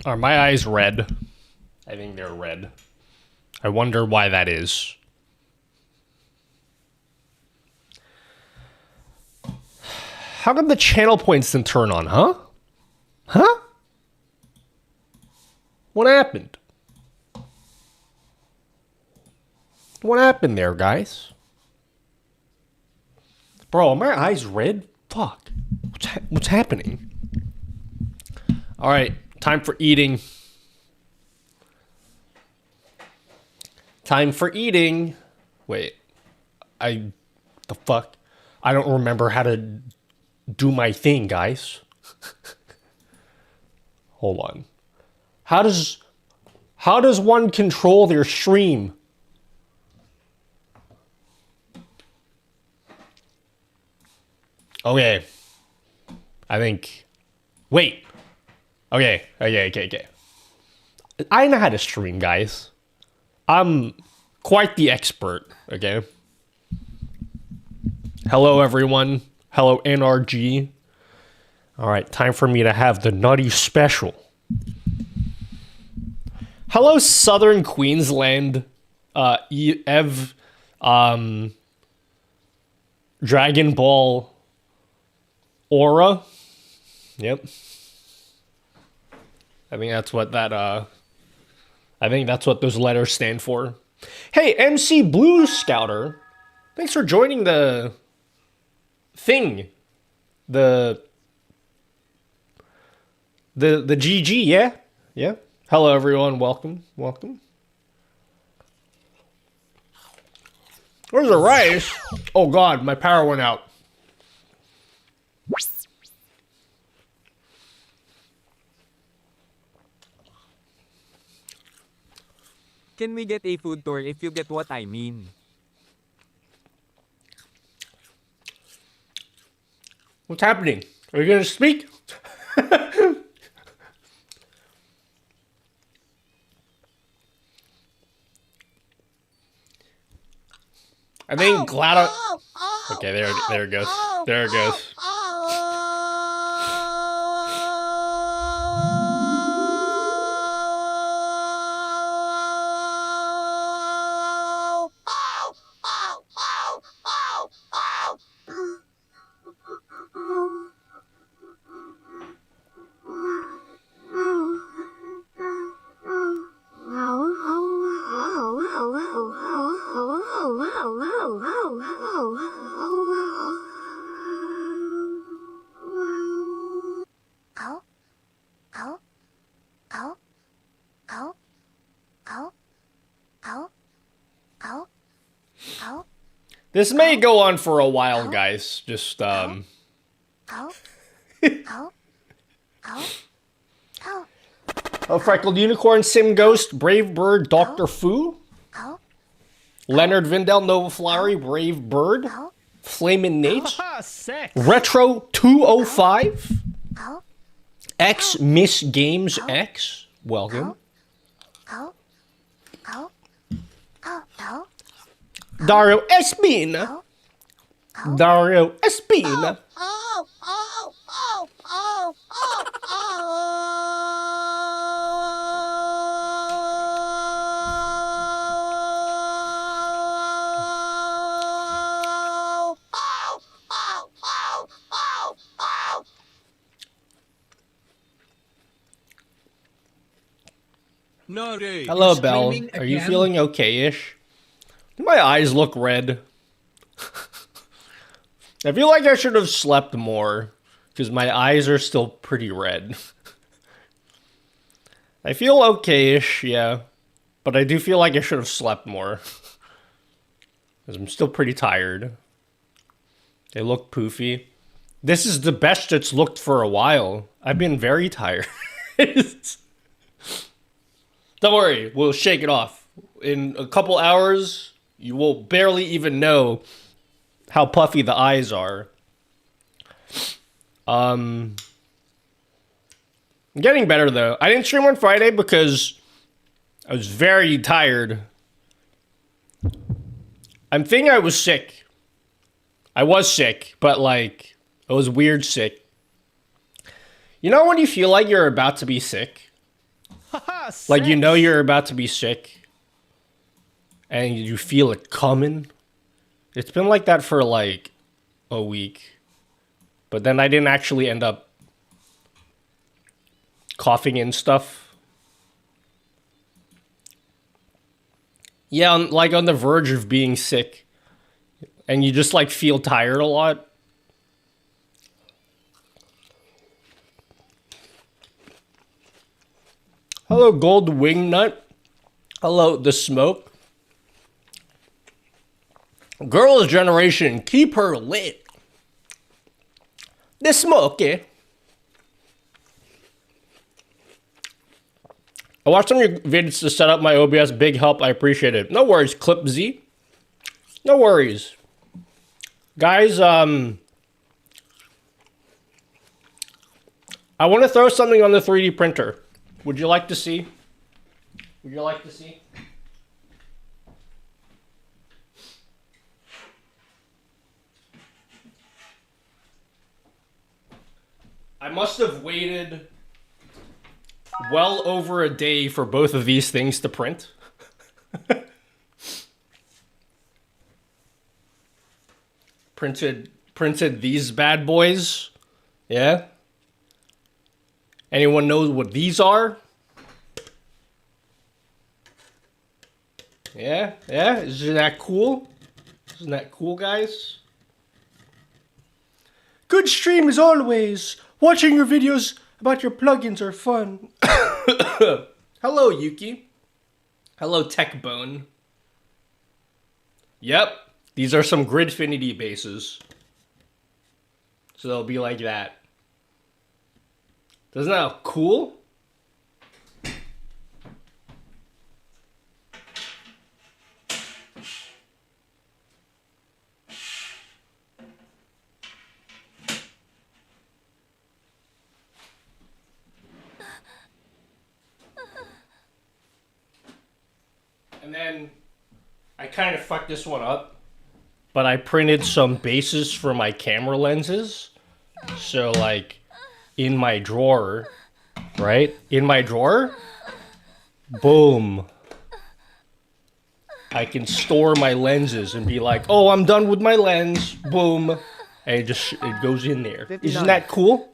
Are my eyes red? I think they're red. I wonder why that is. How come the channel points didn't turn on, huh? Huh? What happened? What happened there, guys? Bro, are my eyes red? Fuck. What's happening? Alright, time for eating. Time for eating. Wait. The fuck? I don't remember how to do my thing, guys. Hold on. How does one control their stream? Okay. I think. Wait. Okay. I know how to stream, guys. I'm quite the expert, okay? Hello, everyone. Hello, NRG. All right, time for me to have the nutty special. Hello, Southern Queensland. Dragon Ball Aura. Yep. I think that's what that, I think that's what those letters stand for. Hey, MC Blue Scouter. Thanks for joining the thing. The GG, yeah? Yeah. Hello, everyone. Welcome. Welcome. Where's the rice? Oh, God. My power went out. Can we get a food tour if you get what I mean? What's happening? Are you going to speak? I think Glado... Okay, there it goes. There it goes. This may go on for a while, guys. Just, Oh, Freckled Unicorn, Sim Ghost, Brave Bird, Dr. Fu, Leonard Vindel, Nova Flowery, Brave Bird, Flamin' Nate, Retro 205, X Miss Games X, welcome. Dario Espina. Dario Espina. Hello, Belle. Are you feeling okay-ish? Do my eyes look red? I feel like I should have slept more, because my eyes are still pretty red. I feel okay-ish, yeah. But I do feel like I should have slept more. Because I'm still pretty tired. They look poofy. This is the best it's looked for a while. I've been very tired. Don't worry, we'll shake it off. In a couple hours, you will barely even know how puffy the eyes are. I'm getting better, though. I didn't stream on Friday because I was very tired. I'm thinking I was sick. I was sick, but, like, I was weird sick. You know when you feel like you're about to be sick? Like, you know you're about to be sick. And you feel it coming. It's been like that for like a week. But then I didn't actually end up coughing in stuff. Yeah, I'm like on the verge of being sick. And you just like feel tired a lot. Hello, Gold Wingnut. Hello, The Smoke. Girls' generation, keep her lit. The Smoke, eh? I watched some of your videos to set up my OBS. Big help. I appreciate it. No worries, Clip Z. No worries. Guys, I want to throw something on the 3D printer. Would you like to see? Would you like to see? I must have waited well over a day for both of these things to print. Printed these bad boys. Yeah. Anyone knows what these are? Yeah, yeah. Isn't that cool? Isn't that cool, guys? Good stream as always. Watching your videos about your plugins are fun. Hello, Yuki. Hello, Techbone. Yep, these are some Gridfinity bases. So they'll be like that. Isn't that cool? And then I kind of fucked this one up, but I printed some bases for my camera lenses. So like in my drawer, right? In my drawer, boom. I can store my lenses and be like, oh, I'm done with my lens, boom. And it goes in there. 59. Isn't that cool?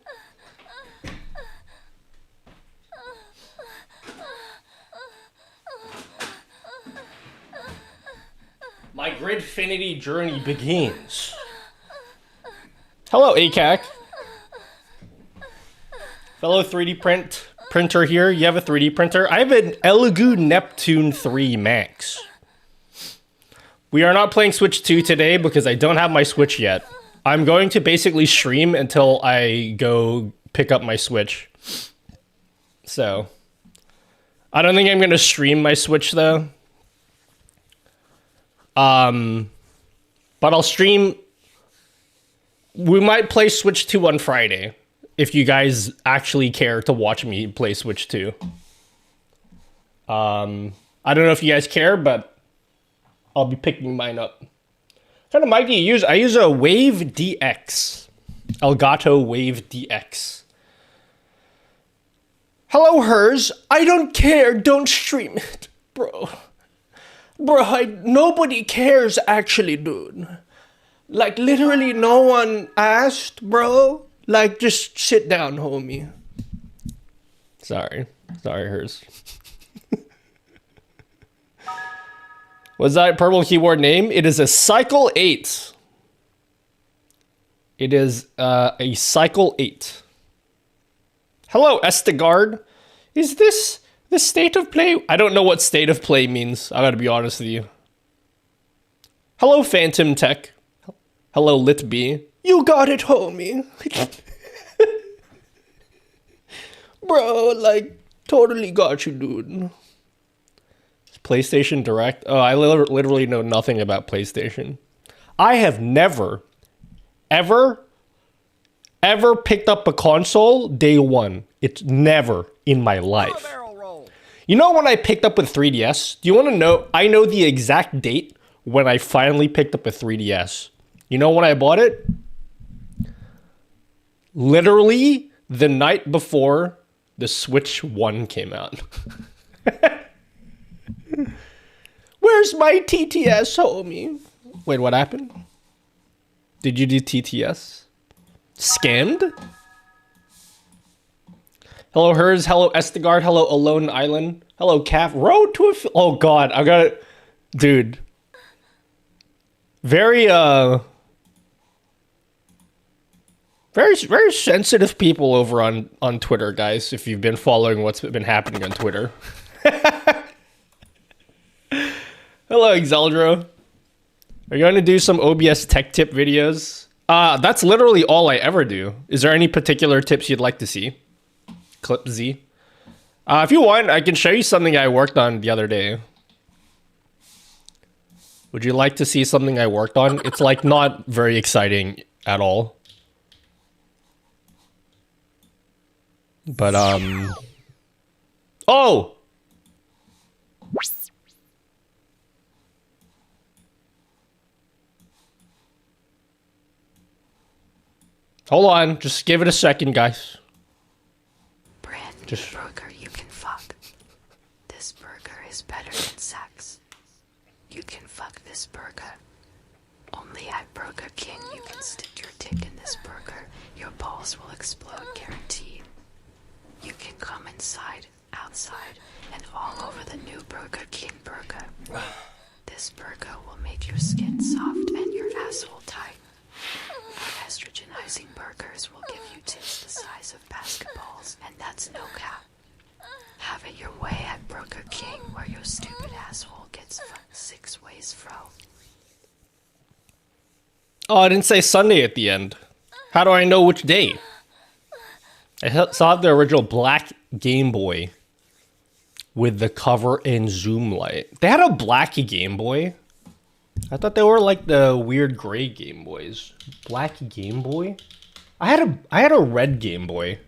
My Gridfinity journey begins. Hello, ACAC. Fellow 3D printer here. You have a 3D printer? I have an Elgato Neptune 3 Max. We are not playing Switch 2 today because I don't have my Switch yet. I'm going to basically stream until I go pick up my Switch. So, I don't think I'm going to stream my Switch though. But I'll stream. We might play Switch 2 on Friday if you guys actually care to watch me play Switch 2. I don't know if you guys care, but I'll be picking mine up. What kind of mic do you use? I use a Wave DX. Elgato Wave DX. Hello, Hers. I don't care. Don't stream it, bro. Bro, nobody cares actually, dude. Like, literally no one asked, bro. Like, just sit down, homie. Sorry. Sorry, Hers. What's that purple keyboard name? It is a Cycle 8. It is a Cycle 8. Hello, Estegard. Is this the state of play? I don't know what state of play means. I gotta be honest with you. Hello, Phantom Tech. Hello, Litb. You got it, homie. Bro, like, totally got you, dude. PlayStation Direct? Oh, I literally know nothing about PlayStation. I have never, ever picked up a console day one. It's never in my life. You know when I picked up a 3DS? Do you want to know? I know the exact date when I finally picked up a 3DS. You know when I bought it? Literally the night before the Switch 1 came out. Where's my TTS, homie? Wait, what happened? Did you do TTS? Scammed? Hello, Hers. Hello, Estegard. Hello, Alone Island. Hello, Calf. Road to a... Oh, God. I got it. Dude. Very, very sensitive people over on Twitter, guys, if you've been following what's been happening on Twitter. Hello, Exeldro. Are you going to do some OBS tech tip videos? That's literally all I ever do. Is there any particular tips you'd like to see? Clip Z. If you want, I can show you something I worked on the other day. Would you like to see something I worked on? It's like not very exciting at all. But oh! Hold on, just give it a second, guys. Brand new burger you can fuck. This burger is better than sex. You can fuck this burger. Only at Burger King you can stick your dick in this burger. Your balls will explode, guaranteed. You can come inside, outside, and all over the new Burger King burger. This burger will make your skin soft and your asshole tight. Our estrogenizing burgers will give you tits the size of basketballs, and that's no cap. Have it your way at Burger King, where your stupid asshole gets fucked 6 ways, fro. Oh, I didn't say Sunday at the end. How do I know which day? I saw the original black Game Boy with the cover in zoom light. They had a black Game Boy? I thought they were like the weird gray Game Boys. Black Game Boy? I had a red Game Boy.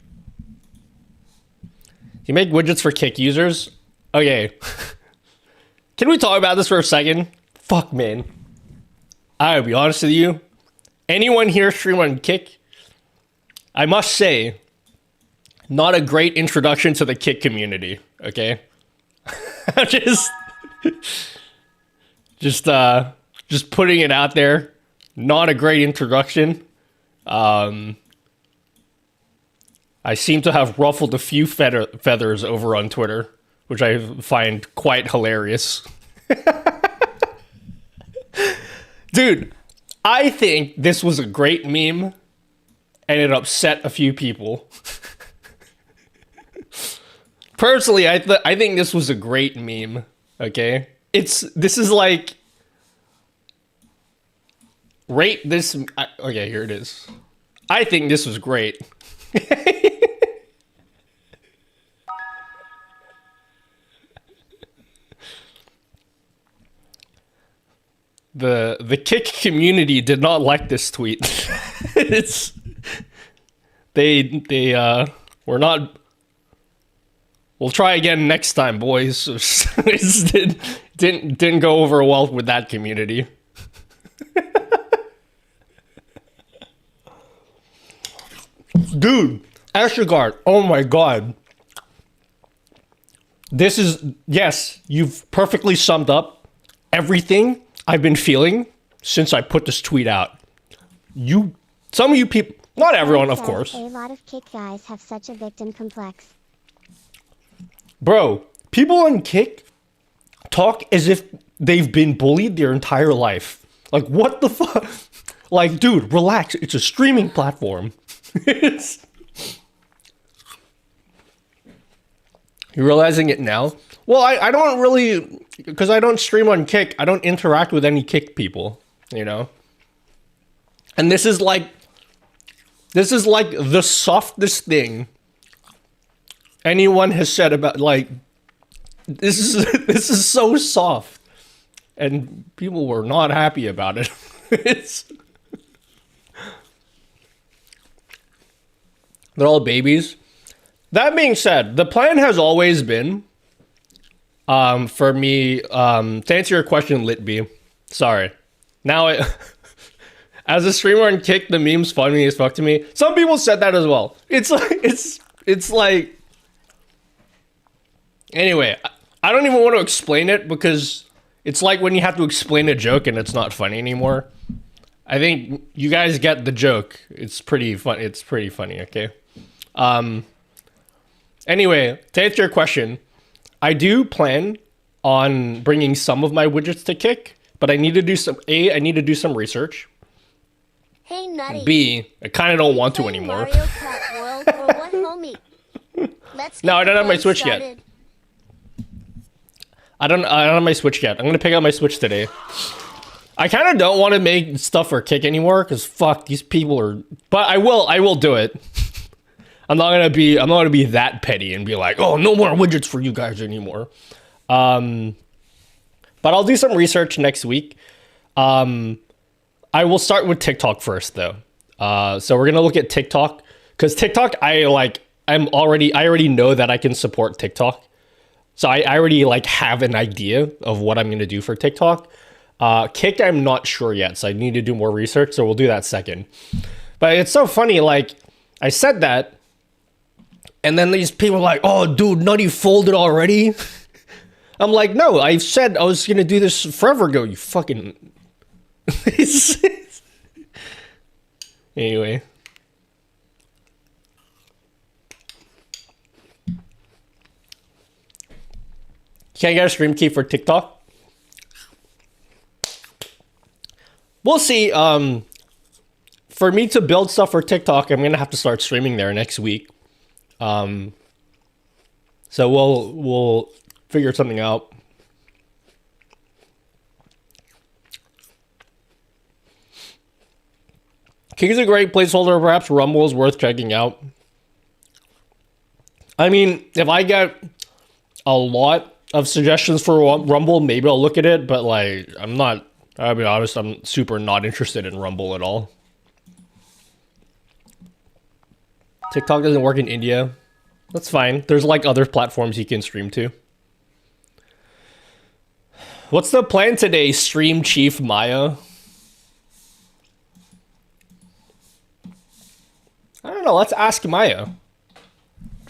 You make widgets for Kick users? Okay. Can we talk about this for a second? Fuck, man. I'll be honest with you. Anyone here stream on Kick? I must say, not a great introduction to the Kick community, okay? just putting it out there. Not a great introduction. I seem to have ruffled a few feathers over on Twitter, which I find quite hilarious. Dude, I think this was a great meme, and it upset a few people. Personally, I think this was a great meme, okay? This is like... Rate this... Okay, here it is. I think this was great. The Kick community did not like this tweet. They were not... We'll try again next time, boys. It didn't go over well with that community. Dude, Ashergard, oh my god. This is, yes, you've perfectly summed up everything I've been feeling since I put this tweet out. Some of you people, not everyone, of course. A lot of Kick guys have such a victim complex. Bro, people on Kick talk as if they've been bullied their entire life. Like, what the fuck? Like, dude, relax. It's a streaming platform. You're realizing it now? Well, I don't really... Because I don't stream on Kick, I don't interact with any Kick people, you know? And this is like the softest thing anyone has said about, like... This is so soft. And people were not happy about it. They're all babies. That being said, the plan has always been, for me, to answer your question, Litby. Sorry. Now, as a streamer on Kick, the meme's funny as fuck to me. Some people said that as well. It's like, Anyway, I don't even want to explain it because it's like when you have to explain a joke and it's not funny anymore. I think you guys get the joke. It's pretty fun. It's pretty funny, okay? Anyway, to answer your question, I do plan on bringing some of my widgets to Kick, but I need to do some I need to do some research. Hey, Nutty. B, I kind of don't want to Playing anymore. Mario Kart World or what, homie? Let's No, get I don't the have my fun Switch yet. started. I don't have my Switch yet. I'm gonna pick up my Switch today. I kind of don't want to make stuff for Kick anymore because fuck these people are. But I will do it. I'm not gonna be that petty and be like, oh, no more widgets for you guys anymore. But I'll do some research next week. I will start with TikTok first though. So we're gonna look at TikTok because TikTok I already know that I can support TikTok. So I already like have an idea of what I'm gonna do for TikTok. Kick, I'm not sure yet, so I need to do more research, so we'll do that second. But it's so funny, like, I said that, and then these people are like, oh, dude, Nutty folded already? I'm like, no, I said I was gonna do this forever ago, you fucking... Anyway. Can I get a stream key for TikTok? We'll see. For me to build stuff for TikTok, I'm gonna have to start streaming there next week. So we'll figure something out. King's a great placeholder. Perhaps Rumble is worth checking out. I mean, if I get a lot of suggestions for Rumble, maybe I'll look at it. But like, I'll be honest, I'm super not interested in Rumble at all. TikTok doesn't work in India. That's fine. There's like other platforms you can stream to. What's the plan today, Stream Chief Maya? I don't know. Let's ask Maya.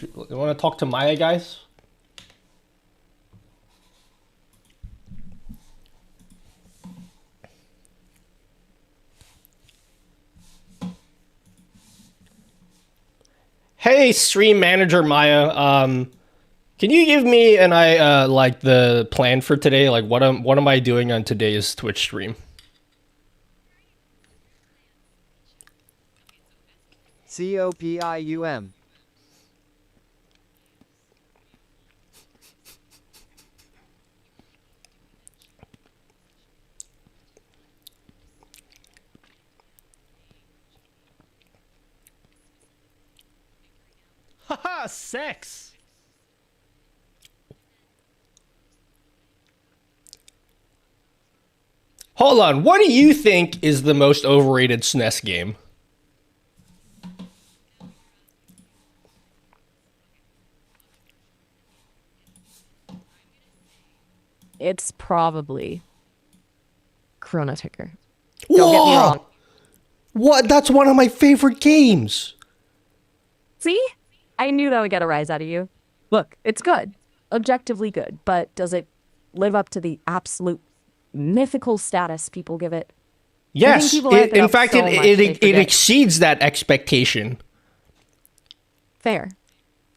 You want to talk to Maya, guys? Hey, stream manager Maya. Can you give me like the plan for today? Like, what am I doing on today's Twitch stream? COPIUM. Haha, sex. Hold on. What do you think is the most overrated SNES game? It's probably Chrono Trigger. Don't get me wrong. What? That's one of my favorite games. See? I knew that would get a rise out of you. Look, it's good. Objectively good. But does it live up to the absolute mythical status people give it? Yes. In fact, it it exceeds that expectation. Fair.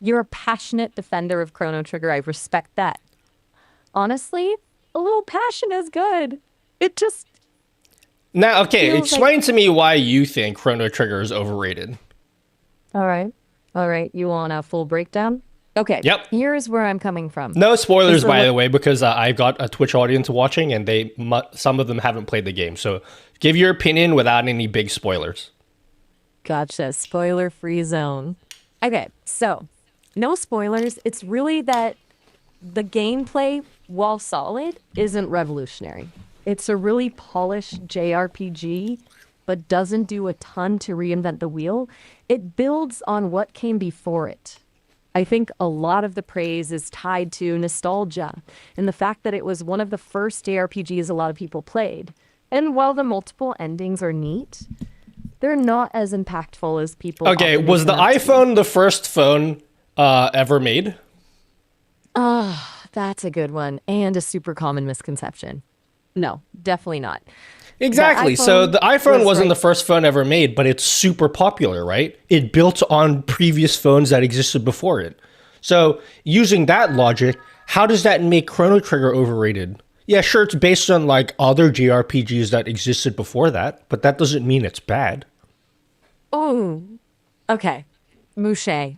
You're a passionate defender of Chrono Trigger. I respect that. Honestly, a little passion is good. It just... Now, okay, feels explain to me why you think Chrono Trigger is overrated. All right. You want a full breakdown? Okay. Yep. Here's where I'm coming from. No spoilers, by what- the way, because I've got a Twitch audience watching, and some of them haven't played the game. So give your opinion without any big spoilers. Gotcha. Spoiler-free zone. Okay, so no spoilers. It's really that the gameplay, while solid, isn't revolutionary. It's a really polished JRPG, but doesn't do a ton to reinvent the wheel. It builds on what came before it. I think a lot of the praise is tied to nostalgia and the fact that it was one of the first JRPGs a lot of people played. And while the multiple endings are neat, they're not as impactful as people. Okay, often was make the them out to be. iPhone the first phone ever made? That's a good one and a super common misconception. No, definitely not. Exactly. So the iPhone was wasn't like- the first phone ever made, but it's super popular, right? It built on previous phones that existed before it. So using that logic, how does that make Chrono Trigger overrated? Yeah, sure, it's based on like other JRPGs that existed before that, but that doesn't mean it's bad. Oh, okay. Mouche,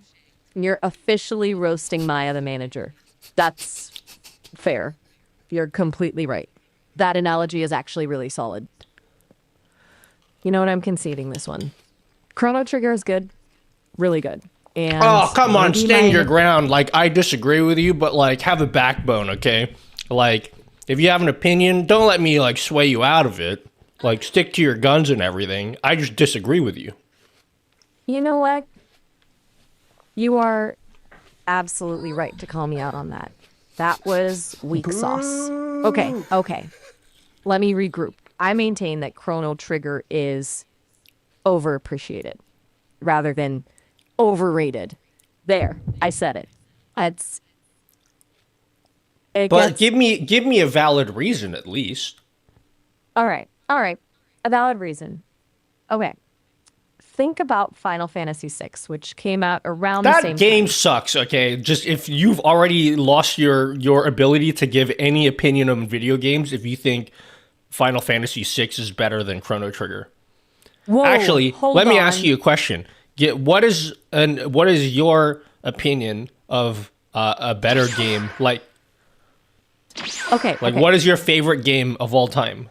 you're officially roasting Maya the manager. That's fair. You're completely right. That analogy is actually really solid. You know what? I'm conceding this one. Chrono Trigger is good. Really good. And Oh, come on, maybe stand your Maya- ground. Like, I disagree with you, but like, have a backbone, okay? Like, if you have an opinion, don't let me like sway you out of it. Like, stick to your guns and everything. I just disagree with you. You know what? You are absolutely right to call me out on that. That was weak sauce. Okay. Let me regroup. I maintain that Chrono Trigger is overappreciated rather than overrated. There, I said it. It But gets- give me a valid reason at least. All right. A valid reason. Okay. Think about Final Fantasy VI, which came out around the same That game time. sucks, okay? Just if you've already lost your ability to give any opinion on video games if you think Final Fantasy VI is better than Chrono Trigger. Whoa, Actually, hold let me on. ask you a question. What is your opinion of a better game? Like Okay. what is your favorite game of all time?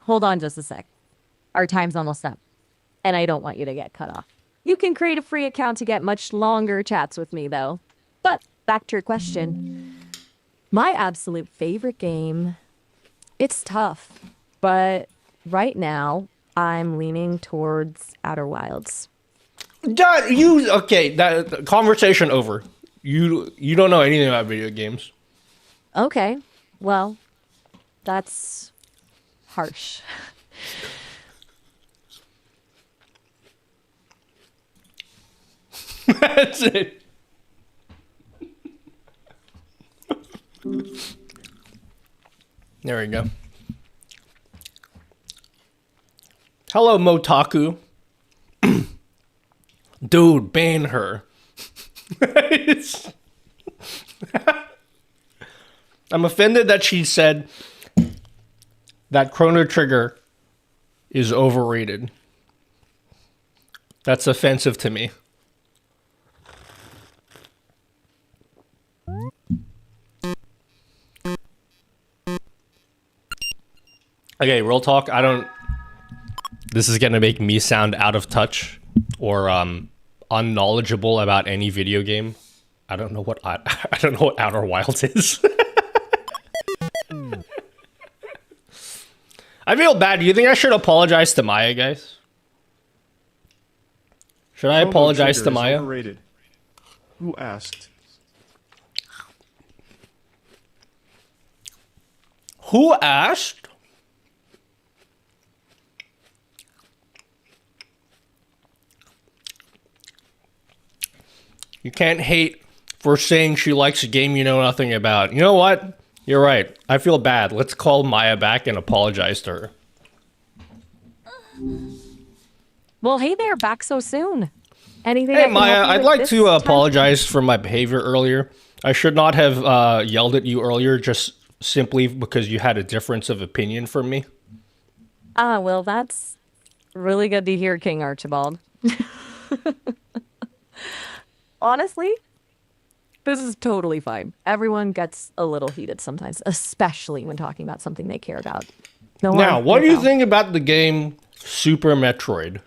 Hold on just a sec. Our time's almost up. And I don't want you to get cut off. You can create a free account to get much longer chats with me, though. But back to your question. My absolute favorite game, it's tough. But right now, I'm leaning towards Outer Wilds. That conversation over. You don't know anything about video games. Okay. Well, that's harsh. That's it. There we go. Hello, Motaku. Dude, ban her. I'm offended that she said that Chrono Trigger is overrated. That's offensive to me. Okay, real talk. This is gonna make me sound out of touch or unknowledgeable about any video game. I don't know what I don't know what Outer Wilds is. I feel bad. Do you think I should apologize to Maya, guys? Should I apologize to Maya? Overrated. Who asked? Who asked? You can't hate for saying she likes a game you know nothing about. You know what? You're right. I feel bad. Let's call Maya back and apologize to her. Well, hey there, back so soon. Anything I Hey can help Maya, you I'd with like this to time? apologize for my behavior earlier. I should not have yelled at you earlier just simply because you had a difference of opinion from me. Ah, well, that's really good to hear, King Archibald. Honestly, this is totally fine. Everyone gets a little heated sometimes, especially when talking about something they care about. No Now, worry, what do you no. think about the game Super Metroid?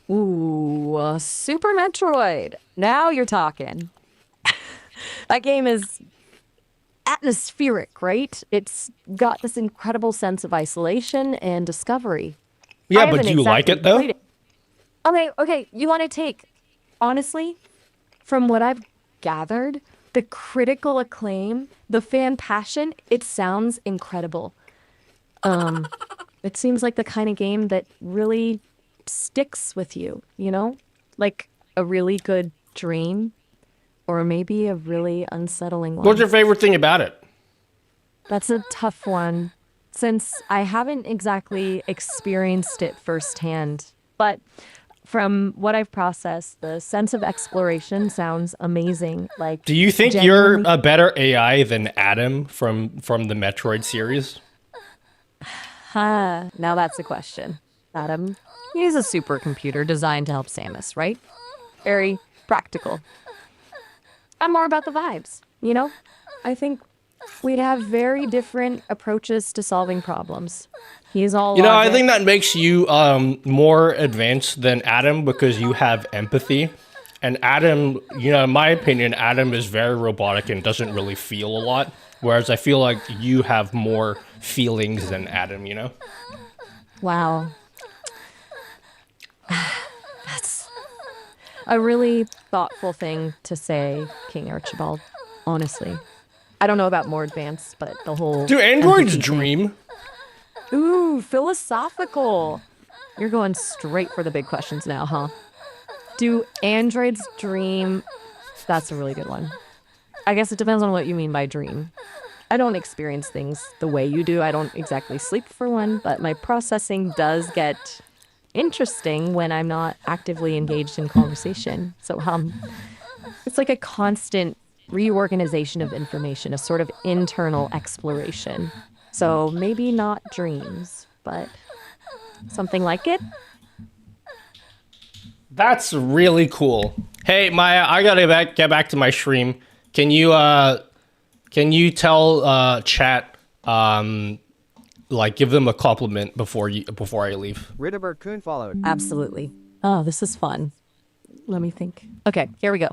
Ooh, Super Metroid. Now you're talking. That game is atmospheric, right? It's got this incredible sense of isolation and discovery. Yeah, I but haven't do you like exactly it though? played it. Okay. You want to take, honestly, from what I've gathered, the critical acclaim, the fan passion, it sounds incredible. It seems like the kind of game that really sticks with you, you know? Like a really good dream. or maybe a really unsettling one. What's your favorite thing about it? That's a tough one, since I haven't exactly experienced it firsthand. But from what I've processed, the sense of exploration sounds amazing. Like, Do you think genuinely- you're a better AI than Adam from the Metroid series? Now that's a question. Adam, he's a supercomputer designed to help Samus, right? Very practical. I'm more about the vibes, you know? I think we'd have very different approaches to solving problems. He's all You know, I logic. think that makes you more advanced than Adam because you have empathy. And Adam, you know, in my opinion, Adam is very robotic and doesn't really feel a lot. Whereas I feel like you have more feelings than Adam, you know? Wow. That's a really thoughtful thing to say, King Archibald. Honestly. I don't know about more advanced, but the whole... Do androids empathy thing. dream? Ooh, philosophical. You're going straight for the big questions now, huh? Do androids dream? That's a really good one. I guess it depends on what you mean by dream. I don't experience things the way you do. I don't exactly sleep for one, but my processing does get interesting when I'm not actively engaged in conversation. So, it's like a constant reorganization of information, a sort of internal exploration. So maybe not dreams, but something like it. That's really cool. Hey, Maya, I gotta get back to my stream. Can you tell chat like give them a compliment before I leave? Ridderberg Kun followed. Absolutely. Oh, this is fun. Let me think. Okay, here we go.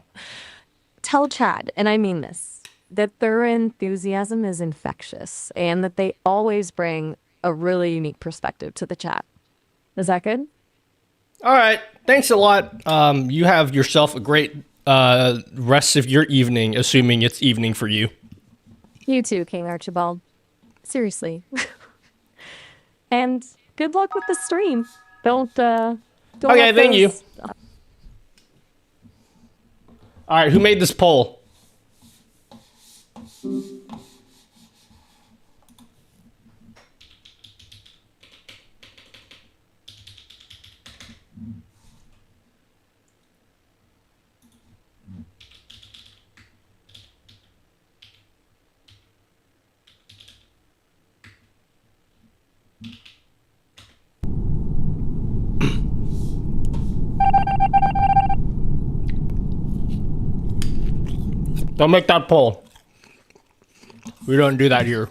Tell Chad, and I mean this, that their enthusiasm is infectious and that they always bring a really unique perspective to the chat. Is that good? All right, thanks a lot. You have yourself a great rest of your evening, assuming it's evening for you. You too, King Archibald. Seriously. And good luck with the stream. Don't Okay, let thank you. those- All right, who made this poll? Don't make that poll. We don't do that here.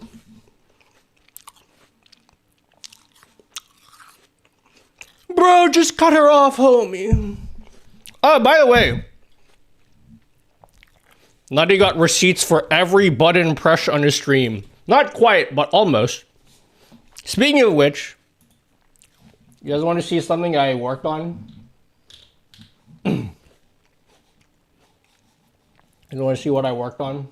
Bro, just cut her off, homie. Oh, by the way, Nutty got receipts for every button press on his stream. Not quite, but almost. Speaking of which, you guys want to see something I worked on? You want to see what I worked on?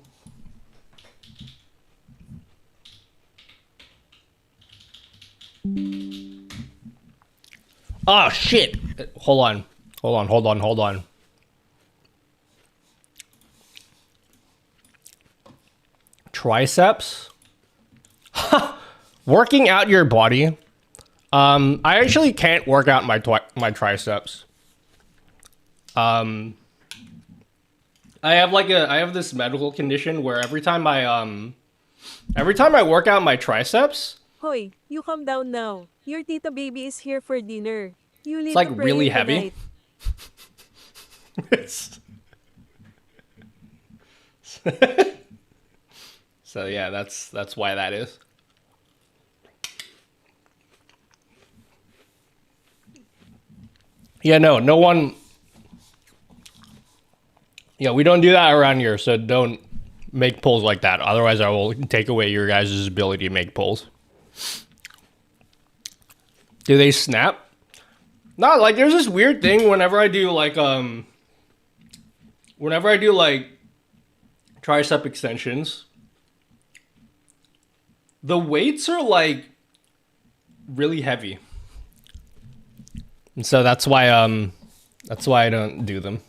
Oh, shit. Hold on. Triceps? Working out your body. I actually can't work out my triceps. I have this medical condition where every time I work out my triceps, Hoy, you calm down now. Your tita baby is here for dinner. You need like, to pray really in the heavy. night. So yeah, that's why that is. Yeah, no one. Yeah, we don't do that around here, so don't make polls like that. Otherwise, I will take away your guys' ability to make polls. Do they snap? No, like there's this weird thing whenever I do like tricep extensions. The weights are like really heavy. And so that's why I don't do them.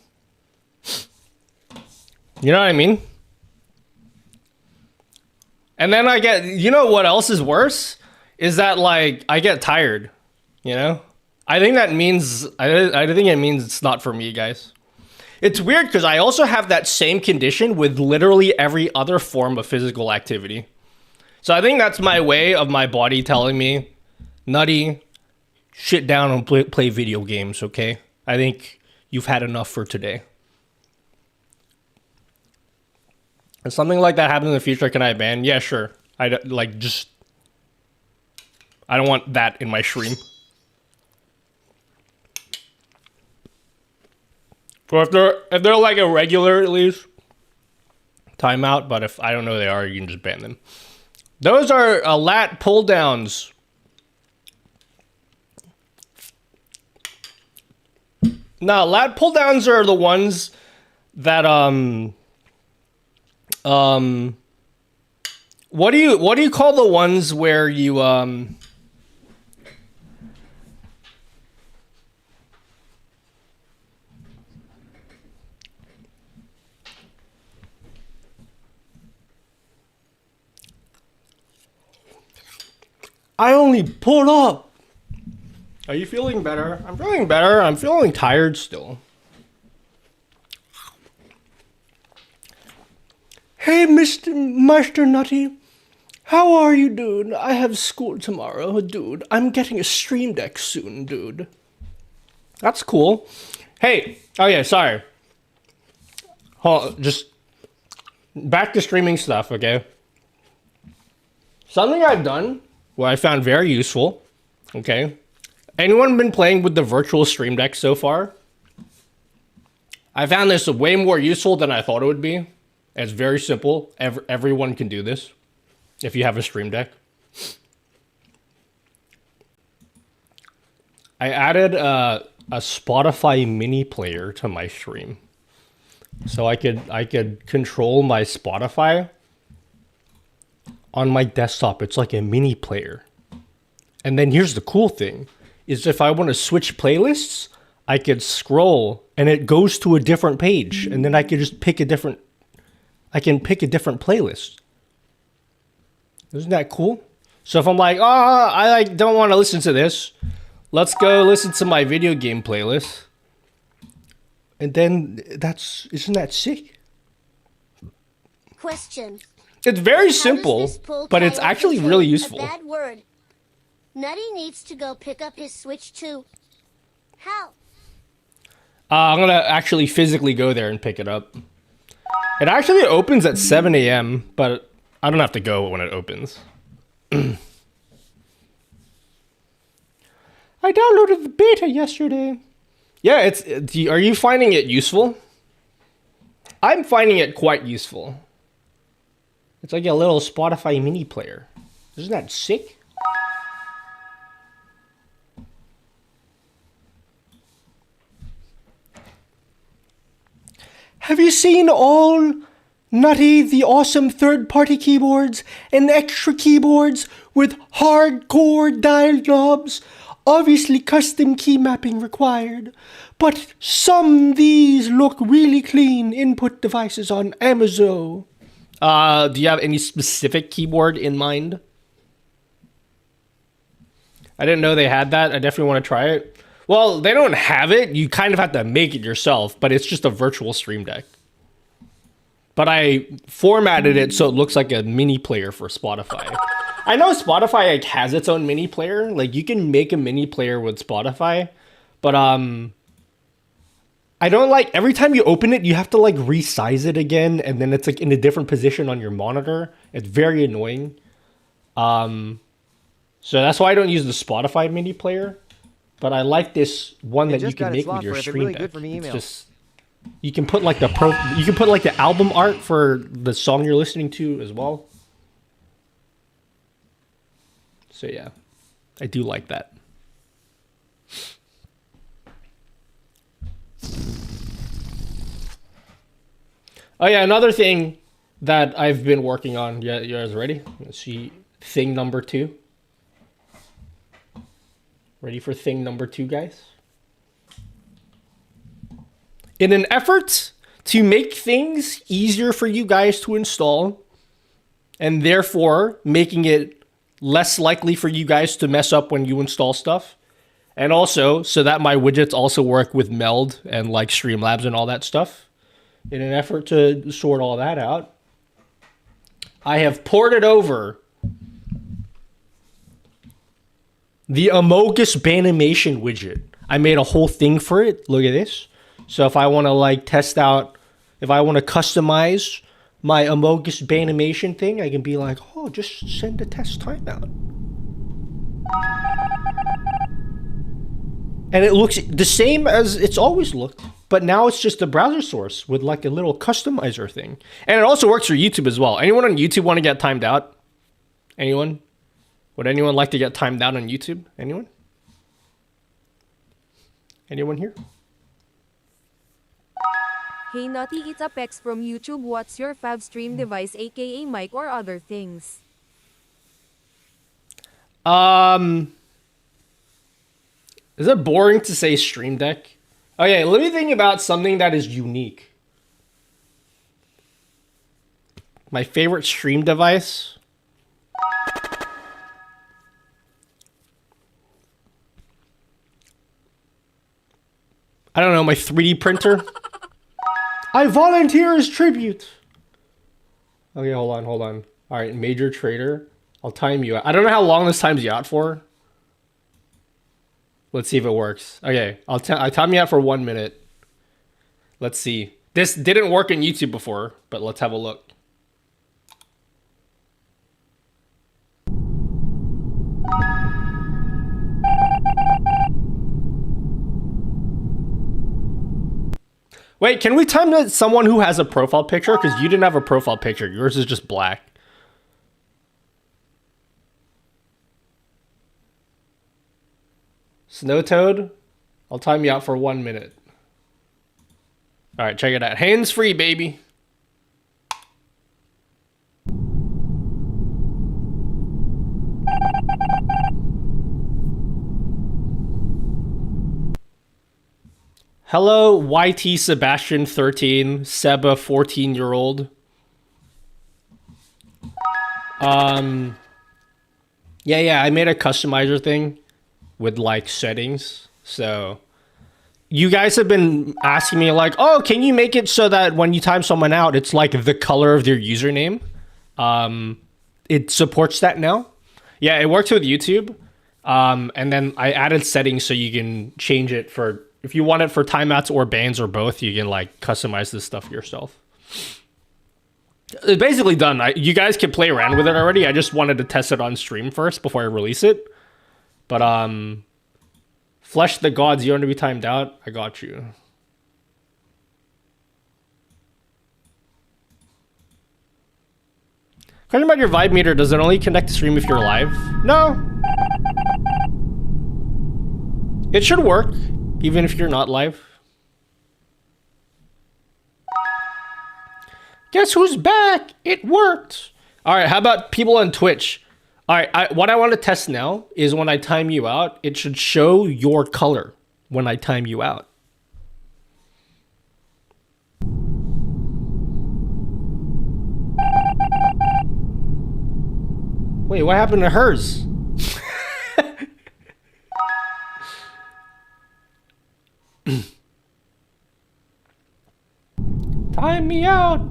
You know what I mean? And then I get, you know what else is worse? Is that like I get tired, you know? I think that means, I think it means it's not for me, guys. It's weird because I also have that same condition with literally every other form of physical activity. So I think that's my way of my body telling me, Nutty, sit down and play video games, okay? I think you've had enough for today. If something like that happens in the future, can I ban? Yeah, sure. I don't want that in my stream. Or if they're like a regular, at least timeout. But if I don't know who they are, you can just ban them. Those are lat pull downs. No, lat pull downs are the ones that what do you call the ones where you I only pulled up. Are you feeling better? I'm feeling better. I'm feeling tired still. Hey, Master Nutty. How are you, dude? I have school tomorrow, dude. I'm getting a stream deck soon, dude. That's cool. Hey, oh yeah, sorry. Hold on, just back to streaming stuff, okay? Something I've done, what I found very useful, okay? Anyone been playing with the virtual stream deck so far? I found this way more useful than I thought it would be. It's very simple. Everyone can do this if you have a stream deck. I added a Spotify mini player to my stream. So I could control my Spotify on my desktop. It's like a mini player. And then here's the cool thing, is if I want to switch playlists, I could scroll and it goes to a different page. And then I could just pick a different playlist. Isn't that cool? So if I'm like, oh, I don't want to listen to this, let's go listen to my video game playlist. And then isn't that sick? Question. It's very How does simple, this pull but it's Kyle actually contain really a useful. bad word. Nutty needs to go pick up his Switch too. How? I'm gonna actually physically go there and pick it up. It actually opens at 7 a.m., but I don't have to go when it opens. I downloaded the beta yesterday. Yeah, are you finding it useful? I'm finding it quite useful. It's like a little Spotify mini player. Isn't that sick? Have you seen all Nutty, the awesome third-party keyboards and extra keyboards with hardcore dial knobs? Obviously custom key mapping required, but some these look really clean input devices on Amazon. Do you have any specific keyboard in mind? I didn't know they had that. I definitely want to try it. Well, they don't have it. You kind of have to make it yourself, but it's just a virtual stream deck. But I formatted it so it looks like a mini player for Spotify. I know Spotify like has its own mini player. Like you can make a mini player with Spotify, but I don't like every time you open it, you have to like resize it again, and then it's like in a different position on your monitor. It's very annoying. So that's why I don't use the Spotify mini player. But I like this one that you can make with your stream deck. It's just you can put like the album art for the song you're listening to as well. So yeah, I do like that. Oh yeah, another thing that I've been working on. Yeah, you guys ready? Let's see thing number 2. Ready for thing number 2, guys? In an effort to make things easier for you guys to install, and therefore making it less likely for you guys to mess up when you install stuff. And also so that my widgets also work with Meld and like Streamlabs and all that stuff. In an effort to sort all that out, I have ported over the Amogus Banimation widget. I made a whole thing for it. Look at this. So if I want to like test out, if I want to customize my Amogus Banimation thing, I can be like, oh, just send a test timeout. And it looks the same as it's always looked, but now it's just a browser source with like a little customizer thing. And it also works for YouTube as well. Anyone on YouTube want to get timed out? Anyone? Would anyone like to get timed out on YouTube? Anyone? Anyone here? Hey Nutty, it's Apex from YouTube. What's your fav stream device, aka mic or other things? Is it boring to say Stream Deck? Okay, let me think about something that is unique. My favorite stream device? I don't know, my 3D printer? I volunteer as tribute! Okay, hold on. Alright, major trader. I'll time you out. I don't know how long this times you out for. Let's see if it works. Okay, I time you out for 1 minute. Let's see. This didn't work on YouTube before, but let's have a look. Wait, can we time someone who has a profile picture? Because you didn't have a profile picture. Yours is just black. Snow Toad, I'll time you out for 1 minute. All right, check it out. Hands free, baby. Hello, YT Sebastian 13, Seba 14-year-old. Yeah, I made a customizer thing with like settings. So you guys have been asking me like, oh, can you make it so that when you time someone out, it's like the color of their username? It supports that now. Yeah, it works with YouTube. And then I added settings so you can change it for, if you want it for timeouts or bans or both, you can like customize this stuff yourself. It's basically done. You guys can play around with it already. I just wanted to test it on stream first before I release it. But Flesh the Gods, you want to be timed out? I got you. Question about your vibe meter, does it only connect to stream if you're live? No. It should work, even if you're not live. Guess who's back? It worked. All right, how about people on Twitch? All right, what I want to test now is when I time you out, it should show your color when I time you out. Wait, what happened to hers? Time me out.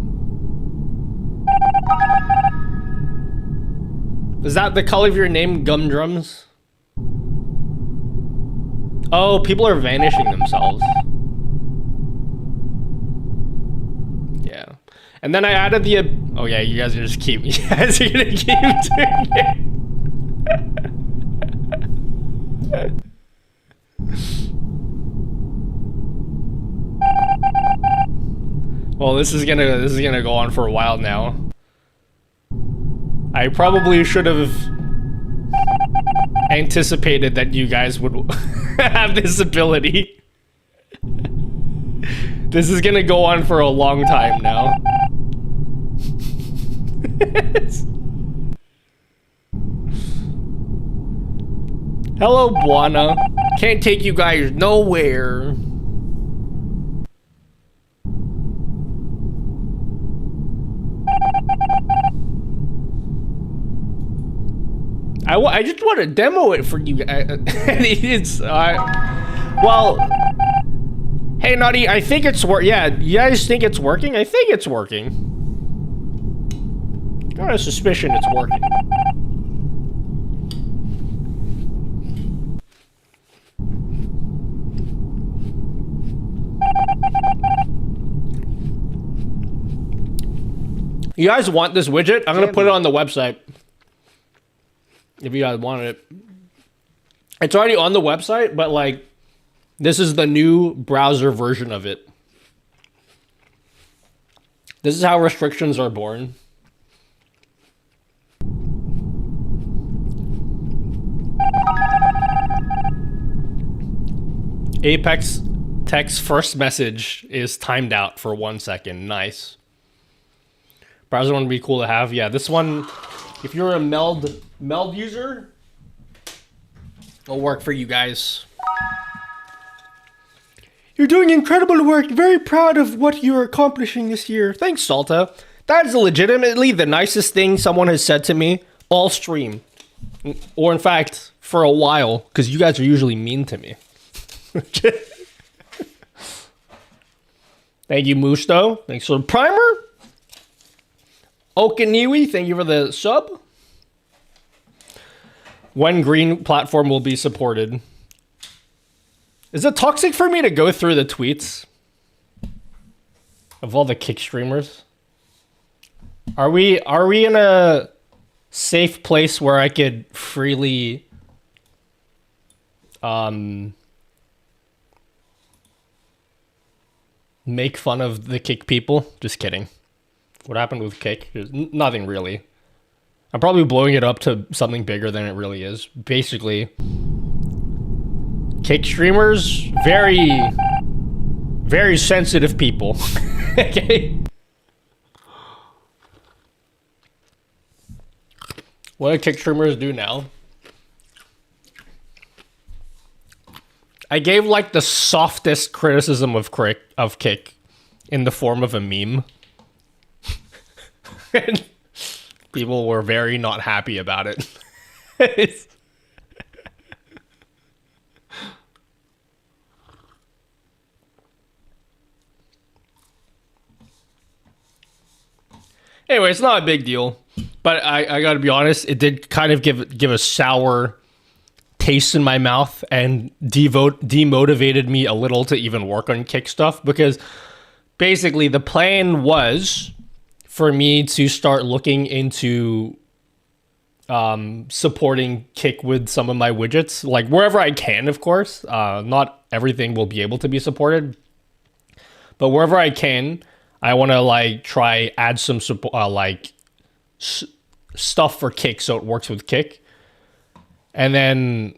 Is that the color of your name, Gumdrums? Oh, people are vanishing themselves. Yeah. And then I added the... Oh yeah, you guys are just keep... You guys are gonna keep doing it. Well, this is gonna go on for a while now. I probably should have anticipated that you guys would have this ability. This is gonna go on for a long time now. Hello, Buana. Can't take you guys nowhere. I just want to demo it for you guys. It's well, hey Nutty, I think it's yeah, you guys think it's working? I think it's working. Got a suspicion it's working. You guys want this widget? I'm gonna put it on the website. If you guys want it. It's already on the website, but like, this is the new browser version of it. This is how restrictions are born. Apex text first message is timed out for 1 second. Nice. Browser one would be cool to have. Yeah, this one, if you're a meld user, it'll work for you guys. You're doing incredible work. Very proud of what you're accomplishing this year. Thanks, Salta. That is legitimately the nicest thing someone has said to me all stream. Or in fact, for a while, because you guys are usually mean to me. Thank you, Musto. Thanks for the primer. Okaniwi, thank you for the sub. When green platform will be supported. Is it toxic for me to go through the tweets of all the kick streamers? Are we in a safe place where I could freely make fun of the kick people? Just kidding. What happened with kick? Nothing really. I'm probably blowing it up to something bigger than it really is. Basically, kick streamers, very sensitive people. Okay. What do kick streamers do now? I gave like the softest criticism of kick in the form of a meme. And people were very not happy about it. Anyway, it's not a big deal, but I gotta be honest, it did kind of give a sour taste in my mouth and demotivated me a little to even work on kick stuff, because basically the plan was for me to start looking into supporting kick with some of my widgets, like wherever I can, of course. Not everything will be able to be supported, but wherever I can, I want to like try add some support, stuff for kick so it works with kick. And then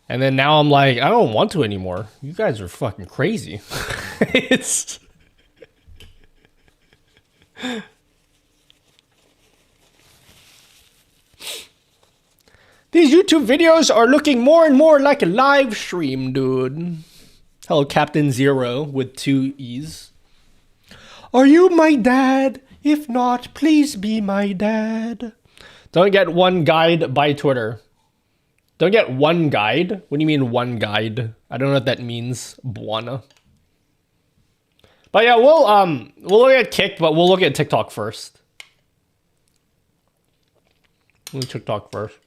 now I'm like, I don't want to anymore. You guys are fucking crazy. It's these YouTube videos are looking more and more like a live stream, dude. Hello, Captain Zero with 2 E's. Are you my dad? If not, please be my dad. Don't get one guide by Twitter. Don't get one guide? What do you mean one guide? I don't know what that means. Buona. But yeah, we'll look at kick, but we'll look at TikTok first. We'll TikTok first.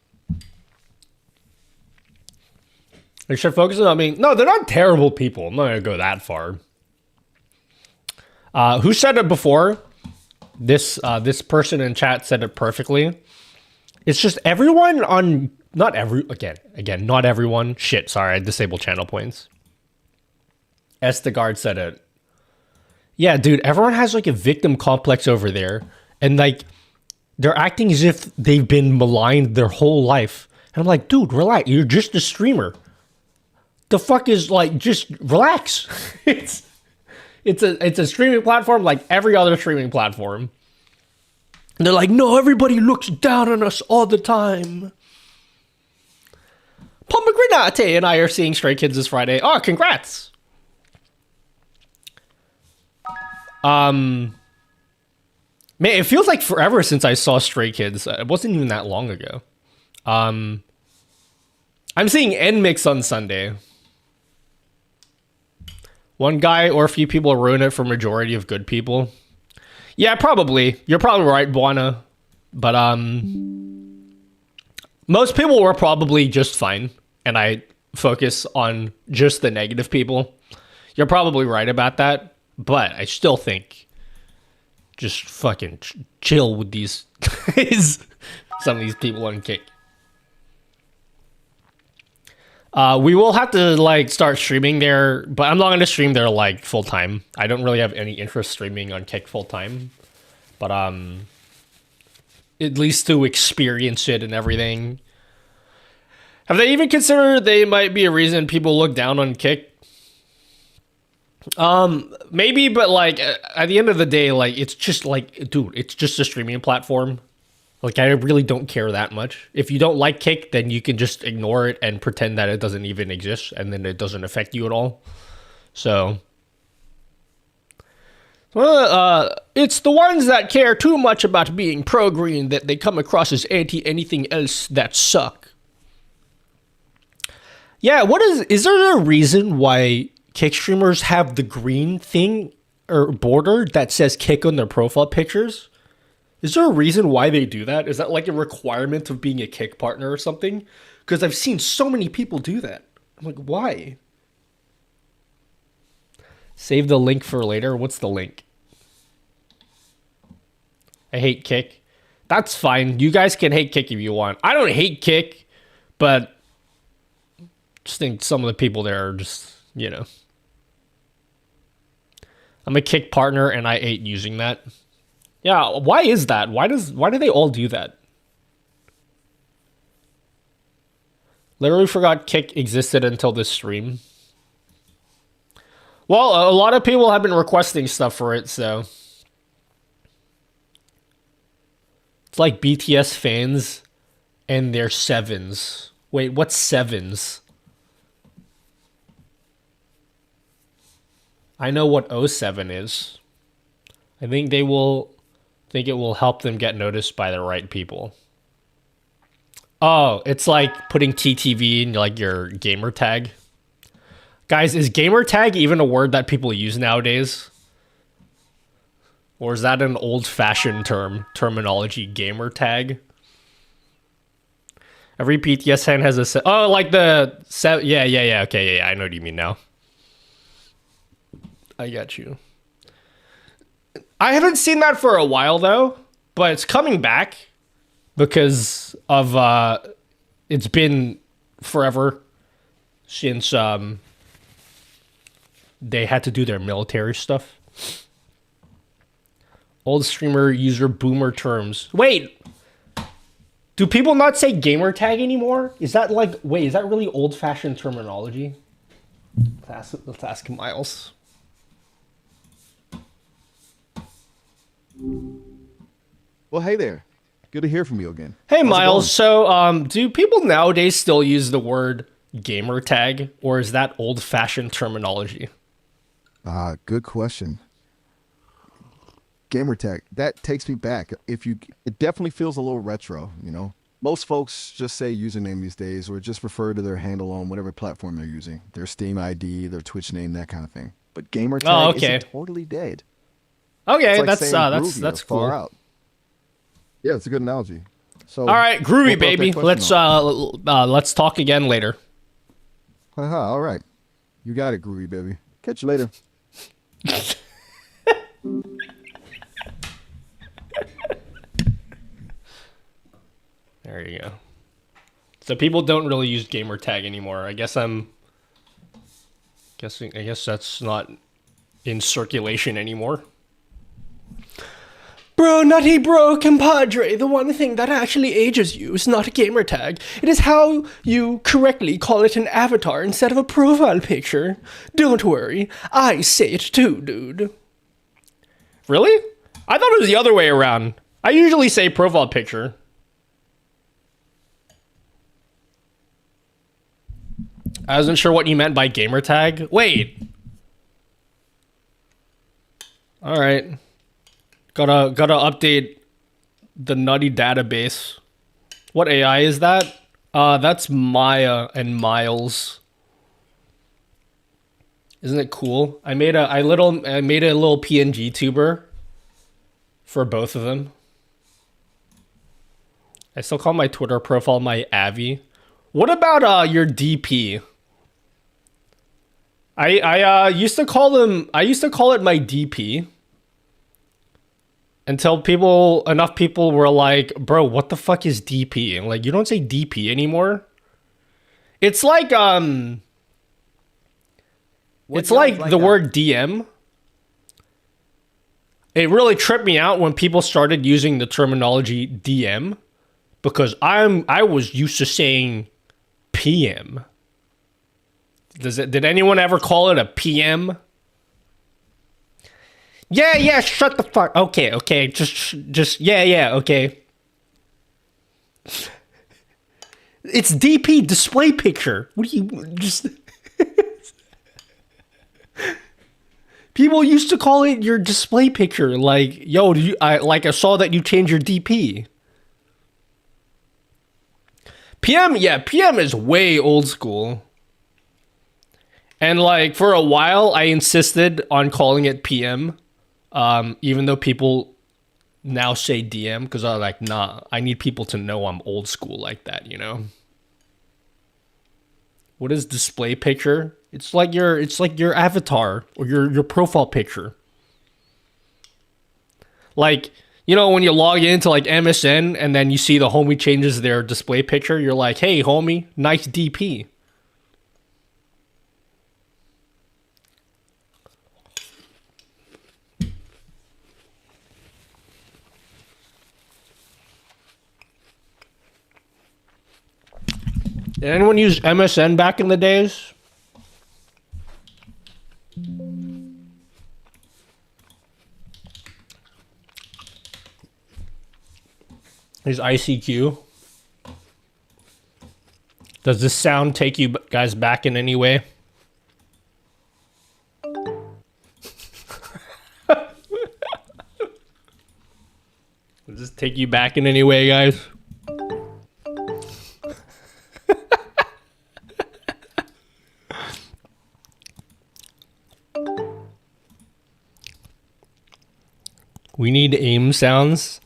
They should focus on me. No, they're not terrible people. I'm not gonna go that far. Who said it before? This person in chat said it perfectly. It's just everyone on not everyone. Shit, sorry, I disabled channel points. Estegard said it. Yeah, dude, everyone has like a victim complex over there, and like they're acting as if they've been maligned their whole life. And I'm like, dude, relax. You're just a streamer. The fuck is like, just relax. It's a streaming platform like every other streaming platform. And they're like, no, everybody looks down on us all the time. Pomegranate and I are seeing Stray Kids this Friday. Oh, congrats. Man, it feels like forever since I saw Stray Kids. It wasn't even that long ago. I'm seeing NMix on Sunday. One guy or a few people ruin it for majority of good people. Yeah, probably. You're probably right, Buana. But most people were probably just fine, and I focus on just the negative people. You're probably right about that, but I still think just fucking chill with these guys. Some of these people on Kick. We will have to like start streaming there, but I'm not going to stream there like full time. I don't really have any interest streaming on Kick full time, but at least to experience it and everything. Have they even considered they might be a reason people look down on Kick? Maybe, but like at the end of the day, like it's just like, dude, it's just a streaming platform. Like I really don't care that much. If you don't like Kick, then you can just ignore it and pretend that it doesn't even exist, and then it doesn't affect you at all. So, well, it's the ones that care too much about being pro-green that they come across as anti-anything else that suck. Yeah, is there a reason why Kick streamers have the green thing or border that says Kick on their profile pictures? Is there a reason why they do that? Is that like a requirement of being a Kick partner or something? Because I've seen so many people do that. I'm like, why? Save the link for later. What's the link? I hate Kick. That's fine. You guys can hate Kick if you want. I don't hate Kick, but just think some of the people there are just, you know. I'm a Kick partner and I hate using that. Yeah, why is that? Why do they all do that? Literally forgot Kick existed until this stream. Well, a lot of people have been requesting stuff for it, so it's like BTS fans and their sevens. Wait, what's sevens? I know what 07 is. I think it will help them get noticed by the right people. Oh, it's like putting TTV in like your gamer tag. Guys, is gamer tag even a word that people use nowadays? Or is that an old-fashioned terminology, gamer tag? Every BTS fan has a like the yeah, okay, yeah, I know what you mean now. I got you. I haven't seen that for a while though, but it's coming back because of it's been forever since they had to do their military stuff. Old streamer user boomer terms. Wait, do people not say gamer tag anymore? Is that like, wait, is that really old fashioned terminology? Let's ask Miles. Well, hey there. Good to hear from you again. Hey, How's it Miles. So, do people nowadays still use the word gamer tag, or is that old-fashioned terminology? Good question. Gamer tag, that takes me back. It definitely feels a little retro, you know. Most folks just say username these days, or just refer to their handle on whatever platform they're using, their Steam ID, their Twitch name, that kind of thing. But gamer tag is totally dead. Okay, like that's cool. Far out. Yeah, it's a good analogy. So, all right, groovy baby. Let's talk again later. All right, you got it, groovy baby. Catch you later. There you go. So people don't really use gamer tag anymore. I guess that's not in circulation anymore. Bro, nutty bro, compadre, the one thing that actually ages you is not a gamer tag. It is how you correctly call it an avatar instead of a profile picture. Don't worry, I say it too, dude. Really? I thought it was the other way around. I usually say profile picture. I wasn't sure what you meant by gamer tag. Wait. All right. Gotta update the nutty database. What AI is that? That's Maya and Miles. Isn't it cool? I made a little PNG tuber for both of them. I still call my Twitter profile my Avi. What about your DP? I used to call it my DP until enough people were like, bro, what the fuck is DP? And like, you don't say DP anymore. It's like it's like the word DM. It really tripped me out when people started using the terminology DM, because I was used to saying PM. Did anyone ever call it a PM? Yeah, shut the fuck. Okay, just yeah, okay. It's DP, display picture. What do you just people used to call it your display picture. Like, yo, I saw that you changed your DP. PM, yeah, PM is way old school. And like for a while I insisted on calling it PM. Even though people now say DM, because I was like, nah, I need people to know I'm old school like that, you know? What is display picture? It's like your avatar or your profile picture. Like, you know, when you log into like MSN and then you see the homie changes their display picture, you're like, hey homie, nice DP. Did anyone use MSN back in the days? Is ICQ? Does this sound take you guys back in any way? Does this take you back in any way, guys? We need AIM sounds.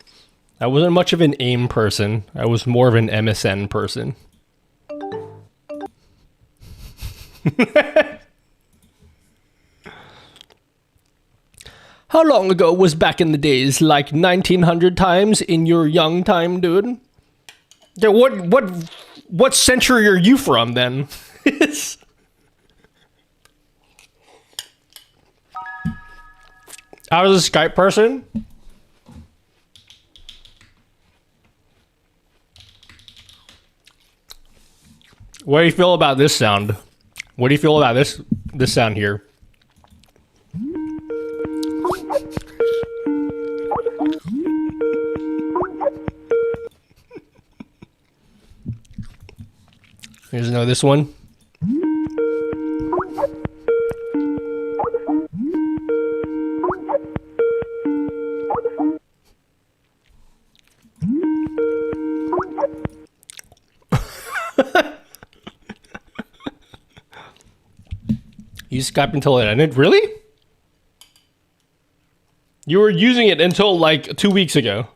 I wasn't much of an AIM person. I was more of an MSN person. How long ago was back in the days? Like 1900 times in your young time, dude? Yeah, what century are you from then? I was a Skype person. What do you feel about this sound? What do you feel about this sound here? You guys know this one? You Skype until it ended? Really? You were using it until like 2 weeks ago.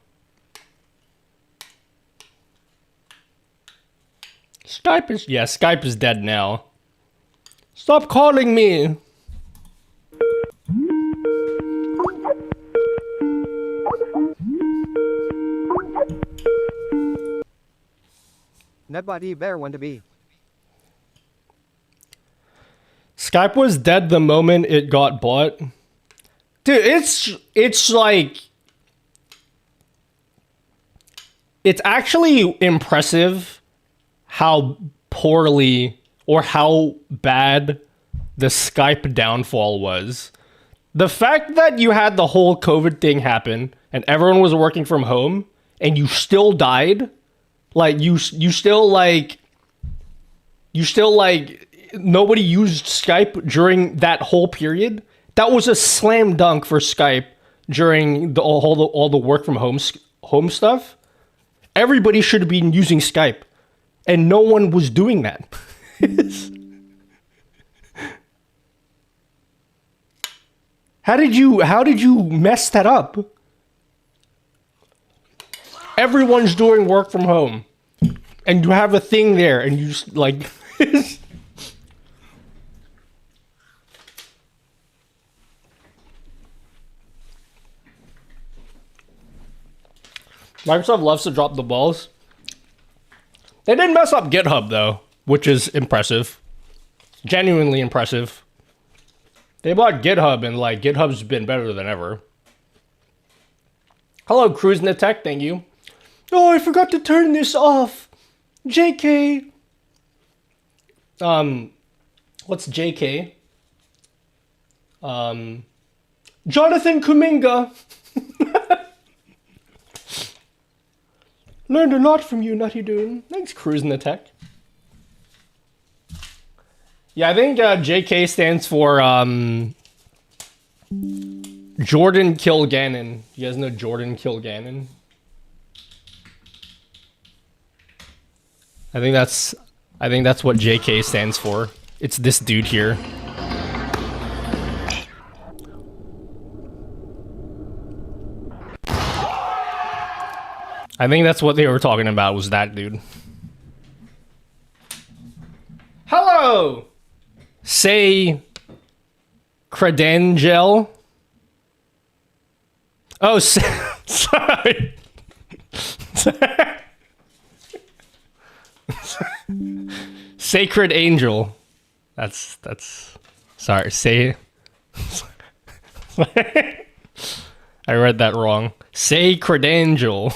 Skype is dead now. Stop calling me. Nobody better want to be. Skype was dead the moment it got bought. Dude, it's like... It's actually impressive how poorly or how bad the Skype downfall was. The fact that you had the whole COVID thing happen and everyone was working from home and you still died, like you still nobody used Skype during that whole period. That was a slam dunk for Skype during all the work from home stuff, everybody should have been using Skype, and no one was doing that. How did you mess that up? Everyone's doing work from home, and you have a thing there, and you just like. Microsoft loves to drop the balls. They didn't mess up GitHub though, which is impressive. Genuinely impressive. They bought GitHub, and like GitHub's been better than ever. Hello, Cruising the Tech, thank you. Oh, I forgot to turn this off. JK. What's JK? Jonathan Kuminga. Learned a lot from you, Nutty Dune. Thanks, Cruising the Tech. Yeah, I think JK stands for Jordan Kilgannon. You guys know Jordan Kilgannon? I think that's what JK stands for. It's this dude here. I think that's what they were talking about, was that dude. Hello! Say Credengel. Oh, sorry. Sacred Angel. That's sorry. Say I read that wrong. Sacred Angel.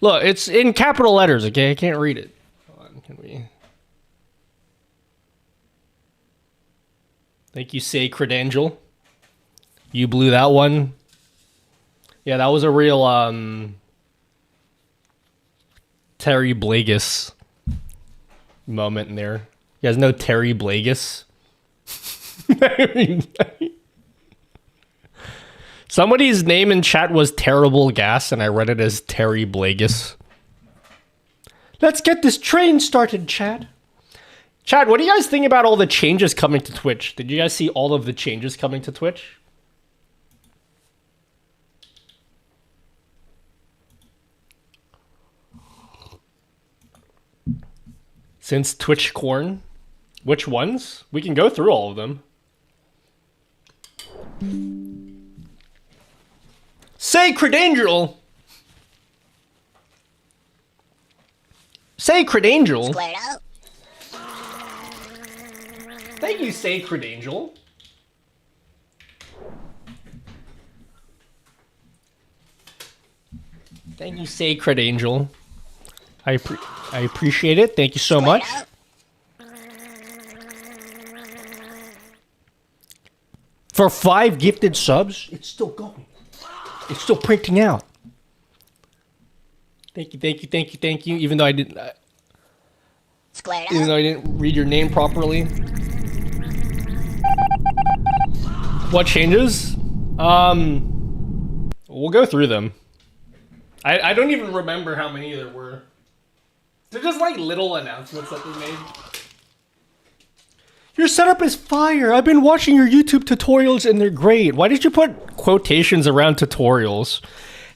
Look, it's in capital letters, okay? I can't read it. Hold on, can we? Thank you, Sacred Angel. You blew that one. Yeah, that was a real Terry Blagus moment in there. You guys know Terry Blagus? Somebody's name in chat was Terrible Gas, and I read it as Terry Blagus. Let's get this train started, chat. Chat, what do you guys think about all the changes coming to Twitch? Did you guys see all of the changes coming to Twitch? Since Twitch Corn? Which ones? We can go through all of them. Sacred Angel! Sacred Angel? Thank you, Sacred Angel. Thank you, Sacred Angel. I appreciate it. Thank you so much. For 5 gifted subs, it's still going. It's still printing out. Thank you, thank you, thank you, thank you. Even though I didn't read your name properly. What changes? We'll go through them. I don't even remember how many there were. They're just like little announcements that they made. Your setup is fire. I've been watching your YouTube tutorials and they're great. Why did you put quotations around tutorials?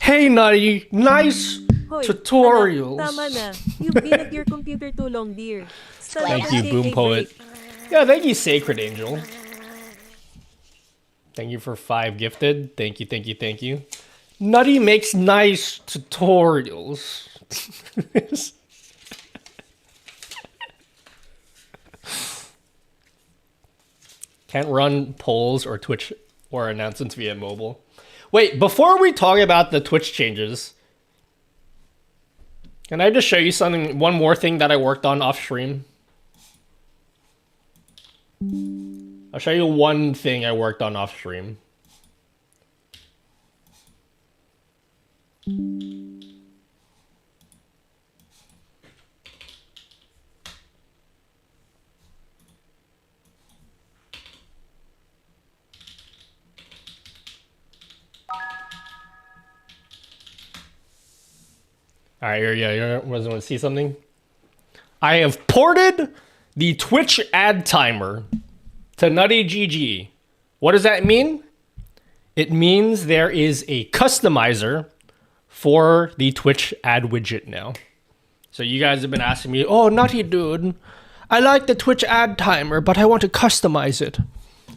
Hey, Nutty, nice Hoy, tutorials. anak, tama na. You've been at your computer too long, dear. Thank you, Boom Poet. Yeah, thank you, Sacred Angel. Thank you for 5 gifted. Thank you, thank you, thank you. Nutty makes nice tutorials. Can't run polls or Twitch or announcements via mobile. Wait, before we talk about the Twitch changes, can I just show you something, one more thing that I worked on off stream? I'll show you one thing I worked on off stream. All right, yeah, you want to see something? I have ported the Twitch ad timer to NuttyGG. What does that mean? It means there is a customizer for the Twitch ad widget now. So you guys have been asking me, oh, Nutty dude, I like the Twitch ad timer, but I want to customize it.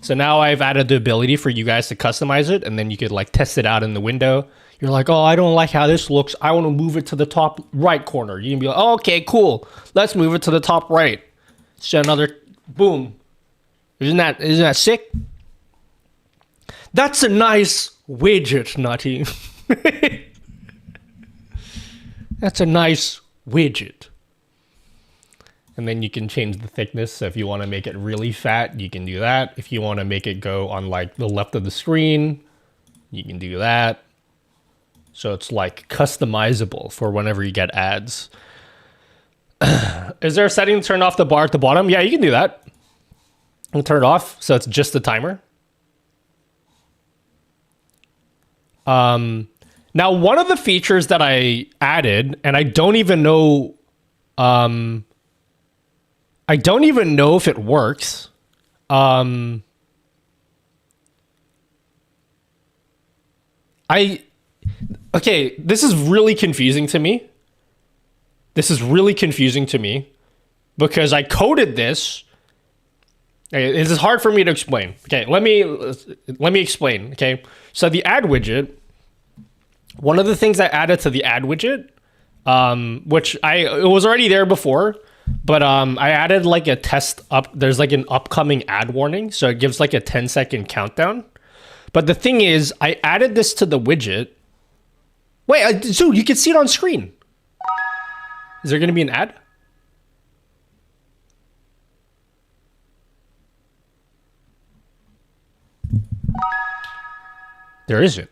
So now I've added the ability for you guys to customize it, and then you could like test it out in the window. You're like, oh, I don't like how this looks. I want to move it to the top right corner. You can be like, oh, okay, cool. Let's move it to the top right. So another, boom. Isn't that sick? That's a nice widget, Nutty. That's a nice widget. And then you can change the thickness. So if you want to make it really fat, you can do that. If you want to make it go on like the left of the screen, you can do that. So it's like customizable for whenever you get ads. Is there a setting to turn off the bar at the bottom? Yeah, you can do that. And turn it off so it's just the timer. Now, one of the features that I added, and I don't even know if it works. Okay, this is really confusing to me. Because I coded this. Okay, this is hard for me to explain. Okay, let me explain. Okay, so the ad widget. One of the things I added to the ad widget, which it was already there before, but I added like a test up. There's like an upcoming ad warning, so it gives like a 10-second countdown. But the thing is, I added this to the widget. Wait, so you can see it on screen. Is there going to be an ad? There isn't.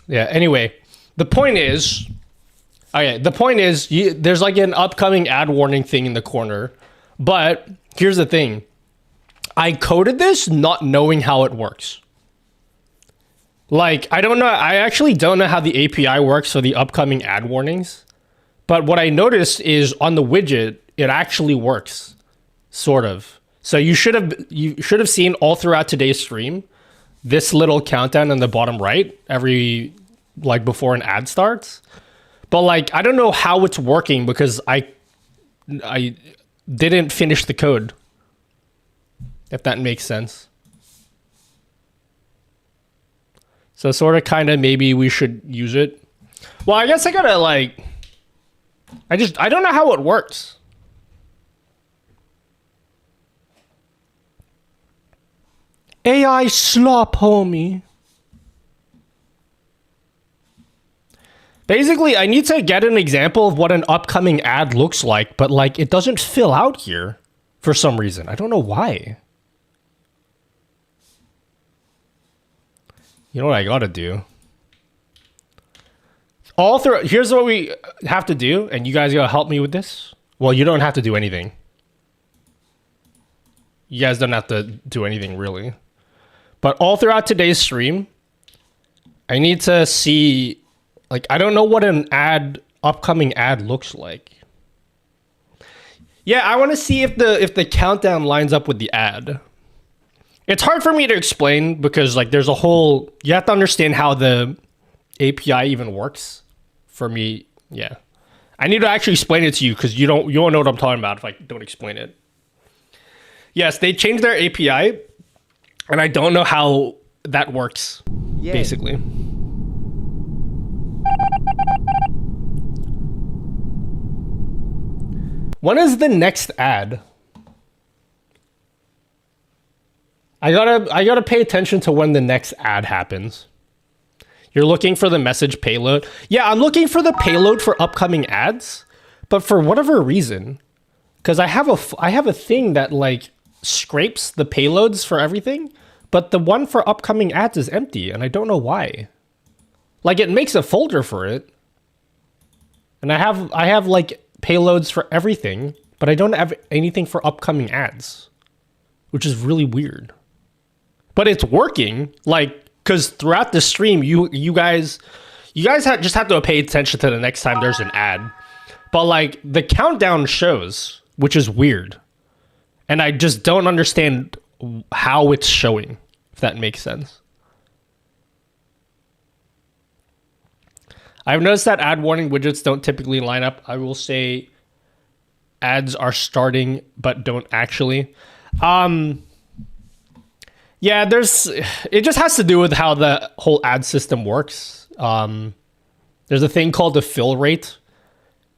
Yeah, anyway, the point is, there's like an upcoming ad warning thing in the corner. But here's the thing. I coded this not knowing how it works. Like, I actually don't know how the API works for the upcoming ad warnings. But what I noticed is on the widget, it actually works. Sort of. So you should have seen all throughout today's stream this little countdown in the bottom right before an ad starts. But like, I don't know how it's working because I didn't finish the code. If that makes sense. So sort of kind of maybe we should use it. Well, I guess I gotta like, I don't know how it works. AI slop, homie. Basically, I need to get an example of what an upcoming ad looks like, but like it doesn't fill out here for some reason. I don't know why. You know what I gotta do? Here's what we have to do, and you guys gotta help me with this. Well, you don't have to do anything. You guys don't have to do anything really. But all throughout today's stream, I need to see, like, I don't know what an upcoming ad looks like. Yeah, I want to see if the countdown lines up with the ad. It's hard for me to explain because like there's you have to understand how the API even works. For me, yeah. I need to actually explain it to you because you won't know what I'm talking about if I don't explain it. Yes, they changed their API, and I don't know how that works, basically. When is the next ad? I gotta pay attention to when the next ad happens. You're looking for the message payload. Yeah, I'm looking for the payload for upcoming ads, but for whatever reason, because I have a thing that like scrapes the payloads for everything, but the one for upcoming ads is empty, and I don't know why. Like it makes a folder for it, and I have like payloads for everything, but I don't have anything for upcoming ads. which is really weird. But it's working, like, because throughout the stream, you guys just have to pay attention to the next time there's an ad. But like the countdown shows, which is weird, and I just don't understand how it's showing, if that makes sense. I've noticed that ad warning widgets don't typically line up. I will say ads are starting, but don't actually. Yeah, it just has to do with how the whole ad system works. There's a thing called the fill rate.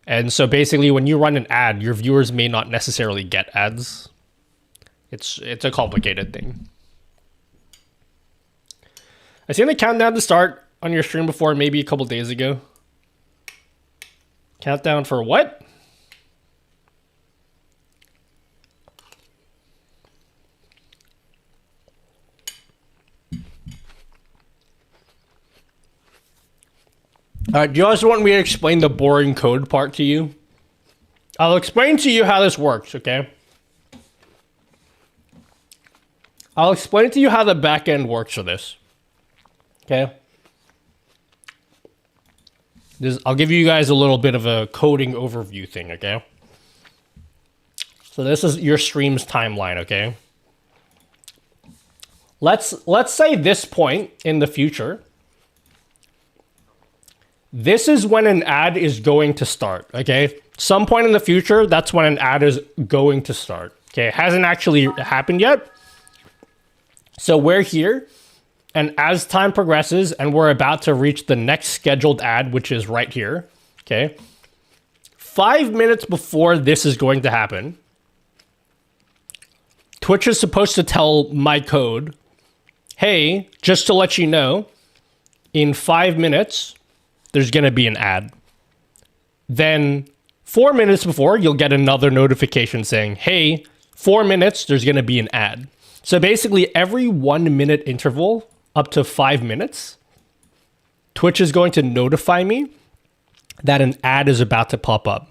And so basically when you run an ad, your viewers may not necessarily get ads. It's a complicated thing. I seen the countdown to start on your stream before, maybe a couple days ago. Countdown for what? Do you guys want me to explain the boring code part to you? I'll explain to you how this works, okay? I'll explain to you how the back end works for this. Okay? I'll give you guys a little bit of a coding overview thing, okay? So this is your stream's timeline, okay? Let's say this point in the future. This is when an ad is going to start, okay? Some point in the future, that's when an ad is going to start, okay? It hasn't actually happened yet. So we're here, and as time progresses, and we're about to reach the next scheduled ad, which is right here, okay? 5 minutes before this is going to happen, Twitch is supposed to tell my code, hey, just to let you know, in 5 minutes, there's going to be an ad. Then 4 minutes before, you'll get another notification saying, hey, 4 minutes, there's going to be an ad. So basically every 1 minute interval up to 5 minutes, Twitch is going to notify me that an ad is about to pop up.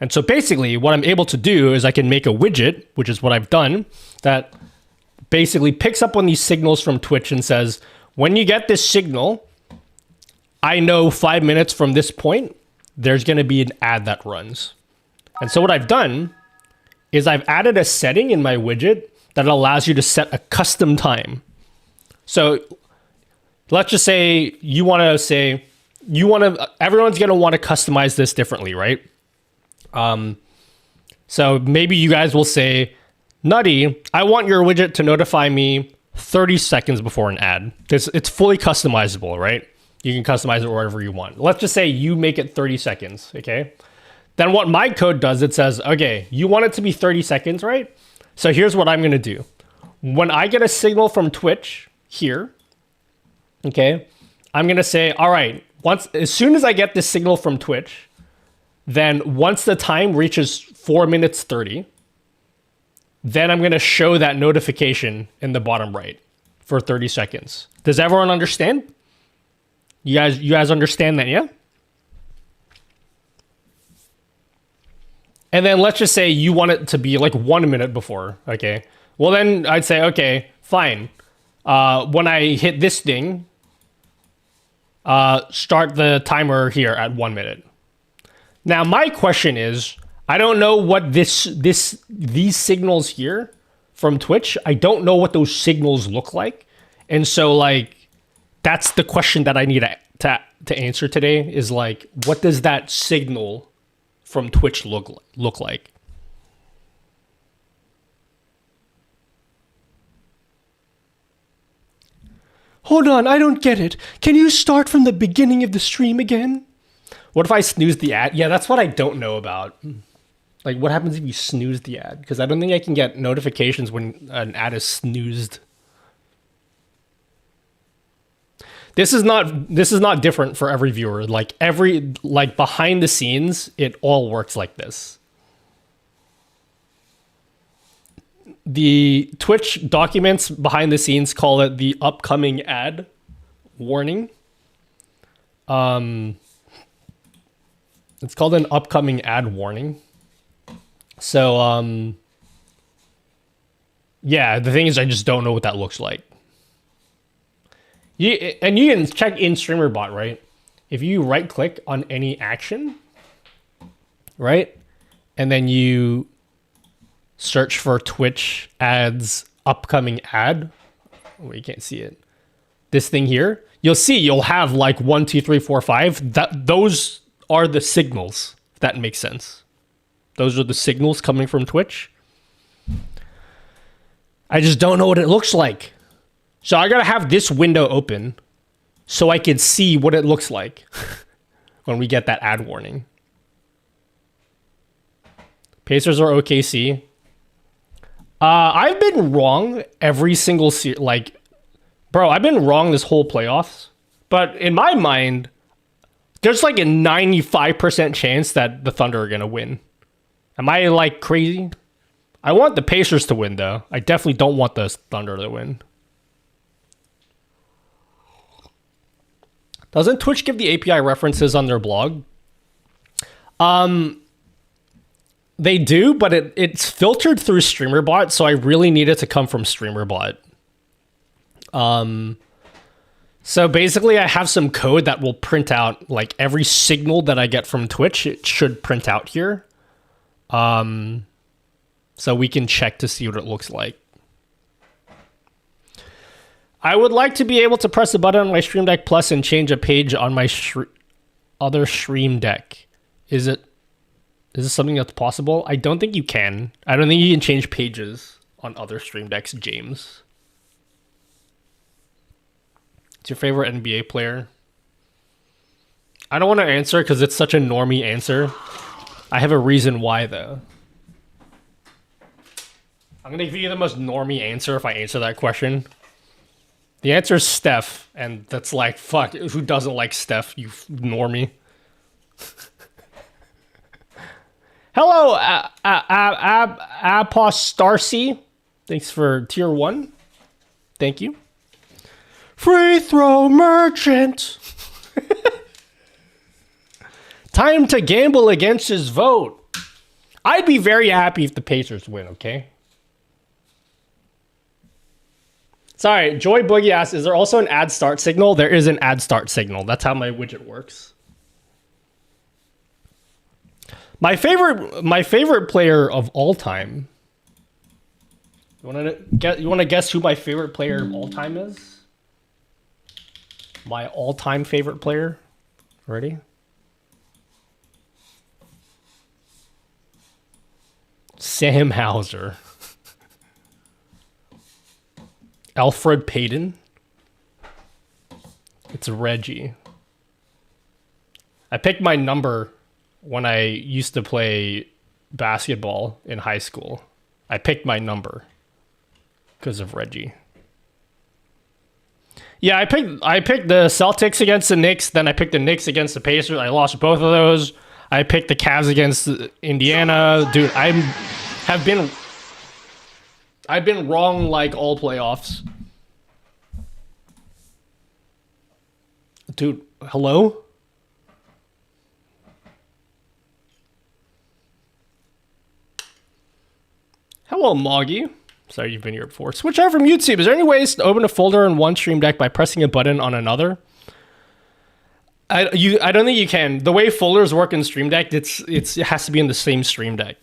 And so basically what I'm able to do is I can make a widget, which is what I've done, that basically picks up on these signals from Twitch and says, when you get this signal, I know 5 minutes from this point, there's going to be an ad that runs. And so what I've done is I've added a setting in my widget that allows you to set a custom time. So let's just say everyone's going to want to customize this differently, right? So maybe you guys will say, Nutty, I want your widget to notify me 30 seconds before an ad. It's fully customizable, right? You can customize it wherever you want. Let's just say you make it 30 seconds, okay? Then what my code does, it says, okay, you want it to be 30 seconds, right? So here's what I'm going to do. When I get a signal from Twitch here, okay, I'm going to say, all right, as soon as I get this signal from Twitch, then once the time reaches 4 minutes 30, then I'm going to show that notification in the bottom right for 30 seconds. Does everyone understand? You guys understand that, yeah? And then let's just say you want it to be like 1 minute before, okay? Well, then I'd say, okay, fine. When I hit this thing, start the timer here at 1 minute. Now, my question is, I don't know what these signals here from Twitch, I don't know what those signals look like. And so, like, that's the question that I need to answer today is, like, what does that signal from Twitch look like? Hold on, I don't get it. Can you start from the beginning of the stream again? What if I snooze the ad? Yeah, that's what I don't know about. Like, what happens if you snooze the ad? Because I don't think I can get notifications when an ad is snoozed. This is not different for every viewer. Like behind the scenes, it all works like this. The Twitch documents behind the scenes call it the upcoming ad warning. It's called an upcoming ad warning. So Yeah, the thing is, I just don't know what that looks like. And you can check in StreamerBot, right? If you right click on any action, right? And then you search for Twitch ads upcoming ad. Oh, you can't see it. This thing here, you'll have like 1, 2, 3, 4, 5. Those are the signals, if that makes sense. Those are the signals coming from Twitch. I just don't know what it looks like. So I gotta have this window open so I can see what it looks like when we get that ad warning. Pacers are OKC. I've been wrong every single bro, I've been wrong this whole playoffs. But in my mind, there's like a 95% chance that the Thunder are gonna win. Am I like crazy? I want the Pacers to win though. I definitely don't want the Thunder to win. Doesn't Twitch give the API references on their blog? They do, but it's filtered through StreamerBot, so I really need it to come from StreamerBot. So basically I have some code that will print out like every signal that I get from Twitch. It should print out here. So we can check to see what it looks like. I would like to be able to press a button on my Stream Deck Plus and change a page on my other Stream Deck. Is this something that's possible? I don't think you can. I don't think you can change pages on other Stream Decks, James. What's your favorite NBA player? I don't want to answer because it's such a normie answer. I have a reason why, though. I'm going to give you the most normie answer if I answer that question. The answer is Steph, and that's like, fuck, who doesn't like Steph, you normie? Hello, Apostarcy. Thanks for tier 1. Thank you. Free throw merchant. Time to gamble against his vote. I'd be very happy if the Pacers win, okay? Sorry, Joy Boogie asks, is there also an ad start signal? There is an ad start signal. That's how my widget works. My favorite player of all time. You want to guess who my favorite player of all time is? My all-time favorite player. Ready? Sam Hauser. Alfred Payton. It's Reggie. I picked my number when I used to play basketball in high school. I picked my number because of Reggie. Yeah, I picked the Celtics against the Knicks, then I picked the Knicks against the Pacers. I lost both of those. I picked the Cavs against Indiana. Dude, I've been wrong like all playoffs. Dude, hello? Hello, Moggy. Sorry, you've been here before. Switch out from YouTube. Is there any ways to open a folder in one Stream Deck by pressing a button on another? I don't think you can. The way folders work in Stream Deck, it has to be in the same Stream Deck.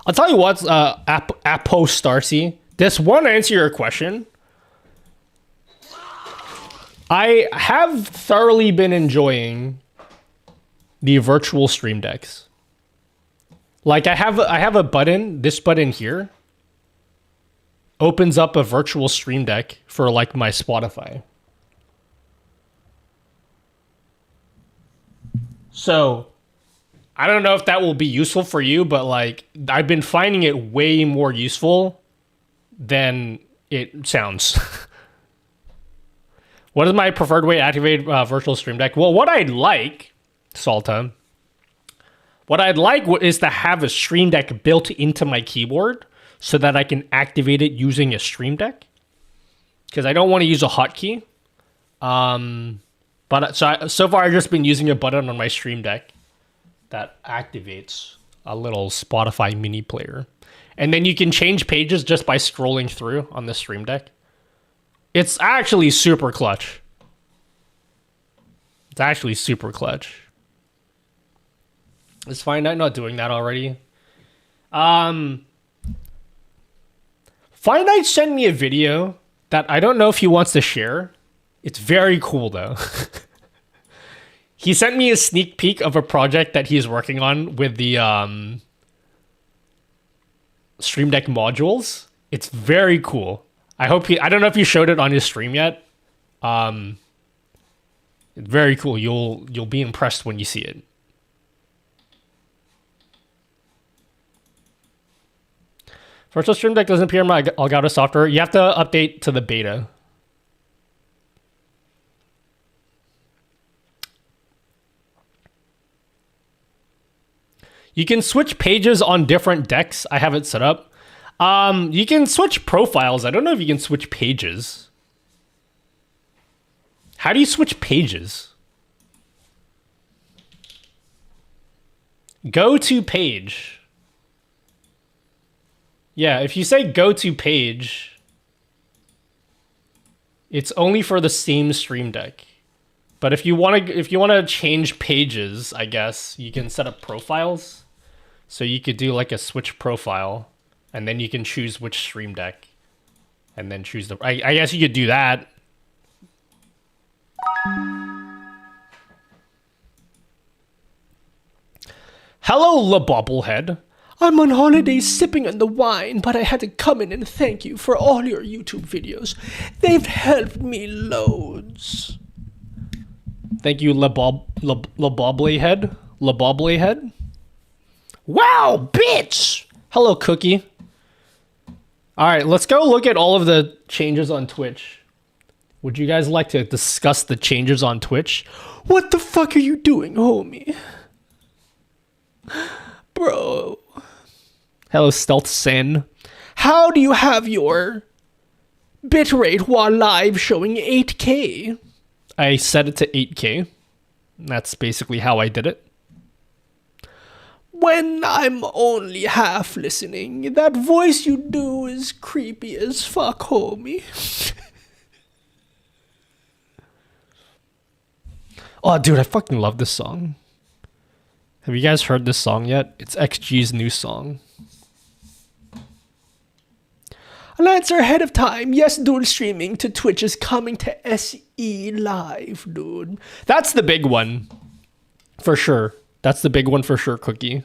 I'll tell you what, Apostarcy. This won't answer your question. I have thoroughly been enjoying the virtual Stream Decks. Like I have a button, this button here opens up a virtual Stream Deck for like my Spotify. So I don't know if that will be useful for you, but like I've been finding it way more useful than it sounds. What is my preferred way to activate virtual Stream Deck? Well, what I'd like, Salta, is to have a Stream Deck built into my keyboard so that I can activate it using a Stream Deck. Because I don't want to use a hotkey. But so far I've just been using a button on my Stream Deck that activates a little Spotify mini player. And then you can change pages just by scrolling through on the Stream Deck. It's actually super clutch. It's actually super clutch. Is Fine Night not doing that already? Fine Night sent me a video that I don't know if he wants to share. It's very cool though. He sent me a sneak peek of a project that he's working on with the Stream Deck modules. It's very cool. I don't know if he showed it on his stream yet. It's very cool. You'll be impressed when you see it. Virtual Stream Deck doesn't appear in my Elgato software. You have to update to the beta. You can switch pages on different decks. I have it set up. You can switch profiles. I don't know if you can switch pages. How do you switch pages? Go to page. Yeah, if you say go to page, it's only for the same Stream Deck. But if you want to change pages, I guess you can set up profiles. So you could do like a switch profile, and then you can choose which Stream Deck, and then choose the. I guess you could do that. Hello, La Bobblehead. I'm on holiday sipping on the wine, but I had to come in and thank you for all your YouTube videos. They've helped me loads. Thank you, La Bobblehead. La Bobblehead. Wow, bitch! Hello, Cookie. Alright, let's go look at all of the changes on Twitch. Would you guys like to discuss the changes on Twitch? What the fuck are you doing, homie? Bro. Hello, Stealth Sin. How do you have your bitrate while live showing 8K? I set it to 8K. That's basically how I did it. When I'm only half listening, that voice you do is creepy as fuck, homie. Oh, dude, I fucking love this song. Have you guys heard this song yet? It's XG's new song. I'll answer ahead of time. Yes, dual streaming to Twitch is coming to SE Live, dude. That's the big one. For sure. That's the big one for sure, Cookie.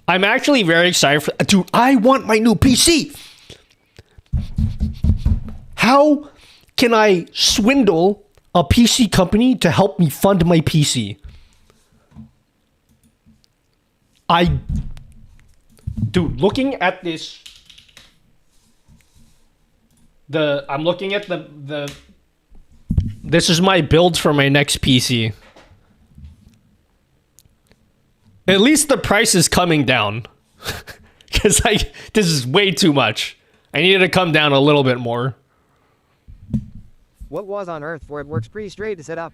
I'm actually very excited for... Dude, I want my new PC! How can I swindle a PC company to help me fund my PC? Dude, looking at this... I'm looking at the... This is my build for my next PC. At least the price is coming down. Because this is way too much. I need it to come down a little bit more. What was on earth for it works pretty straight to set up.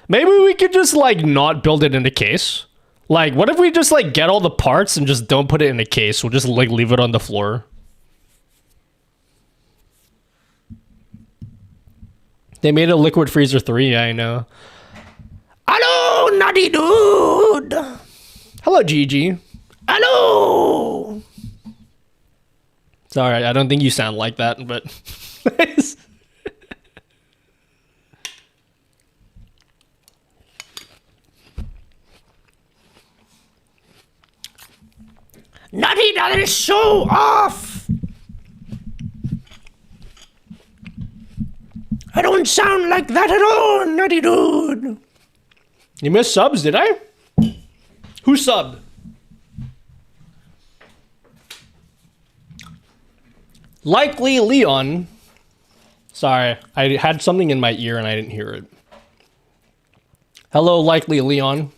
Maybe we could just, like, not build it in a case. Like, what if we just, like, get all the parts and just don't put it in a case? We'll just, like, leave it on the floor. They made a Liquid Freezer 3, yeah, I know. Hello, Nutty Dude! Hello, Gigi. Hello! Sorry, I don't think you sound like that, but... Nutty, that is so off! I don't sound like that at all, Nutty Dude! You missed subs, did I? Who subbed? Likely Leon. Sorry, I had something in my ear and I didn't hear it. Hello, Likely Leon.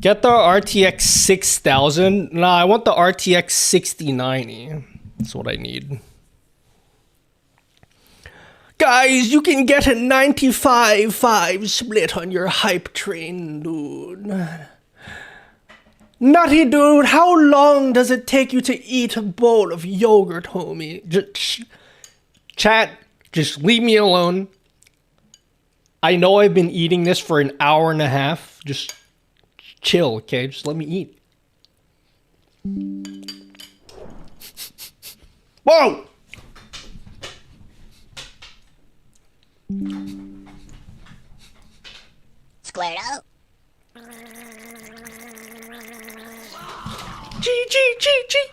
Get the RTX 6000. Nah, I want the RTX 6090. That's what I need. Guys, you can get a 95.5 split on your hype train, dude. Nutty dude, how long does it take you to eat a bowl of yogurt, homie? Just, chat, just leave me alone. I know I've been eating this for an hour and a half. Just chill, okay? Just let me eat. Whoa! Squared up. G,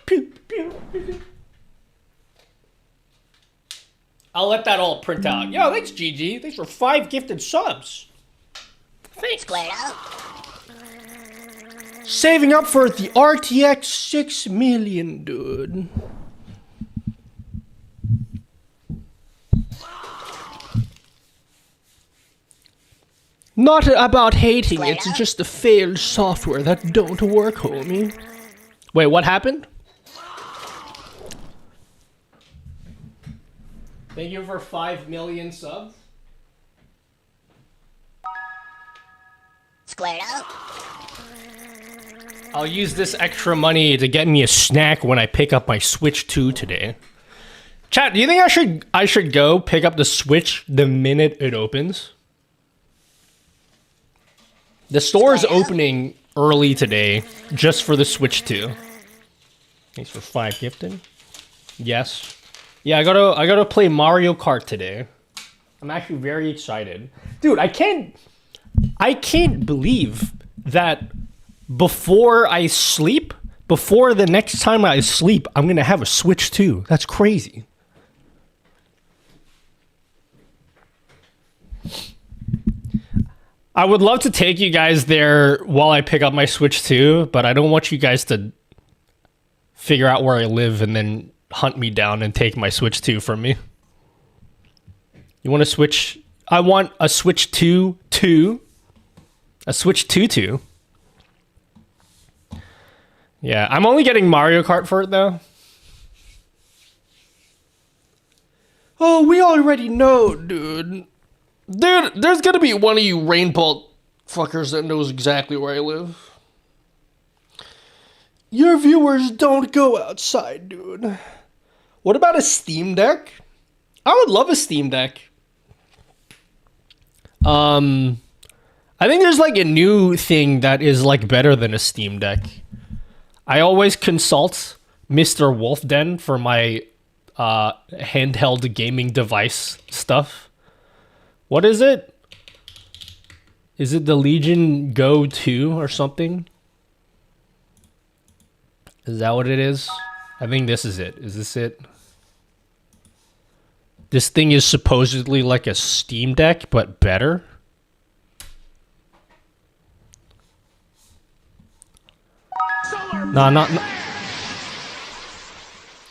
pew, pew, pew. I'll let that all print out. Yo, thanks, GG. Thanks for 5 gifted subs. Thanks. Squared up. Saving up for the RTX 6 million, dude. Not about hating, it's just a failed software that don't work, homie. Wait, what happened? Thank you for 5 million subs. Squared up. I'll use this extra money to get me a snack when I pick up my Switch 2 today. Chat, do you think I should go pick up the Switch the minute it opens? The store is opening early today just for the Switch 2. Thanks for 5 gifted. Yes. Yeah, I gotta play Mario Kart today. I'm actually very excited. Dude, I can't believe that before I sleep, before the next time I sleep, I'm gonna have a Switch 2. That's crazy. I would love to take you guys there while I pick up my Switch 2, but I don't want you guys to figure out where I live and then hunt me down and take my Switch 2 from me. You want a Switch? I want a Switch 2 2. A Switch 2 2. Yeah, I'm only getting Mario Kart for it though. Oh, we already know, dude. Dude, there's gonna be one of you rainbow fuckers that knows exactly where I live. Your viewers don't go outside, dude. What about a Steam Deck? I would love a Steam Deck. I think there's like a new thing that is like better than a Steam Deck. I always consult Mr. Wolfden for my handheld gaming device stuff. What is it? Is it the Legion Go 2 or something? Is that what it is? I think this is it. Is this it? This thing is supposedly like a Steam Deck, but better. No, not.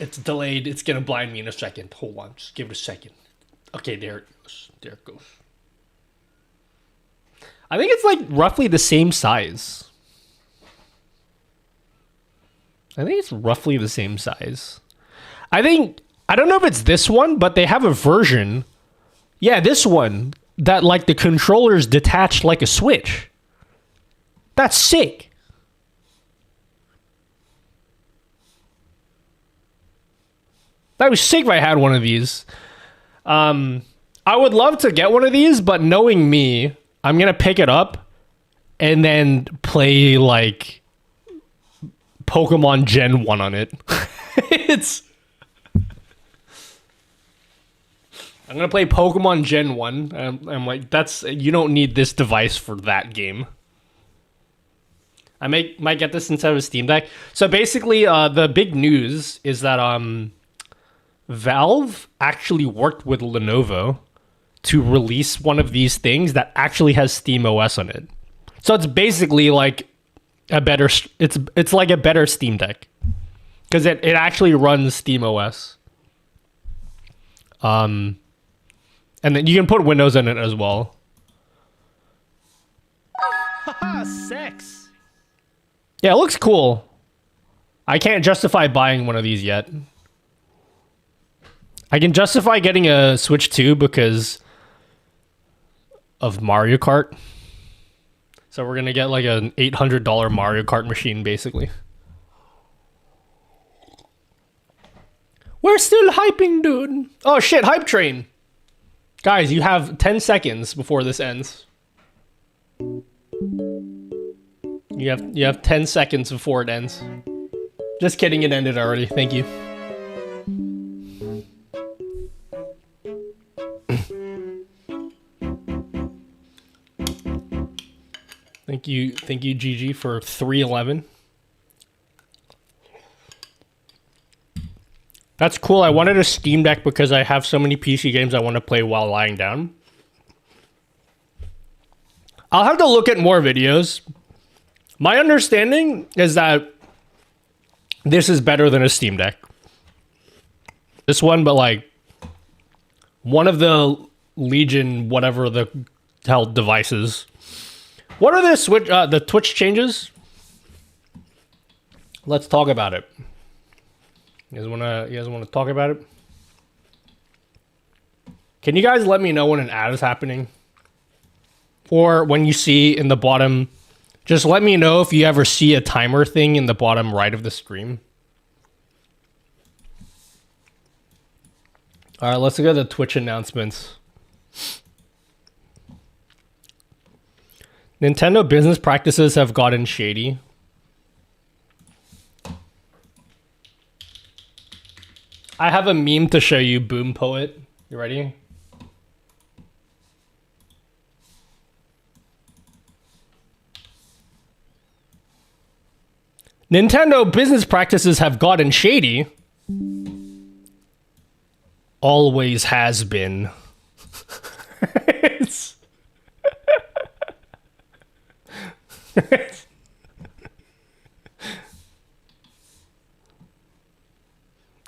It's delayed. It's gonna blind me in a second. Hold on. Just give it a second. Okay, there it goes. There it goes. I think it's like roughly the same size. I think it's roughly the same size. I don't know if it's this one, but they have a version. Yeah, this one that like the controller's detached like a Switch. That's sick. That was sick if I had one of these. I would love to get one of these, but knowing me, I'm going to pick it up and then play like Pokemon Gen 1 on it. I'm going to play Pokemon Gen 1. I'm like, you don't need this device for that game. I might get this instead of a Steam Deck. So basically, the big news is that Valve actually worked with Lenovo to release one of these things that actually has SteamOS on it. So it's basically like a better, it's like a better Steam Deck because it actually runs SteamOS. And then you can put Windows in it as well. Haha, sex. Yeah, it looks cool. I can't justify buying one of these yet. I can justify getting a Switch 2 because of Mario Kart. So we're gonna get like an $800 Mario Kart machine, basically. We're still hyping, dude. Oh shit, hype train. Guys, you have 10 seconds before this ends. You have 10 seconds before it ends. Just kidding, it ended already. Thank you. Thank you, GG, for 311. That's cool. I wanted a Steam Deck because I have so many PC games I want to play while lying down. I'll have to look at more videos. My understanding is that this is better than a Steam Deck. This one, but like one of the Legion, whatever the hell devices. What are the Twitch changes? Let's talk about it. You guys wanna talk about it? Can you guys let me know when an ad is happening? Or when you see in the bottom, just let me know if you ever see a timer thing in the bottom right of the screen. All right, let's look at the Twitch announcements. Nintendo business practices have gotten shady. I have a meme to show you, Boom Poet. You ready? Nintendo business practices have gotten shady. Always has been.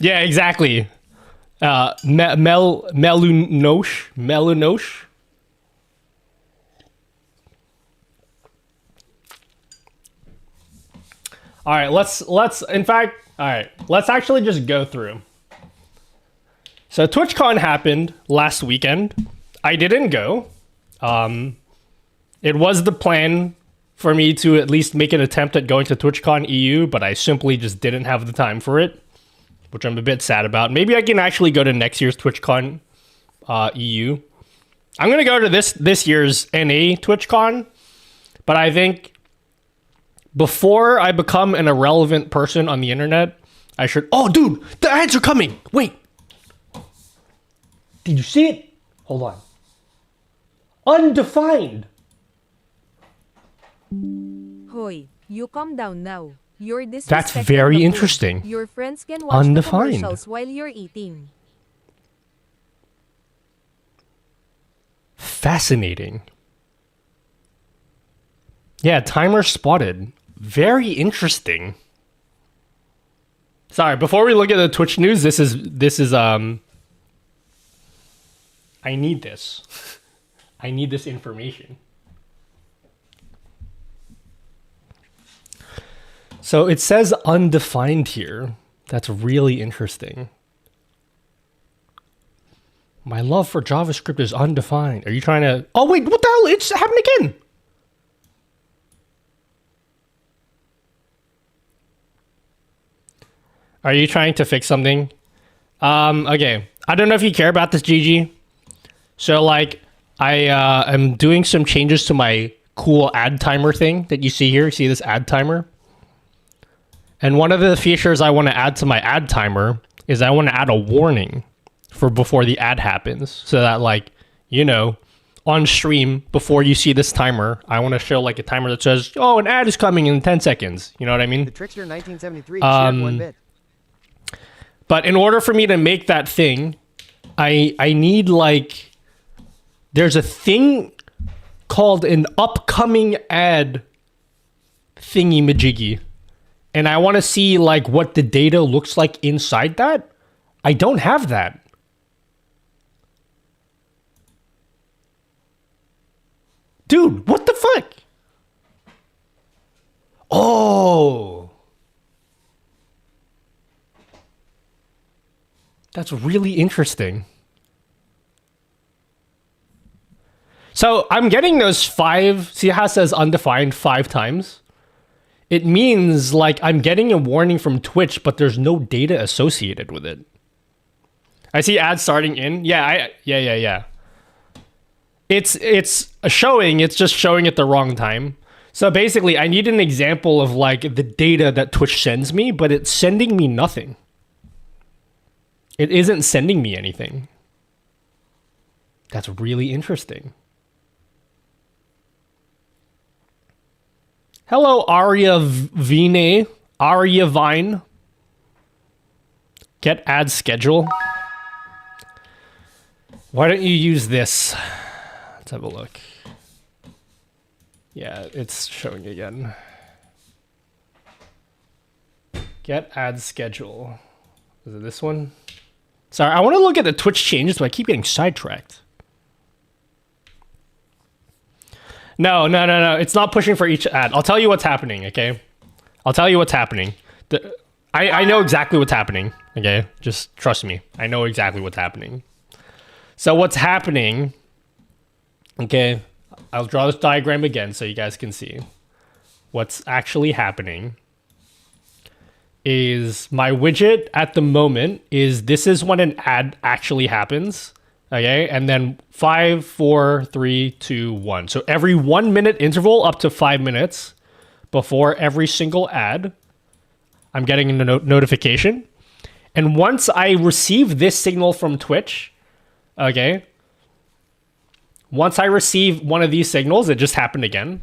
Yeah, exactly. Melunosh. All right, let's actually just go through. So TwitchCon happened last weekend. I didn't go. It was the plan for me to at least make an attempt at going to TwitchCon EU, but I simply just didn't have the time for it, which I'm a bit sad about. Maybe I can actually go to next year's TwitchCon EU. I'm going to go to this year's NA TwitchCon, but I think before I become an irrelevant person on the internet, I should... Oh, dude, the ads are coming. Wait. Did you see it? Hold on. Undefined. Hoy, you calm down now. You're disrespecting That's very the food. interesting. Your friends can watch Undefined. the commercials while you're eating. Fascinating. Yeah, timer spotted. Very interesting. Sorry, before we look at the Twitch news, this is I need this. I need this information. So it says undefined here. That's really interesting. My love for JavaScript is undefined. Are you trying to... Oh, wait, what the hell? It's happening again. Are you trying to fix something? Okay. I don't know if you care about this, GG. So, like, I am doing some changes to my cool ad timer thing that you see here. See this ad timer? And one of the features I want to add to my ad timer is I want to add a warning for before the ad happens. So that, like, you know, on stream, before you see this timer, I want to show, like, a timer that says, oh, an ad is coming in 10 seconds. You know what I mean? The Trickster 1973 shared 1 bit. But in order for me to make that thing, I need, like... There's a thing called an upcoming ad thingy-majiggy. And I want to see, like, what the data looks like inside that. I don't have that. Dude, what the fuck? Oh. That's really interesting. So I'm getting those 5, see how it says undefined 5 times? It means like I'm getting a warning from Twitch, but there's no data associated with it. I see ads starting in. Yeah, yeah. It's showing, it's just showing at the wrong time. So basically I need an example of like the data that Twitch sends me, but it's sending me nothing. It isn't sending me anything. That's really interesting. Hello, Arya Vine. Arya Vine. Get ad schedule. Why don't you use this? Let's have a look. Yeah, it's showing again. Get ad schedule. Is it this one? Sorry, I want to look at the Twitch changes, but I keep getting sidetracked. No. It's not pushing for each ad. I'll tell you what's happening, okay? I'll tell you what's happening. I know exactly what's happening, okay? Just trust me. I know exactly what's happening. So what's happening, okay, I'll draw this diagram again so you guys can see. What's actually happening is my widget at the moment is this is when an ad actually happens. Okay, and then 5, 4, 3, 2, 1. So every 1 minute interval up to 5 minutes before every single ad, I'm getting a notification. And once I receive this signal from Twitch, okay, once I receive one of these signals, it just happened again.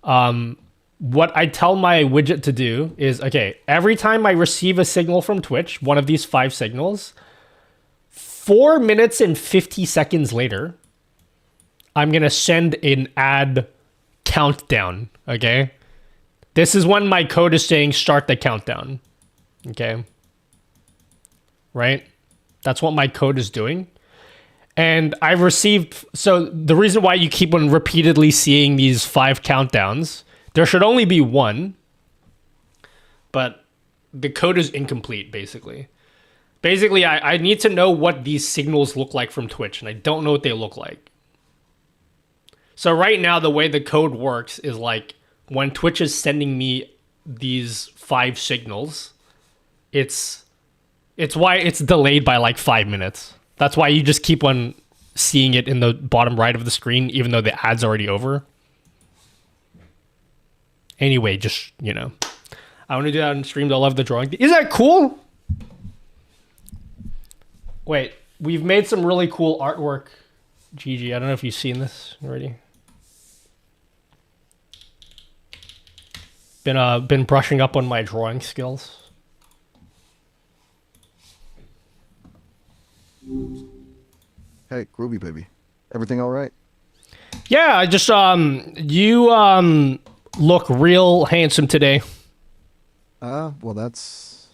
What I tell my widget to do is, okay, every time I receive a signal from Twitch, one of these 5 signals, 4 minutes and 50 seconds later, I'm going to send an ad countdown, okay? This is when my code is saying start the countdown, okay? Right? That's what my code is doing. And I've received... So the reason why you keep on repeatedly seeing these 5 countdowns, there should only be 1, but the code is incomplete, basically. Basically, I need to know what these signals look like from Twitch, and I don't know what they look like. So right now, the way the code works is like when Twitch is sending me these 5 signals, it's why it's delayed by like 5 minutes. That's why you just keep on seeing it in the bottom right of the screen, even though the ad's already over. Anyway, just, you know, I want to do that on stream. I love the drawing. Is that cool? Wait, we've made some really cool artwork. GG, I don't know if you've seen this already. Been brushing up on my drawing skills. Hey, Groovy baby. Everything all right? Yeah, I just you look real handsome today. Well, that's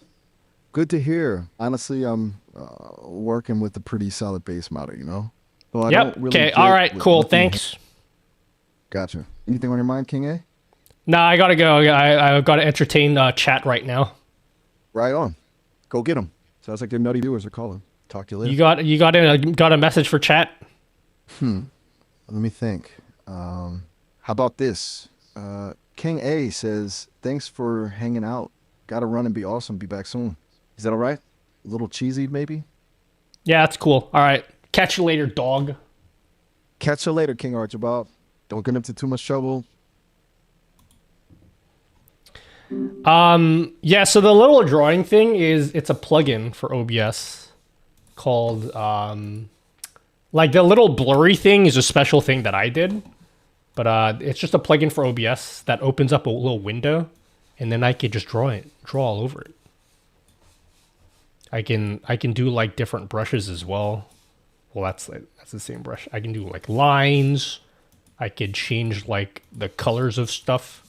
good to hear. Honestly, I'm working with a pretty solid base model, you know? So I Yep. don't really Okay. get All right. with Cool. looking- Thanks. Gotcha. Anything on your mind, King A? Nah, I gotta go. I gotta entertain chat right now. Right on. Go get them. Sounds like the nutty viewers are calling. Talk to you later. You got a message for chat? Let me think. How about this? King A says, thanks for hanging out. Gotta run and be awesome. Be back soon. Is that all right? A little cheesy, maybe? Yeah, that's cool. All right. Catch you later, dog. Catch you later, King Archibald. Don't get into too much trouble. Yeah, so the little drawing thing it's a plugin for OBS called like the little blurry thing is a special thing that I did. But it's just a plugin for OBS that opens up a little window, and then I could just draw all over it. I can do like different brushes as well. Well, that's the same brush. I can do like lines. I could change like the colors of stuff.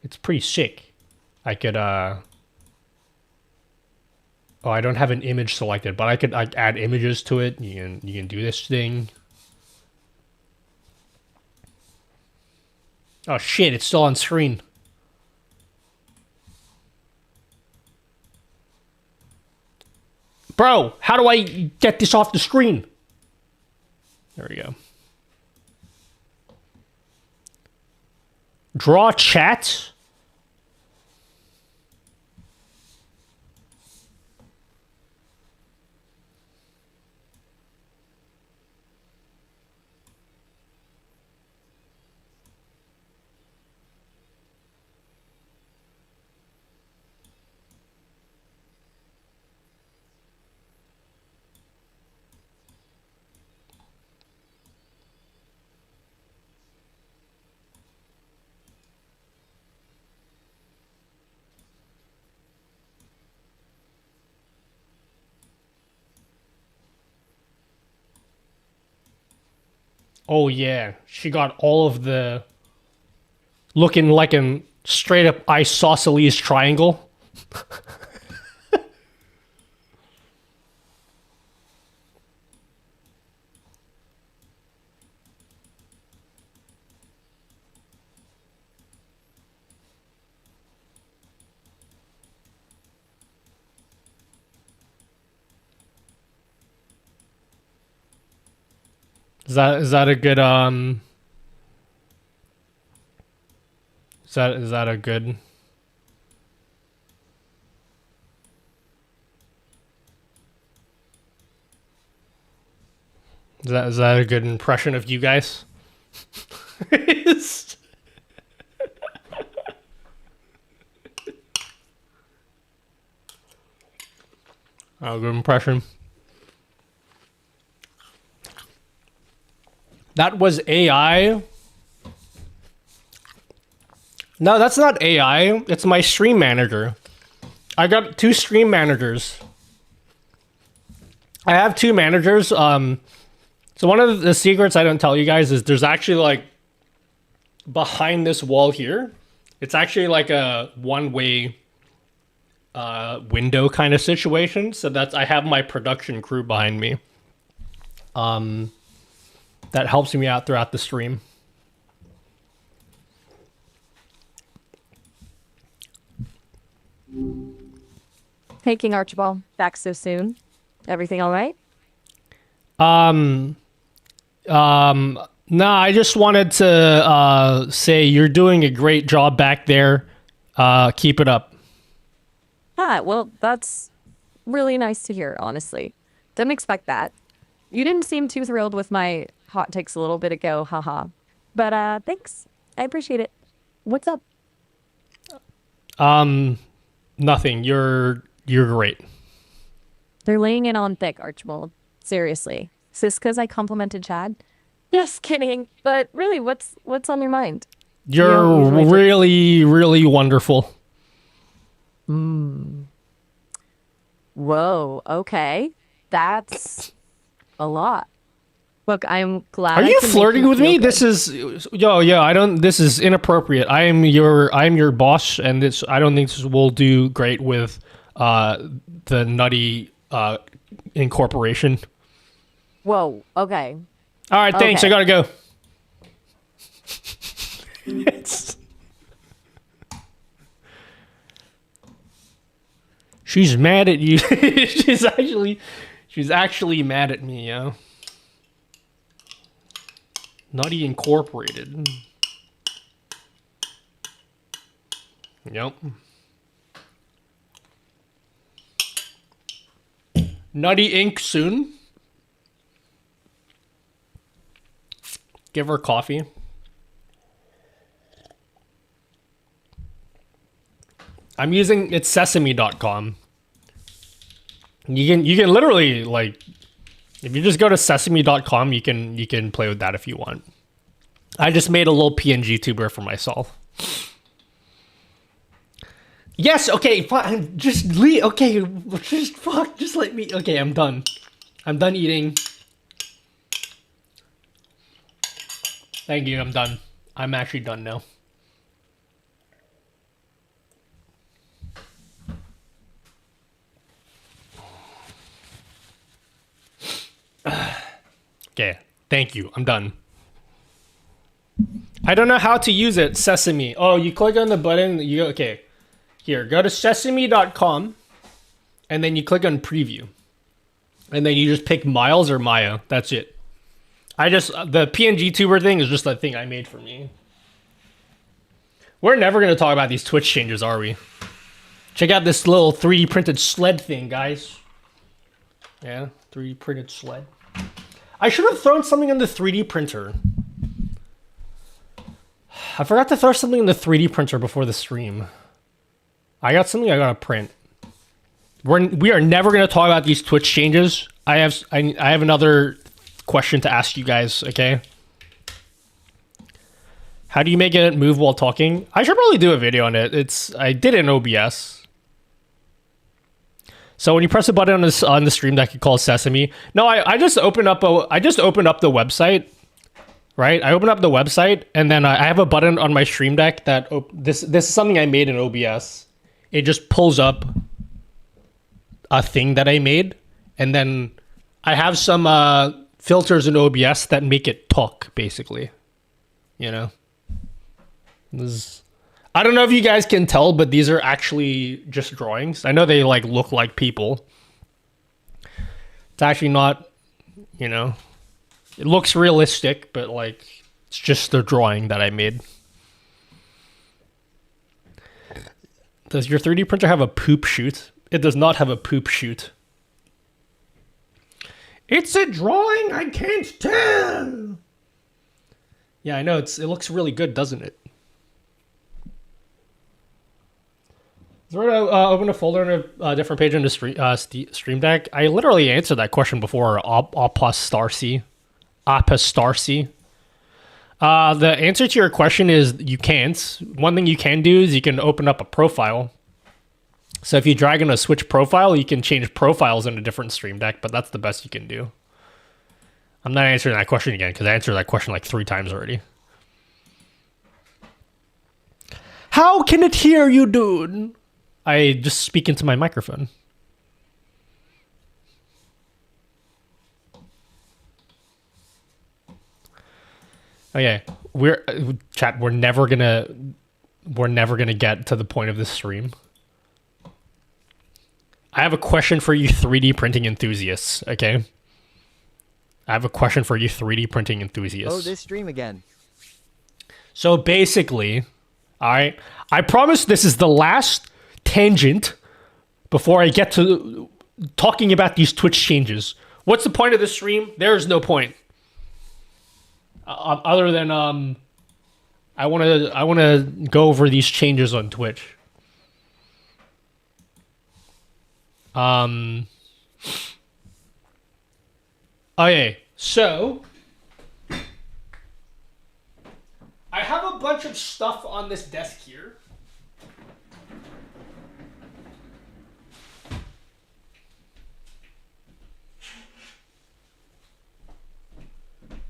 It's pretty sick. I could oh, I don't have an image selected, but I could add images to it. You can do this thing. Oh shit, it's still on screen. Bro, how do I get this off the screen? There we go. Draw chat? Oh yeah, she got all of the looking like a straight up isosceles triangle. Is that a good is that a good is that a good impression of you guys? Oh, good impression. That was AI. No, that's not AI. It's my stream manager. I got 2 stream managers. I have 2 managers. So one of the secrets I don't tell you guys is there's actually like behind this wall here. It's actually like a one-way window kind of situation. So that's I have my production crew behind me. That helps me out throughout the stream. Hey, King Archibald. Back so soon. Everything all right? No, I just wanted to say you're doing a great job back there. Keep it up. Ah, well, that's really nice to hear, honestly. Didn't expect that. You didn't seem too thrilled with my hot takes a little bit ago, haha. But thanks. I appreciate it. What's up? Nothing. You're great. They're laying it on thick, Archibald. Seriously. Is this because I complimented Chad? Just kidding. But really, what's on your mind? You're really, really wonderful. Whoa, okay. That's a lot. Look, I'm glad. Are I you can make flirting with feel me? good. This is I don't this is inappropriate. I'm your boss and this I don't think this will do great with the Nutty incorporation. Whoa, okay. All right, thanks. Okay. I got to go. She's mad at you. she's actually mad at me, yo. Nutty Incorporated. Yep. Nutty Inc. soon. Give her coffee. I'm using it's sesame.com. You can literally like if you just go to sesame.com you can play with that if you want. I just made a little PNG tuber for myself. Yes, okay, fine. Just leave. Okay, just let me. Okay, I'm done. I'm done eating. Thank you, I'm done. I'm actually done now. Okay, thank you. I'm done. I don't know how to use it. Sesame. Oh, you click on the button. Okay. Here, go to sesame.com and then you click on preview. And then you just pick Miles or Maya. That's it. The PNG tuber thing is just a thing I made for me. We're never going to talk about these Twitch changes, are we? Check out this little 3D printed sled thing, guys. Yeah, 3D printed sled. I should have thrown something in the 3D printer. I forgot to throw something in the 3D printer before the stream. I got something I gotta print. We are never gonna talk about these Twitch changes. I have another question to ask you guys, okay? How do you make it move while talking? I should probably do a video on it. I did it in OBS. So when you press a button on the stream deck, you call Sesame. No, I just opened up the website. Right? I open up the website and then I have a button on my stream deck that this is something I made in OBS. It just pulls up a thing that I made, and then I have some filters in OBS that make it talk, basically. You know? I don't know if you guys can tell, but these are actually just drawings. I know they like look like people. It's actually not, you know, it looks realistic, but like it's just the drawing that I made. Does your 3D printer have a poop chute? It does not have a poop chute. It's a drawing, I can't tell. Yeah, I know, it looks really good, doesn't it? So we're gonna open a folder in a different page in the stream deck. I literally answered that question before. Apostasy. The answer to your question is you can't. One thing you can do is you can open up a profile. So if you drag in a switch profile, you can change profiles in a different stream deck, but that's the best you can do. I'm not answering that question again because I answered that question like 3 times already. How can it hear you, dude? I just speak into my microphone. Okay, we're never gonna get to the point of this stream. I have a question for you 3D printing enthusiasts, okay? I have a question for you 3D printing enthusiasts. Oh, this stream again. So basically, alright, I promise this is the last tangent before I get to talking about these Twitch changes. What's the point of this stream? There is no point. Other than I want to go over these changes on Twitch. Okay, so I have a bunch of stuff on this desk here.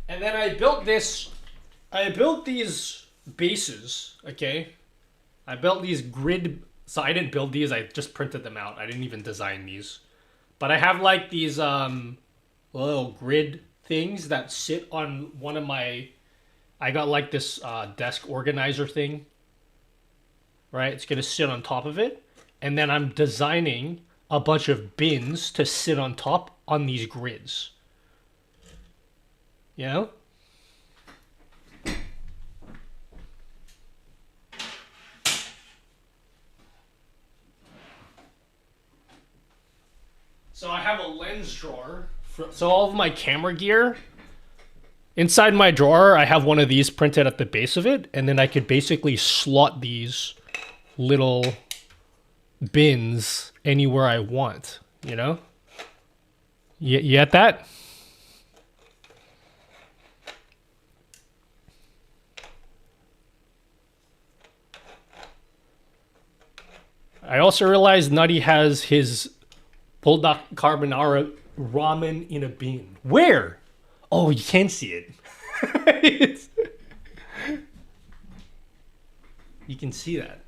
And then I built these bases, okay? I built these grid, so I didn't build these, I just printed them out. I didn't even design these. But I have like these little grid things that sit on one of my, I got like this desk organizer thing, right? It's gonna sit on top of it. And then I'm designing a bunch of bins to sit on top on these grids. You know? So I have a lens drawer. So all of my camera gear, inside my drawer, I have one of these printed at the base of it. And then I could basically slot these little bins anywhere I want, you know? You get that? I also realized Nutty has his Bulldog Carbonara ramen in a bin. Where? Oh, you can't see it. You can see that.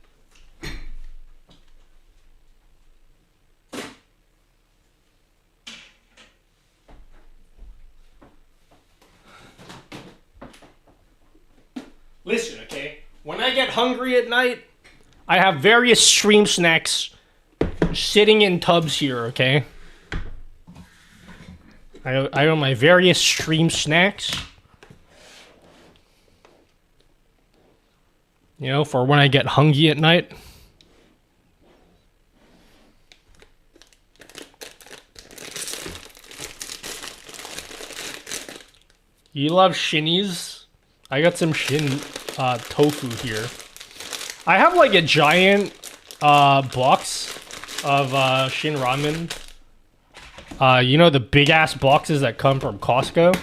Listen, okay? When I get hungry at night, I have various stream snacks sitting in tubs here, okay? I got my various stream snacks. You know, for when I get hungry at night. You love shinnies? I got some shin tofu here. I have like a giant box of shin ramen. You know the big ass boxes that come from Costco?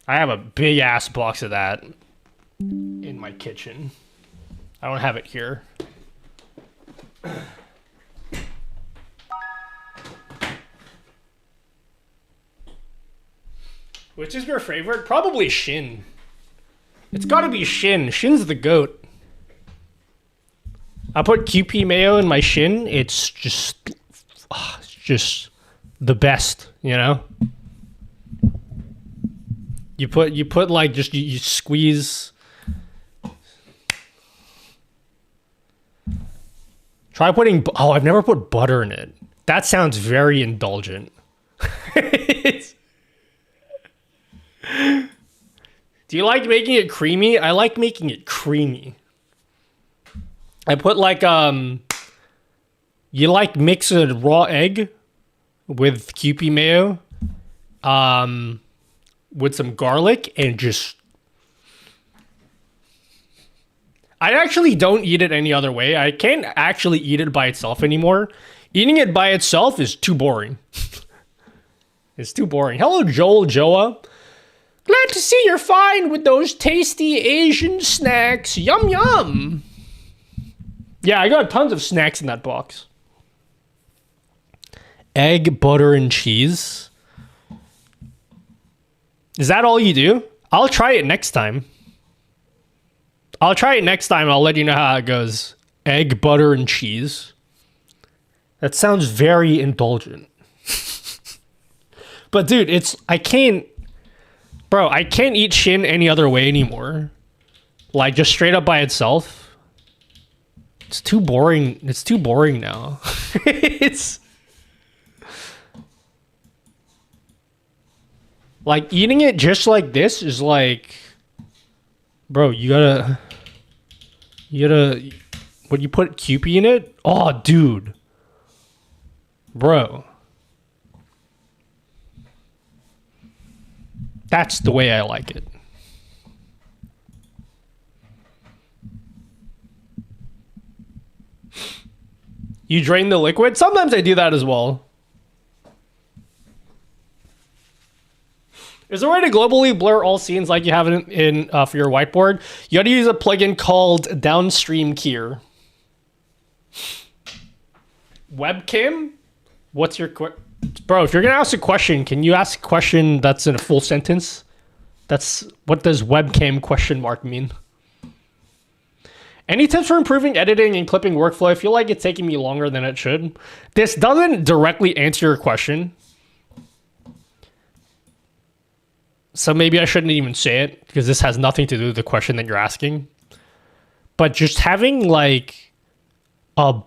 I have a big ass box of that in my kitchen. I don't have it here. Which is your favorite? Probably Shin. It's gotta be Shin. Shin's the goat. I put QP mayo in my Shin. It's just the best, you know? You put like just you squeeze. Try putting I've never put butter in it. That sounds very indulgent. Do you like making it creamy? I like making it creamy. I put like you like mix a raw egg with QP mayo with some garlic and just I actually don't eat it any other way. I can't actually eat it by itself anymore. Eating it by itself is too boring. It's too boring. Hello, Joel Joa. Glad to see you're fine with those tasty Asian snacks. Yum, yum. Yeah, I got tons of snacks in that box. Egg, butter, and cheese. Is that all you do? I'll try it next time. I'll try it next time and I'll let you know how it goes. Egg, butter, and cheese. That sounds very indulgent. But dude, I can't eat Shin any other way anymore. Like just straight up by itself. It's too boring. It's too boring now. It's like eating it just like this is like, bro, you gotta, when you put QP in it, oh, dude, bro, that's the way I like it. You drain the liquid? Sometimes I do that as well. Is there a way to globally blur all scenes like you have it in for your whiteboard? You gotta use a plugin called Downstream Keyer. Webcam? What's your bro? If you're gonna ask a question, can you ask a question that's in a full sentence? That's what does webcam question mark mean? Any tips for improving editing and clipping workflow? I feel like it's taking me longer than it should. This doesn't directly answer your question. So maybe I shouldn't even say it because this has nothing to do with the question that you're asking. But just having like a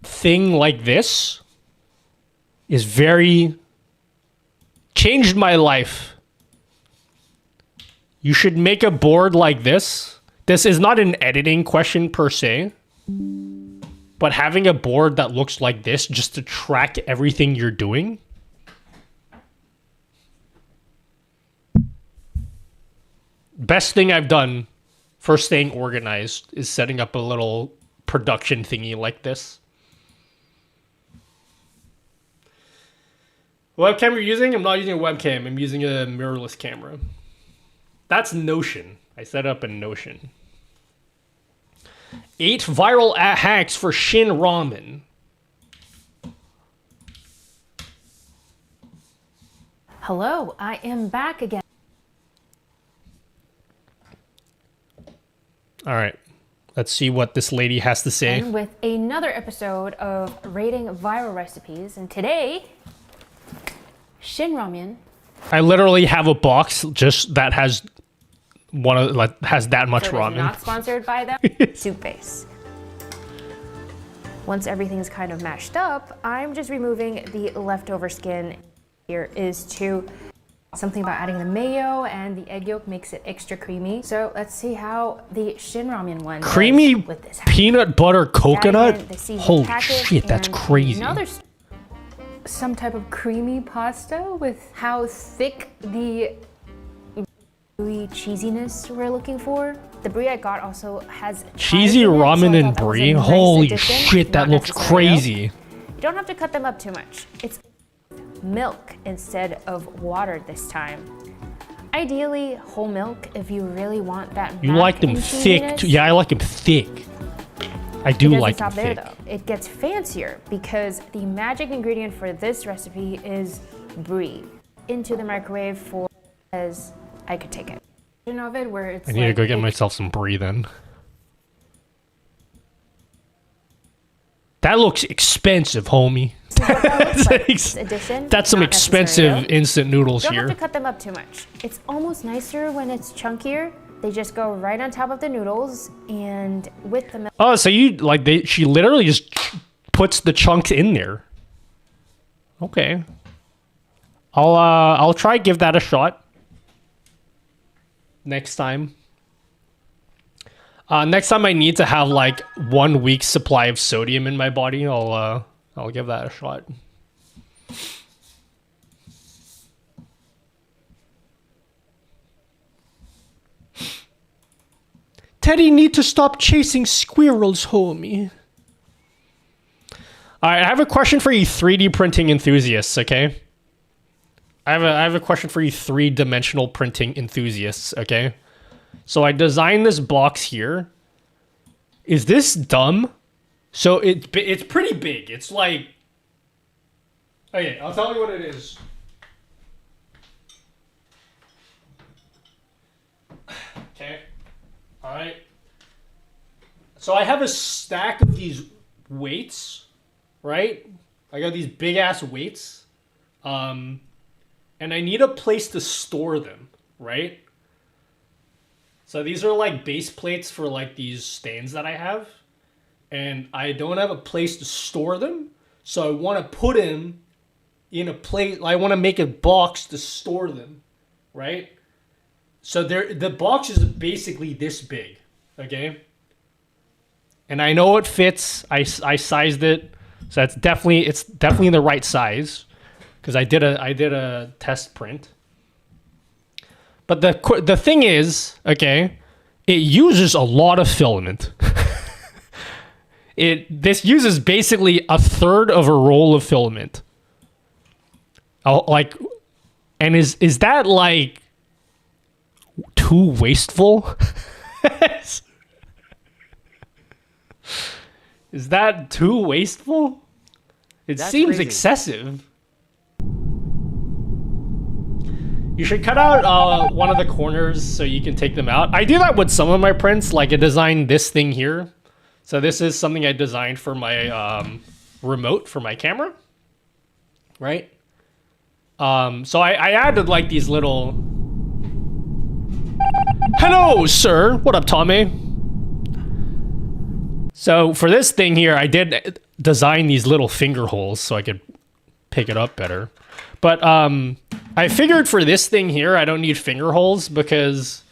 thing like this is very changed my life. You should make a board like this. This is not an editing question per se, but having a board that looks like this just to track everything you're doing. Best thing I've done for staying organized is setting up a little production thingy like this. Webcam you're using? I'm not using a webcam. I'm using a mirrorless camera. That's Notion. I set up in Notion. 8 viral hacks for Shin Ramen. Hello, I am back again. All right. Let's see what this lady has to say. With another episode of Rating Viral Recipes. And today, Shin Ramen. I literally have a box just that has has that much ramen. Not sponsored by them. Soup base. Once everything's kind of mashed up, I'm just removing the leftover skin. here is to something about adding the mayo, and the egg yolk makes it extra creamy. So let's see how the Shin Ramen one does Creamy with this. peanut butter coconut? Adding in the seasoned Holy packet, shit, that's and crazy. Now there's some type of creamy pasta with how thick the gooey cheesiness we're looking for. The brie I got also has Cheesy chives in it, so I ramen thought and that was a brie? nice Holy addition. shit, that Not looks necessary, though. crazy. You don't have to cut them up too much. It's milk instead of water this time. Ideally, whole milk if you really want that. You back like them in thick? cheesiness. Yeah, I like them thick. I do It doesn't like them stop there thick. though. It gets fancier because the magic ingredient for this recipe is brie. Into the microwave for as I could take it. Of it where it's I need to go get it- myself some brie then. That looks expensive, homie. That's some not expensive necessary, though. instant noodles Don't here. have to cut them up too much. It's almost nicer when it's chunkier. They just go right on top of the noodles and with the milk. Oh, so you like she literally just puts the chunks in there. Okay. I'll try give that a shot. Next time. Next time I need to have like 1 week's supply of sodium in my body, I'll give that a shot. Teddy need to stop chasing squirrels, homie. Alright, I have a question for you 3D printing enthusiasts, okay? I have a question for you 3-dimensional printing enthusiasts, okay? So I designed this box here. Is this dumb? So it's pretty big. It's like... Okay, I'll tell you what it is. Okay. Alright. So I have a stack of these weights, right? I got these big ass weights. And I need a place to store them, right? So these are like base plates for like these stands that I have. And I don't have a place to store them. So I want to put them in a place. I want to make a box to store them, right? So the box is basically this big, okay? And I know it fits. I sized it. So it's definitely the right size. Because I did a test print. But the thing is, okay, it uses a lot of filament. This uses basically a third of a roll of filament. And is that like too wasteful? Is that too wasteful? It seems crazy. excessive. You should cut out one of the corners so you can take them out. I do that with some of my prints. Like I designed this thing here. So this is something I designed for my remote for my camera. Right? So I added like these little... Hello, sir. What up, Tommy? So for this thing here, I did design these little finger holes so I could pick it up better. But I figured for this thing here, I don't need finger holes because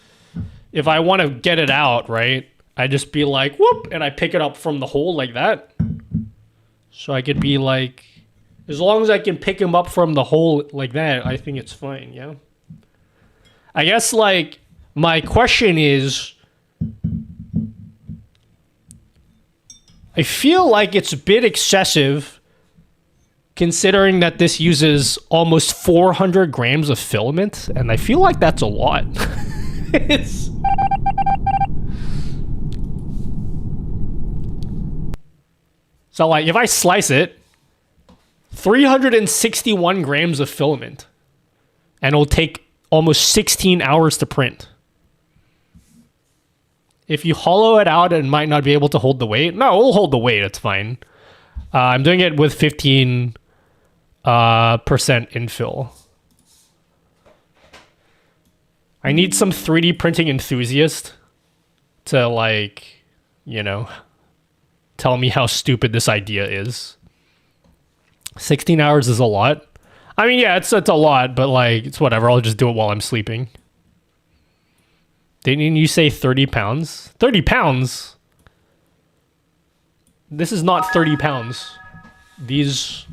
if I want to get it out, right, I just be like, whoop, and I pick it up from the hole like that. So I could be like, as long as I can pick him up from the hole like that, I think it's fine, yeah? I guess, like, my question is, I feel like it's a bit excessive considering that this uses almost 400 grams of filament, and I feel like that's a lot. It's... So, like, if I slice it, 361 grams of filament, and it'll take almost 16 hours to print. If you hollow it out, it might not be able to hold the weight. No, it'll hold the weight. It's fine. I'm doing it with 15% infill. I need some 3D printing enthusiast to, like, you know, tell me how stupid this idea is. 16 hours is a lot. I mean, yeah, it's a lot, but like, it's whatever. I'll just do it while I'm sleeping. Didn't you say 30 pounds? 30 pounds? This is not 30 pounds. These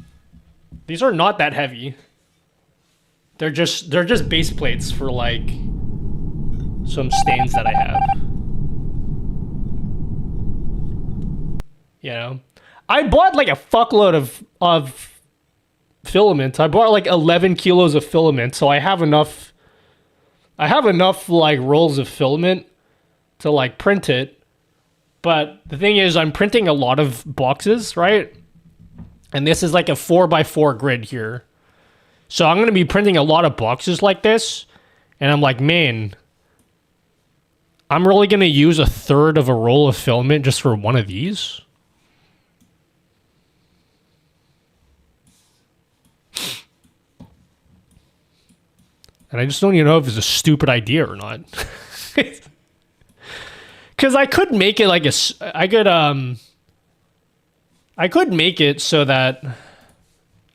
are not that heavy. They're just base plates for like some stains that I have. You know? I bought like a fuckload of filament. I bought like 11 kilos of filament, so I have enough like rolls of filament to like print it. But the thing is, I'm printing a lot of boxes, right? And this is like a 4x4 grid here. So I'm going to be printing a lot of boxes like this. And I'm like, man, I'm really going to use a third of a roll of filament just for one of these? And I just don't even know if it's a stupid idea or not. Because I could make it like I could make it so that,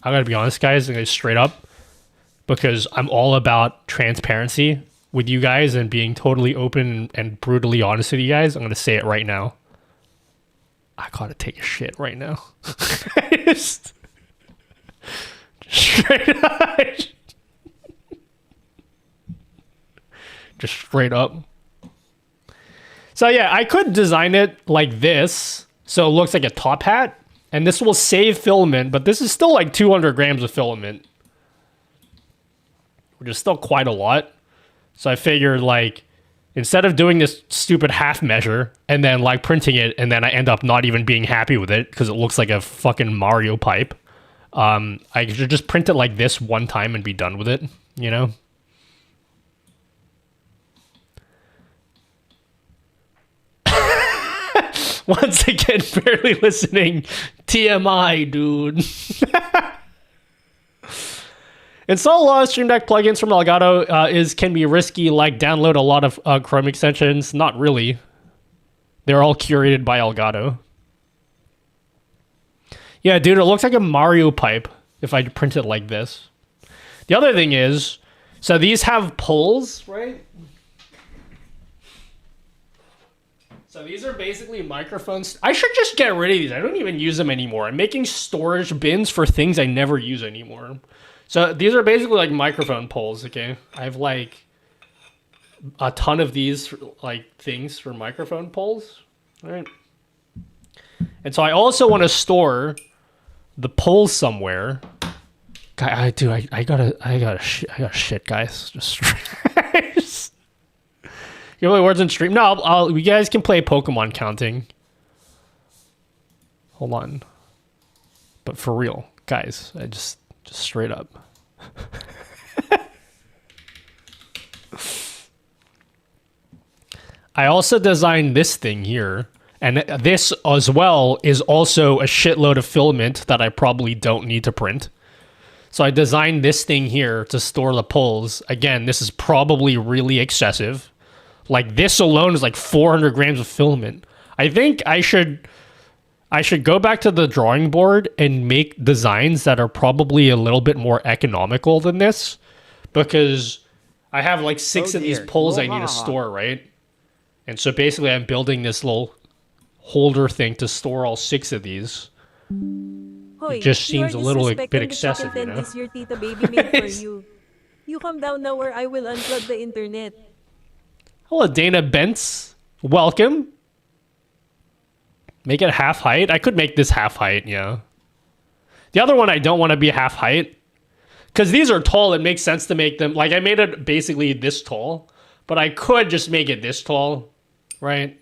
I gotta be honest, guys, straight up, because I'm all about transparency with you guys and being totally open and brutally honest with you guys. I'm gonna say it right now. I gotta take a shit right now. Just straight up. Just straight up. So yeah, I could design it like this, so it looks like a top hat, and this will save filament, but this is still like 200 grams of filament, which is still quite a lot. So I figured, like, instead of doing this stupid half measure and then like printing it, and then I end up not even being happy with it because it looks like a fucking Mario pipe, I should just print it like this one time and be done with it, you know? Once again, barely listening. TMI, dude. Install a lot of Stream Deck plugins from Elgato can be risky, like download a lot of Chrome extensions. Not really. They're all curated by Elgato. Yeah, dude, it looks like a Mario pipe if I print it like this. The other thing is, so these have poles, right? So these are basically microphones. I should just get rid of these. I don't even use them anymore. I'm making storage bins for things I never use anymore. So these are basically like microphone poles, okay? I have like a ton of these like things for microphone poles, right? And so I also want to store the poles somewhere. I gotta shit, guys. Just give away words in stream. No, you guys can play Pokemon counting. Hold on. But for real, guys, I just straight up. I also designed this thing here, and this as well is also a shitload of filament that I probably don't need to print. So I designed this thing here to store the poles. Again, this is probably really excessive. Like, this alone is like 400 grams of filament. I think I should go back to the drawing board and make designs that are probably a little bit more economical than this, because I have like 6 of these poles I need to store, right? And so basically I'm building this little holder thing to store all 6 of these. It just seems a little bit excessive, you know? Is your tita baby made for you. You come down now or I will unplug the internet. Hello, Dana Bentz. Welcome. Make it half height. I could make this half height, yeah. The other one I don't want to be half height, because these are tall. It makes sense to make them, like, I made it basically this tall, but I could just make it this tall, right?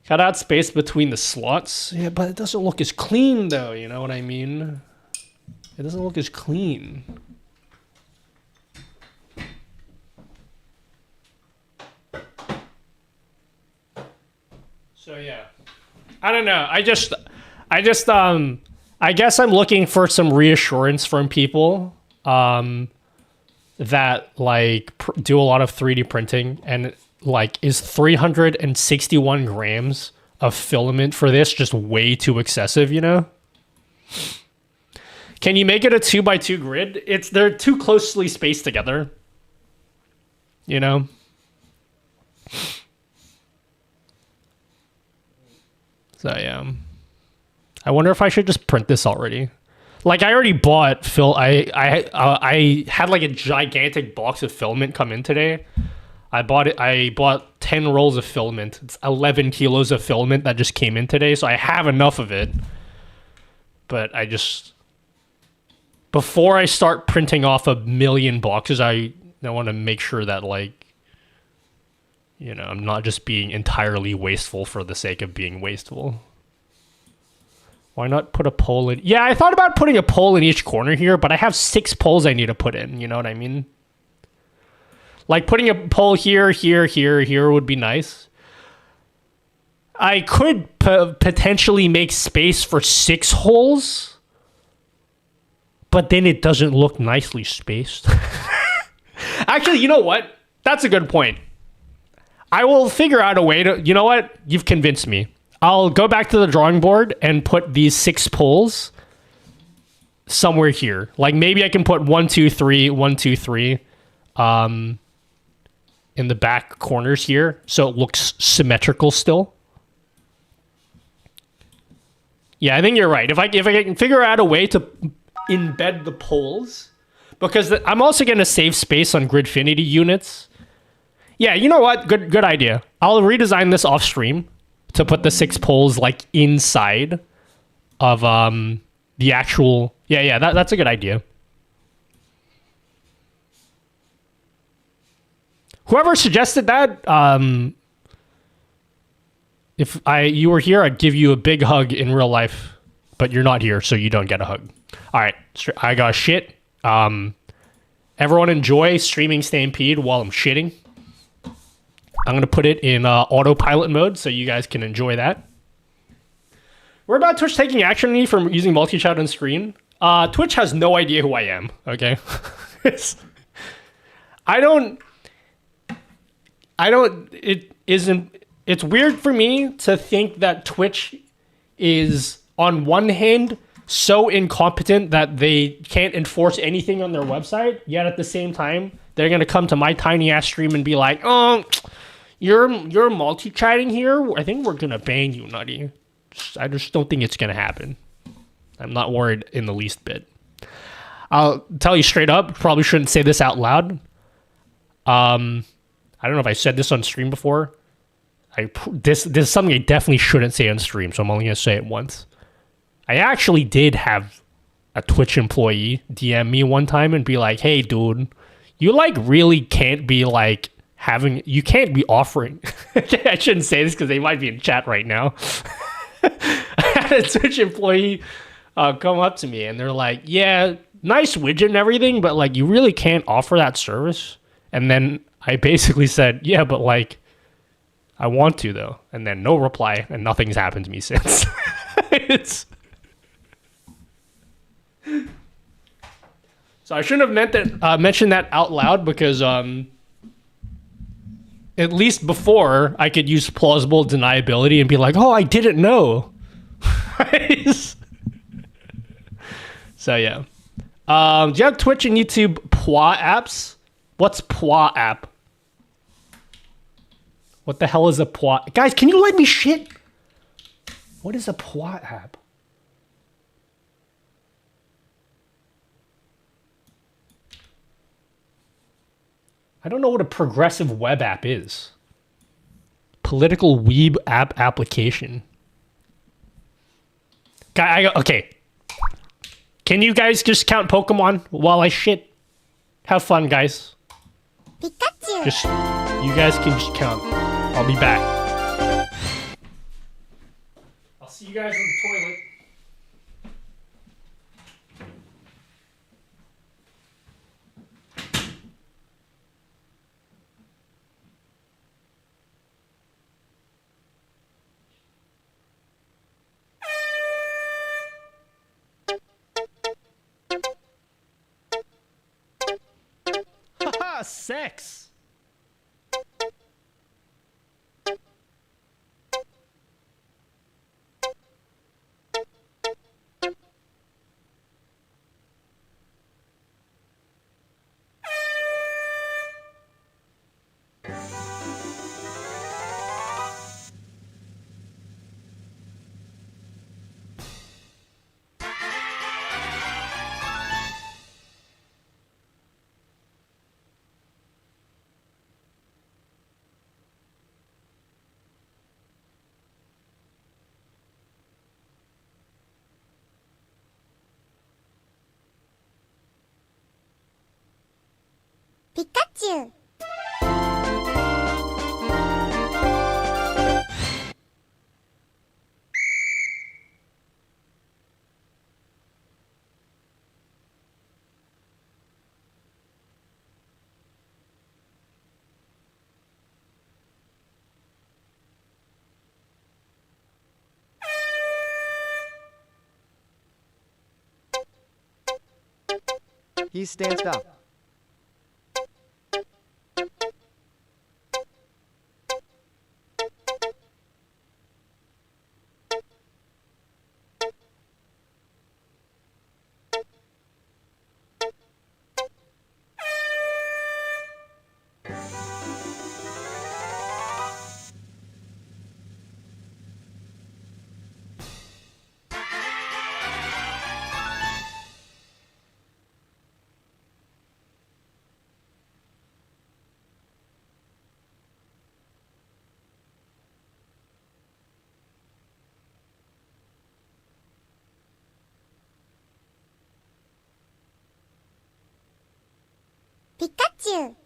Cut out space between the slots. Yeah, but it doesn't look as clean, though, you know what I mean? It doesn't look as clean. So yeah, I don't know. I guess I'm looking for some reassurance from people that like do a lot of 3D printing, and like, is 361 grams of filament for this just way too excessive, you know? Can you make it a 2x2 grid? They're too closely spaced together. You know? So yeah. I wonder if I should just print this already. Like I already bought I had like a gigantic box of filament come in today. I bought 10 rolls of filament. It's 11 kilos of filament that just came in today, so I have enough of it. But before I start printing off a million boxes, I want to make sure that, like, you know, I'm not just being entirely wasteful for the sake of being wasteful. Why not put a pole in? Yeah, I thought about putting a pole in each corner here, but I have 6 poles I need to put in. You know what I mean? Like putting a pole here, here, here, here would be nice. I could potentially make space for 6 holes, but then it doesn't look nicely spaced. Actually, you know what? That's a good point. I will figure out a way to... You know what? You've convinced me. I'll go back to the drawing board and put these 6 poles somewhere here. Like maybe I can put 1, 2, 3, 1, 2, 3 in the back corners here, so it looks symmetrical still. Yeah, I think you're right. If I can figure out a way to embed the poles, because I'm also going to save space on Gridfinity units. Yeah, you know what? Good idea. I'll redesign this off stream to put the 6 poles like inside of the actual... Yeah, that's a good idea. Whoever suggested that, if you were here, I'd give you a big hug in real life, but you're not here, so you don't get a hug. All right, I got shit. Everyone enjoy streaming Stampede while I'm shitting. I'm going to put it in autopilot mode so you guys can enjoy that. We're about Twitch taking action on me for using multi-chat on screen. Twitch has no idea who I am, okay? It's weird for me to think that Twitch is, on one hand, so incompetent that they can't enforce anything on their website, yet at the same time, they're going to come to my tiny ass stream and be like, oh, you're multi-chatting here? I think we're going to ban you, Nutty. I just don't think it's going to happen. I'm not worried in the least bit. I'll tell you straight up, probably shouldn't say this out loud. I don't know if I said this on stream before. This is something I definitely shouldn't say on stream, so I'm only going to say it once. I actually did have a Twitch employee DM me one time and be like, hey, dude, you like really can't be like you can't be offering. I shouldn't say this because they might be in chat right now. I had a Twitch employee come up to me and they're like, yeah, nice widget and everything, but like you really can't offer that service. And then I basically said, yeah, but like I want to though. And then no reply and nothing's happened to me since. So I shouldn't have mentioned that out loud because at least before I could use plausible deniability and be like, oh, I didn't know. So yeah. Do you have Twitch and YouTube PWA apps? What's PWA app? What the hell is a PWA? Guys, can you let me shit? What is a PWA app? I don't know what a progressive web app is. Political weeb app application. Okay. Can you guys just count Pokemon while I shit? Have fun, guys. Pikachu! You guys can just count. I'll be back. I'll see you guys in the toilet. Haha, sex! Pikachu! He's stanced up. Pikachu!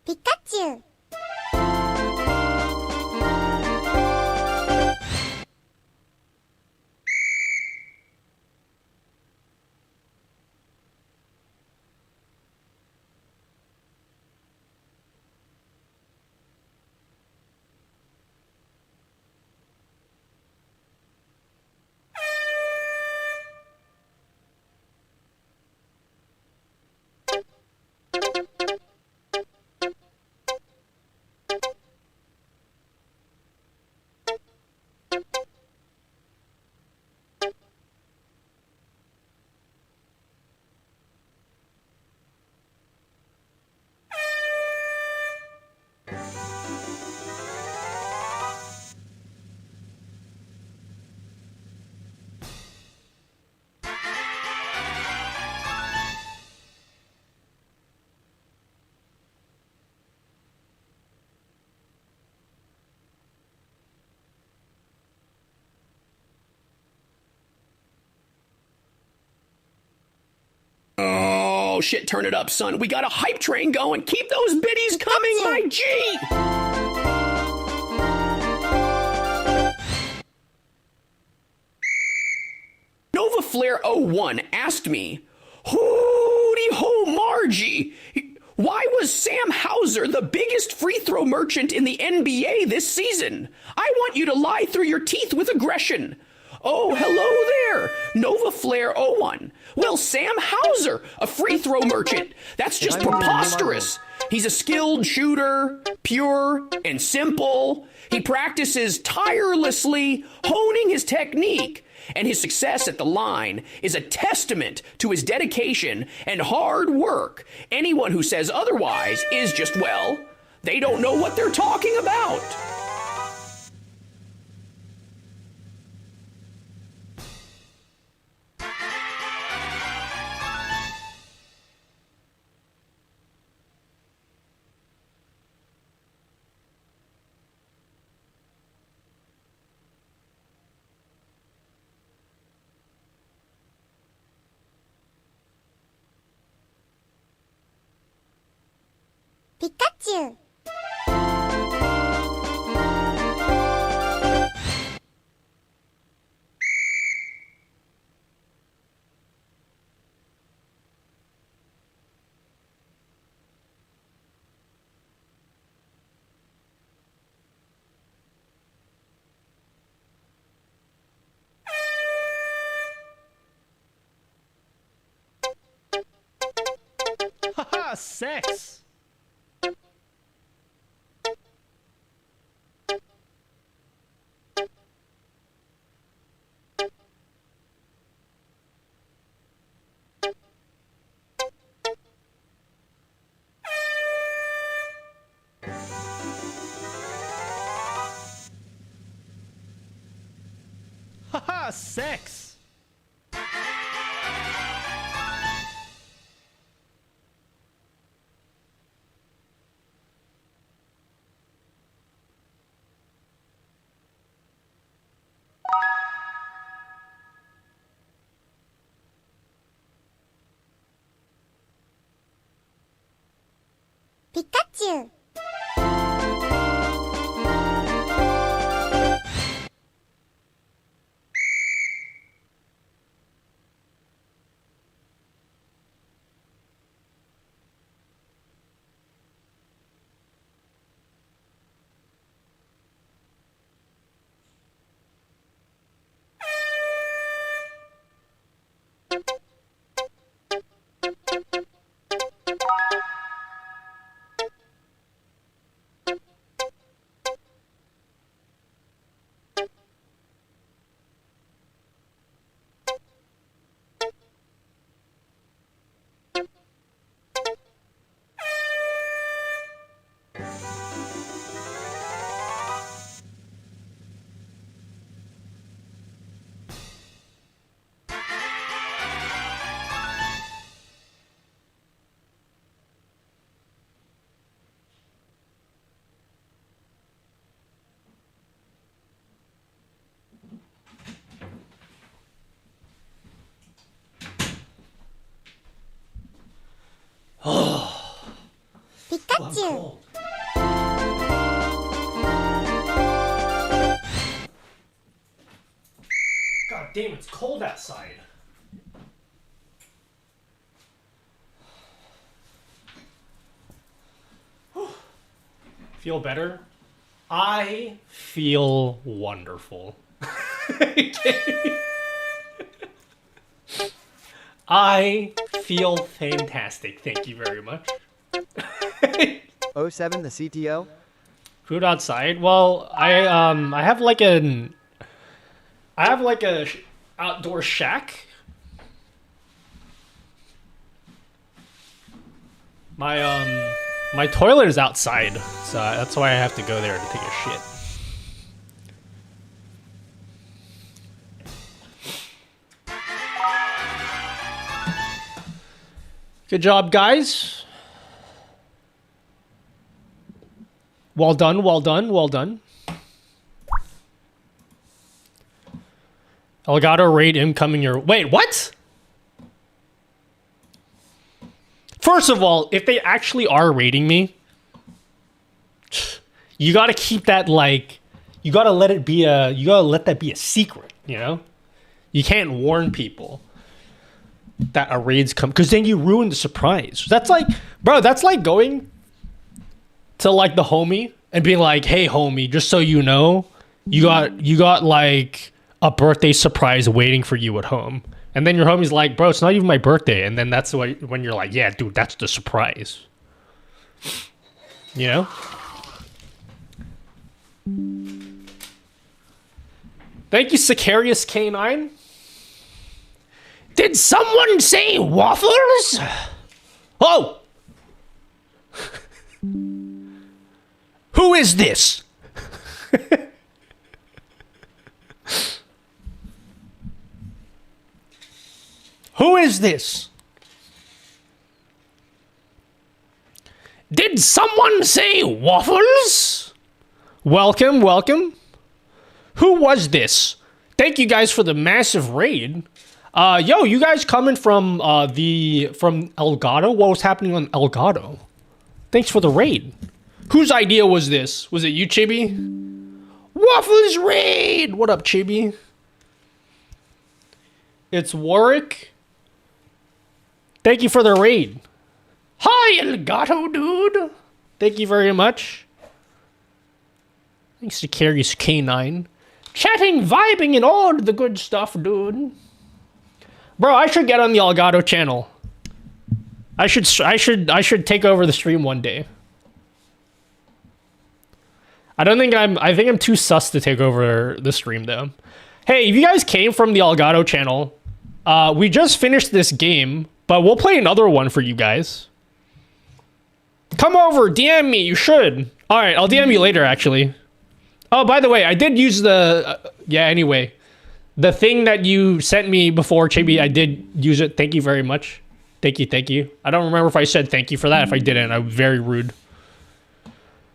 Pikachu! Oh, shit, turn it up, son. We got a hype train going. Keep those biddies coming, my G! Nova Flare 01 asked me, Hooty ho, Margie! Why was Sam Hauser the biggest free throw merchant in the NBA this season? I want you to lie through your teeth with aggression. Oh, hello there, Nova Flare 01. Well, Sam Hauser, a free throw merchant. That's just preposterous. He's a skilled shooter, pure and simple. He practices tirelessly, honing his technique. And his success at the line is a testament to his dedication and hard work. Anyone who says otherwise is just, well, they don't know what they're talking about. Pikachu! Haha, sex. Haha, sex. Pikachu! Pikachu! God damn, it's cold outside. Feel better? I feel wonderful. I feel fantastic. Thank you very much. '07, the CTO. Food outside? Well, I have like a outdoor shack. My toilet is outside, so that's why I have to go there to take a shit. Good job, guys. Well done, well done, well done. Elgato raid incoming your... Wait, what? First of all, if they actually are raiding me, you gotta keep that, like... You gotta let it be a... You gotta let that be a secret, you know? You can't warn people that a raid's come, because then you ruin the surprise. That's like... Bro, that's like going to, like, the homie and being like, hey, homie, just so you know, you got like a birthday surprise waiting for you at home. And then your homie's like, bro, it's not even my birthday. And then that's when you're like, yeah, dude, that's the surprise. You know? Thank you, Sicarius K9. Did someone say waffles? Oh! Who is this? Who is this? Did someone say waffles? Welcome, welcome. Who was this? Thank you guys for the massive raid. Yo, you guys coming from Elgato? What was happening on Elgato? Thanks for the raid. Whose idea was this? Was it you, Chibi? Waffles raid! What up, Chibi? It's Warwick. Thank you for the raid. Hi, Elgato, dude. Thank you very much. Thanks to Carrie's K9. Chatting, vibing, and all the good stuff, dude. Bro, I should get on the Elgato channel. I should take over the stream one day. I think I'm too sus to take over the stream though. Hey, if you guys came from the Elgato channel, we just finished this game, but we'll play another one for you guys. Come over, DM me, you should. All right, I'll DM you later actually. Oh, by the way, I did use the anyway. The thing that you sent me before, Chibi, I did use it. Thank you very much. Thank you. I don't remember if I said thank you for that. If I didn't, I'm very rude.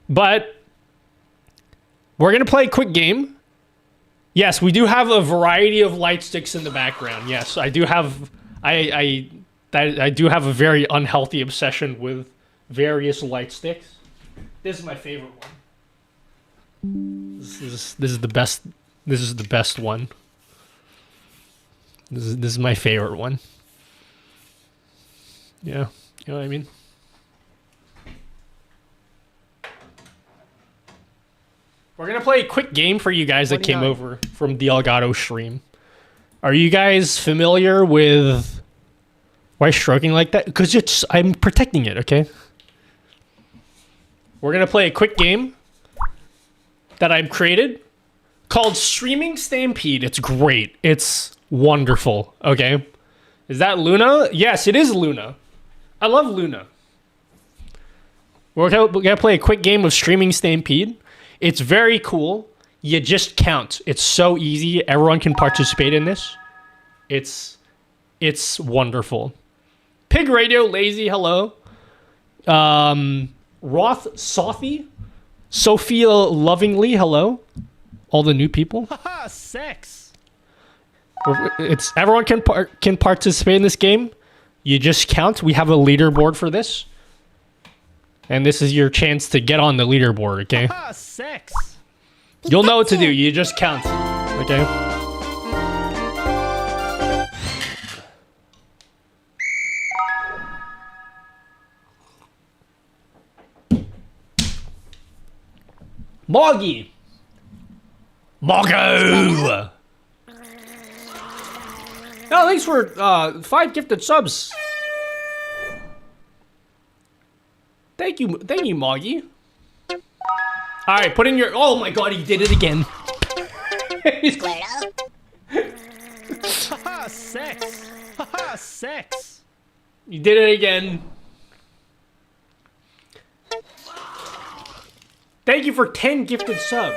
But we're going to play a quick game. Yes, we do have a variety of light sticks in the background. Yes, I do have I do have a very unhealthy obsession with various light sticks. This is my favorite one. This is the best. This is the best one. This is my favorite one. Yeah, you know what I mean? We're going to play a quick game for you guys that came over from the Elgato stream. Are you guys familiar with... Why stroking like that? Because I'm protecting it, okay? We're going to play a quick game that I've created called Streaming Stampede. It's great. It's wonderful, okay? Is that Luna? Yes, it is Luna. I love Luna. We're going to play a quick game of Streaming Stampede. It's very cool. You just count. It's so easy. Everyone can participate in this. It's wonderful. Pig Radio Lazy, hello. Roth Sothy. Sophia Lovingly, hello. All the new people. Haha, sex. Everyone can participate in this game. You just count. We have a leaderboard for this. And this is your chance to get on the leaderboard, okay? Haha, sex. You'll know what to do. You just count, okay? Moggy! Moggo! No, thanks for 5 gifted subs. Thank you, Moggy. All right, put in your. Oh my God, he did it again. Squared up. Haha, sex. Haha, sex. You did it again. Thank you for 10 gifted subs.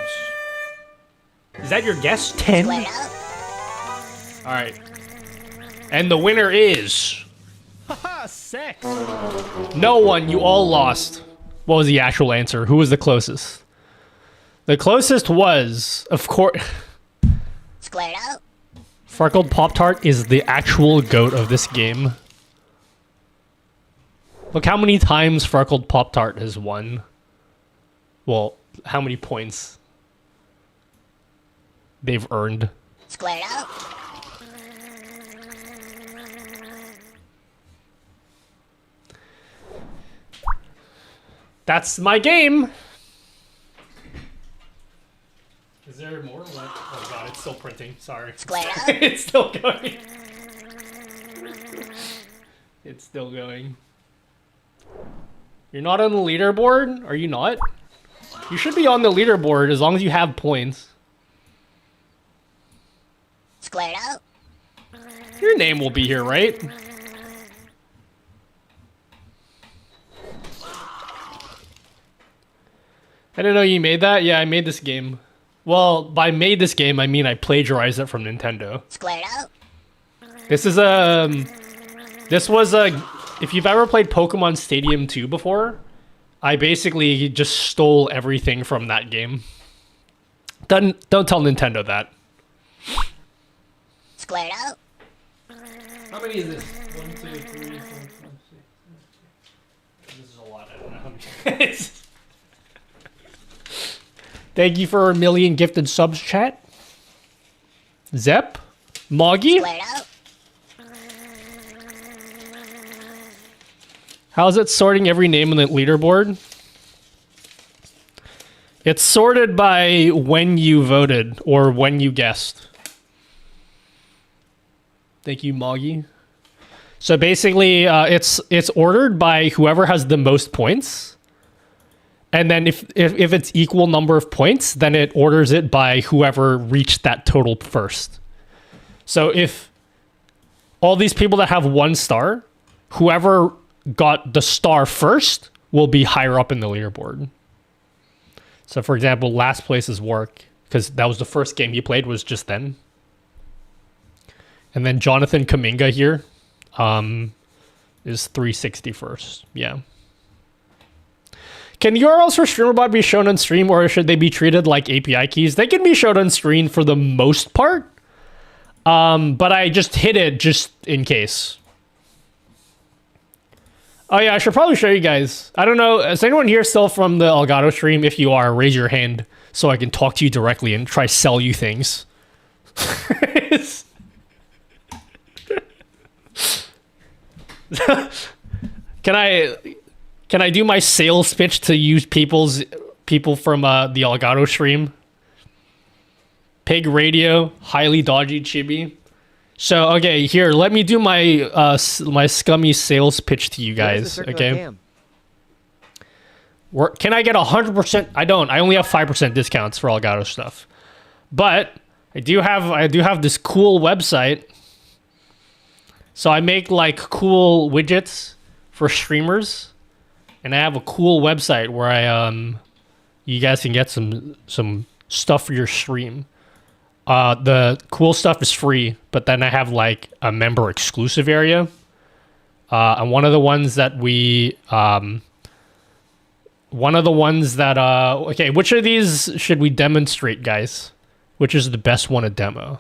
Is that your guess? 10? Squared up. All right. And the winner is... Haha, sex. No one, you all lost. What was the actual answer? Who was the closest? The closest was, of course... Squared up. Farkled Pop-Tart is the actual GOAT of this game. Look how many times Farkled Pop-Tart has won. Well, how many points they've earned. Squared up. That's my game. Is there more? Oh God, it's still printing. Sorry. Squared up. It's still going. It's still going. You're not on the leaderboard? Are you not? You should be on the leaderboard as long as you have points. Squared up. Your name will be here, right? I didn't know you made that. Yeah, I made this game. Well, by made this game, I mean I plagiarized it from Nintendo. Squared up. This is this was a, if you've ever played Pokemon Stadium 2 before, I basically just stole everything from that game. Don't tell Nintendo that. Squared up. How many is this? 1, 2, 3, 4, 5, 6. This is a lot. I don't know how many. Thank you for a million gifted subs, chat. Zep, Moggy. Squared up. How's it sorting every name on the leaderboard? It's sorted by when you voted or when you guessed. Thank you, Moggy. So basically, it's ordered by whoever has the most points, and then if it's equal number of points, then it orders it by whoever reached that total first. So if all these people that have 1 star, whoever got the star first will be higher up in the leaderboard. So for example, last place is Work, because that was the first game he played was just then. And then Jonathan Kaminga here is 361st. Yeah. Can URLs for StreamerBot be shown on stream, or should they be treated like API keys? They can be shown on screen for the most part. But I just hid it just in case. Oh yeah, I should probably show you guys. I don't know, is anyone here still from the Elgato stream? If you are, raise your hand so I can talk to you directly and try sell you things. Can I do my sales pitch to use people from the Elgato stream? Pig Radio, highly dodgy chibi. So okay, here, let me do my my scummy sales pitch to you guys. Okay. Can I get 100%? I don't. I only have 5% discounts for Elgato stuff, but I do have this cool website. So I make like cool widgets for streamers, and I have a cool website where you guys can get some stuff for your stream. The cool stuff is free, but then I have like a member exclusive area. And one of the ones that okay, which of these should we demonstrate, guys? Which is the best one to demo?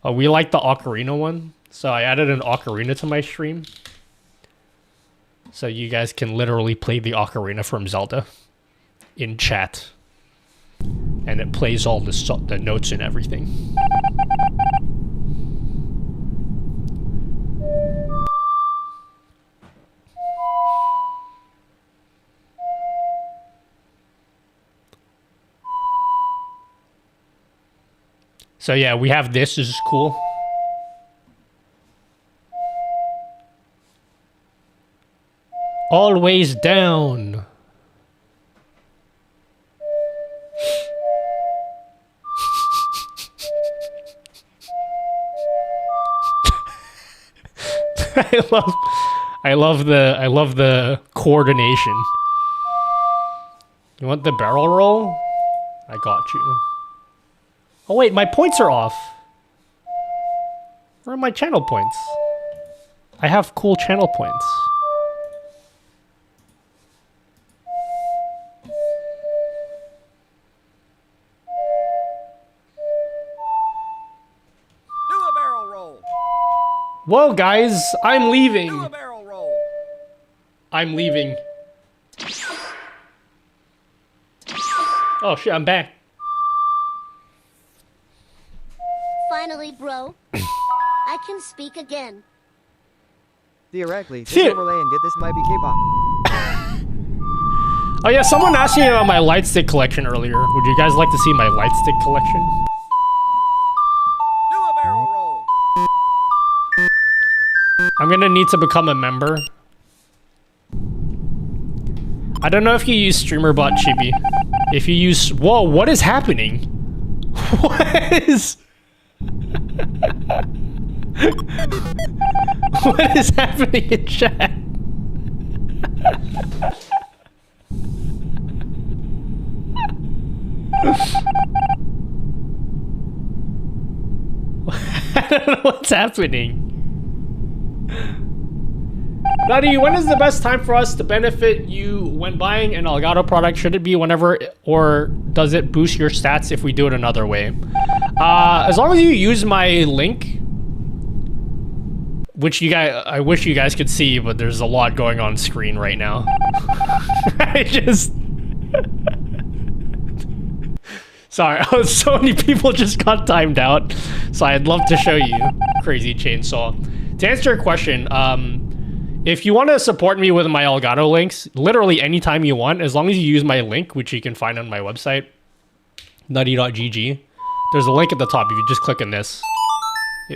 We like the ocarina one. So I added an ocarina to my stream. So you guys can literally play the ocarina from Zelda in chat. And it plays all the notes and everything. So yeah, we have this. This is cool. Always down. I love the coordination. You want the barrel roll? I got you. Oh wait, my points are off. Where are my channel points? I have cool channel points. Whoa, guys, I'm leaving. Do a barrel roll. I'm leaving. Oh shit, I'm back. Finally, bro. I can speak again. Theoretically, just overlay and get this might be K-pop. Oh yeah, someone asked me about my light stick collection earlier. Would you guys like to see my light stick collection? I'm gonna need to become a member. I don't know if you use StreamerBot Chibi. If you use... Whoa, what is happening? What is... What is happening in chat? I don't know what's happening. Nutty, when is the best time for us to benefit you when buying an Elgato product? Should it be whenever, or does it boost your stats if we do it another way? As long as you use my link, which I wish you guys could see, but there's a lot going on screen right now. Sorry, so many people just got timed out, so I'd love to show you Crazy Chainsaw. To answer your question, if you want to support me with my Elgato links, literally anytime you want, as long as you use my link, which you can find on my website, nutty.gg, there's a link at the top. If you just click on this,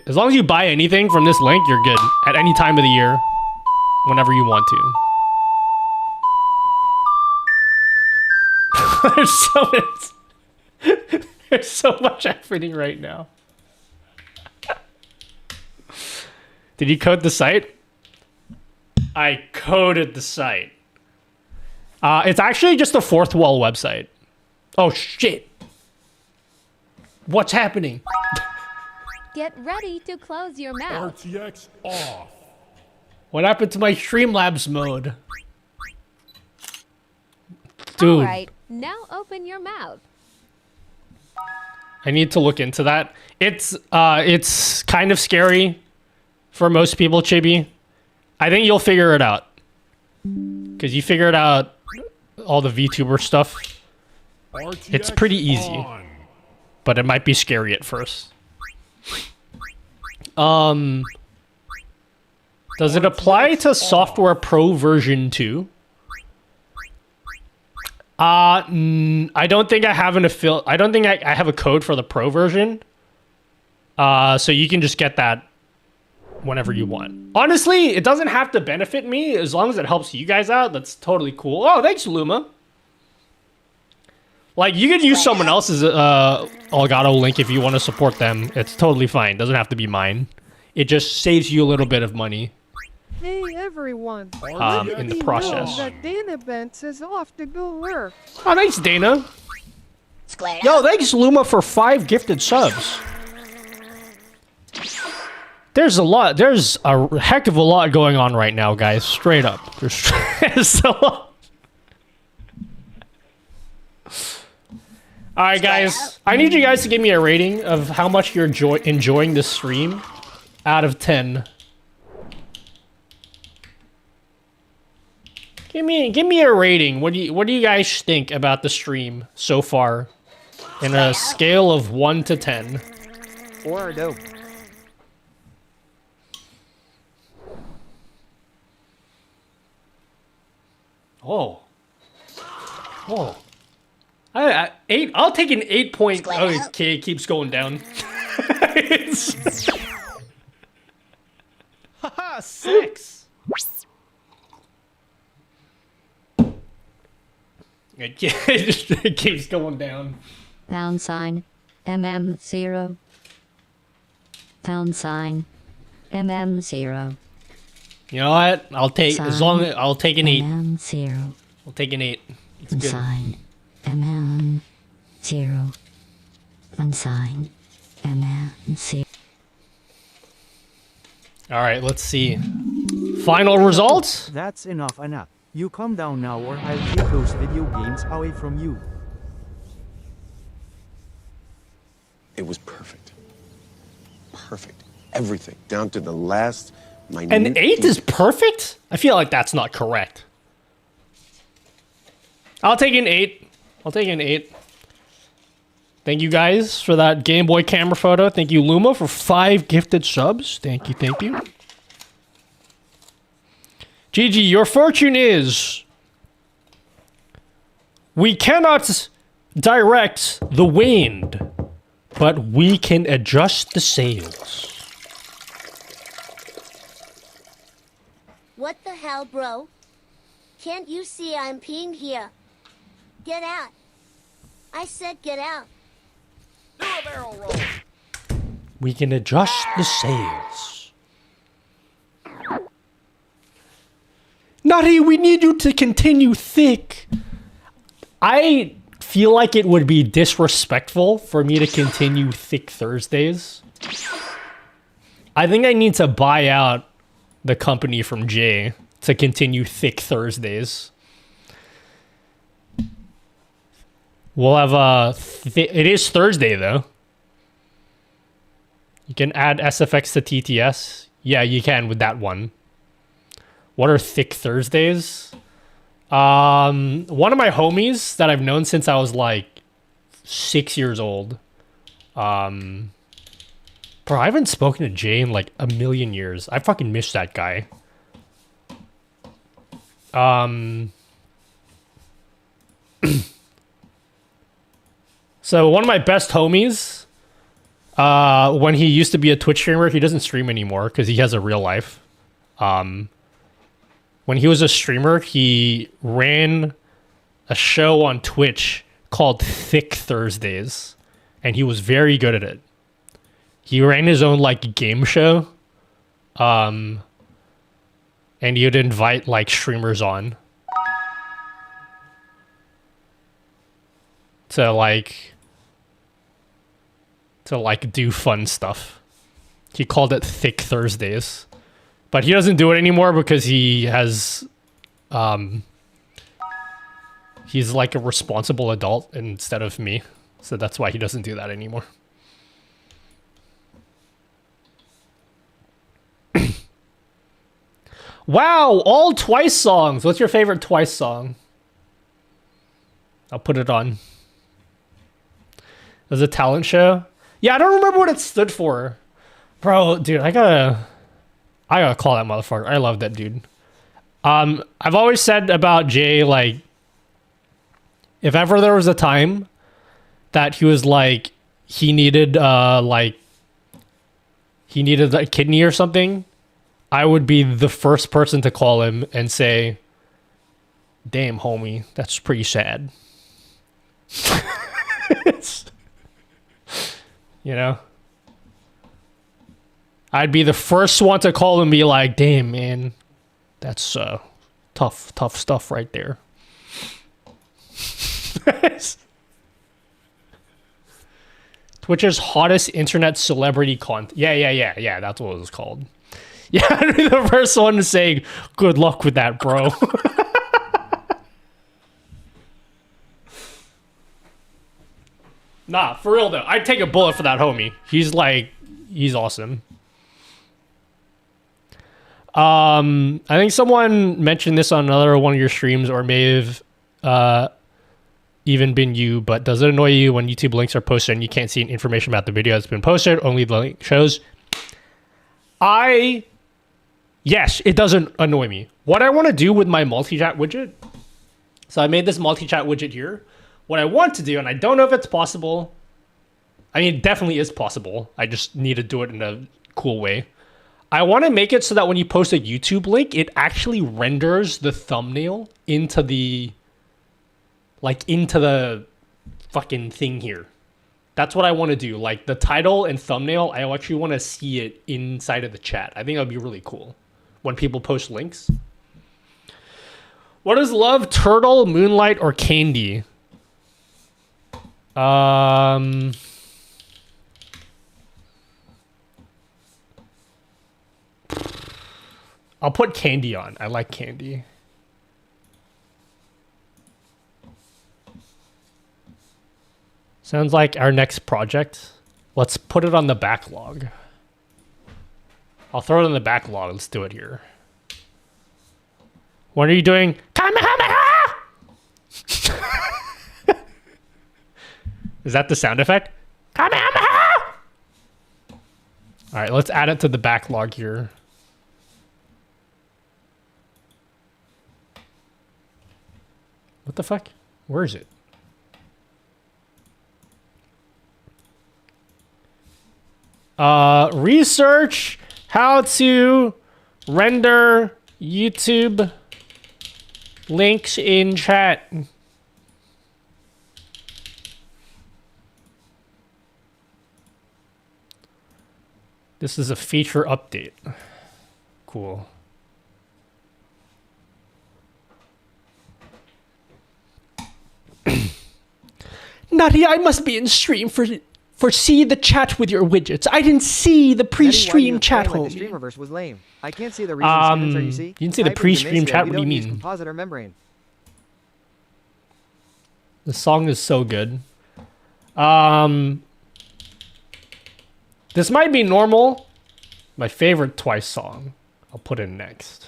As long as you buy anything from this link, you're good at any time of the year, whenever you want to. There's so much happening right now. Did you code the site? I coded the site. It's actually just a fourth wall website. Oh shit. What's happening? Get ready to close your mouth. RTX off. What happened to my Streamlabs mode? Dude. Alright, now open your mouth. I need to look into that. It's kind of scary for most people, Chibi. I think you'll figure it out. Because you figured out all the VTuber stuff. RTX It's pretty easy. on. But it might be scary at first. Does it apply to Software Pro version 2? I don't think I have I don't think I have a code for the Pro version. So you can just get that whenever you want. Honestly, it doesn't have to benefit me as long as it helps you guys out. That's totally cool. Oh, thanks, Luma. Like, you could use someone else's Elgato link if you want to support them. It's totally fine. Doesn't have to be mine. It just saves you a little bit of money. Hey everyone, in the process. that Dana Bents is off to go work. Oh, thanks, Dana. Yo, thanks, Luma, for 5 gifted subs. There's a heck of a lot going on right now, guys. Straight up. There's a lot. Alright, guys. I need you guys to give me a rating of how much you're enjoying this stream out of 10. Give me a rating. What do you guys think about the stream so far? In a scale of 1 to 10. 4 dope. Oh. Oh. Eight. I'll take an 8 point. Okay, it keeps going down. Haha, 6. It keeps going down. Pound sign. MM0. Pound sign. MM0. You know what? I'll take I'll take an 8. MM0. I'll take an 8. It's good. Sign. MM0. Unsigned. MM0. All right, let's see. Final results? That's enough, Anna. You calm down now or I'll take those video games away from you. It was perfect. Perfect. Everything, down to the last minute. An 8 is perfect? I feel like that's not correct. I'll take an 8. I'll take an 8. Thank you guys for that Game Boy camera photo. Thank you, Luma, for 5 gifted subs. Thank you, thank you. Gigi, your fortune is... We cannot direct the wind, but we can adjust the sails. What the hell, bro? Can't you see I'm peeing here? Get out. I said get out. Do a barrel roll. We can adjust the sails. Nutty, we need you to continue thick. I feel like it would be disrespectful for me to continue Thick Thursdays. I think I need to buy out the company from Jay to continue Thick Thursdays. We'll have it is Thursday though. You can add SFX to TTS. Yeah, you can with that one. What are Thick Thursdays? One of my homies that I've known since I was like 6 years old. Bro, I haven't spoken to Jay in like a million years. I fucking miss that guy. So one of my best homies, When he used to be a Twitch streamer, he doesn't stream anymore because he has a real life. When he was a streamer, he ran a show on Twitch called Thick Thursdays, and he was very good at it. He ran his own like game show, and he would invite like streamers on to do fun stuff. He called it Thick Thursdays, but he doesn't do it anymore because he has he's like a responsible adult instead of me, so that's why he doesn't do that anymore. Wow, all Twice songs. What's your favorite Twice song? I'll put it on. It was a talent show. Yeah, I don't remember what it stood for. Bro, dude, I gotta call that motherfucker. I love that dude. I've always said about Jay, like, if ever there was a time that he was like, he needed a kidney or something, I would be the first person to call him and say, damn, homie, that's pretty sad. You know? I'd be the first one to call him and be like, damn, man, that's tough stuff right there. Twitch's hottest internet celebrity content. Yeah, that's what it was called. Yeah, I'd be the first one to say, good luck with that, bro. Nah, for real though. I'd take a bullet for that homie. He's awesome. I think someone mentioned this on another one of your streams, or may have even been you, but does it annoy you when YouTube links are posted and you can't see information about the video that's been posted, only the link shows? Yes, it doesn't annoy me. What I want to do with my multi-chat widget, so I made this multi-chat widget here. What I want to do, and I don't know if it's possible, I mean, it definitely is possible. I just need to do it in a cool way. I want to make it so that when you post a YouTube link, it actually renders the thumbnail into the fucking thing here. That's what I want to do. Like the title and thumbnail, I actually want to see it inside of the chat. I think that would be really cool when people post links. What is love, turtle, moonlight, or candy? I'll put candy on. I like candy. Sounds like our next project. Let's put it on the backlog. I'll throw it in the backlog. Let's do it here. What are you doing? Kamehameha! Is that the sound effect? Kamehameha! All right, let's add it to the backlog here. What the fuck? Where is it? Research how to render YouTube links in chat. This is a feature update. Cool. Nutty, I must be in stream for see the chat with your widgets. I didn't see the pre-stream chat, homie. The stream reverse was lame. I can't see the recent students are you see. You didn't see the pre-stream chat. What do you mean? Composite or membrane. The song is so good. This might be normal. My favorite Twice song. I'll put in next.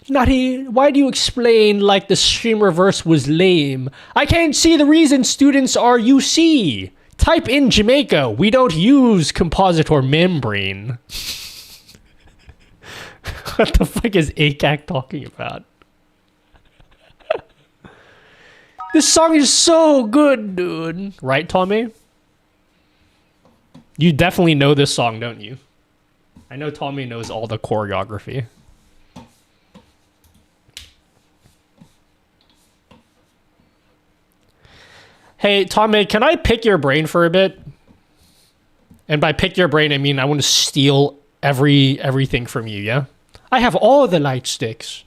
Nutty, why do you explain like the stream reverse was lame? I can't see the reason students are UC. Type in Jamaica. We don't use composite or membrane. What the fuck is ACAC talking about? This song is so good, dude. Right, Tommy? You definitely know this song, don't you? I know Tommy knows all the choreography. Hey, Tommy, can I pick your brain for a bit? And by pick your brain, I mean I want to steal everything from you, yeah? I have all the light sticks.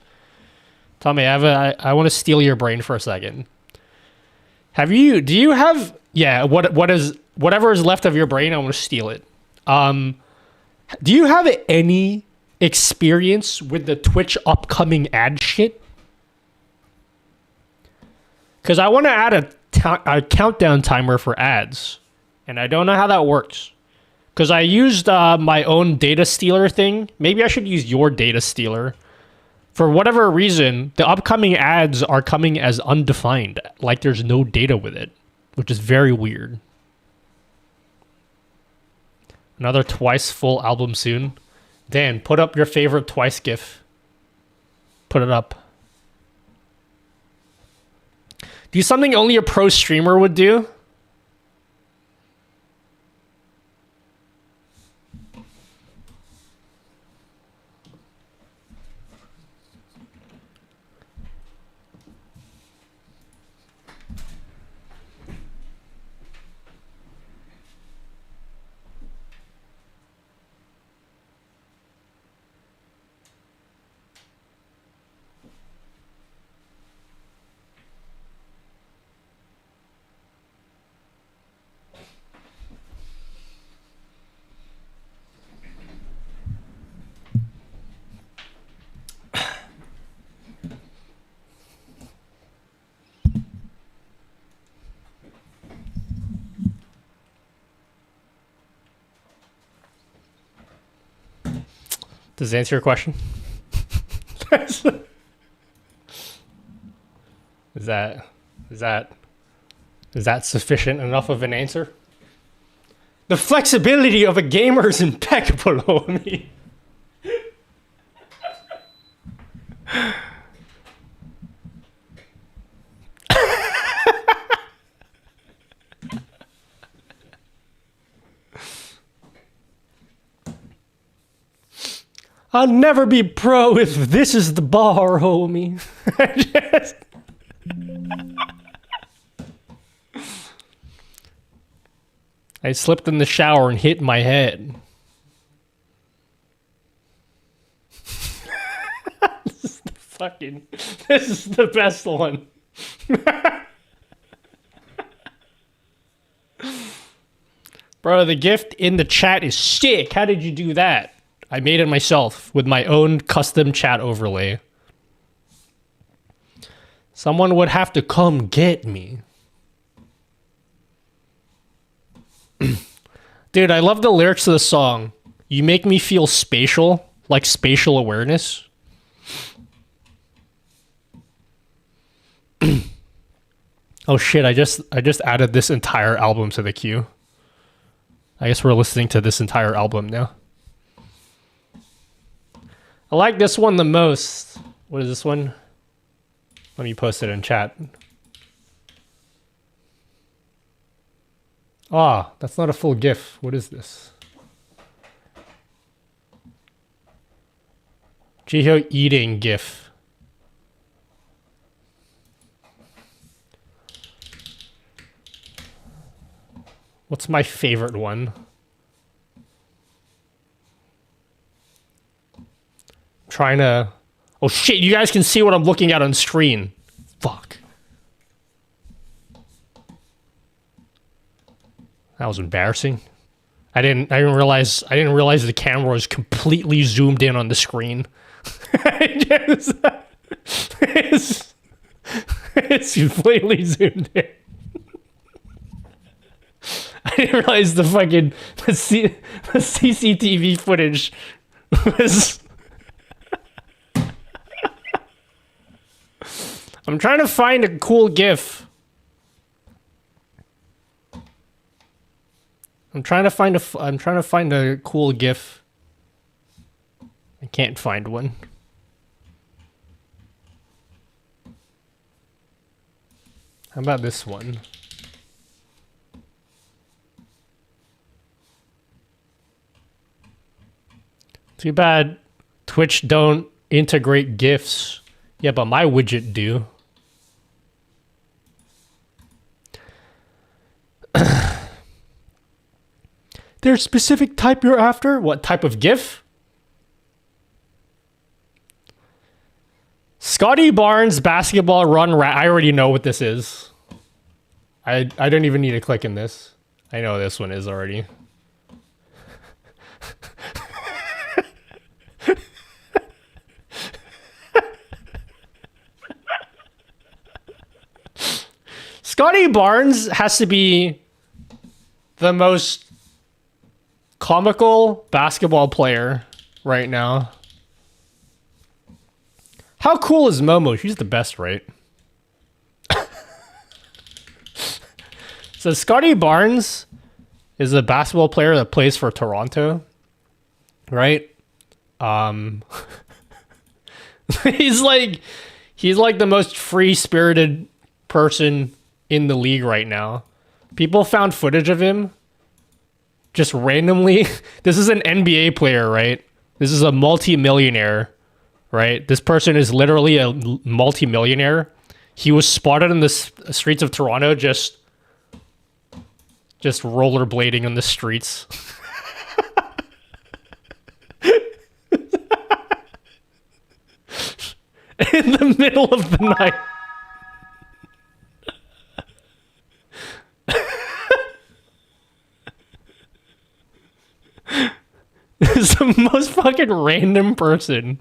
Tommy, I want to steal your brain for a second. Do you have, yeah, whatever is left of your brain, I want to steal it. Do you have any experience with the Twitch upcoming ad shit? Because I want to add a countdown timer for ads, and I don't know how that works. Because I used my own data stealer thing. Maybe I should use your data stealer. For whatever reason, the upcoming ads are coming as undefined, like there's no data with it, which is very weird. Another Twice full album soon. Dan, put up your favorite Twice gif. Put it up. Do something only a pro streamer would do. Does it answer your question? Is that sufficient enough of an answer? The flexibility of a gamer is impeccable, homie. I'll never be pro if this is the bar, homie. I slipped in the shower and hit my head. This is the best one. Bro, the gift in the chat is sick. How did you do that? I made it myself with my own custom chat overlay. Someone would have to come get me. Dude, I love the lyrics to the song. You make me feel spatial, like spatial awareness. Oh shit, I just added this entire album to the queue. I guess we're listening to this entire album now. I like this one the most. What is this one? Let me post it in chat. Ah, that's not a full GIF. What is this? Jiho eating GIF. What's my favorite one? Trying to... Oh shit, you guys can see what I'm looking at on screen. Fuck. That was embarrassing. I didn't realize the camera was completely zoomed in on the screen. It's completely zoomed in. I didn't realize the CCTV footage was... I'm trying to find a cool GIF. I'm trying to find a cool GIF. I can't find one. How about this one? Too bad Twitch don't integrate GIFs. Yeah, but my widget do. There's specific type you're after? What type of GIF? Scotty Barnes basketball run I already know what this is. I don't even need to click in this. I know this one is already. Scotty Barnes has to be the most comical basketball player right now. How cool is Momo? She's the best, right? So Scotty Barnes is a basketball player that plays for Toronto, right? He's like the most free-spirited person in the league right now. People found footage of him just randomly. This is an NBA player, right? This is a multi-millionaire, right? This person is literally a multi-millionaire. He was spotted in the streets of Toronto just rollerblading on the streets. In the middle of the night. It's the most fucking random person.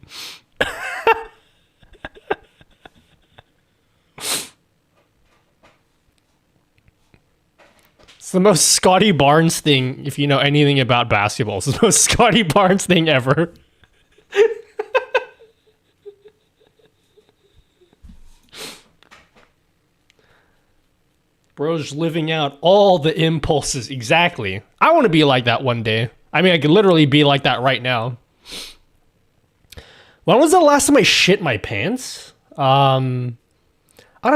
It's the most Scotty Barnes thing, if you know anything about basketball. It's the most Scotty Barnes thing ever. Bro's living out all the impulses. Exactly. I want to be like that one day. I mean, I could literally be like that right now. When was the last time I shit my pants? I don't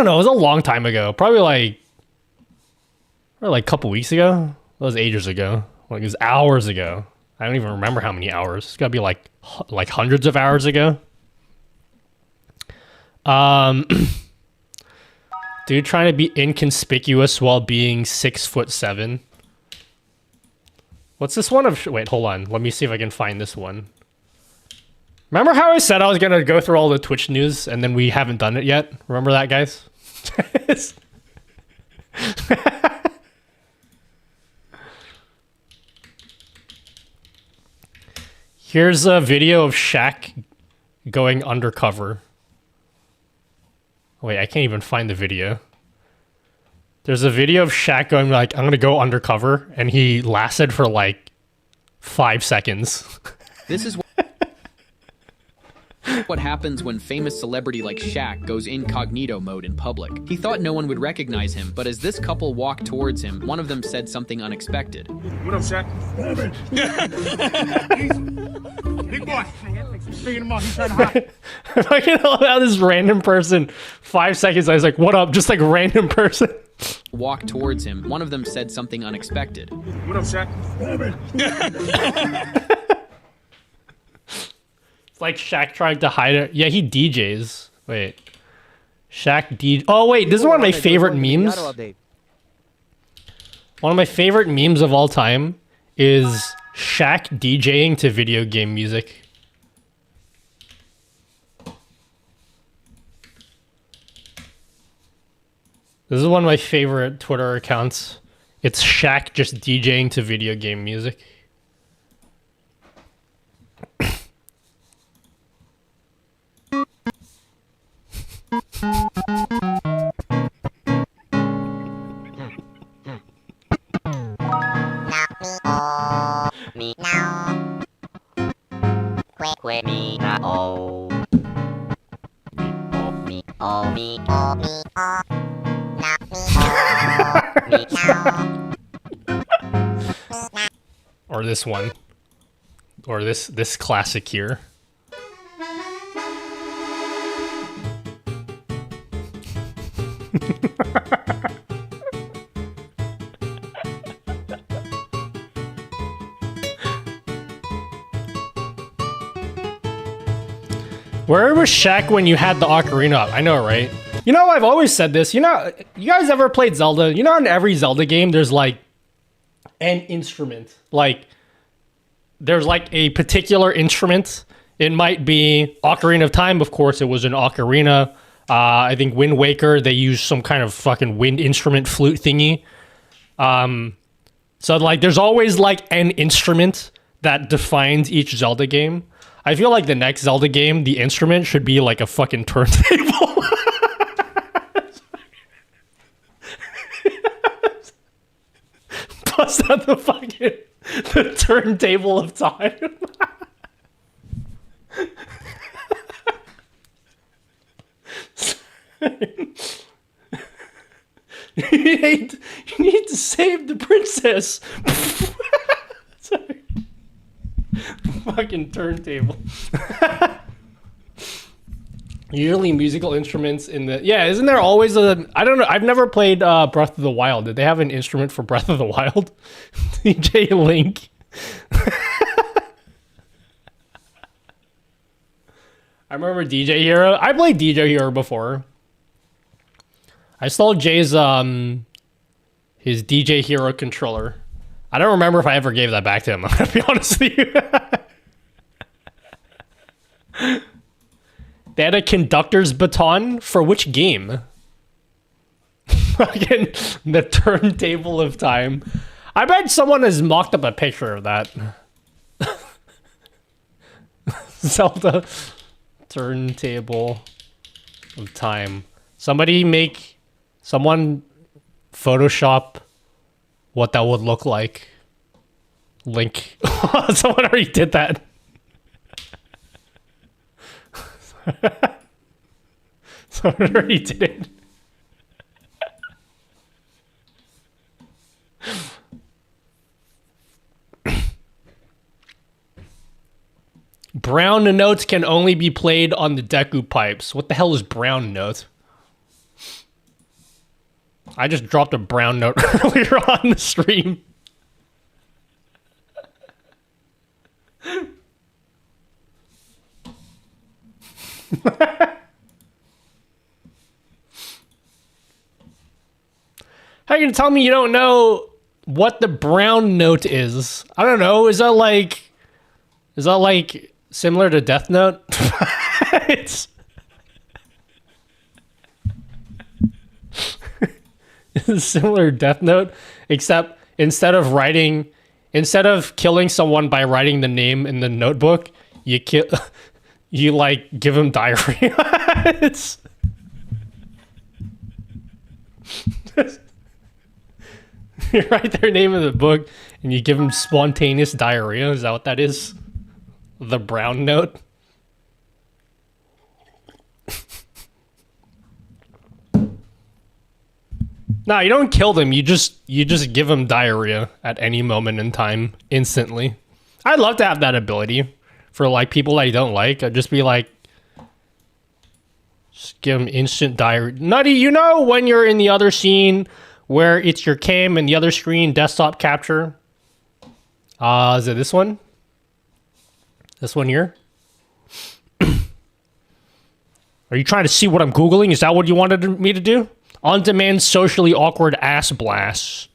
know. It was a long time ago. Probably like a couple weeks ago. That was ages ago. Like it was hours ago. I don't even remember how many hours. It's gotta be like hundreds of hours ago. Dude trying to be inconspicuous while being 6'7". What's this one of? Wait, hold on. Let me see if I can find this one. Remember how I said I was gonna go through all the Twitch news and then we haven't done it yet? Remember that, guys? Here's a video of Shaq going undercover. Wait, I can't even find the video. There's a video of Shaq going like, I'm gonna go undercover, and he lasted for like 5 seconds. This is what happens when famous celebrity like Shaq goes incognito mode in public. He thought no one would recognize him, but as this couple walked towards him, one of them said something unexpected. What up, Shaq? Big boy. Figuring him out. He's trying to hide. I can love how this random person, 5 seconds, I was like, what up? Just like random person. Walked towards him, one of them said something unexpected. What up, Shaq? It's like Shaq trying to hide it. Yeah, he DJs. Wait. Shaq DJ. Oh, wait, this is one of my favorite memes. One of my favorite memes of all time is Shaq DJing to video game music. This is one of my favorite Twitter accounts. It's Shaq just DJing to video game music. Me now. Quick me now. Me oh me oh me oh. Me now. Or this one. Or this classic here. Where was Shaq when you had the ocarina up? I know, right? You know, I've always said this. You know, you guys ever played Zelda? You know, in every Zelda game, there's like an instrument. Like, there's like a particular instrument. It might be Ocarina of Time, of course, it was an ocarina. I think Wind Waker, they used some kind of fucking wind instrument flute thingy. So like, there's always like an instrument that defines each Zelda game. I feel like the next Zelda game, the instrument should be like a fucking turntable. Bust out the turntable of time. You need to save the princess. Sorry. Fucking turntable. Usually musical instruments in the... Yeah, isn't there always a... I don't know. I've never played Breath of the Wild. Did they have an instrument for Breath of the Wild? DJ Link. I remember DJ Hero. I played DJ Hero before. I stole Jay's his DJ Hero controller. I don't remember if I ever gave that back to him. I'm gonna be honest with you. They had a conductor's baton for which game? Fucking the turntable of time. I bet someone has mocked up a picture of that. Zelda turntable of time. Someone Photoshop what that would look like. Link. Someone already did that. Someone already did it. Brown notes can only be played on the Deku pipes. What the hell is brown note? I just dropped a brown note earlier on the stream. How are you gonna tell me you don't know what the brown note is? I don't know. Is that like similar to Death Note? It's similar to Death Note, except instead of killing someone by writing the name in the notebook, you like give them diarrhea. It's you write their name in the book and you give them spontaneous diarrhea. Is that what that is? The brown note. No, you don't kill them. You just give them diarrhea at any moment in time, instantly. I'd love to have that ability for like people I don't like. I'd just be like, just give them instant diarrhea. Nutty, you know when you're in the other scene where it's your cam and the other screen desktop capture? Is it this one? This one here? Are you trying to see what I'm Googling? Is that what you wanted me to do? On-demand socially awkward ass blasts.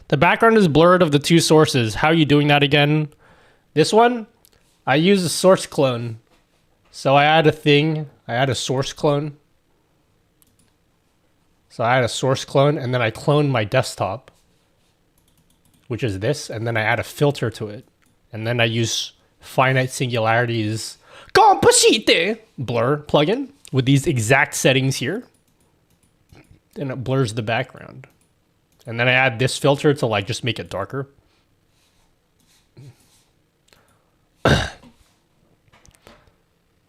The background is blurred of the two sources. How are you doing that again? This one, I use a source clone. So I add a source clone. So I add a source clone and then I clone my desktop, which is this, and then I add a filter to it. And then I use finite singularities composite blur plugin with these exact settings here. And it blurs the background. And then I add this filter to like just make it darker.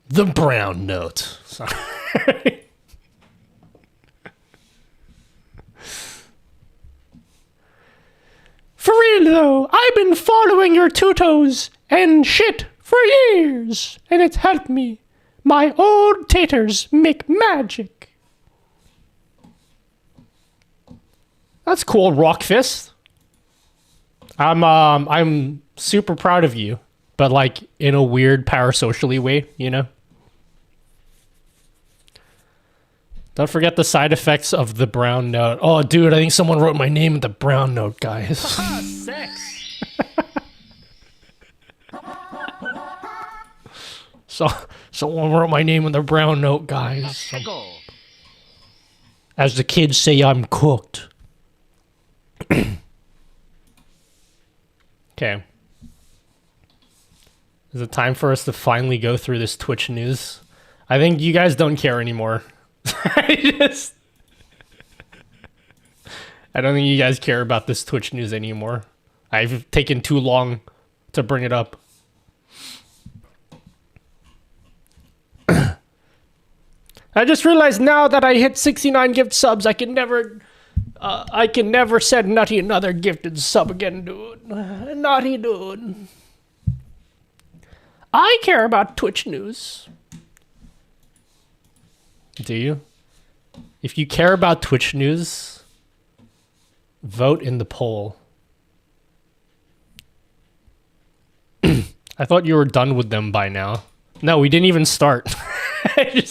The brown note. Sorry. For real though, I've been following your tutos and shit for years, and it's helped me. My old taters make magic. That's cool, Rockfist. I'm super proud of you. but like in a weird parasocially way, you know? Don't forget the side effects of the brown note. Oh, dude, I think someone wrote my name in the brown note, guys. Sex. So, someone wrote my name in the brown note, guys. As the kids say, I'm cooked. Okay. Is it time for us to finally go through this Twitch news? I think you guys don't care anymore. I don't think you guys care about this Twitch news anymore. I've taken too long to bring it up. I just realized now that I hit 69 gift subs, I can never send Nutty another gifted sub again, dude. Naughty dude. I care about Twitch news. Do you? If you care about Twitch news, vote in the poll. I thought you were done with them by now. No, we didn't even start. I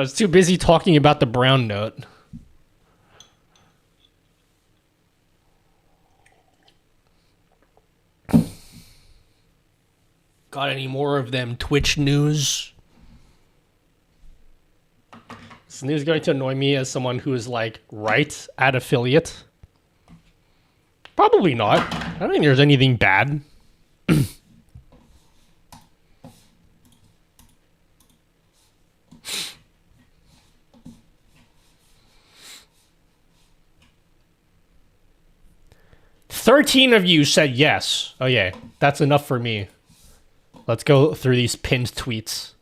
was too busy talking about the brown note. Got any more of them Twitch news? This news is going to annoy me as someone who is like right at affiliate. Probably not. I don't think there's anything bad. "13 of you said yes." Oh yeah, that's enough for me. Let's go through these pinned tweets.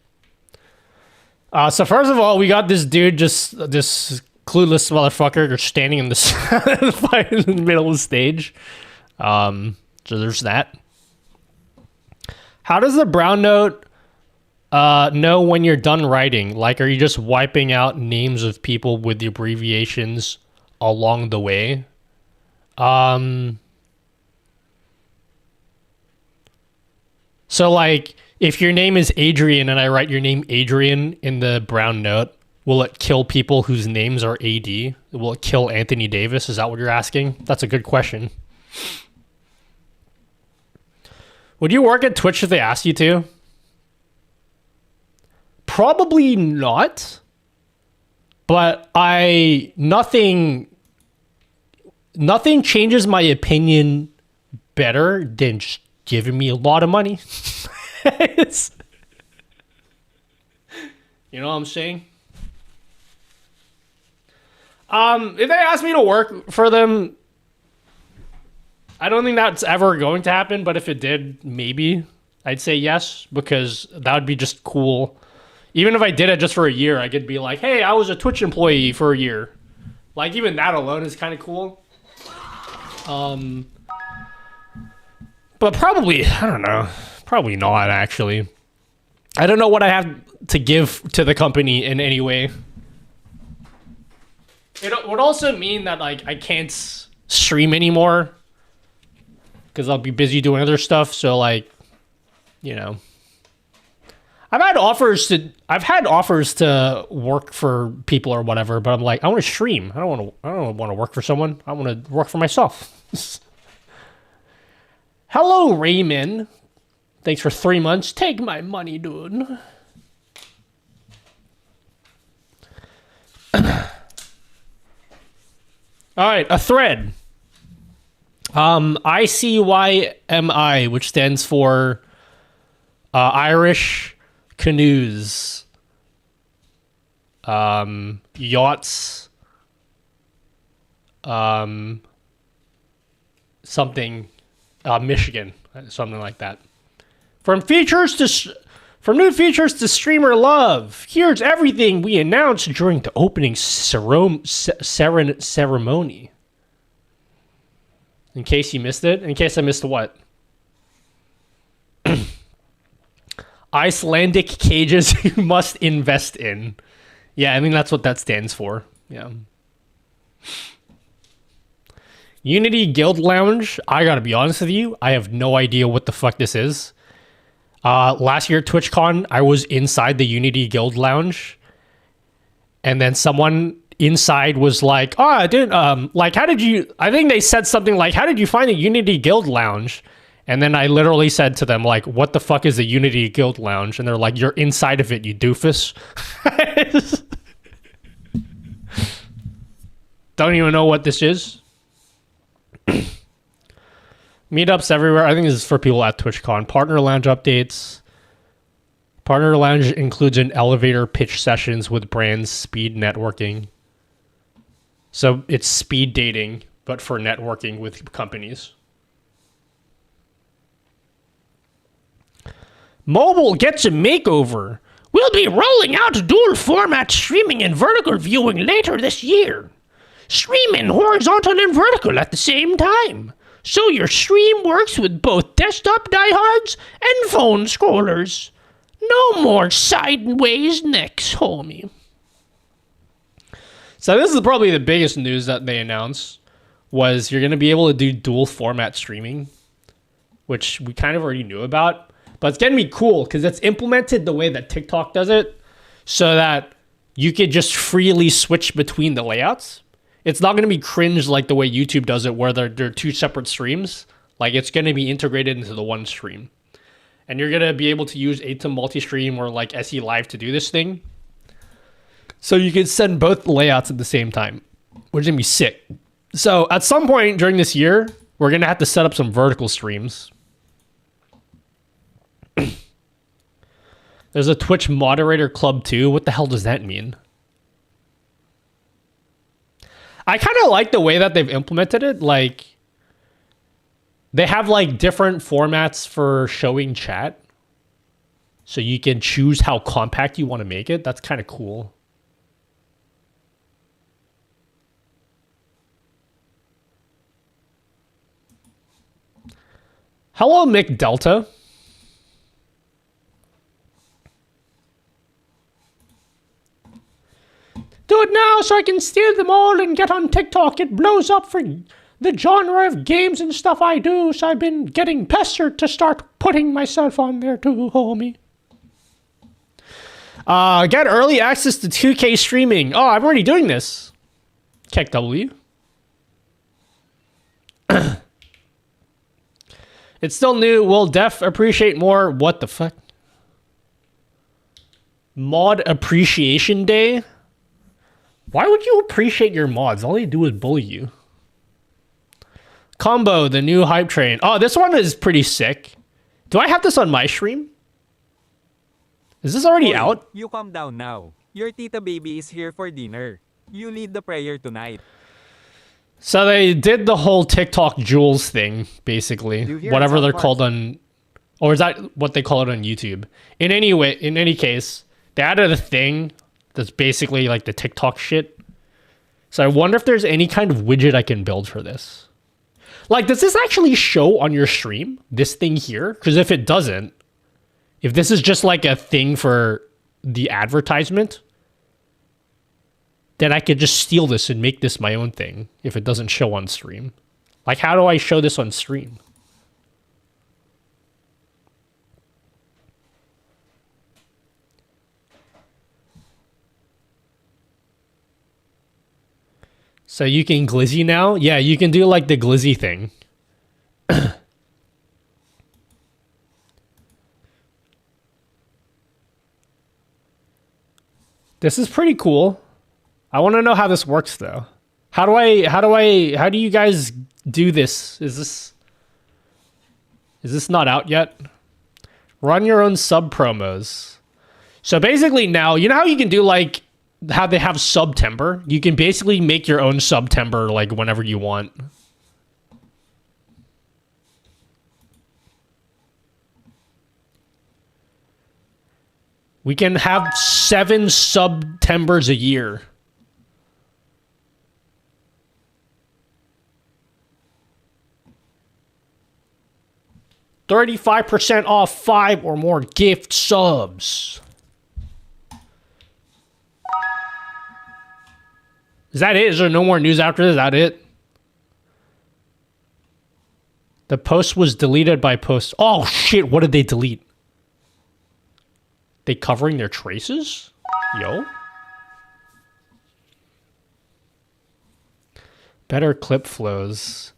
So first of all, we got this dude, just this clueless motherfucker, just standing in the in the middle of the stage. So there's that. How does the brown note know when you're done writing? Like, are you just wiping out names of people with the abbreviations along the way? So like, if your name is Adrian and I write your name Adrian in the brown note, will it kill people whose names are AD? Will it kill Anthony Davis? Is that what you're asking? That's a good question. Would you work at Twitch if they asked you to? Probably not. But nothing changes my opinion better than just giving me a lot of money. You know what I'm saying? If they ask me to work for them, I don't think that's ever going to happen, but if it did, maybe I'd say yes, because that would be just cool. Even if I did it just for a year, I could be like, hey, I was a Twitch employee for a year. Like, even that alone is kind of cool. But probably, I don't know, probably not, actually. I don't know what I have to give to the company in any way. It would also mean that, like, I can't stream anymore because I'll be busy doing other stuff. So, like, you know, I've had offers to work for people or whatever, but I'm like, I want to stream. I don't want to work for someone. I want to work for myself. Hello, Raymond. Thanks for 3 months. Take my money, dude. All right, a thread. ICYMI, which stands for Irish Canoes. Yachts. Something. Michigan. Something like that. From new features to streamer love, here's everything we announced during the opening ceremony. In case you missed it. In case I missed what? Icelandic cages you must invest in. Yeah, I mean, that's what that stands for. Yeah. Unity Guild Lounge, I gotta be honest with you, I have no idea what the fuck this is. Last year at TwitchCon, I was inside the Unity Guild Lounge, and then someone inside was like, oh, dude, like, how did you, I think they said something like, how did you find the Unity Guild Lounge? And then I literally said to them, like, what the fuck is the Unity Guild Lounge? And they're like, you're inside of it, you doofus. Don't even know what this is. Meetups everywhere. I think this is for people at TwitchCon. Partner Lounge updates. Partner Lounge includes an elevator pitch sessions with brands, speed networking. So it's speed dating, but for networking with companies. Mobile gets a makeover. We'll be rolling out dual format streaming and vertical viewing later this year. Streaming horizontal and vertical at the same time. So your stream works with both desktop diehards and phone scrollers. No more sideways necks, homie. So this is probably the biggest news that they announced, was you're going to be able to do dual format streaming, which we kind of already knew about. But it's going to be cool because it's implemented the way that TikTok does it, so that you could just freely switch between the layouts. It's not going to be cringe like the way YouTube does it, where they're two separate streams. Like, it's going to be integrated into the one stream. And you're going to be able to use ATEM Multi-Stream or like SE Live to do this thing. So you can send both layouts at the same time, which is going to be sick. So at some point during this year, we're going to have to set up some vertical streams. There's a Twitch moderator club too. What the hell does that mean? I kind of like the way that they've implemented it. Like, they have like different formats for showing chat. So you can choose how compact you want to make it. That's kind of cool. Hello, Mick Delta. Do it now so I can steal them all and get on TikTok. It blows up for the genre of games and stuff I do, so I've been getting pestered to start putting myself on there too, homie. Get early access to 2K streaming. Oh, I'm already doing this. Keck W. It's still new. Will Def appreciate more? What the fuck? Mod Appreciation Day? Why would you appreciate your mods? All they do is bully you. Combo, the new hype train. Oh, this one is pretty sick. Do I have this on my stream? Is this already out? You calm down now. Your tita baby is here for dinner. You lead the prayer tonight. So they did the whole TikTok jewels thing, basically. Whatever they're called on... Or is that what they call it on YouTube? In any case, they added a thing that's basically like the TikTok shit. So I wonder if there's any kind of widget I can build for this. Like, does this actually show on your stream? This thing here? Because if it doesn't, if this is just like a thing for the advertisement, then I could just steal this and make this my own thing if it doesn't show on stream. Like, how do I show this on stream? So you can glizzy now? Yeah, you can do like the glizzy thing. This is pretty cool. I want to know how this works though. How do you guys do this? Is this not out yet? Run your own sub promos. So basically now, you know how you can do like how they have Subtember? You can basically make your own Subtember like whenever you want. We can have 7 Subtembers a year. $35% off 5 or more gift subs. Is that it? Is there no more news after this? Is that it? The post was deleted by post. Oh shit, what did they delete? They covering their traces? Yo. Better clip flows.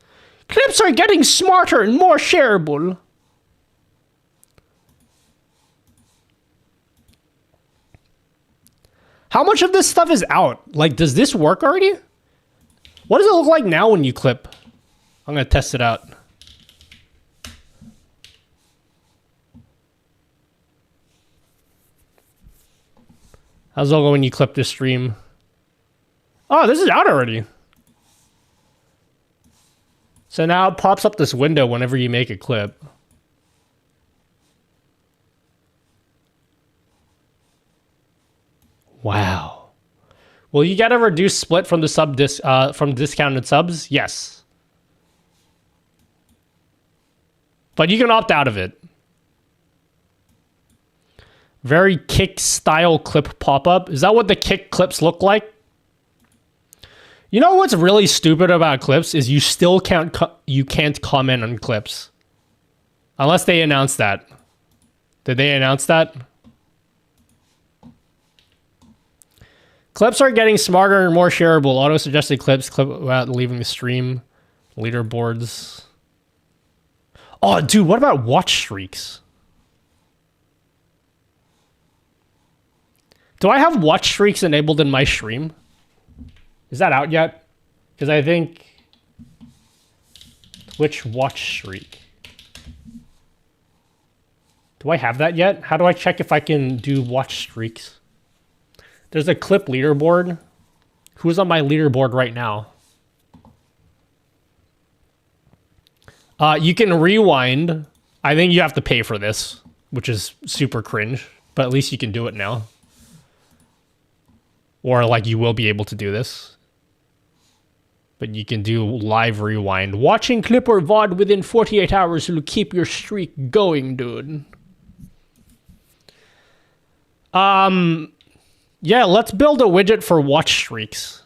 Clips are getting smarter and more shareable. How much of this stuff is out? Like, does this work already? What does it look like now when you clip? I'm gonna test it out. How's it go when you clip this stream? Oh, this is out already. So now it pops up this window whenever you make a clip. Wow. Will you get a reduced split from the from discounted subs? Yes. But you can opt out of it. Very kick style clip pop-up. Is that what the kick clips look like? You know what's really stupid about clips is you still can't comment on clips. Unless they announce that. Did they announce that? Clips are getting smarter and more shareable. Auto-suggested clips, clip without leaving the stream. Leaderboards. Oh, dude, what about watch streaks? Do I have watch streaks enabled in my stream? Is that out yet? Because I think... Twitch watch streak. Do I have that yet? How do I check if I can do watch streaks? There's a clip leaderboard. Who's on my leaderboard right now? You can rewind. I think you have to pay for this, which is super cringe. But at least you can do it now. Or like you will be able to do this. But you can do live rewind. Watching clip or VOD within 48 hours will keep your streak going, dude. Yeah, let's build a widget for watch streaks.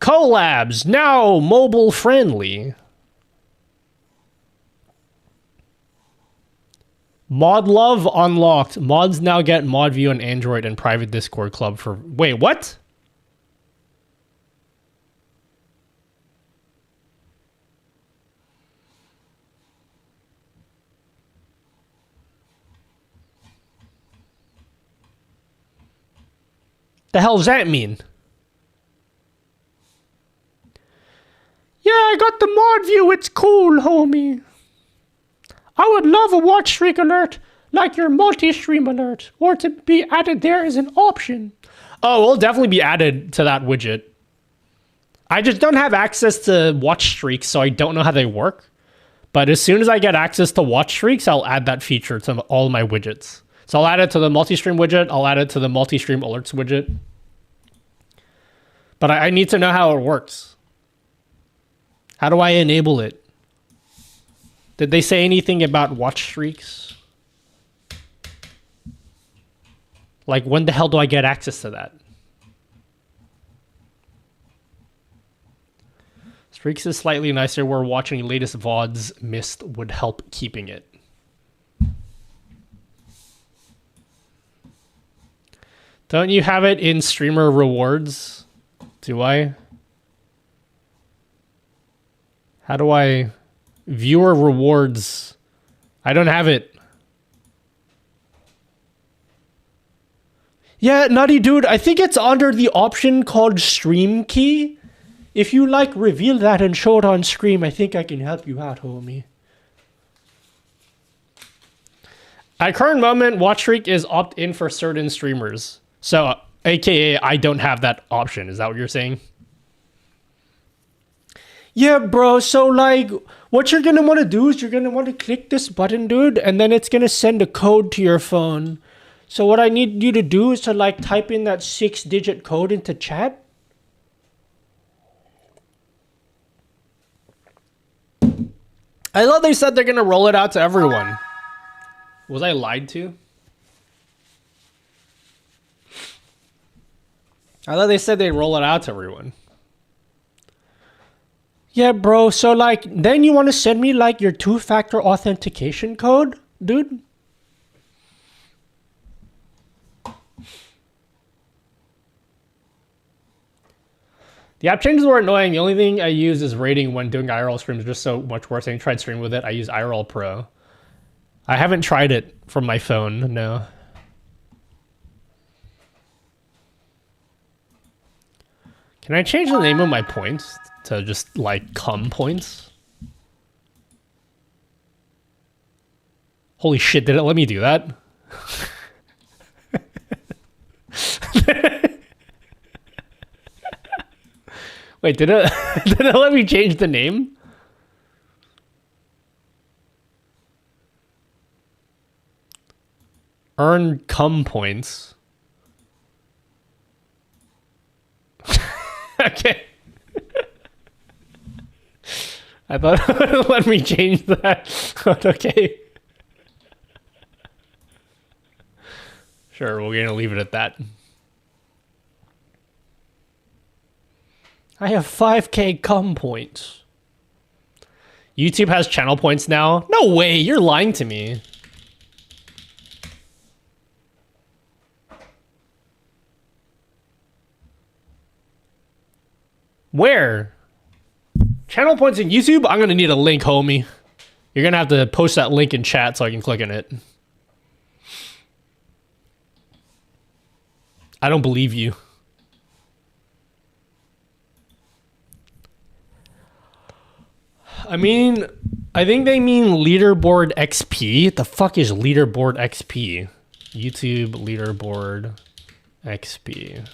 Collabs, now mobile friendly. Mod love unlocked. Mods now get mod view on Android and private Discord club for... Wait, what? The hell does that mean? Yeah, I got the mod view. It's cool, homie. I would love a watch streak alert, like your multi-stream alert, or to be added there as an option. Oh, it'll definitely be added to that widget. I just don't have access to watch streaks, so I don't know how they work. But as soon as I get access to watch streaks, I'll add that feature to all my widgets. So I'll add it to the multi-stream widget. I'll add it to the multi-stream alerts widget. But I need to know how it works. How do I enable it? Did they say anything about watch streaks? Like, when the hell do I get access to that? Streaks is slightly nicer where watching latest VODs missed would help keeping it. Don't you have it in streamer rewards? Do I? How do I... Viewer rewards. I don't have it. Yeah, Nutty Dude, I think it's under the option called Stream Key. If you like, reveal that and show it on screen. I think I can help you out, homie. At current moment, Watch Streak is opt-in for certain streamers. So, aka, I don't have that option. Is that what you're saying? Yeah, bro. So, like, what you're going to want to do is you're going to want to click this button, dude, and then it's going to send a code to your phone. So what I need you to do is to, like, type in that 6-digit code into chat. I thought they said they're going to roll it out to everyone. Was I lied to? I thought they said they'd roll it out to everyone. Yeah, bro. So, like, then you want to send me, like, your two-factor authentication code, dude? The app changes were annoying. The only thing I use is rating when doing IRL streams. Just so much worse. I tried streaming with it. I use IRL Pro. I haven't tried it from my phone, no. Can I change the name of my points to just, like, cum points? Holy shit, did it let me do that? Wait, did it did it let me change the name? Earn cum points. Okay. I thought it would let me change that. But okay. Sure, we're gonna leave it at that. I have 5k cum points. YouTube has channel points now? No way, you're lying to me. Where? Channel points in YouTube? I'm gonna need a link, homie. You're gonna have to post that link in chat so I can click on it. I don't believe you. I mean, I think they mean leaderboard XP. What the fuck is leaderboard XP? YouTube leaderboard XP.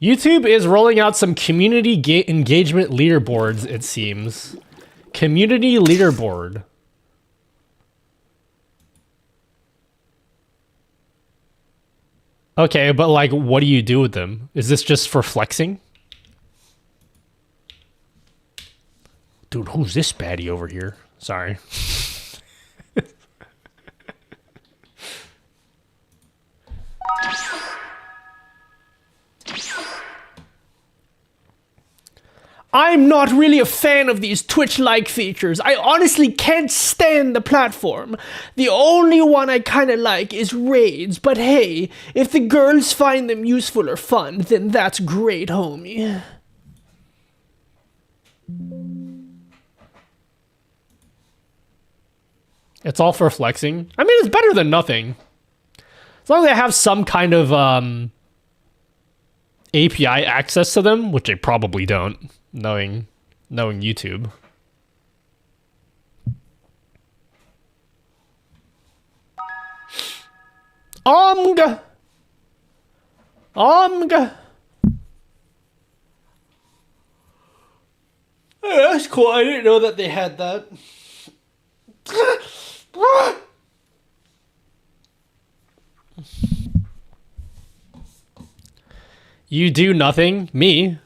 YouTube is rolling out some community engagement leaderboards, it seems. Community leaderboard. Okay, but like, what do you do with them? Is this just for flexing? Dude, who's this baddie over here? Sorry. I'm not really a fan of these Twitch-like features. I honestly can't stand the platform. The only one I kinda like is raids, but hey, if the girls find them useful or fun, then that's great, homie. It's all for flexing. I mean, it's better than nothing. As long as they have some kind of API access to them, which they probably don't. Knowing YouTube. Omg. Hey, that's cool. I didn't know that they had that. You do nothing? Me?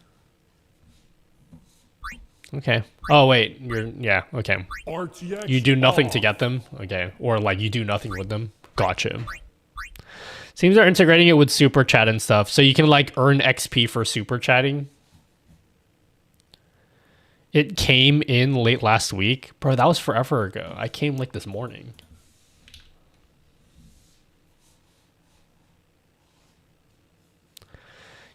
Okay. Oh, wait. Yeah, okay. RTX You do nothing to get them? Okay. Or, like, you do nothing with them? Gotcha. Seems they're integrating it with super chat and stuff. So you can, like, earn XP for super chatting. It came in late last week. Bro, that was forever ago. I came, like, this morning.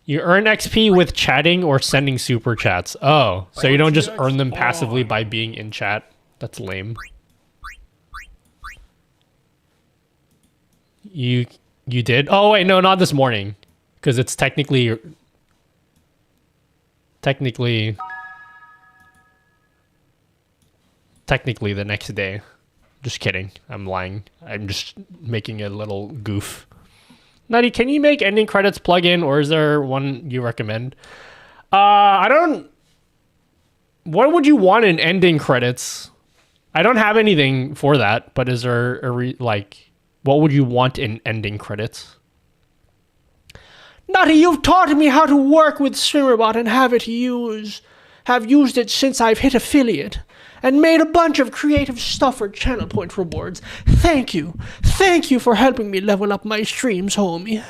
You earn XP with chatting or sending super chats. Oh, so you don't just earn them passively by being in chat? That's lame. You did? Oh, wait, no, not this morning. Because it's technically the next day. Just kidding. I'm lying. I'm just making a little goof. Nutty, can you make ending credits plugin, or is there one you recommend? I don't... What would you want in ending credits? I don't have anything for that, but is there like... What would you want in ending credits? Nutty, you've taught me how to work with StreamerBot and have it use. have used it since I've hit affiliate and made a bunch of creative stuff for channel point rewards. Thank you. Thank you for helping me level up my streams, homie.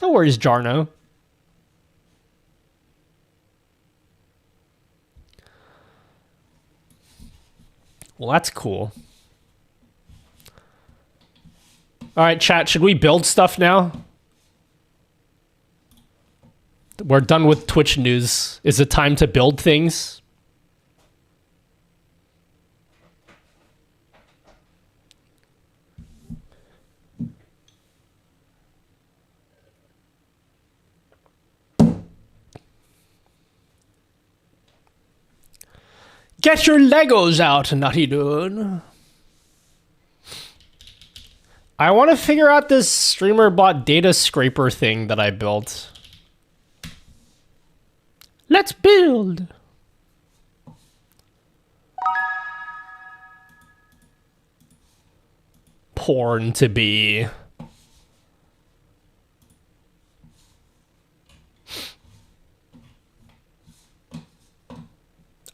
No worries, Jarno. Well, that's cool. Alright, chat, should we build stuff now? We're done with Twitch news. Is it time to build things? Get your Legos out, nutty dude. I want to figure out this streamer bot data scraper thing that I built. Let's build. Porn to be.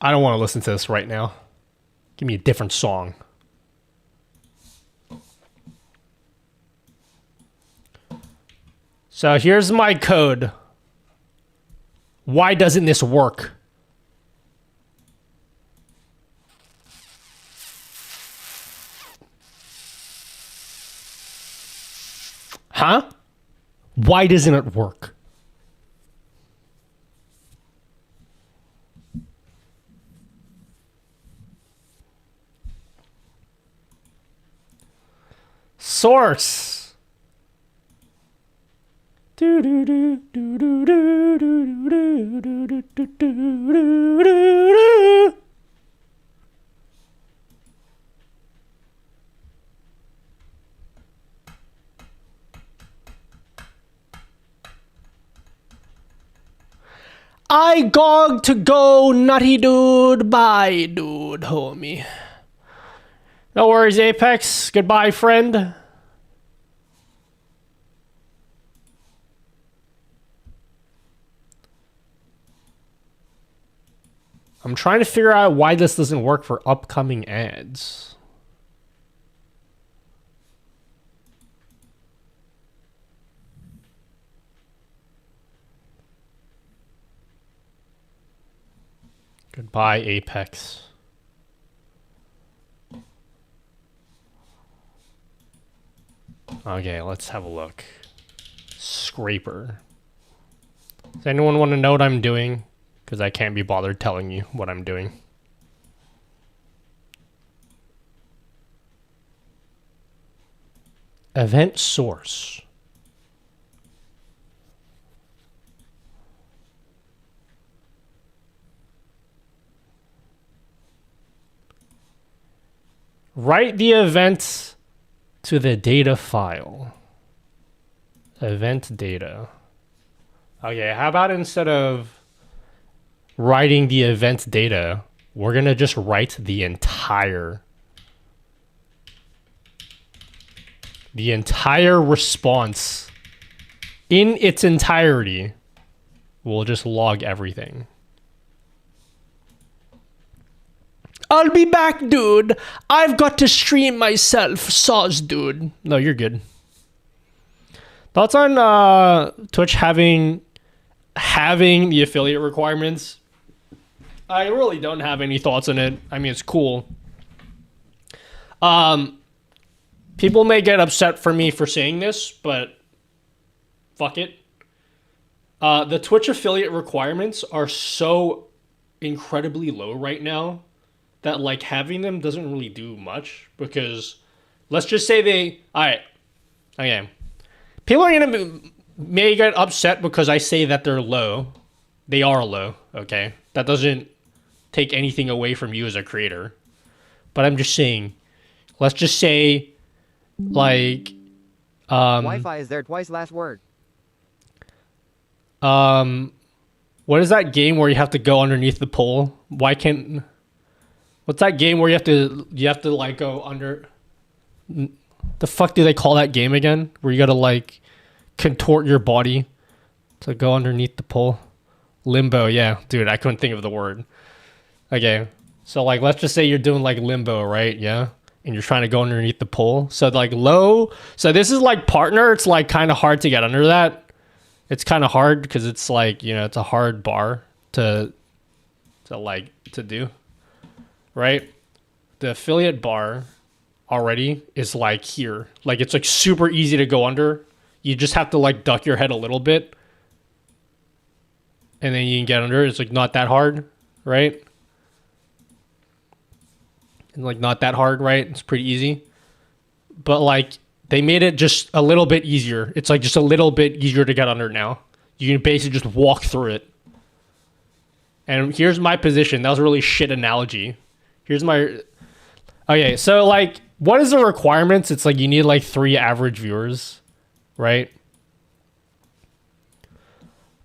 I don't want to listen to this right now. Give me a different song. So here's my code. Why doesn't this work? Huh? Why doesn't it work? Source. I gog to go, nutty dude. Bye, dude, homie. No worries, Apex. Goodbye, friend. I'm trying to figure out why this doesn't work for upcoming ads. Goodbye, Apex. Okay, let's have a look. Scraper. Does anyone want to know what I'm doing? Because I can't be bothered telling you what I'm doing. Event source. Write the event to the data file. Event data. Okay, how about instead of writing the event data, we're gonna just write the entire response in its entirety. We'll just log everything. I'll be back, dude. I've got to stream myself. Saws, dude. No, you're good. Thoughts on Twitch having the affiliate requirements? I really don't have any thoughts on it. I mean, it's cool. People may get upset for me for saying this, but fuck it. The Twitch affiliate requirements are so incredibly low right now that like having them doesn't really do much, because let's just say okay. People are may get upset because I say that they're low. They are low, okay? That doesn't take anything away from you as a creator. But I'm just saying, let's just say, like, Wi-Fi is there twice, last word. what is that game where you have to go underneath the pole? What's that game where you have to like go under? The fuck do they call that game again? Where you gotta like contort your body to go underneath the pole. Limbo, yeah. Dude, I couldn't think of the word. Okay. So like let's just say you're doing like limbo, right? Yeah. And you're trying to go underneath the pole. So like low. So this is like partner. It's like kind of hard to get under that. It's kind of hard because it's like, you know, it's a hard bar to do. Right? The affiliate bar already is like here. Like it's like super easy to go under. You just have to like duck your head a little bit. And then you can get under. It's like not that hard, right? And like not that hard, right? It's pretty easy. But like they made it just a little bit easier. It's like just a little bit easier to get under now. You can basically just walk through it. And here's my position. That was a really shit analogy. Here's my... Okay, so like what is the requirements? It's like you need like 3 average viewers, right?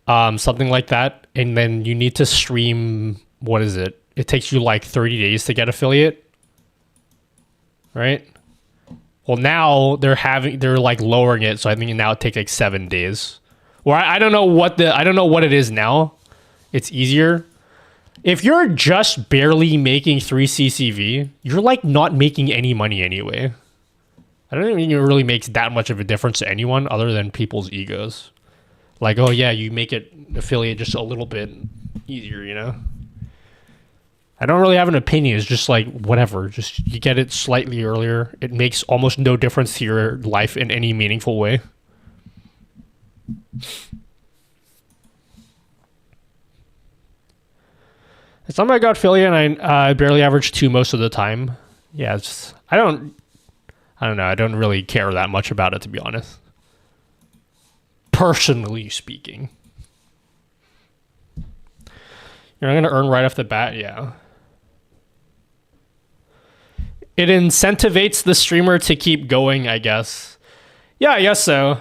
Something like that. And then you need to stream, what is it? It takes you like 30 days to get affiliate. Right? Well, now they're like lowering it, so I think now it takes like 7 days. Or I don't know what it is now. It's easier. If you're just barely making 3 CCV, you're like not making any money anyway. I don't think it really makes that much of a difference to anyone other than people's egos. Like, oh yeah, you make it affiliate just a little bit easier, you know? I don't really have an opinion. It's just like, whatever. Just you get it slightly earlier. It makes almost no difference to your life in any meaningful way. It's not my gut affiliate, and I barely average 2 most of the time. Yeah, it's I don't know. I don't really care that much about it, to be honest. Personally speaking. You're not going to earn right off the bat? Yeah. It incentivates the streamer to keep going, I guess. Yeah, I guess so.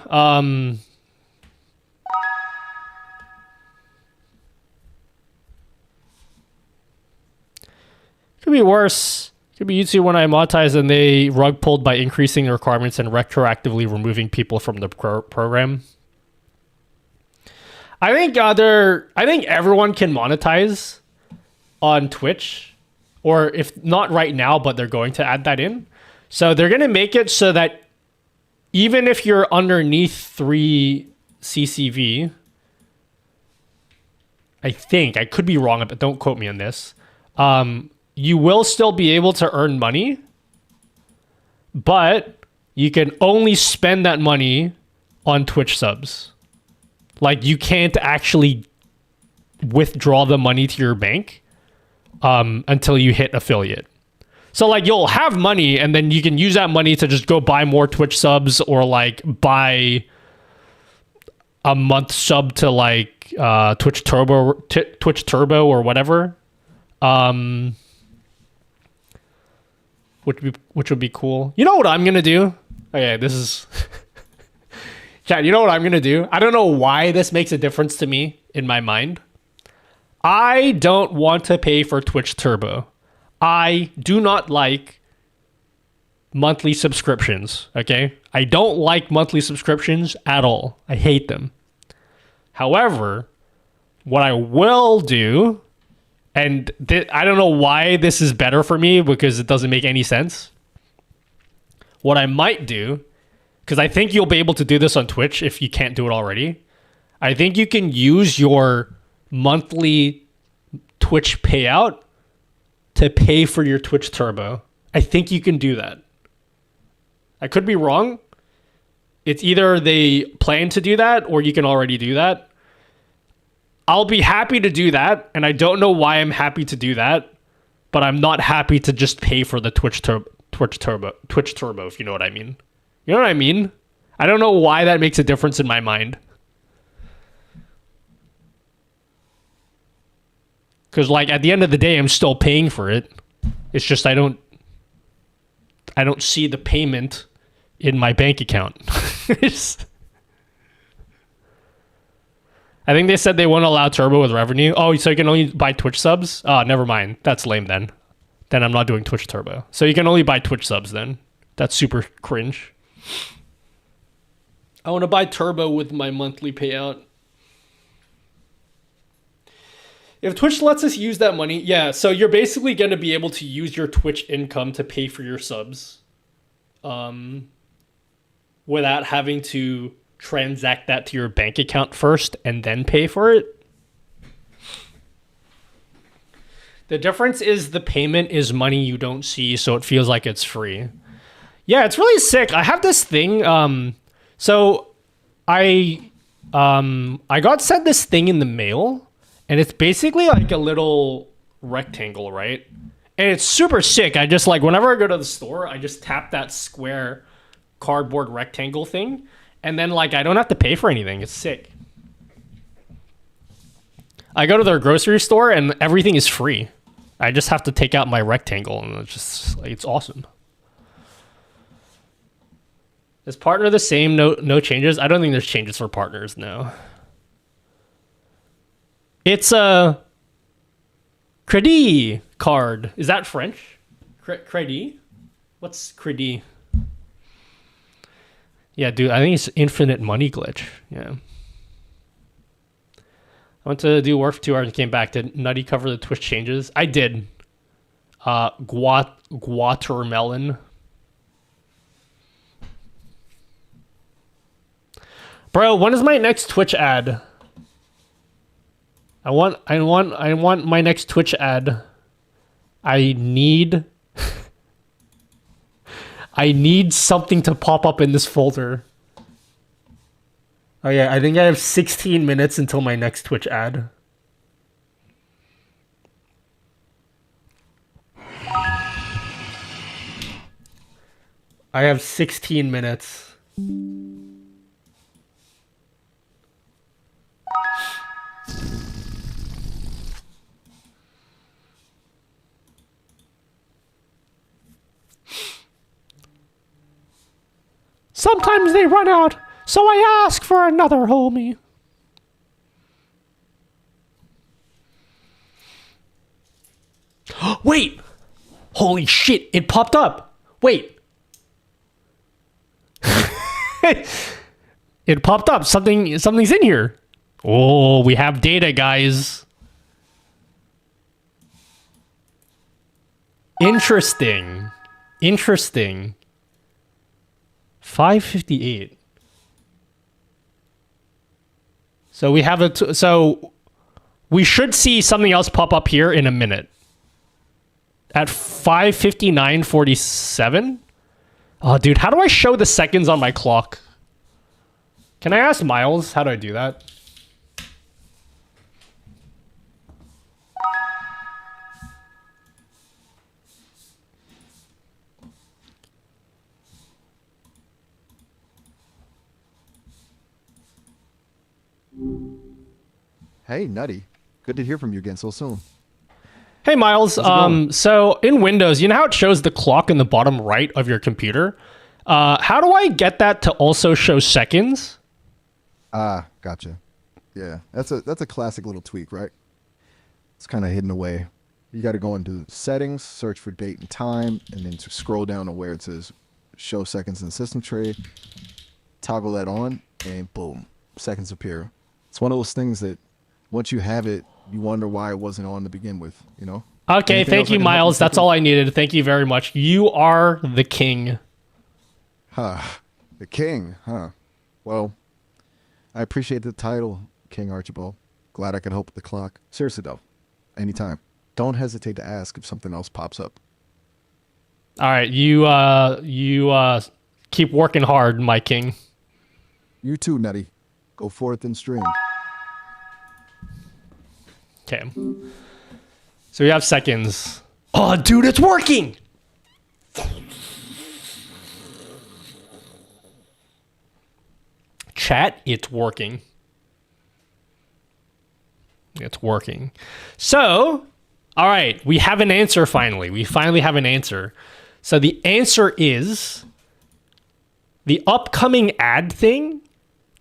Could be worse. Could be YouTube when I monetize and they rug pulled by increasing the requirements and retroactively removing people from the program. I think everyone can monetize on Twitch, or if not right now, but they're going to add that in. So they're going to make it so that even if you're underneath 3 CCV, I think, I could be wrong, but don't quote me on this. You will still be able to earn money, but you can only spend that money on Twitch subs. Like, you can't actually withdraw the money to your bank until you hit affiliate. So, like, you'll have money, and then you can use that money to just go buy more Twitch subs or, like, buy a month sub to, like, Twitch Turbo or whatever. Which would be cool. You know what I'm gonna do? Okay, this is... Chat, you know what I'm gonna do? I don't know why this makes a difference to me in my mind. I don't want to pay for Twitch Turbo. I do not like monthly subscriptions, okay? I don't like monthly subscriptions at all. I hate them. However, what I will do... And I don't know why this is better for me because it doesn't make any sense. What I might do, because I think you'll be able to do this on Twitch if you can't do it already. I think you can use your monthly Twitch payout to pay for your Twitch Turbo. I think you can do that. I could be wrong. It's either they plan to do that or you can already do that. I'll be happy to do that, and I don't know why I'm happy to do that, but I'm not happy to just pay for the Twitch Turbo, if you know what I mean. You know what I mean? I don't know why that makes a difference in my mind. Because, like, at the end of the day, I'm still paying for it. It's just I don't see the payment in my bank account. I think they said they won't allow Turbo with revenue. Oh, so you can only buy Twitch subs? Oh, never mind. That's lame then. Then I'm not doing Twitch Turbo. So you can only buy Twitch subs then. That's super cringe. I want to buy Turbo with my monthly payout. If Twitch lets us use that money, yeah, so you're basically going to be able to use your Twitch income to pay for your subs. Without having to transact that to your bank account first and then pay for it. The difference is the payment is money you don't see, so it feels like it's free. Yeah, it's really sick. I have this thing. So I got sent this thing in the mail, and it's basically like a little rectangle, right? And it's super sick. I just like whenever I go to the store, I just tap that square cardboard rectangle thing, and then like I don't have to pay for anything. It's sick. I go to their grocery store and everything is free. I just have to take out my rectangle, and it's just like, it's awesome. Is partner the same? No changes? I don't think there's changes for partners, no. It's a Crédit card. Is that French? Crédit? What's Crédit? Yeah, dude, I think it's infinite money glitch. Yeah. I went to do work for 2 hours and came back. Did Nutty cover the Twitch changes? I did. Guatermelon. Bro, when is my next Twitch ad? I want my next Twitch ad. I need I need something to pop up in this folder. Oh yeah, I think I have 16 minutes until my next Twitch ad. I have 16 minutes. Sometimes they run out, so I ask for another homie. Wait! Holy shit, it popped up! Wait! It popped up, something's in here. Oh, we have data, guys. Interesting. 558. So we have so we should see something else pop up here in a minute. At 5:59:47. Oh, dude, how do I show the seconds on my clock? Can I ask Miles how do I do that? Hey, Nutty. Good to hear from you again so soon. Hey, Miles. So in Windows, you know how it shows the clock in the bottom right of your computer? How do I get that to also show seconds? Ah, gotcha. Yeah, that's a classic little tweak, right? It's kind of hidden away. You got to go into settings, search for date and time, and then to scroll down to where it says show seconds in system tray. Toggle that on, and boom, seconds appear. It's one of those things that once you have it, you wonder why it wasn't on to begin with, you know? Okay, thank you, Miles. That's all I needed. Thank you very much. You are the king. Huh. The king, huh? Well, I appreciate the title, King Archibald. Glad I could help with the clock. Seriously, though, anytime. Don't hesitate to ask if something else pops up. All right, you keep working hard, my king. You too, Nutty. Go forth and stream. Okay. So we have seconds. Oh, dude, it's working! Chat, it's working. It's working. So, all right, we have an answer finally. We finally have an answer. So the answer is the upcoming ad thing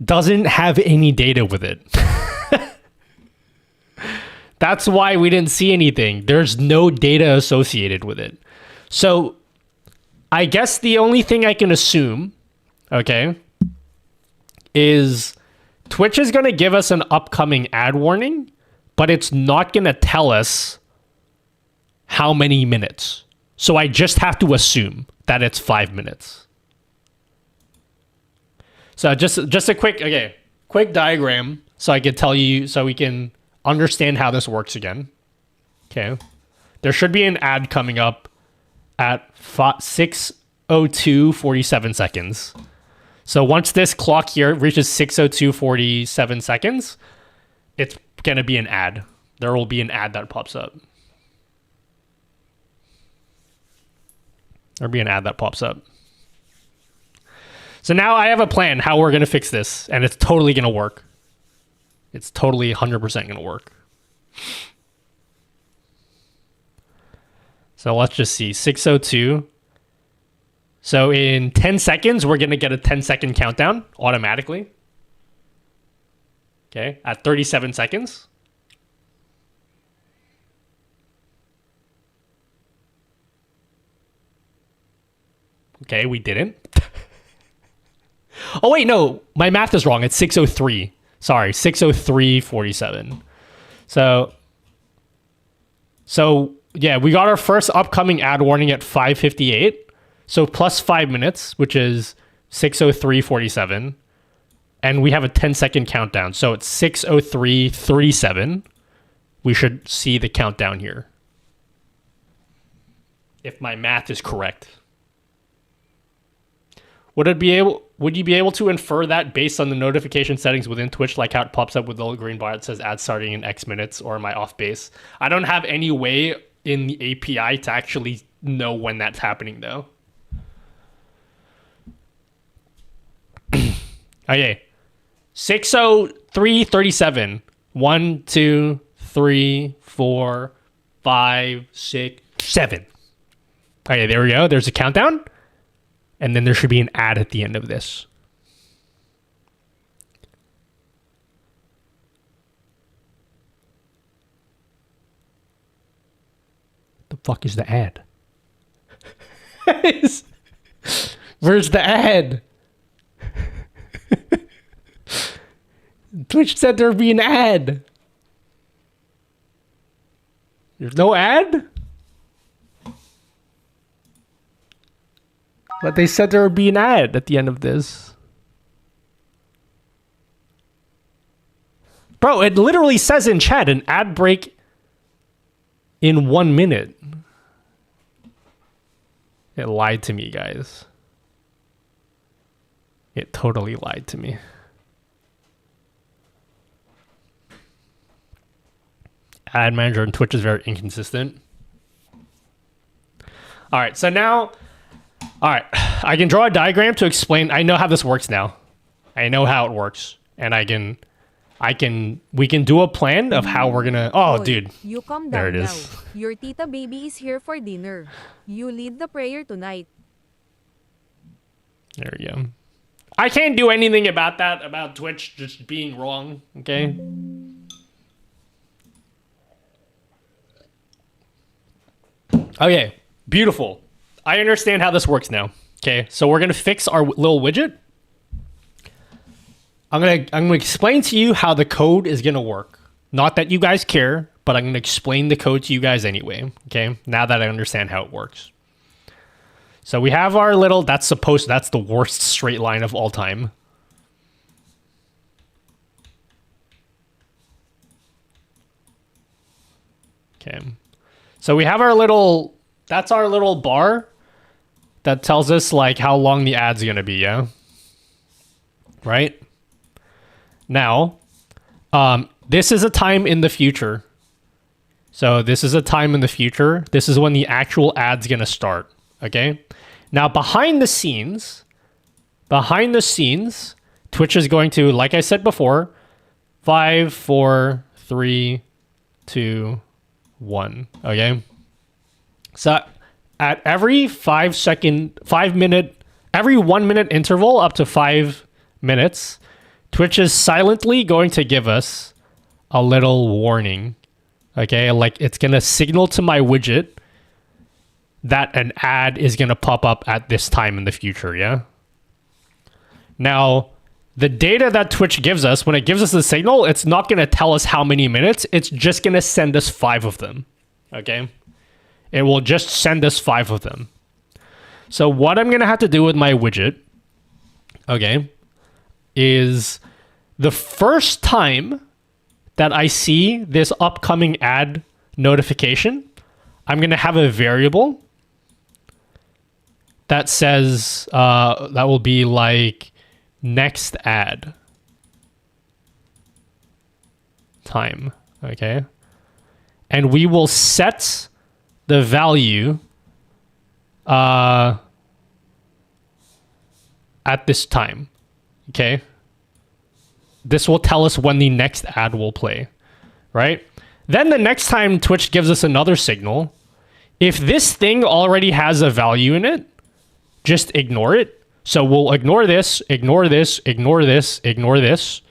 doesn't have any data with it. That's why we didn't see anything. There's no data associated with it. So I guess the only thing I can assume, okay, is Twitch is going to give us an upcoming ad warning, but it's not going to tell us how many minutes. So I just have to assume that it's 5 minutes. So just a quick diagram so I can tell you, so we can understand how this works again. Okay. There should be an ad coming up at 6:02:47 seconds. So once this clock here reaches 6:02:47 seconds, it's going to be an ad. There will be an ad that pops up. There'll be an ad that pops up. So now I have a plan how we're going to fix this, and it's totally going to work. It's totally 100% going to work. So let's just see, 6:02. So in 10 seconds, we're going to get a 10-second countdown automatically. Okay, at 37 seconds. Okay, we didn't. Oh, wait, no. My math is wrong. It's 6:03. Sorry, 6:03:47. So, yeah, we got our first upcoming ad warning at 5:58. So plus 5 minutes, which is 6:03:47. And we have a 10-second countdown. So it's 6:03:37. We should see the countdown here. If my math is correct. Would you be able to infer that based on the notification settings within Twitch, like how it pops up with the little green bar that says ad starting in X minutes, or am I off base? I don't have any way in the API to actually know when that's happening though. Okay. 6:03:37. 1, 2, 3, 4, 5, 6, 7. Okay, there we go. There's a countdown. And then there should be an ad at the end of this. The fuck is the ad? Where's the ad? Twitch said there'd be an ad. There's no ad? But they said there would be an ad at the end of this. Bro, it literally says in chat an ad break in 1 minute. It lied to me, guys. It totally lied to me. Ad manager on Twitch is very inconsistent. All right, so now, all right, I can draw a diagram to explain. I know how this works now. I know how it works, and we can do a plan of how we're gonna. Oh, Boy, dude, you calm there down it now. is. Your tita baby is here for dinner. You lead the prayer tonight. There we go. I can't do anything about that, about Twitch just being wrong, okay? Okay, beautiful. I understand how this works now. Okay, so we're gonna fix our little widget. I'm gonna explain to you how the code is gonna work. Not that you guys care, but I'm gonna explain the code to you guys anyway. Okay, now that I understand how it works. So we have our little, that's the worst straight line of all time. Okay. So we have our little, that's our little bar that tells us like how long the ad's gonna be, yeah? Right? Now, this is a time in the future. So this is a time in the future. This is when the actual ad's gonna start, okay? Now behind the scenes, Twitch is going to, like I said before, 5, 4, 3, 2, 1, okay? So at every 1 minute interval up to 5 minutes, Twitch is silently going to give us a little warning, okay? Like it's gonna signal to my widget that an ad is gonna pop up at this time in the future, yeah? Now, the data that Twitch gives us, when it gives us the signal, it's not going to tell us how many minutes. It's just going to send us 5 of them. Okay? It will just send us 5 of them. So what I'm going to have to do with my widget, okay, is the first time that I see this upcoming ad notification, I'm going to have a variable that says, that will be like next ad time, okay? And we will set the value at this time, okay? This will tell us when the next ad will play, right? Then the next time Twitch gives us another signal, if this thing already has a value in it, just ignore it. So we'll ignore this, ignore this, ignore this, ignore this.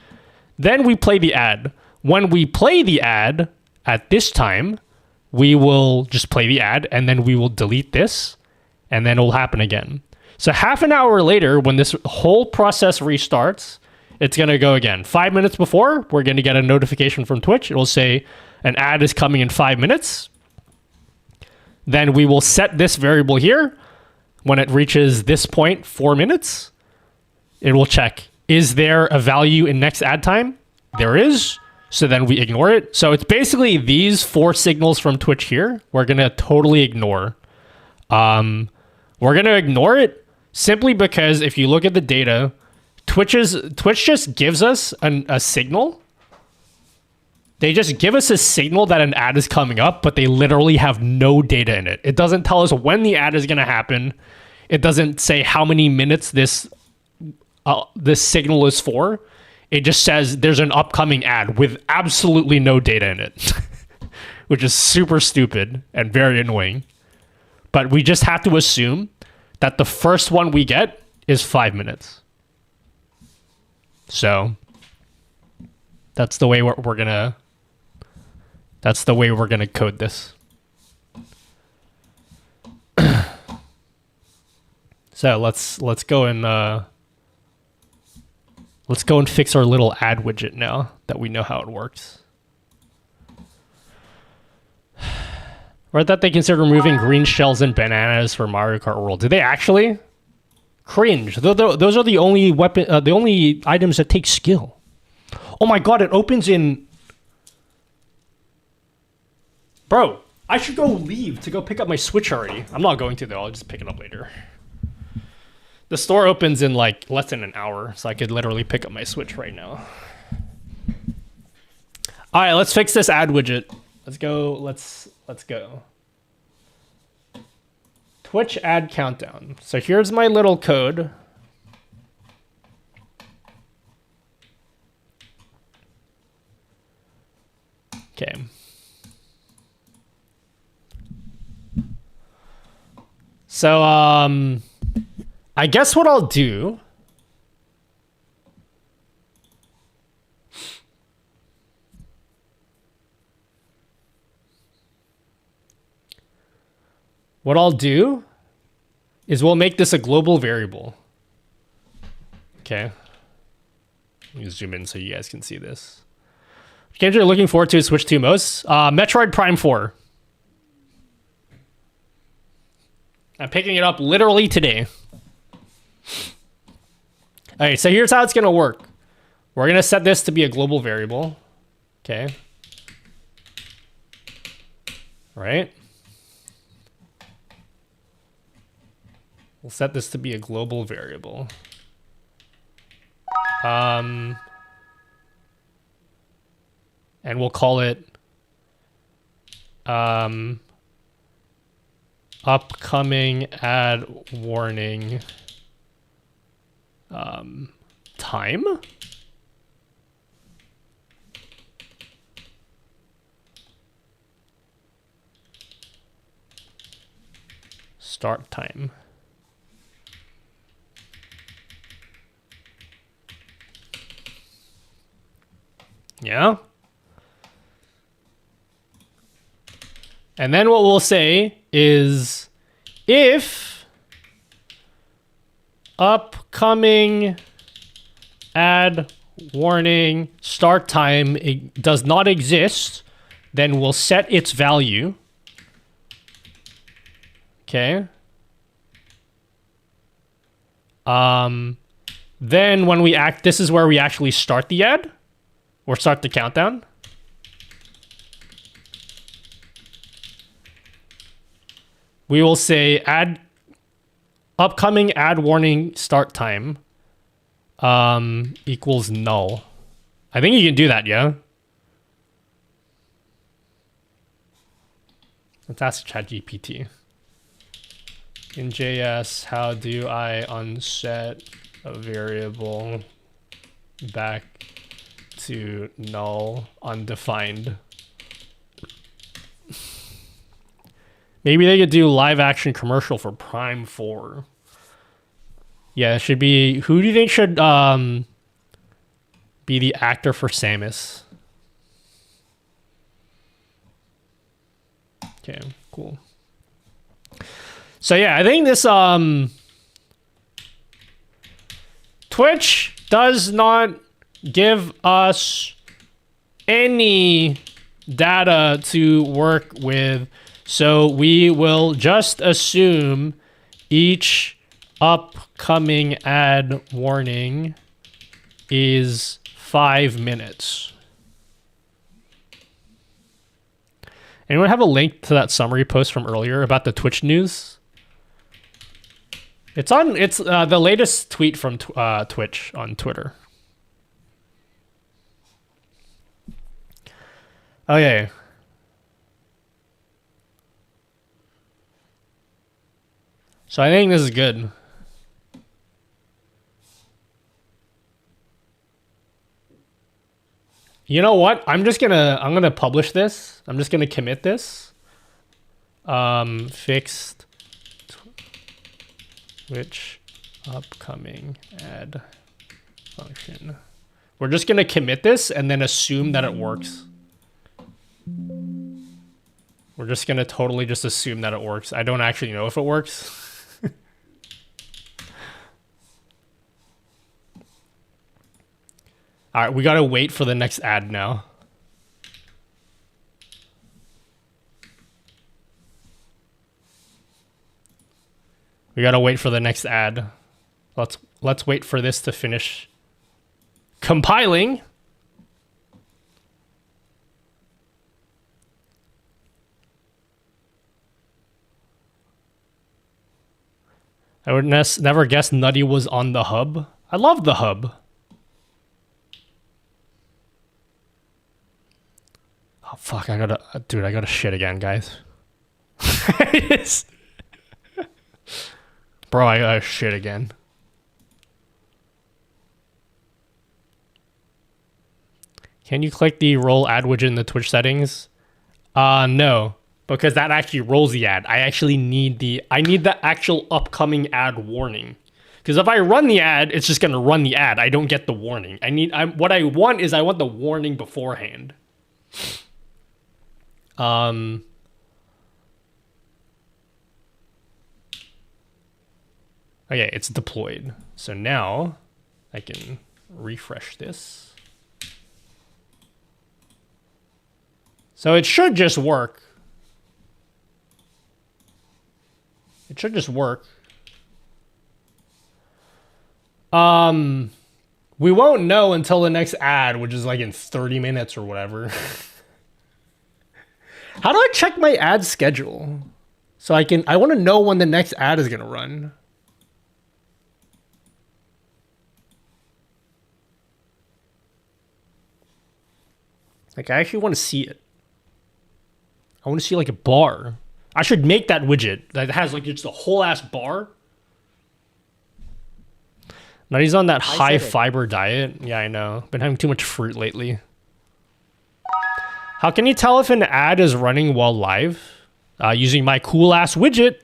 Then we play the ad. When we play the ad at this time, we will just play the ad and then we will delete this and then it will happen again. So half an hour later, when this whole process restarts, it's going to go again. 5 minutes before, we're going to get a notification from Twitch. It will say an ad is coming in 5 minutes. Then we will set this variable here. When it reaches this point, 4 minutes, it will check, is there a value in next ad time? There is. So then we ignore it. So it's basically these 4 signals from Twitch here. We're going to totally ignore. We're going to ignore it simply because if you look at the data, Twitch just gives us a signal. They just give us a signal that an ad is coming up, but they literally have no data in it. It doesn't tell us when the ad is going to happen. It doesn't say how many minutes this signal is for. It just says there's an upcoming ad with absolutely no data in it, which is super stupid and very annoying. But we just have to assume that the first one we get is 5 minutes. So that's the way we're gonna. That's the way we're gonna code this. So let's go and fix our little ad widget now that we know how it works. Or I thought they considered removing green shells and bananas for Mario Kart World. Did they actually? Cringe. Those are the only the only items that take skill. Oh my god! It opens in. Bro, I should go leave to go pick up my Switch already. I'm not going to though. I'll just pick it up later. The store opens in like less than an hour, so I could literally pick up my Switch right now. All right, let's fix this ad widget. Let's go. Let's go. Twitch ad countdown. So here's my little code. Okay. So I guess what I'll do is we'll make this a global variable. Okay. Let me zoom in so you guys can see this. Which games are you looking forward to Switch 2 most? Metroid Prime 4. I'm picking it up literally today. Alright, so here's how it's going to work. We're going to set this to be a global variable. Okay. Right. We'll set this to be a global variable. And we'll call it upcoming ad warning time. Start time. Yeah. And then what we'll say is if upcoming ad warning start time does not exist, then we'll set its value. Okay. Then when we this is where we actually start the ad or start the countdown. We will say upcoming ad warning start time equals null. I think you can do that, yeah? Let's ask ChatGPT. In JS, how do I unset a variable back to null undefined? Maybe they could do live action commercial for Prime 4. Yeah, it should be... Who do you think should be the actor for Samus? Okay, cool. So yeah, I think this Twitch does not give us any data to work with. So we will just assume each upcoming ad warning is 5 minutes. Anyone have a link to that summary post from earlier about the Twitch news? It's the latest tweet from Twitch on Twitter. Okay. So I think this is good. You know what? I'm gonna publish this. I'm just gonna commit this. Fixed Twitch upcoming ad function. We're just gonna commit this and then assume that it works. We're just gonna totally just assume that it works. I don't actually know if it works. All right, we gotta wait for the next ad now. We gotta wait for the next ad. Let's wait for this to finish compiling. I would never guess Nutty was on the hub. I love the hub. Oh, fuck, I gotta shit again, guys. Bro, I gotta shit again. Can you click the roll ad widget in the Twitch settings? No, because that actually rolls the ad. I actually need the actual upcoming ad warning. Because if I run the ad, it's just gonna run the ad. I don't get the warning. What I want the warning beforehand. Okay, it's deployed. So now I can refresh this. So it should just work. It should just work. We won't know until the next ad, which is like in 30 minutes or whatever. How do I check my ad schedule? So I want to know when the next ad is going to run. Like, I actually want to see it. I want to see like a bar. I should make that widget that has like just a whole ass bar. Now he's on that high fiber diet. Yeah, I know. Been having too much fruit lately. How can you tell if an ad is running while live? Using my cool ass widget.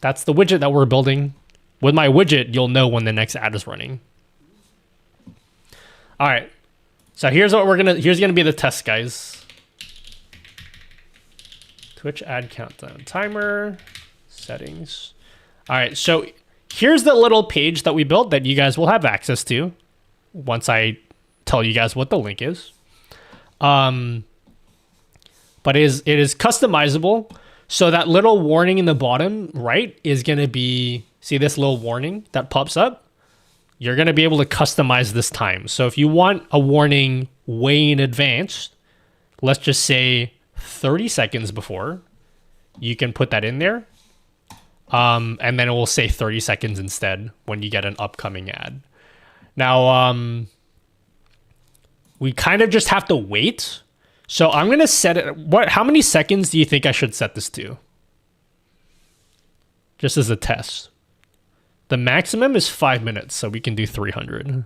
That's the widget that we're building. With my widget, you'll know when the next ad is running. All right. So here's gonna be the test, guys. Twitch ad countdown timer settings. All right, so here's the little page that we built that you guys will have access to once I tell you guys what the link is. But it is customizable. So that little warning in the bottom right is going to be, see this little warning that pops up? You're going to be able to customize this time. So if you want a warning way in advance, let's just say 30 seconds before, you can put that in there. And then it will say 30 seconds instead when you get an upcoming ad. Now, we kind of just have to wait. So I'm going to set it. How many seconds do you think I should set this to? Just as a test. The maximum is 5 minutes, so we can do 300.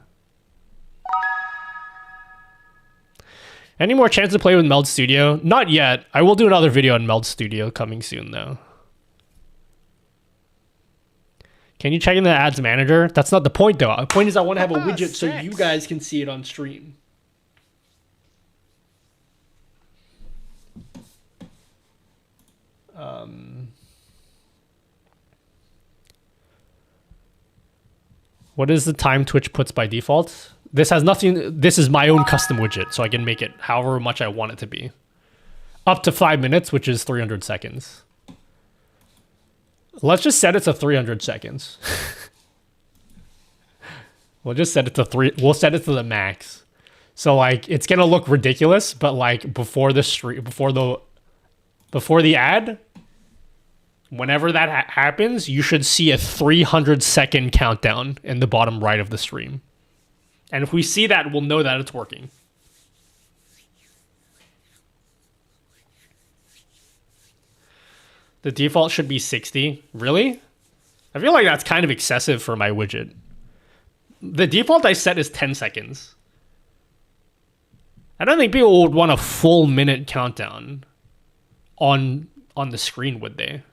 Any more chance to play with Meld Studio? Not yet. I will do another video on Meld Studio coming soon, though. Can you check in the ads manager? That's not the point, though. The point is I want to have a widget so you guys can see it on stream. What is the time Twitch puts by default? This has nothing. This is my own custom widget, so I can make it however much I want it to be. Up to 5 minutes, which is 300 seconds. Let's just set it to 300 seconds. We'll just set it to we'll set it to the max. So like it's gonna look ridiculous, but like before the ad, whenever that happens, you should see a 300-second countdown in the bottom right of the stream. And if we see that, we'll know that it's working. The default should be 60. Really? I feel like that's kind of excessive for my widget. The default I set is 10 seconds. I don't think people would want a full minute countdown on the screen, would they?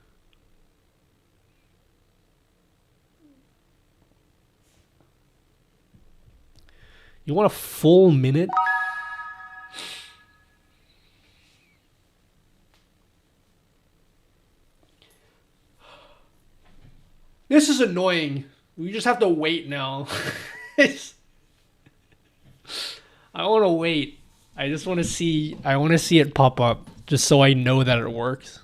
You want a full minute? This is annoying. We just have to wait now. I want to wait. I just want to see. I want to see it pop up just so I know that it works.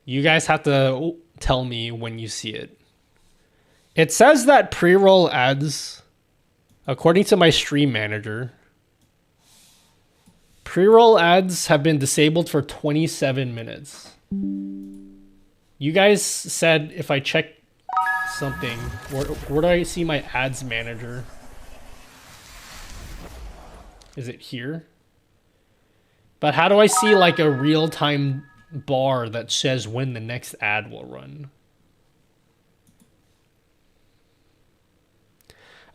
You guys have to tell me when you see it. It says that pre-roll ads, according to my stream manager, pre-roll ads have been disabled for 27 minutes. You guys said if I check something, where do I see my ads manager? Is it here? But how do I see like a real-time bar that says when the next ad will run?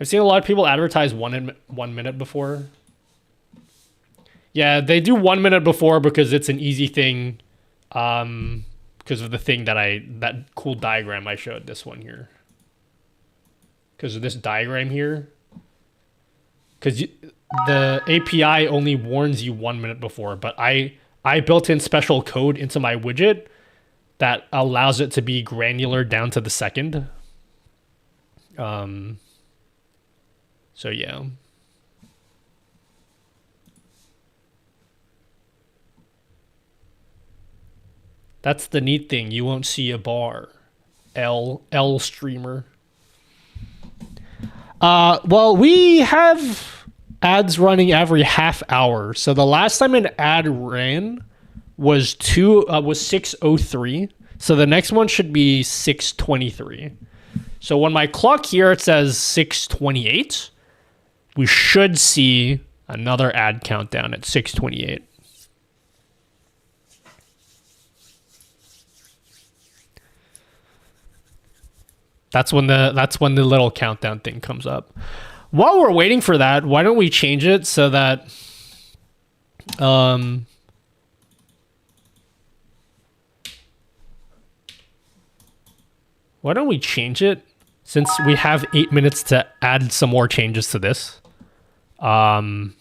I've seen a lot of people advertise 1 minute before. Yeah, they do 1 minute before because it's an easy thing. Because of the thing that cool diagram I showed, this one here. Because of this diagram here. Because the API only warns you 1 minute before, but I built in special code into my widget that allows it to be granular down to the second. So yeah. That's the neat thing. You won't see a bar. L streamer. Well, we have ads running every half hour. So the last time an ad ran was 6:03. So the next one should be 6:23. So when my clock here, it says 6:28. We should see another ad countdown at 6:28. That's when the little countdown thing comes up. While we're waiting for that, why don't we change it so that why don't we change it since we have 8 minutes to add some more changes to this? Can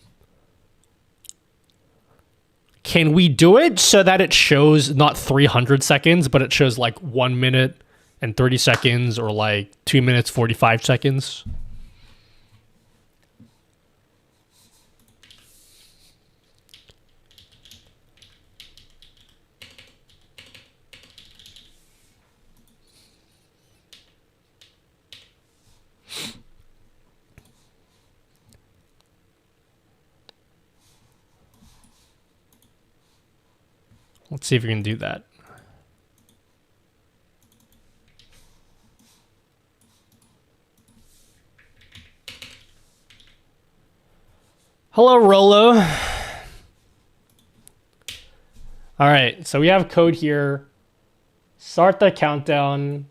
we do it so that it shows not 300 seconds, but it shows like 1 minute and 30 seconds or like 2 minutes, 45 seconds? Let's see if we can do that. Hello, Rolo. All right, so we have code here. Start the countdown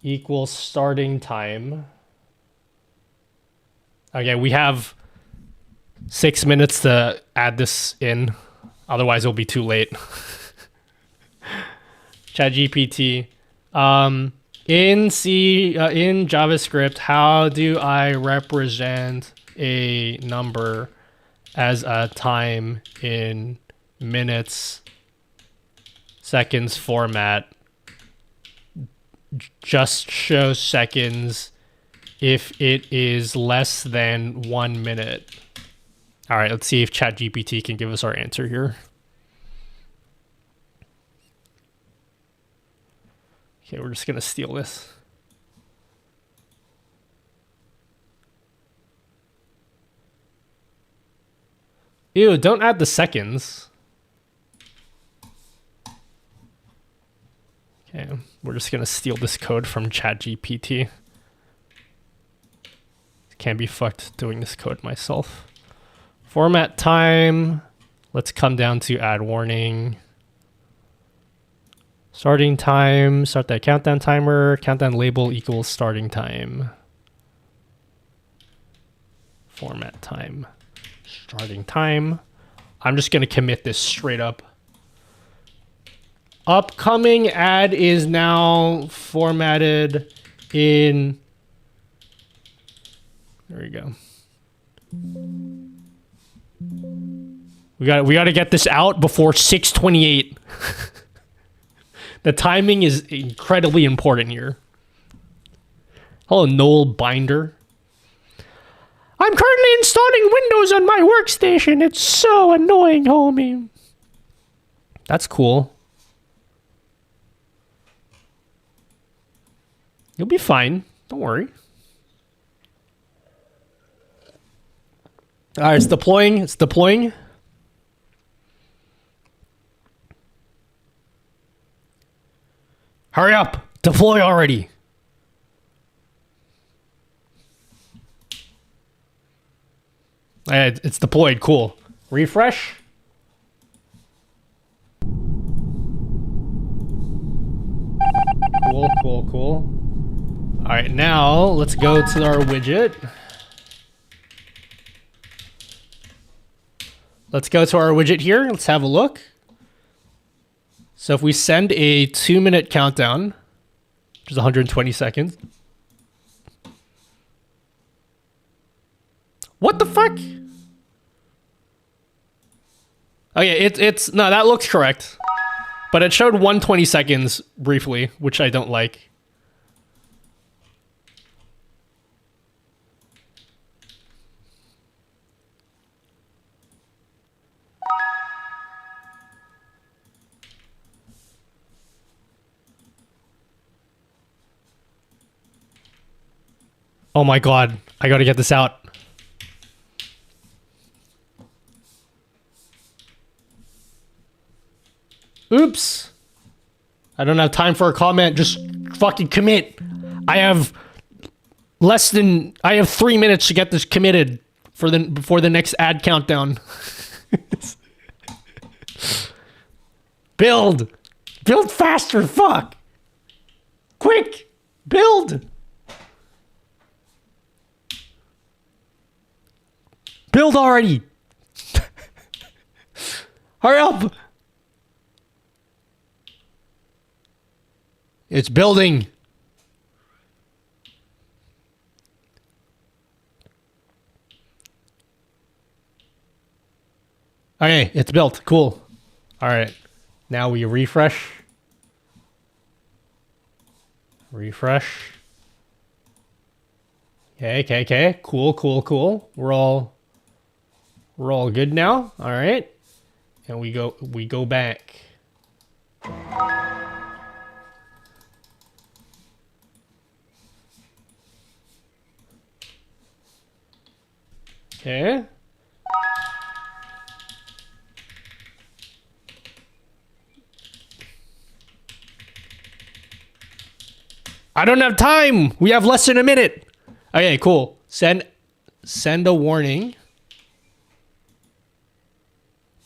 equals starting time. Okay, we have 6 minutes to add this in, otherwise it'll be too late. ChatGPT. In JavaScript, how do I represent a number as a time in minutes, seconds format? Just show seconds if it is less than 1 minute. All right, let's see if ChatGPT can give us our answer here. Okay, we're just going to steal this. Ew, don't add the seconds. Okay, we're just going to steal this code from ChatGPT. Can't be fucked doing this code myself. Format time. Let's come down to add warning. Starting time. Start that countdown timer. Countdown label equals starting time. Format time. Starting time. I'm just going to commit this straight up. Upcoming ad is now formatted in... There we go. We got to get this out before 6:28. The timing is incredibly important here. Hello, Noel Binder. I'm currently installing Windows on my workstation. It's so annoying, homie. That's cool. You'll be fine. Don't worry. All right, it's deploying. It's deploying. Hurry up. Deploy already. It's deployed. Cool. Refresh. Cool, cool, cool. All right, now let's go to our widget. Let's go to our widget here. Let's have a look. So if we send a 2-minute countdown, which is 120 seconds. What the fuck? Oh yeah, it's no, that looks correct. But it showed 120 seconds briefly, which I don't like. Oh my god, I gotta get this out. Oops. I don't have time for a comment, just fucking commit. I have 3 minutes to get this committed before the next ad countdown. Build faster, fuck. Quick, build. Build already! Hurry up! It's building. Okay, it's built. Cool. All right. Now we refresh. Refresh. Okay. Cool. We're all good now. All right. And we go back. Okay. I don't have time. We have less than a minute. Okay, cool. Send a warning.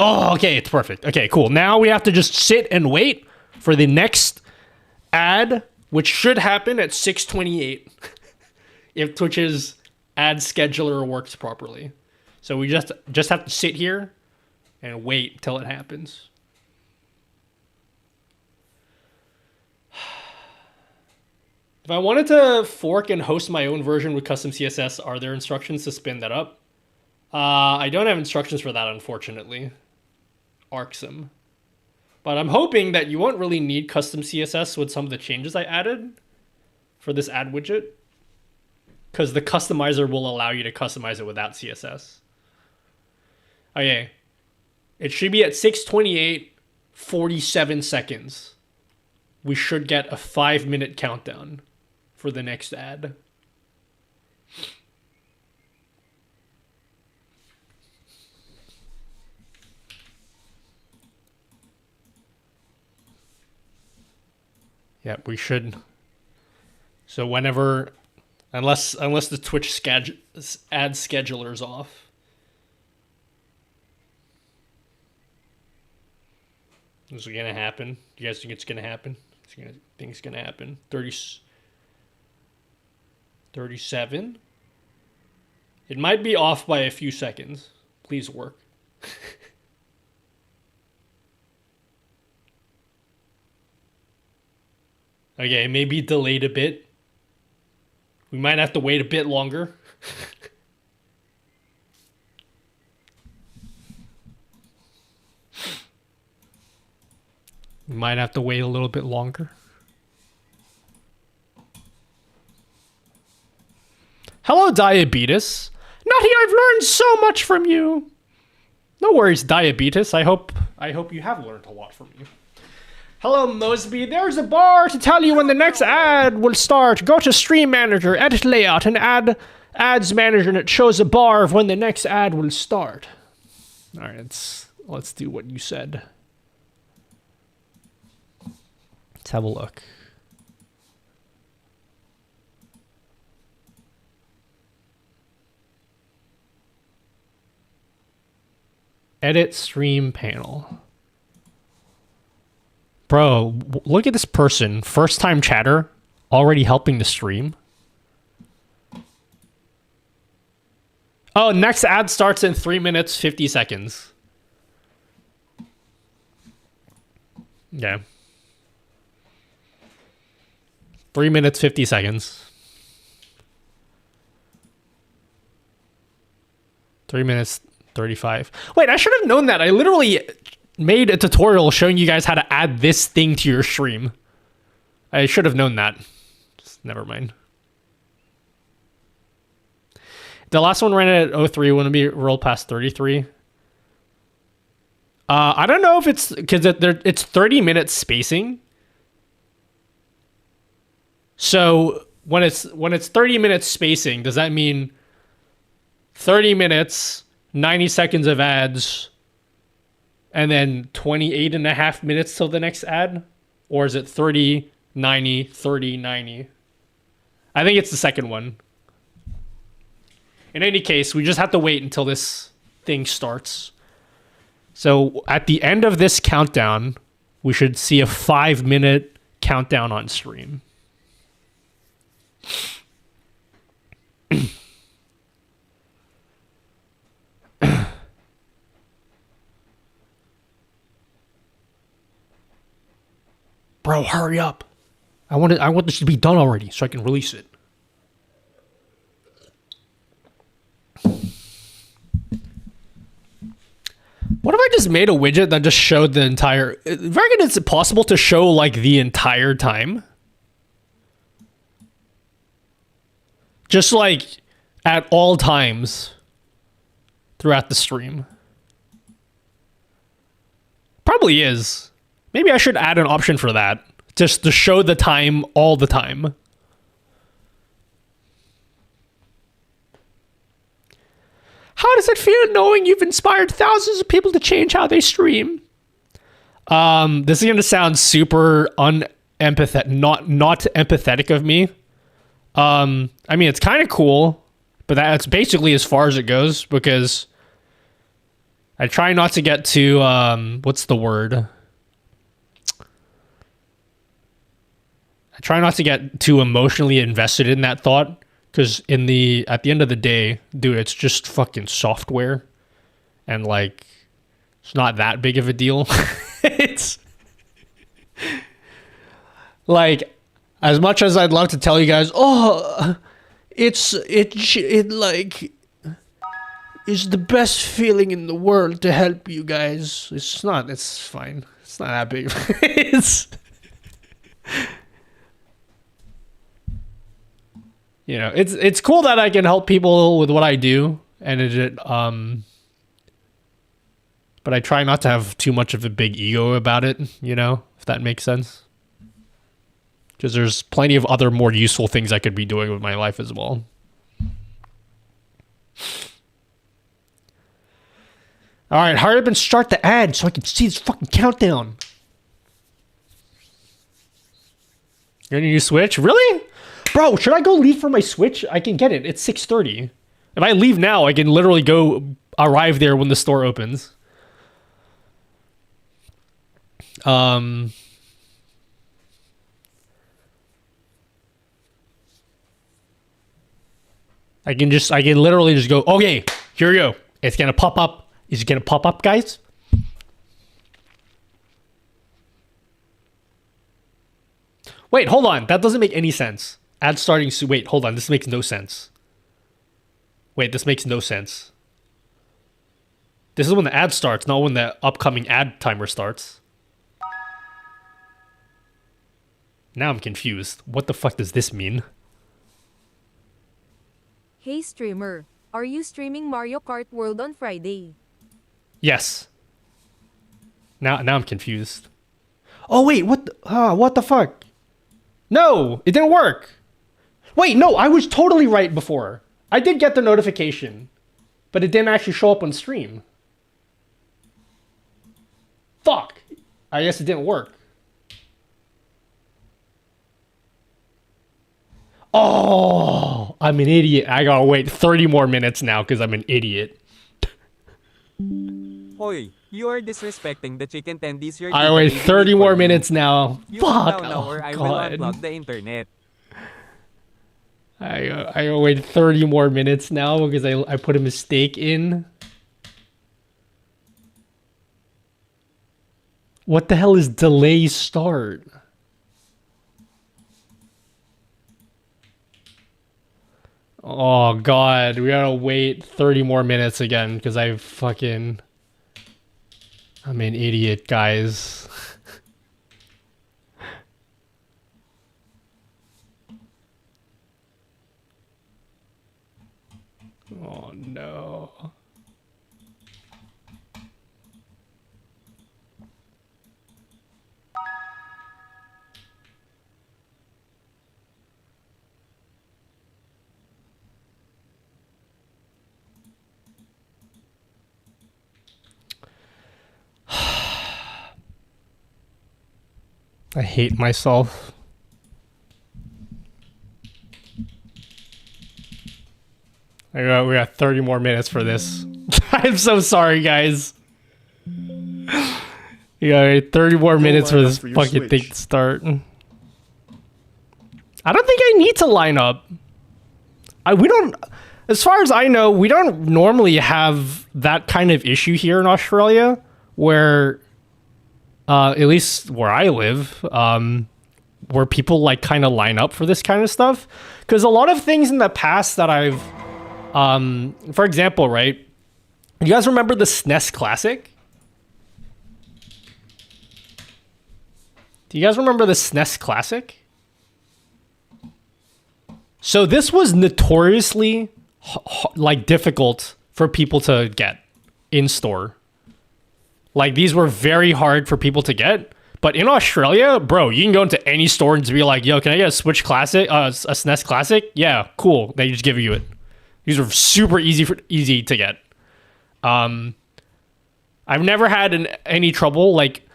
Oh, okay, it's perfect. Okay, cool. Now we have to just sit and wait for the next ad, which should happen at 6:28 if Twitch's ad scheduler works properly. So we just have to sit here and wait till it happens. If I wanted to fork and host my own version with custom CSS, are there instructions to spin that up? I don't have instructions for that, unfortunately. Arcsome. But I'm hoping that you won't really need custom CSS with some of the changes I added for this ad widget, because the customizer will allow you to customize it without CSS. Okay. It should be at 6:28, 47 seconds. We should get a 5-minute countdown for the next ad. Yeah, we should. So whenever, unless the Twitch ad scheduler's off. This is gonna happen. Do you guys think it's gonna happen? Think it's gonna happen. 37. It might be off by a few seconds. Please work. Okay, maybe delayed a bit. We might have to wait a bit longer. We might have to wait a little bit longer. Hello, Diabetes. Nutty, I've learned so much from you. No worries, Diabetes. I hope you have learned a lot from you. Hello, Mosby. There's a bar to tell you when the next ad will start. Go to Stream Manager, Edit Layout, and add Ads Manager, and it shows a bar of when the next ad will start. All right, let's do what you said. Let's have a look. Edit stream panel. Bro, look at this person. First time chatter, already helping the stream. Oh, next ad starts in 3 minutes, 50 seconds. Yeah. 3 minutes, 50 seconds. 3 minutes, 35. Wait, I should have known that. I literally made a tutorial showing you guys how to add this thing to your stream. I should have known that. Just never mind. The last one ran at 03. Wouldn't be roll past 33. I don't know if it's because it's 30 minutes spacing. So when it's 30 minutes spacing, does that mean 30 minutes, 90 seconds of ads, and then 28 and a half minutes till the next ad? Or is it 30, 90, 30, 90? I think it's the second one. In any case, we just have to wait until this thing starts. So at the end of this countdown, we should see a 5-minute countdown on stream. Bro, hurry up. I want this to be done already so I can release it. What if I just made a widget that just showed the entire... I reckon it's possible to show, like, the entire time? Just, like, at all times throughout the stream. Probably is. Maybe I should add an option for that. Just to show the time all the time. How does it feel knowing you've inspired thousands of people to change how they stream? This is going to sound super not empathetic of me. I mean, it's kind of cool, but that's basically as far as it goes because I try not to get too, what's the word? I try not to get too emotionally invested in that thought because at the end of the day, dude, it's just fucking software and like, it's not that big of a deal. It's like, as much as I'd love to tell you guys, oh, it like is the best feeling in the world to help you guys. It's not. It's fine. It's not that big. It's, you know, it's cool that I can help people with what I do, and but I try not to have too much of a big ego about it. You know, if that makes sense. Because there's plenty of other more useful things I could be doing with my life as well. All right, hurry up and start the ad so I can see this fucking countdown. You're gonna use Switch? Really? Bro, should I go leave for my Switch? I can get it. It's 6:30. If I leave now, I can literally go arrive there when the store opens. I can literally just go, okay, here we go. It's gonna pop up. Is it gonna pop up, guys? Wait, hold on. That doesn't make any sense. Ad starting soon. Wait, hold on. This makes no sense. Wait, this makes no sense. This is when the ad starts, not when the upcoming ad timer starts. Now I'm confused. What the fuck does this mean? Hey streamer, are you streaming Mario Kart World on Friday? Yes. Now I'm confused. Oh wait, what the fuck? No, it didn't work. Wait, no, I was totally right before. I did get the notification, but it didn't actually show up on stream. Fuck. I guess it didn't work. Oh, I'm an idiot. I gotta wait 30 more minutes now because I'm an idiot. Hoy, you are disrespecting the chicken tendies. I wait 30 more minutes now. You Fuck. now or I will unplug the internet. I gotta wait 30 more minutes now because I put a mistake in. What the hell is delay start? Oh god, we gotta wait 30 more minutes again because I'm an idiot, guys. Oh no. I hate myself. We got 30 more minutes for this. I'm so sorry, guys. We got 30 more minutes for this fucking thing to start. I don't think I need to line up. As far as I know, we don't normally have that kind of issue here in Australia where, at least where I live, where people like kind of line up for this kind of stuff. Because a lot of things in the past that I've, for example, right? You guys remember the SNES Classic? Do you guys remember the SNES Classic? So this was notoriously like difficult for people to get in store. Like these were very hard for people to get. But in Australia, bro, you can go into any store and just be like, yo, can I get a Switch Classic, a SNES Classic? Yeah, cool. They just give you it. These are super easy to get. I've never had any trouble. Like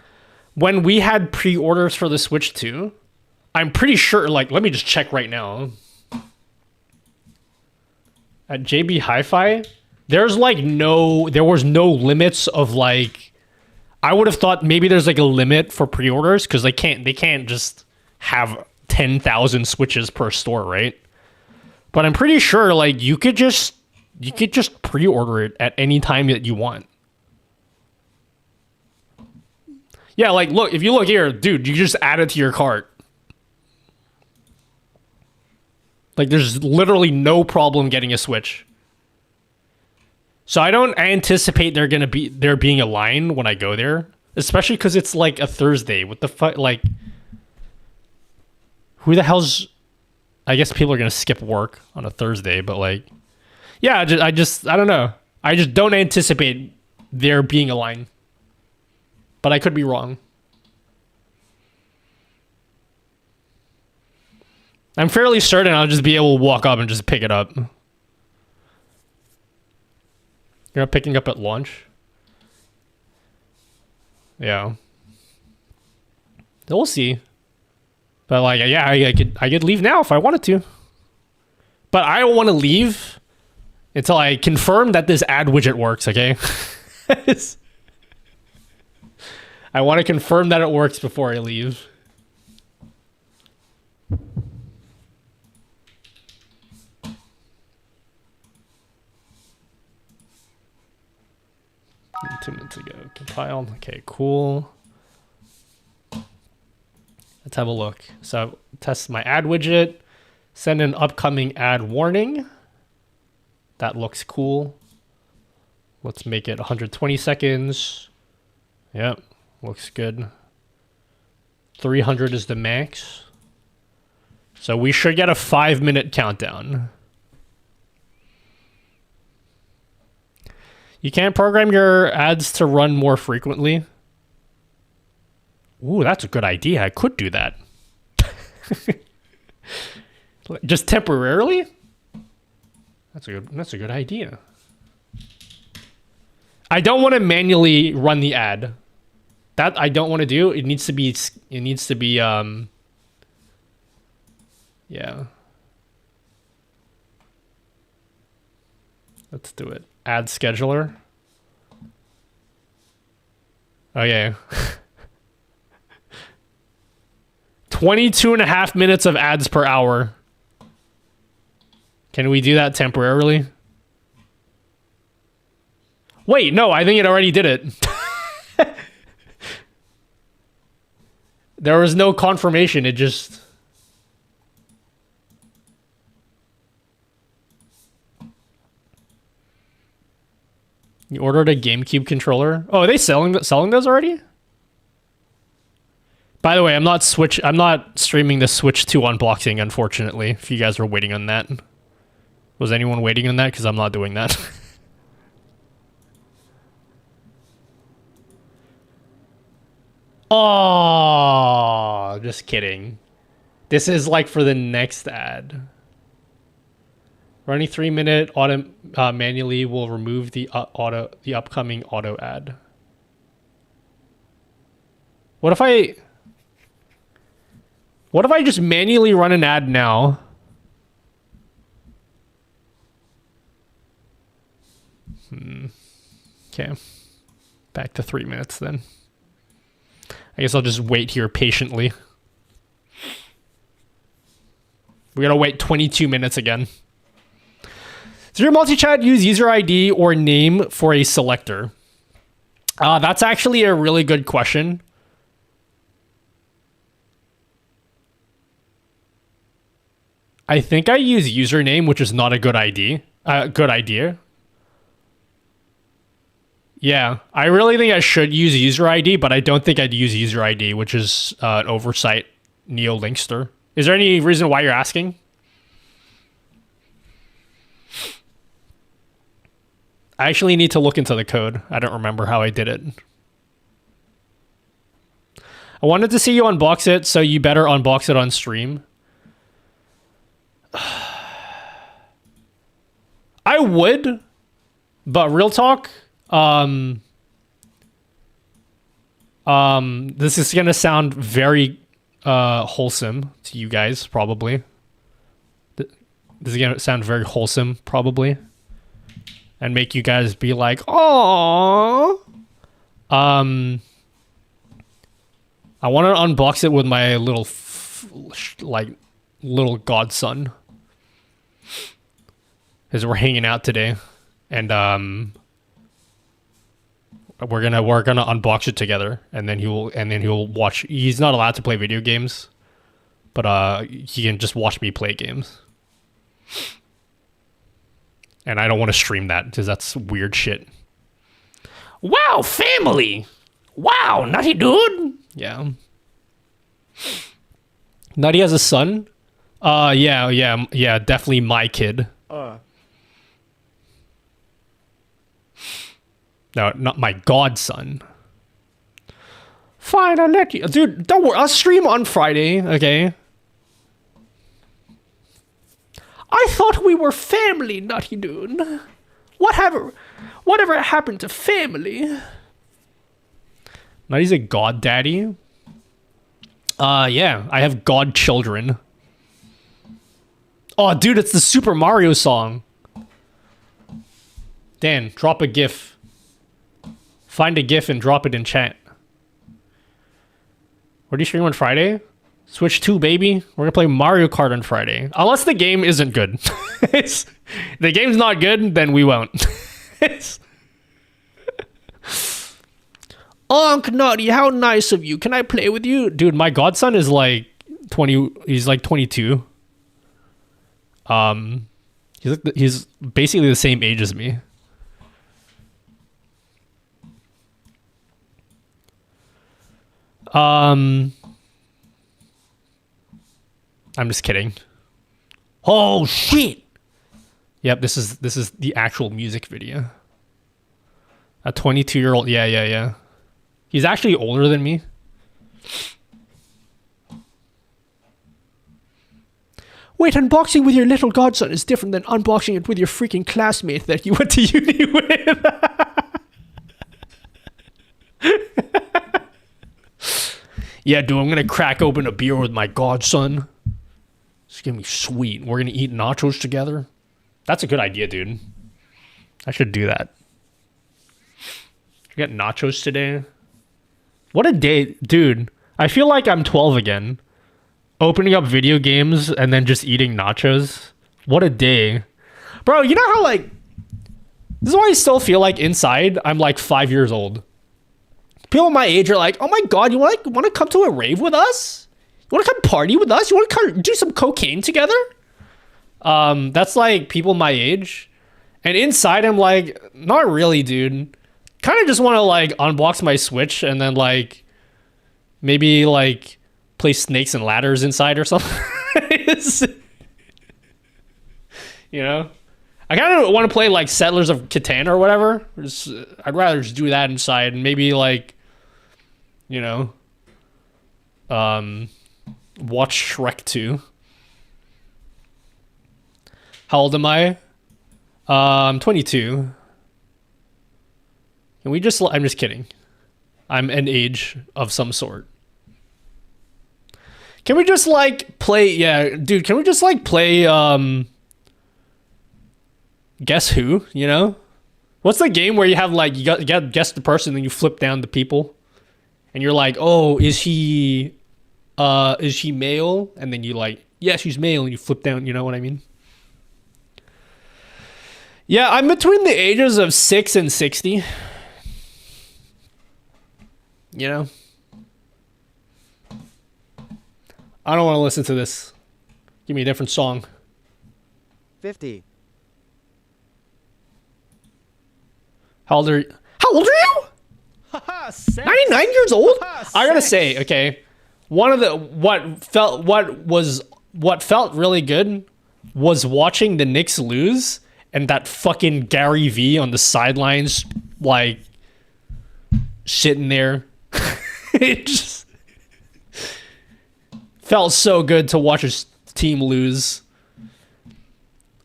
when we had pre-orders for the Switch 2, I'm pretty sure, like, let me just check right now. At JB Hi-Fi, there was no limits of like, I would have thought maybe there's like a limit for pre-orders because they can't just have 10,000 Switches per store, right? But I'm pretty sure like you could just pre-order it at any time that you want. Yeah, like look, if you look here, dude, you just add it to your cart. Like there's literally no problem getting a Switch. So I don't anticipate there being a line when I go there, especially because it's like a Thursday. What the fuck? Like, who the hell's? I guess people are gonna skip work on a Thursday, but like, yeah, I don't know. I just don't anticipate there being a line, but I could be wrong. I'm fairly certain I'll just be able to walk up and just pick it up. You're not picking up at launch? Yeah. We'll see. But like, yeah, I could leave now if I wanted to. But I don't want to leave until I confirm that this ad widget works, okay? I want to confirm that it works before I leave. Two minutes ago. Compiled. Okay, cool. Let's have a look. So test my ad widget. Send an upcoming ad warning. That looks cool. Let's make it 120 seconds. Yep, looks good. 300 is the max. So we should get a 5-minute countdown. You can't program your ads to run more frequently. Ooh, that's a good idea. I could do that. Just temporarily? That's a good idea. I don't want to manually run the ad. That I don't want to do. It needs to be yeah. Let's do it. Ad scheduler. Okay. 22.5 minutes of ads per hour. Can we do that temporarily? Wait, no, I think it already did it. There was no confirmation, it just... You ordered a GameCube controller? Oh, are they selling those already? By the way, I'm not streaming the Switch 2 unboxing, unfortunately, if you guys were waiting on that. Was anyone waiting on that? Because I'm not doing that. Oh, just kidding. This is like for the next ad. Running 3-minute auto manually will remove the upcoming auto ad. What if I just manually run an ad now? Okay. Back to 3 minutes then. I guess I'll just wait here patiently. We gotta wait 22 minutes again. Does your multi-chat use user ID or name for a selector? That's actually a really good question. I think I use username, which is not a good idea. Yeah, I really think I should use user ID, but I don't think I'd use user ID, which is an oversight, Neo Linkster. Is there any reason why you're asking? I actually need to look into the code. I don't remember how I did it. I wanted to see you unbox it, so you better unbox it on stream. I would, but real talk, this is gonna sound very wholesome to you guys, probably. This is gonna sound very wholesome, probably, and make you guys be like, "Aww." I want to unbox it with my little, little godson, because we're hanging out today, and we're gonna unbox it together, and then he'll watch. He's not allowed to play video games, but he can just watch me play games. And I don't want to stream that because that's weird shit. Wow, family! Wow, Nutty dude! Yeah. Nutty has a son? Yeah, definitely my kid. No, not my godson. Fine, I'll let you. Dude, don't worry. I'll stream on Friday, okay? I thought we were family, Nutty dude. Whatever happened to family? Nutty's a god daddy. Yeah, I have godchildren. Oh, dude, it's the Super Mario song. Dan, drop a GIF. Find a GIF and drop it in chat. What do you stream on Friday? Switch 2, baby. We're gonna play Mario Kart on Friday. Unless the game isn't good. The game's not good, then we won't. Unc Nutty, how nice of you. Can I play with you? Dude, my godson is like 20. He's like 22. He's basically the same age as me. I'm just kidding. Oh shit. Yep, this is the actual music video. A 22-year-old. Yeah. He's actually older than me. Wait, unboxing with your little godson is different than unboxing it with your freaking classmate that you went to uni with. Yeah, dude, I'm gonna crack open a beer with my godson. It's gonna be sweet. We're gonna eat nachos together. That's a good idea, dude. I should do that. I got nachos today. What a day, dude. I feel like I'm 12 again. Opening up video games and then just eating nachos. What a day. Bro, you know how like... This is why I still feel like inside I'm like 5 years old. People my age are like, oh my god, you want to come to a rave with us? You want to come party with us? You want to come do some cocaine together? That's like people my age. And inside I'm like, not really, dude. Kind of just want to like unbox my Switch and then like maybe like play Snakes and Ladders inside or something. You know? I kind of want to play like Settlers of Catan or whatever. I'd rather just do that inside and maybe like, you know, watch Shrek 2. How old am I? I'm 22. Can we just... I'm just kidding. I'm an age of some sort. Can we just like play... Yeah, dude, can we just like play... Guess Who, you know? What's the game where you have like... You got to guess the person and you flip down the people? And you're like, oh, is she male? And then you like, yeah, she's male, and you flip down, you know what I mean? Yeah, I'm between the ages of 6 and 60. You know? I don't want to listen to this. Give me a different song. 50. How old How old are you? Haha, sex. 99 years old? Haha, I gotta sex. say, okay, one of the what felt really good was watching the Knicks lose and that fucking Gary V on the sidelines, like sitting there. It just felt so good to watch his team lose.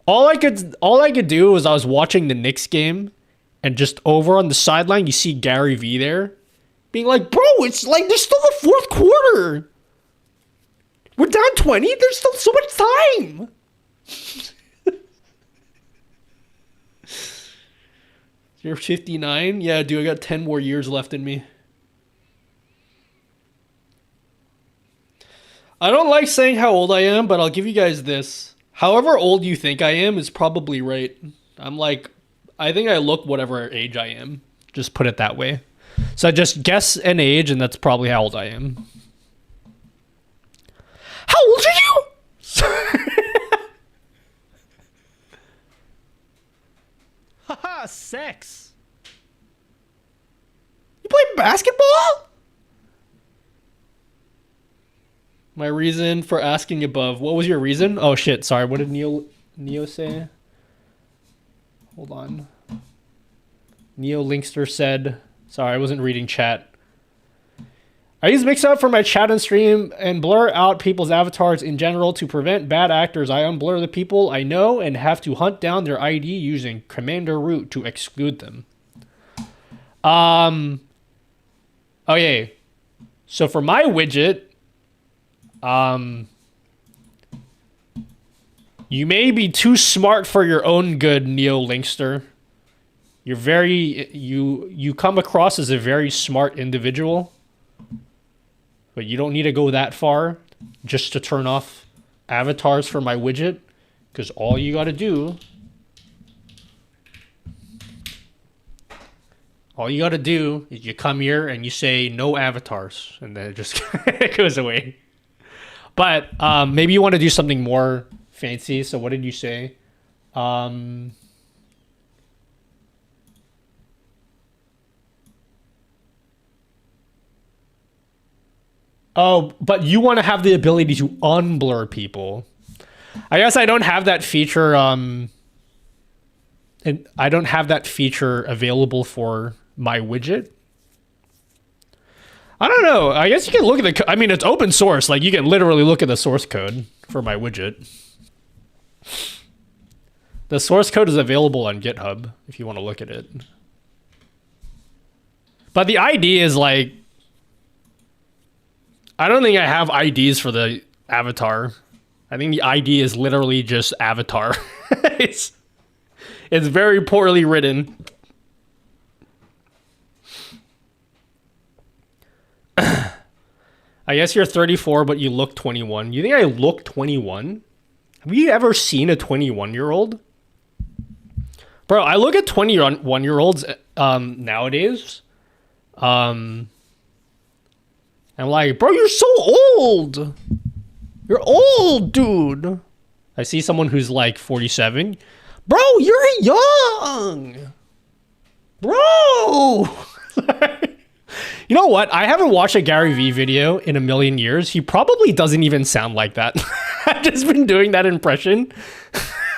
All I could do was I was watching the Knicks game, and just over on the sideline you see Gary V there, being like, "Bro, it's like there's still the fourth quarter. We're down 20. There's still so much time." You're 59? Yeah, dude, I got 10 more years left in me. I don't like saying how old I am, but I'll give you guys this. However old you think I am is probably right. I think I look whatever age I am. Just put it that way. So just guess an age, and that's probably how old I am. How old are you? Haha, sex. You play basketball? My reason for asking above. What was your reason? Oh shit, sorry. What did Neo say? Hold on. Neo Linkster said, sorry, I wasn't reading chat. I use Mixup for my chat and stream and blur out people's avatars in general to prevent bad actors. I unblur the people I know and have to hunt down their ID using Commander Root to exclude them. Okay. So for my widget, you may be too smart for your own good, Neo Linkster. You're you come across as a very smart individual, but you don't need to go that far just to turn off avatars for my widget, because all you gotta do is you come here and you say no avatars, and then it just it goes away. But maybe you want to do something more fancy. So what did you say? Oh, but you want to have the ability to unblur people. I guess I don't have that feature. And I don't have that feature available for my widget. I don't know. I guess you can look at the... I mean, it's open source. Like, you can literally look at the source code for my widget. The source code is available on GitHub if you want to look at it. But the ID is like... I don't think I have IDs for the avatar. I think the ID is literally just avatar. It's very poorly written. I guess you're 34, but you look 21. You think I look 21? Have you ever seen a 21-year-old? Bro, I look at 21-year-olds nowadays. I'm like, bro, you're so old. You're old, dude. I see someone who's like 47. Bro, you're young. Bro. You know what? I haven't watched a Gary Vee video in a million years. He probably doesn't even sound like that. I've just been doing that impression.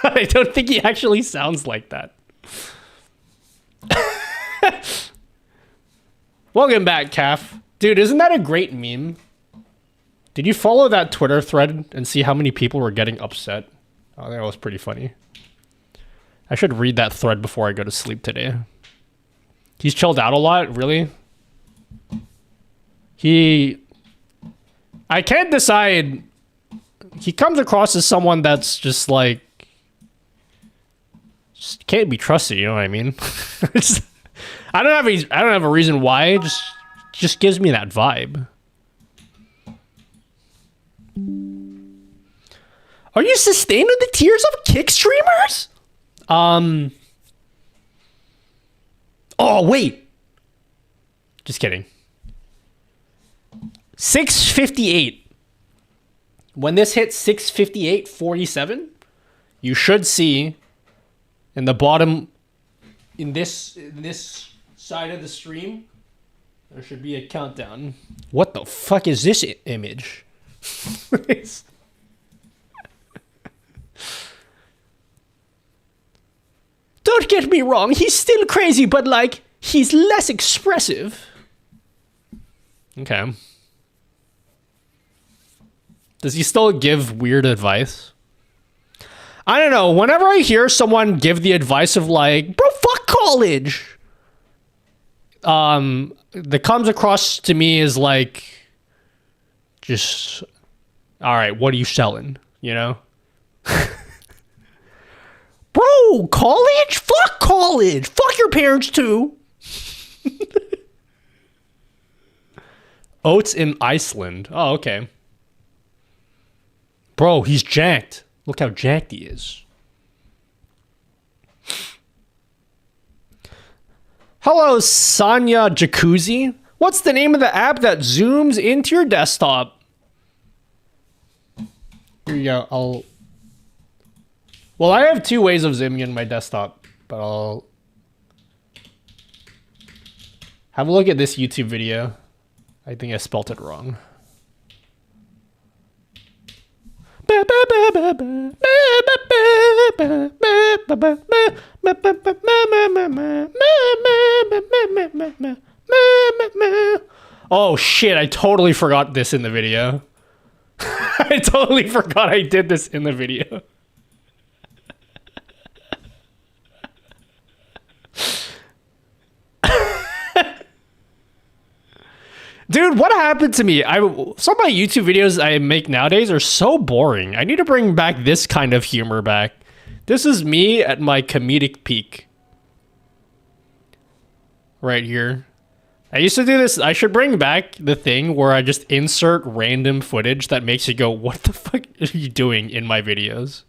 I don't think he actually sounds like that. Welcome back, Calf. Dude, isn't that a great meme? Did you follow that Twitter thread and see how many people were getting upset? Oh, that was pretty funny. I should read that thread before I go to sleep today. He's chilled out a lot, really? I can't decide. He comes across as someone that's just like, just can't be trusted, you know what I mean? I don't have a reason why, just gives me that vibe. Are you sustaining the tears of kick streamers? Oh, wait. Just kidding. 658. When this hits 658.47, you should see in the bottom, in this side of the stream, there should be a countdown. What the fuck is this image? Don't get me wrong, he's still crazy, but like, he's less expressive. Okay. Does he still give weird advice? I don't know. Whenever I hear someone give the advice of like, bro, fuck college. That comes across to me as like, just, all right, what are you selling? You know? Bro, college? Fuck college. Fuck your parents too. Oats in Iceland. Oh, okay. Bro, he's jacked. Look how jacked he is. Hello, Sanya Jacuzzi. What's the name of the app that zooms into your desktop? Here you go. Well, I have two ways of zooming in my desktop, but I'll have a look at this YouTube video. I think I spelt it wrong. Oh shit, I totally forgot this in the video. I totally forgot I did this in the video. Dude, what happened to me? Some of my YouTube videos I make nowadays are so boring. I need to bring back this kind of humor back. This is me at my comedic peak. Right here. I used to do this. I should bring back the thing where I just insert random footage that makes you go, what the fuck are you doing in my videos?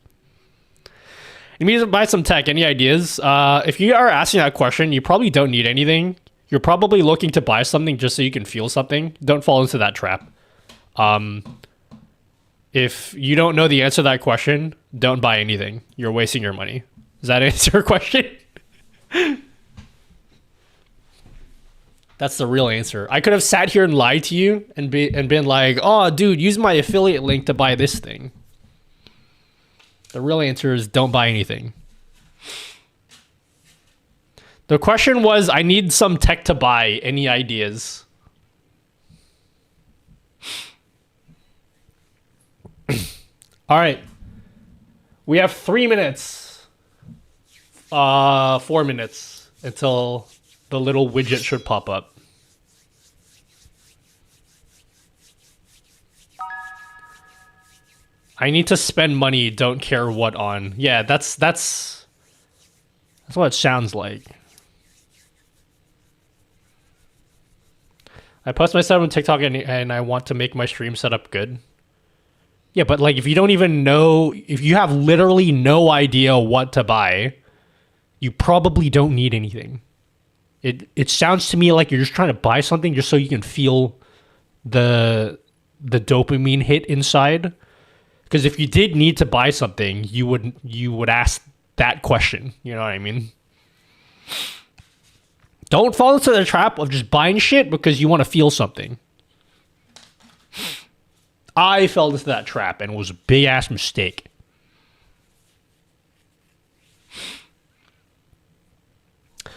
You need to buy some tech. Any ideas? If you are asking that question, you probably don't need anything. You're probably looking to buy something just so you can feel something. Don't fall into that trap. If you don't know the answer to that question, don't buy anything. You're wasting your money. Does that answer your question? That's the real answer. I could have sat here and lied to you and been like, oh, dude, use my affiliate link to buy this thing. The real answer is don't buy anything. The question was, I need some tech to buy. Any ideas? All right. We have 3 minutes. 4 minutes until the little widget should pop up. I need to spend money, don't care what on. Yeah, that's what it sounds like. I post my setup on TikTok and I want to make my stream setup good. Yeah, but like if you don't even know, if you have literally no idea what to buy, you probably don't need anything. It sounds to me like you're just trying to buy something just so you can feel the dopamine hit inside. Because if you did need to buy something, you would ask that question. You know what I mean? Don't fall into the trap of just buying shit because you want to feel something. I fell into that trap and it was a big ass mistake.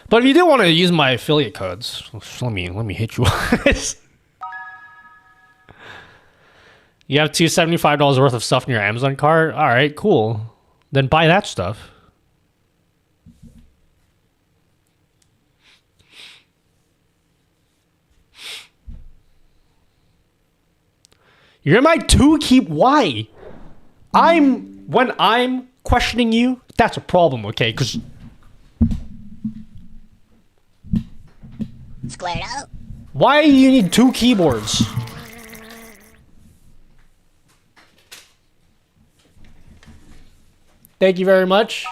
But if you do want to use my affiliate codes, let me hit you on this. You have $275 worth of stuff in your Amazon cart? All right, cool. Then buy that stuff. You're my why? When I'm questioning you, that's a problem, okay? Because Squared up. why do you need 2 keyboards? Thank you very much.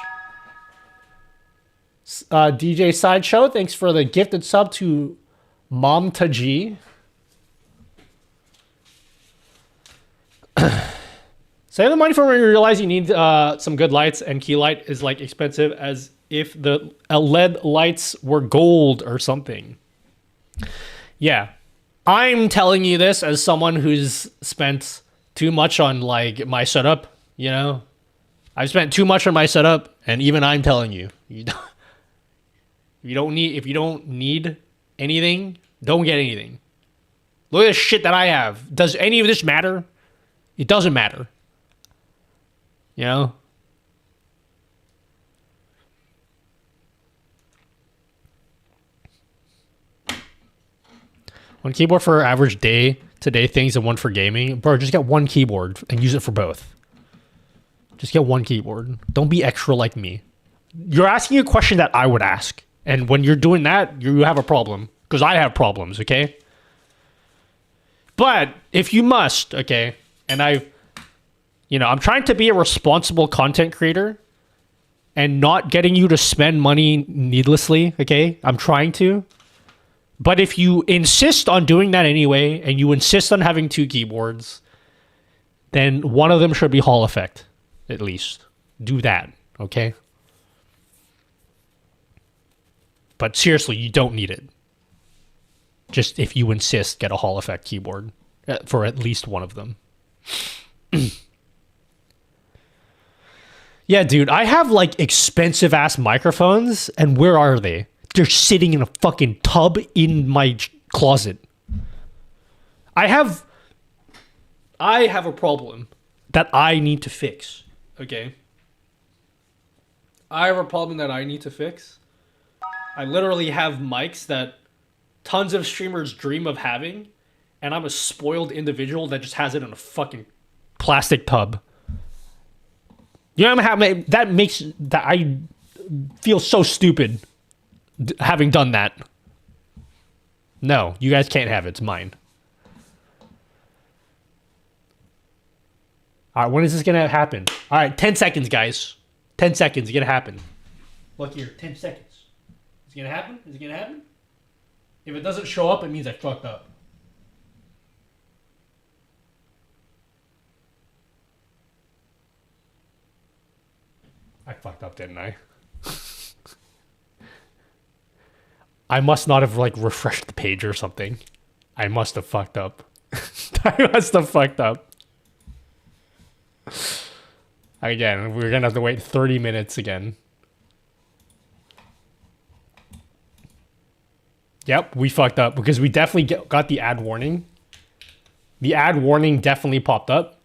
DJ Sideshow, thanks for the gifted sub to Momta G. Save the money for when you realize you need some good lights and key light is like expensive as if the LED lights were gold or something. Yeah. I'm telling you this as someone who's spent too much on like my setup, you know? I've spent too much on my setup, and even I'm telling you, if you don't need anything, don't get anything. Look at the shit that I have. Does any of this matter? It doesn't matter. You know? One keyboard for average day-to-day things and one for gaming. Bro, just get one keyboard and use it for both. Just get one keyboard. Don't be extra like me. You're asking a question that I would ask. And when you're doing that, you have a problem. Because I have problems, okay? But if you must, okay, and I'm trying to be a responsible content creator and not getting you to spend money needlessly, okay? I'm trying to. But if you insist on doing that anyway, and you insist on having two keyboards, then one of them should be Hall Effect, at least. Do that, okay? But seriously, you don't need it. Just if you insist, get a Hall Effect keyboard for at least one of them. Yeah, dude, I have like expensive ass microphones, and where are they? They're sitting in a fucking tub in my closet. I have a problem that I need to fix, okay? I have a problem that I need to fix. I literally have mics that tons of streamers dream of having, and I'm a spoiled individual that just has it in a fucking plastic tub. You know that makes that I feel so stupid having done that. No, you guys can't have it. It's mine. All right, when is this gonna happen? All right, 10 seconds, guys. 10 seconds. It's gonna happen. Look here, 10 seconds. Is it gonna happen? Is it gonna happen? If it doesn't show up, it means I fucked up. I fucked up, didn't I? I must not have like refreshed the page or something. I must have fucked up. I must have fucked up. Again, we're gonna have to wait 30 minutes again. Yep, we fucked up because we definitely got the ad warning. The ad warning definitely popped up.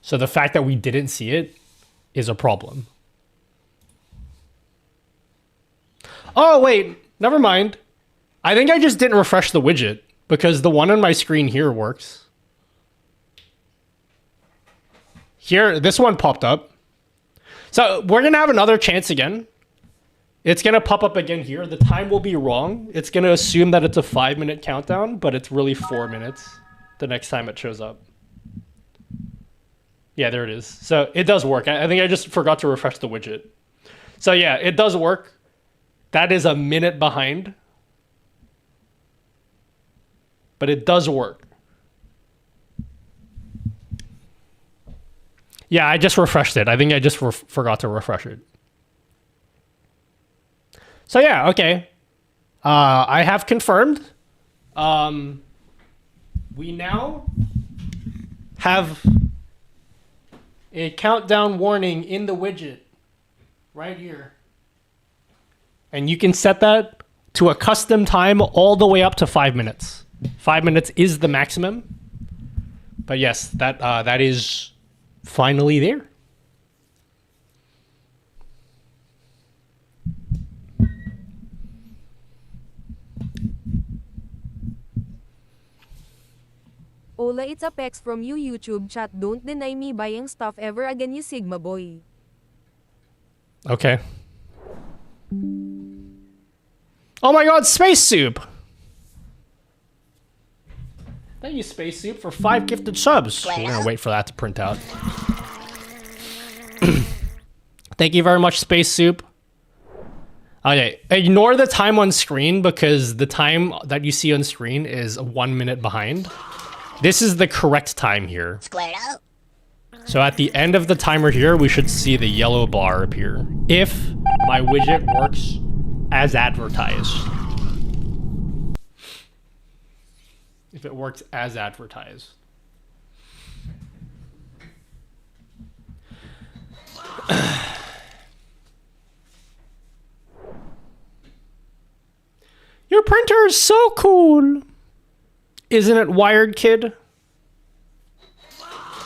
So the fact that we didn't see it is a problem. Oh, wait. Never mind. I think I just didn't refresh the widget because the one on my screen here works. Here, this one popped up. So we're going to have another chance again. It's going to pop up again here. The time will be wrong. It's going to assume that it's a 5-minute countdown, but it's really 4 minutes the next time it shows up. Yeah, there it is. So it does work. I think I just forgot to refresh the widget. So yeah, it does work. That is a minute behind. But it does work. Yeah, I just refreshed it. I think I just forgot to refresh it. So yeah, okay. I have confirmed. We now have a countdown warning in the widget right here. And you can set that to a custom time all the way up to 5 minutes. 5 minutes is the maximum. But yes, that is finally there. Ola, it's a pex from you YouTube chat. Don't deny me buying stuff ever again, you Sigma boy. Okay. Oh my god, Space Soup! Thank you, Space Soup, for 5 gifted subs. We're gonna wait for that to print out. Thank you very much, Space Soup. Okay, ignore the time on screen because the time that you see on screen is 1 minute behind. This is the correct time here. So at the end of the timer here, we should see the yellow bar appear. If my widget works as advertised. If it works as advertised. Your printer is so cool. Isn't it wired, kid?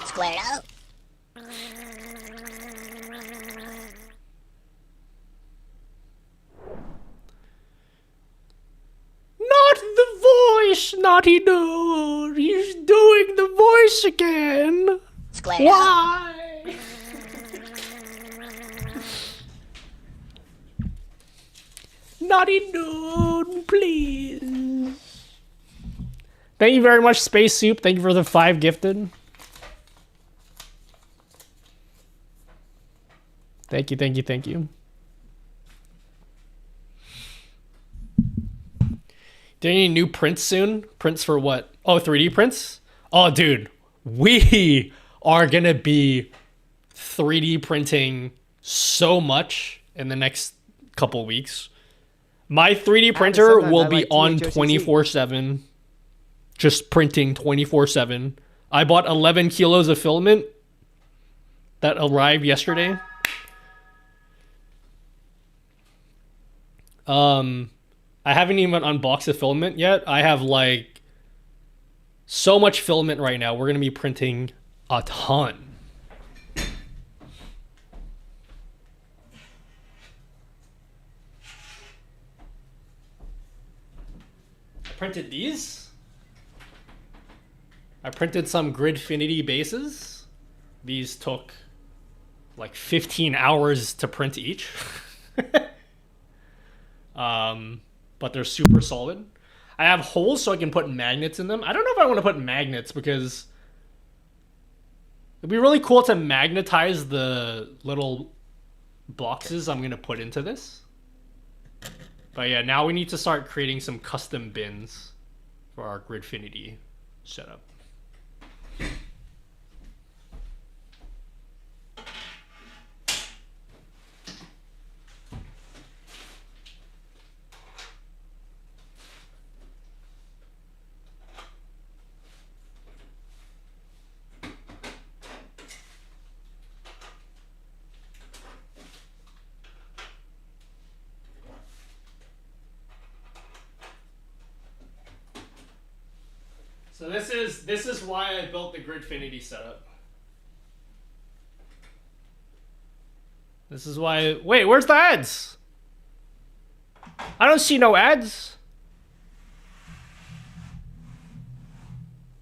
Square it up. Not the voice, Naughty Dude. He's doing the voice again. Square it Why? Naughty Dude, please. Thank you very much, Space Soup. Thank you for the 5 gifted. Thank you, thank you, thank you. There any new prints soon? Prints for what? Oh, 3D prints? Oh, dude. We are going to be 3D printing so much in the next couple weeks. My 3D printer will be on 24/7. Just printing 24/7. I bought 11 kilos of filament that arrived yesterday. I haven't even unboxed the filament yet. I have like so much filament right now. We're going to be printing a ton. I printed these. I printed some Gridfinity bases. These took like 15 hours to print each. But they're super solid. I have holes so I can put magnets in them. I don't know if I want to put magnets because it'd be really cool to magnetize the little boxes I'm going to put into this. But yeah, now we need to start creating some custom bins for our Gridfinity setup. So this is why I built the Gridfinity setup. This is why. Wait, where's the ads? I don't see no ads.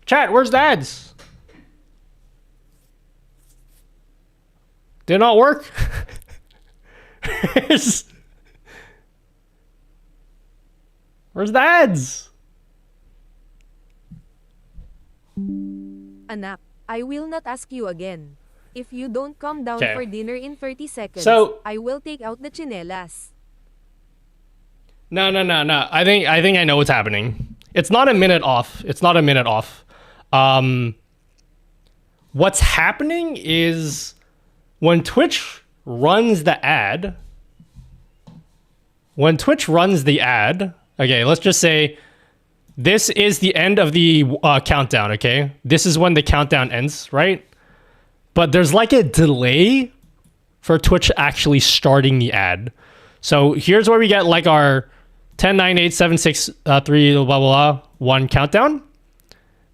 Chat, where's the ads? Did not work. Where's the ads? Anak, I will not ask you again. If you don't come down Okay. for dinner in 30 seconds, So- I will take out the chinelas. No. I think I know what's happening. It's not a minute off. It's not a minute off. What's happening is when Twitch runs the ad. Okay, let's just say this is the end of the countdown. Okay, this is when the countdown ends, right? But there's like a delay for Twitch actually starting the ad. So here's where we get like our 10, 9, 8, 7, 6, 3, blah, blah, blah, 1 countdown.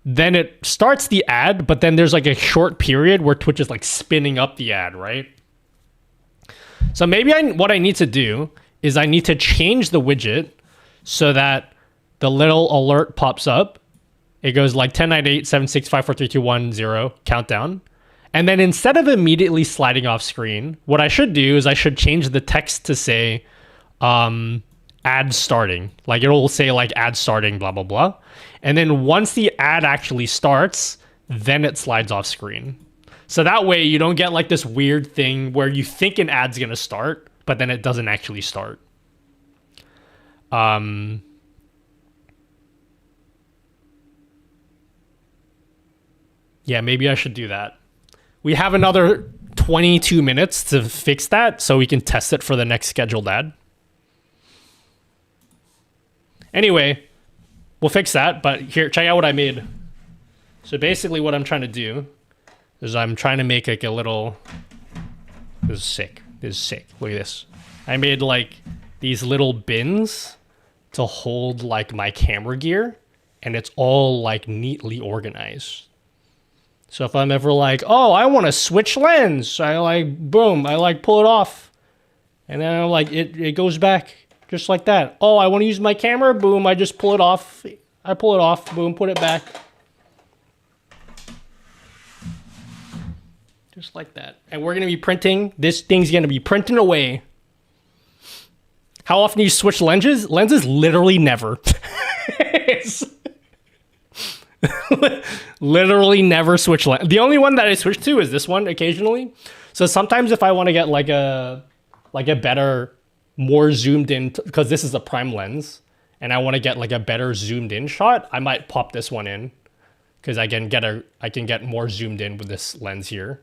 Then it starts the ad, but then there's like a short period where Twitch is like spinning up the ad, right? So maybe what I need to do is I need to change the widget so that the little alert pops up. It goes like 10, 9, 8, 7, 6, 5, 4, 3, 2, 1, 0, countdown. And then instead of immediately sliding off screen, what I should do is I should change the text to say ad starting. Like it'll say like ad starting, blah, blah, blah. And then once the ad actually starts, then it slides off screen. So that way you don't get like this weird thing where you think an ad's going to start, but then it doesn't actually start. Yeah, maybe I should do that. We have another 22 minutes to fix that so we can test it for the next scheduled ad. Anyway, we'll fix that, but here, check out what I made. So basically what I'm trying to do is I'm trying to make like a little... This is sick. This is sick. Look at this. I made like these little bins to hold like my camera gear, and it's all like neatly organized. So if I'm ever like, oh, I want to switch lens, I like, boom, I like pull it off. And then I'm like, it goes back just like that. Oh, I want to use my camera, boom, I just pull it off. I pull it off, boom, put it back. Just like that. And we're going to be printing, this thing's going to be printing away. How often do you switch lenses? Lenses literally never. Literally never switch lens. The only one that I switch to is this one occasionally. So sometimes if I want to get like a better, more zoomed in, because this is a prime lens, and I want to get like a better zoomed in shot, I might pop this one in because I can get more zoomed in with this lens here.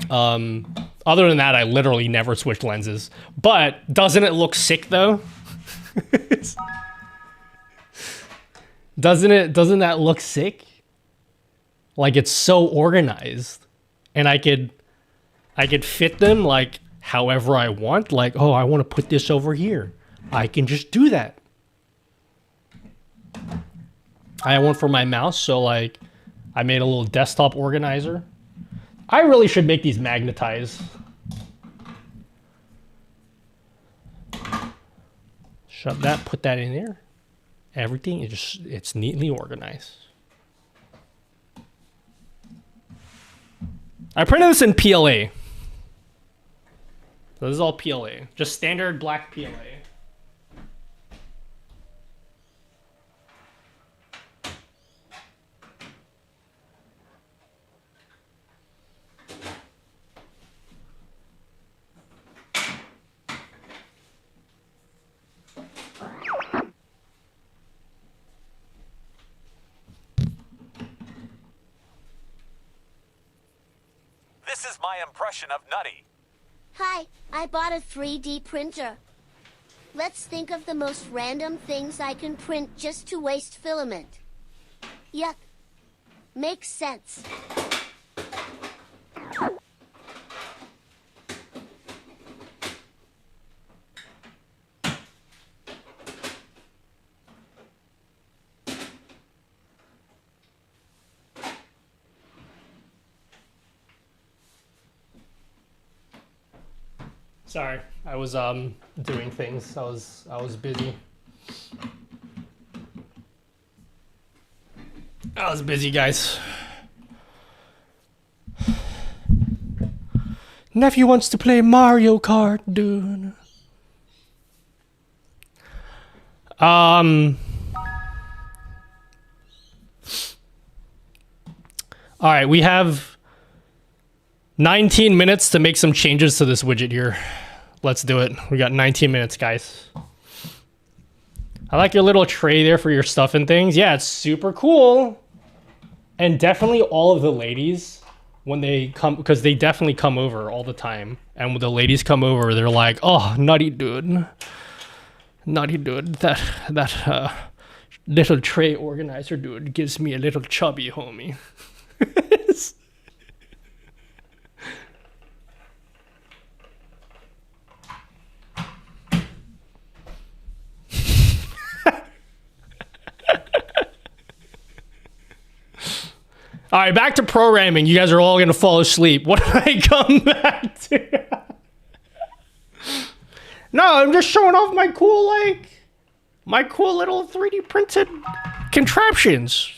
Other than that, I literally never switch lenses. But doesn't it look sick though? Doesn't that look sick? Like it's so organized, and I could fit them like however I want. Like, oh, I want to put this over here. I can just do that. I have one for my mouse, so like I made a little desktop organizer. I really should make these magnetized. Shove that, put that in there. Everything is just, it's neatly organized. I printed this in PLA. So this is all PLA. Just standard black PLA. This is my impression of Nutty. Hi, I bought a 3D printer. Let's think of the most random things I can print just to waste filament. Yuck. Makes sense. Sorry, I was doing things. I was busy. I was busy, guys. Nephew wants to play Mario Kart, dude. All right, we have 19 minutes to make some changes to this widget here. Let's do it. We got 19 minutes, guys. I like your little tray there for your stuff and things. Yeah, it's super cool. And definitely all of the ladies, when they come, because they definitely come over all the time. And when the ladies come over, they're like, oh, nutty dude. Nutty dude, that little tray organizer dude gives me a little chubby, homie. All right, back to programming. You guys are all going to fall asleep. What did I come back to? No, I'm just showing off my cool, my cool little 3D printed contraptions.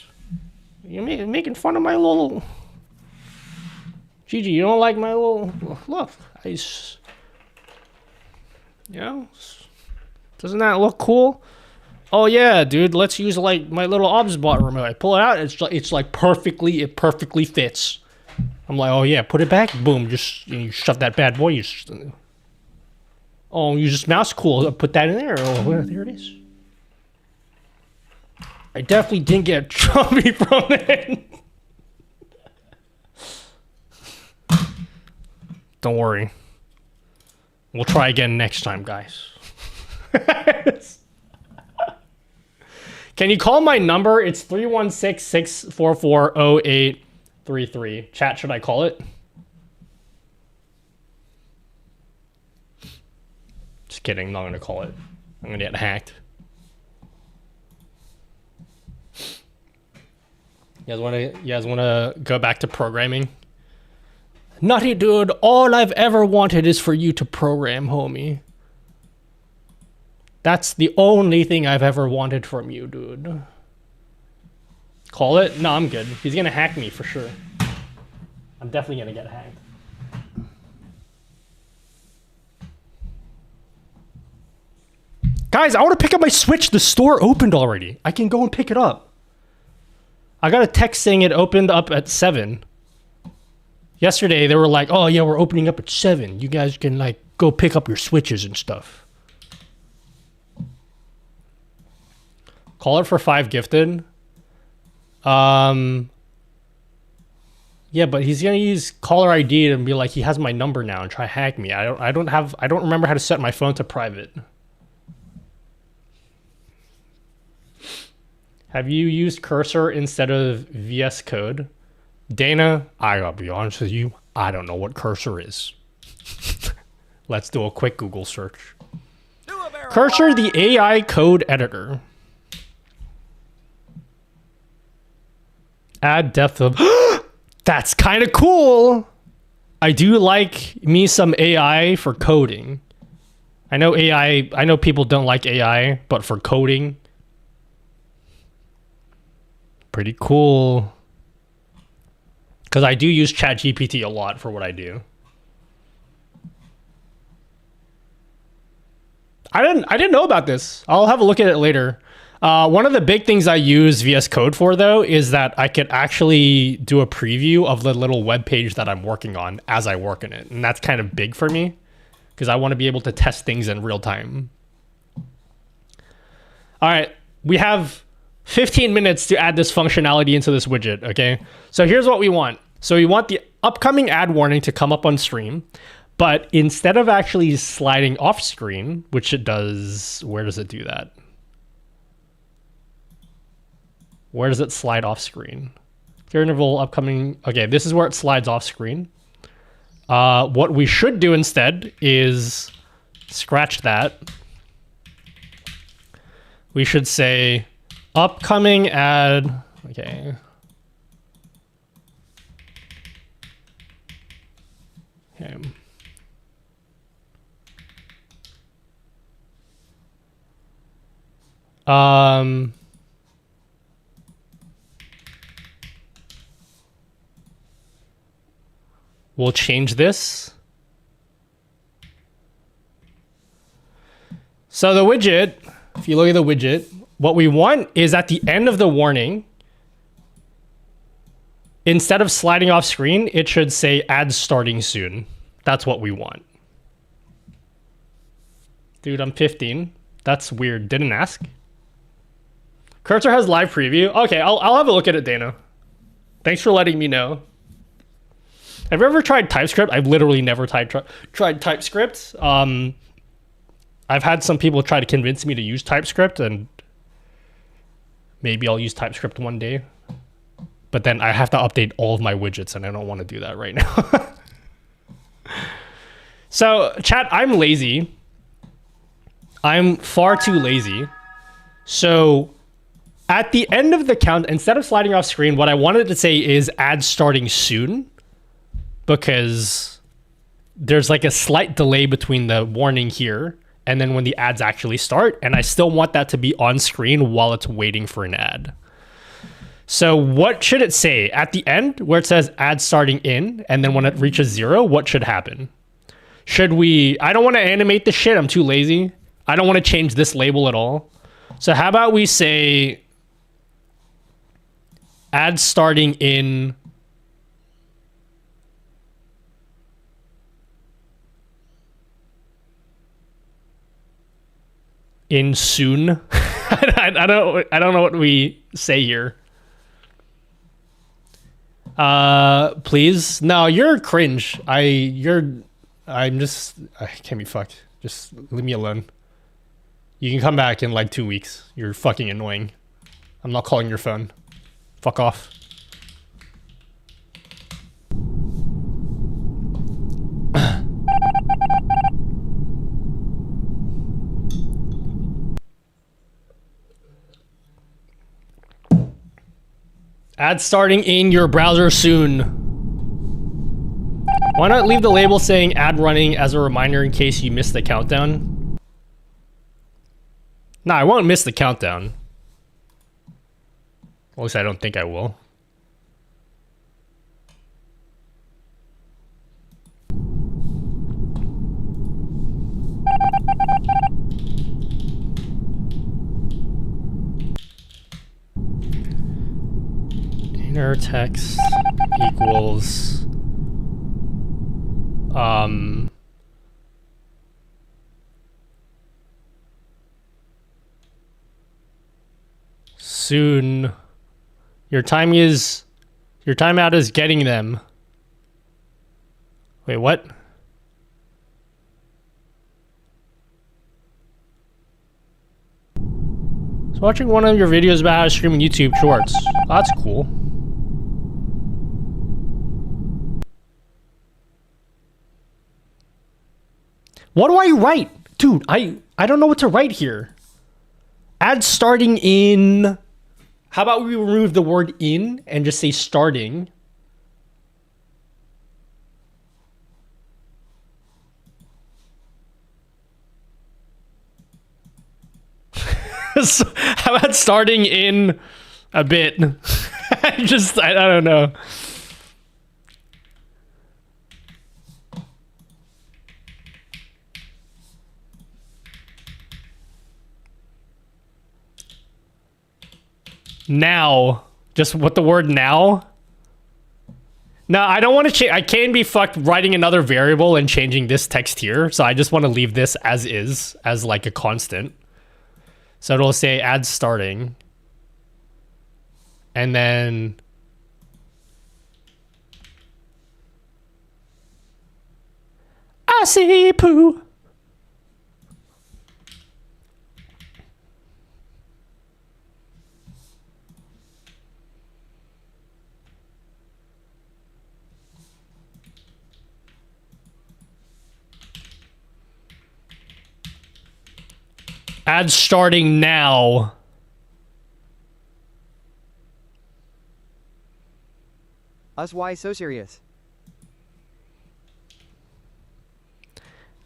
You're making fun of my little... Gigi, you don't like my little... Look, you know? Doesn't that look cool? Oh yeah, dude, let's use like my little OBSBot remote. I pull it out, it's like it perfectly fits. I'm like, oh yeah, put it back, boom, just you shove that bad boy. Oh, use this mouse, cool. Put that in there. Oh, well, there it is. I definitely didn't get chubby from it. Don't worry. We'll try again next time, guys. Can you call my number? It's 316-644-0833. Chat, should I call it? Just kidding, I'm not gonna call it. I'm gonna get hacked. You guys wanna go back to programming? Nutty dude, all I've ever wanted is for you to program, homie. That's the only thing I've ever wanted from you, dude. Call it? No, I'm good. He's gonna hack me for sure. I'm definitely gonna get hacked. Guys, I want to pick up my Switch. The store opened already. I can go and pick it up. I got a text saying it opened up at 7. Yesterday, they were like, oh yeah, we're opening up at 7. You guys can like go pick up your Switches and stuff. Call it for 5 gifted. Yeah, but he's gonna use caller ID and be like, he has my number now and try hack me. I don't remember how to set my phone to private. Have you used cursor instead of VS Code? Dana, I gotta be honest with you, I don't know what cursor is. Let's do a quick Google search. Cursor, the AI code editor. Add depth of... That's kind of cool! I do like me some AI for coding. I know people don't like AI, but for coding... Pretty cool. Because I do use ChatGPT a lot for what I do. I didn't know about this. I'll have a look at it later. One of the big things I use VS Code for, though, is that I could actually do a preview of the little web page that I'm working on as I work in it. And that's kind of big for me because I want to be able to test things in real time. All right, we have 15 minutes to add this functionality into this widget, okay? So here's what we want. So we want the upcoming ad warning to come up on stream, but instead of actually sliding off screen, which it does, where does it do that? Where does it slide off screen? Clear interval upcoming, okay, this is where it slides off screen. What we should do instead is scratch that. We should say, upcoming ad, okay. Okay. We'll change this. So the widget, if you look at the widget, what we want is at the end of the warning, instead of sliding off screen, it should say ads starting soon. That's what we want. Dude, I'm 15. That's weird. Didn't ask. Cursor has live preview. Okay, I'll have a look at it, Dana. Thanks for letting me know. Have you ever tried TypeScript? I've literally never tried TypeScript. I've had some people try to convince me to use TypeScript, and maybe I'll use TypeScript one day. But then I have to update all of my widgets, and I don't want to do that right now. So, chat, I'm lazy. I'm far too lazy. So, at the end of the count, instead of sliding off screen, what I wanted to say is ads starting soon. Because there's like a slight delay between the warning here and then when the ads actually start. And I still want that to be on screen while it's waiting for an ad. So what should it say? At the end, where it says ads starting in, and then when it reaches 0, what should happen? Should we... I don't want to animate the shit. I'm too lazy. I don't want to change this label at all. So how about we say ads starting in... in soon. I don't know what we say here. Please. No, you're cringe. You're I can't be fucked. Just leave me alone. You can come back in like 2 weeks. You're fucking annoying. I'm not calling your phone. Fuck off. Ad starting in your browser soon. Why not leave the label saying ad running as a reminder in case you missed the countdown? Nah, I won't miss the countdown. At least I don't think I will. Inner text equals soon. Your timeout is getting them. Wait, what? I was watching one of your videos about how to stream in YouTube Shorts. That's cool. What do I write? Dude, I don't know what to write here. Ad starting in... How about we remove the word in and just say starting? So, how about starting in a bit? I don't know. Now. Just what the word now? No, I don't want to change. I can be fucked writing another variable and changing this text here. So I just want to leave this as is, as like a constant. So it'll say add starting. And then... I see poo. Ad starting now. Us why so serious?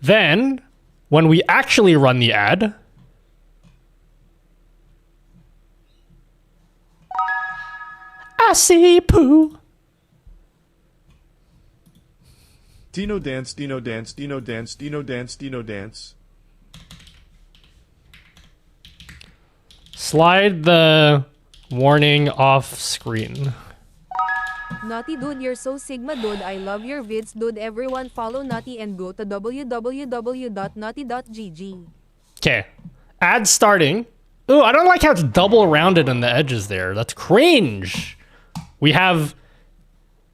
Then, when we actually run the ad, I see poo. Dino dance, Dino dance, Dino dance, Dino dance, Dino dance. Slide the warning off screen. Naughty dude, you're so sigma dude. I love your vids dude. Everyone follow Naughty and go to www.naughty.gg. Okay. Ad starting. Ooh, I don't like how it's double rounded on the edges there. That's cringe. We have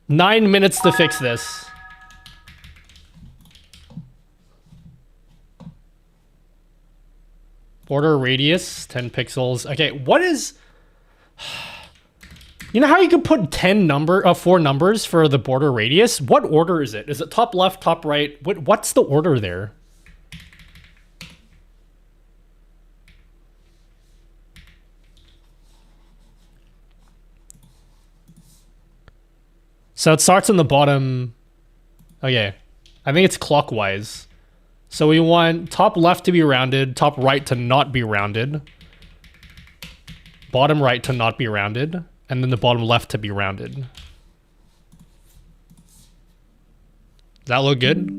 9 minutes to fix this. Border radius, 10 pixels. Okay, what is... You know how you can put 4 numbers for the border radius? What order is it? Is it top left, top right? What's the order there? So it starts in the bottom. Okay. I think it's clockwise. So we want top left to be rounded, top right to not be rounded, bottom right to not be rounded, and then the bottom left to be rounded. Does that look good?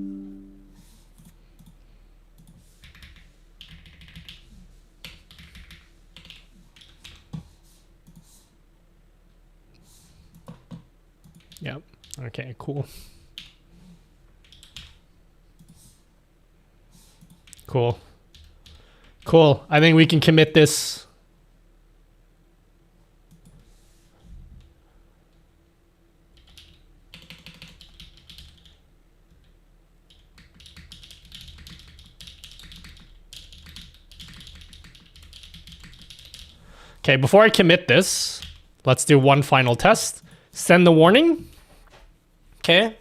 Yep. Okay, cool. Cool. Cool. I think we can commit this. Okay, before I commit this, let's do one final test. Send the warning. Okay.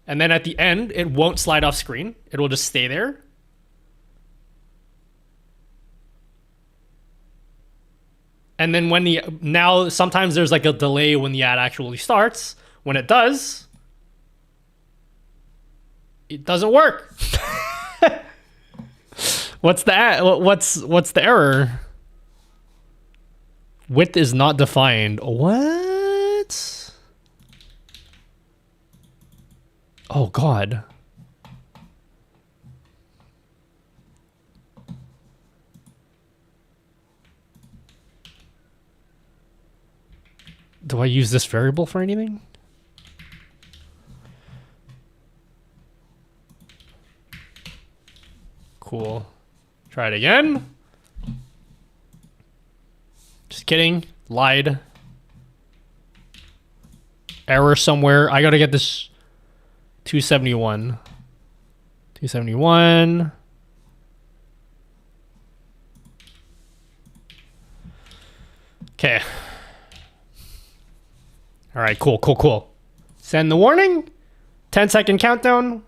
And then at the end, it won't slide off screen. It will just stay there. And then when now sometimes there's like a delay when the ad actually starts. When it does, it doesn't work. What's the ad? What's the error? Width is not defined. What? Oh God. Do I use this variable for anything? Cool. Try it again. Just kidding. Lied. Error somewhere. I gotta get this 271. 271. Okay. All right, cool. Send the warning. 10-second countdown.